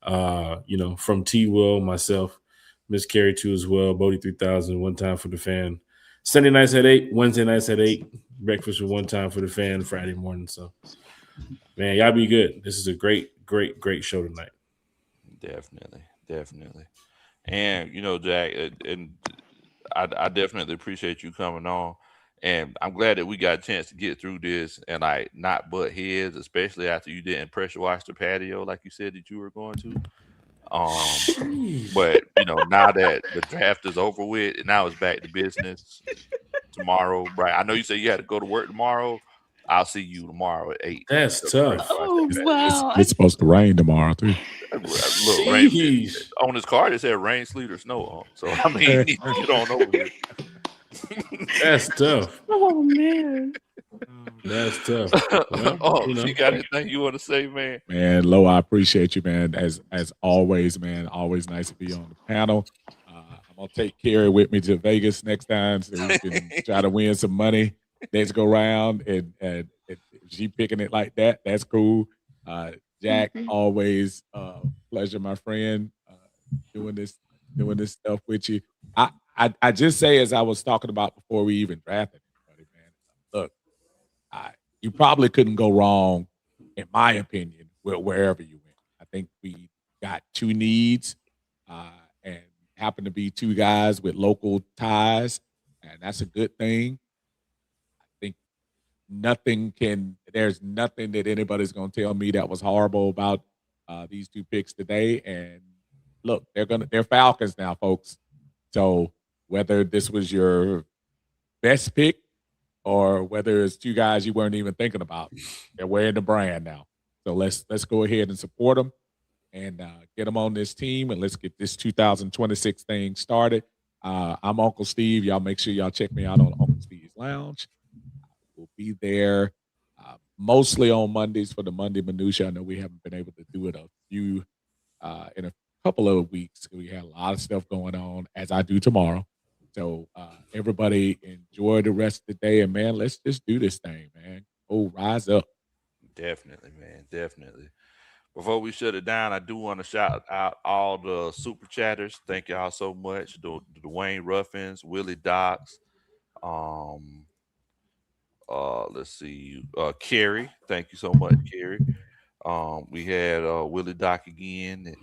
S3: From T-Will, myself, Miss Carrie too as well, Bodie 3000, One Time for the Fan. Sunday nights at 8, Wednesday nights at 8, breakfast with One Time for the Fan Friday morning. So, man, y'all be good. This is a great show tonight.
S1: Definitely. And, Jack, and I definitely appreciate you coming on. And I'm glad that we got a chance to get through this and like not butt heads, especially after you didn't pressure wash the patio like you said that you were going to. But now that the draft is over with, and now it's back to business tomorrow, right? I know you said you had to go to work tomorrow. I'll see you tomorrow at 8.
S3: That's tough.
S7: Oh wow!
S2: It's supposed to rain tomorrow too.
S1: Look, rain, on his card it said rain, sleet, or snow on. So I mean, you need to get on over here.
S3: That's tough.
S7: Oh man,
S3: that's tough.
S1: Well, you got anything you want to say, man?
S2: Man, Lo, I appreciate you, man. As always, man. Always nice to be on the panel. I'm gonna take Carrie with me to Vegas next time so we can try to win some money. Let's go round and she picking it like that. That's cool. Jack, always pleasure, my friend. Doing this stuff with you. I just say, as I was talking about before we even drafted anybody, man. Look, you probably couldn't go wrong, in my opinion, wherever you went. I think we got 2 needs, and happen to be 2 guys with local ties, and that's a good thing. I think there's nothing that anybody's going to tell me that was horrible about these 2 picks today. And look, they're Falcons now, folks. So whether this was your best pick or whether it's 2 guys you weren't even thinking about, they're wearing the brand now. So let's go ahead and support them. and get them on this team, and let's get this 2026 thing started. I'm Uncle Steve. Y'all make sure y'all check me out on Uncle Steve's Lounge. We'll be there mostly on Mondays for the Monday Minutia. I know we haven't been able to do it in a couple of weeks. We had a lot of stuff going on, as I do tomorrow. So everybody enjoy the rest of the day, and man, let's just do this thing, man. Oh, rise up.
S1: Definitely, man. Definitely. Before we shut it down, I do want to shout out all the super chatters. Thank y'all so much. The Dwayne Ruffins, Willie Docks, let's see, Kerry. Thank you so much, Kerry. We had Willie Dock again.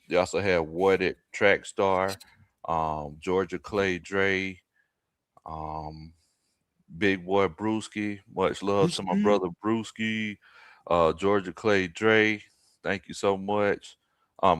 S1: They also had Warded Track Star, Georgia Clay Dre, Big Boy Brewski. Much love to my brother Brewski, Georgia Clay Dre. Thank you so much.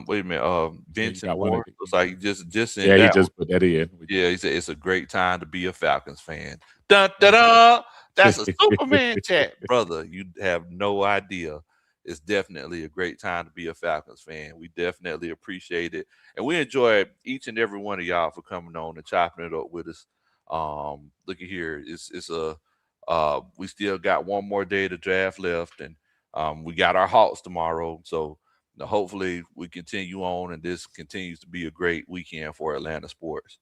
S1: Wait a minute, Vincent Moore. Looks like he just sent
S2: he
S1: that
S2: just
S1: one.
S2: put that in.
S1: Yeah, he said it's a great time to be a Falcons fan. Dun, dun, dun. That's a Superman chat, brother. You have no idea. It's definitely a great time to be a Falcons fan. We definitely appreciate it, and we enjoy each and every one of y'all for coming on and chopping it up with us. Look at here, it's a we still got one more day to draft left, and we got our Hawks tomorrow, so hopefully we continue on, and this continues to be a great weekend for Atlanta sports.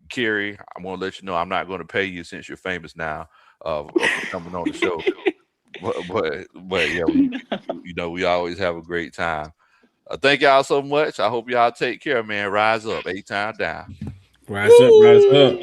S1: Kerry, I'm going to let you know I'm not going to pay you since you're famous now for coming on the show. But yeah, we always have a great time. Thank y'all so much. I hope y'all take care, man. Rise up, 8 times down.
S3: Rise up, rise up.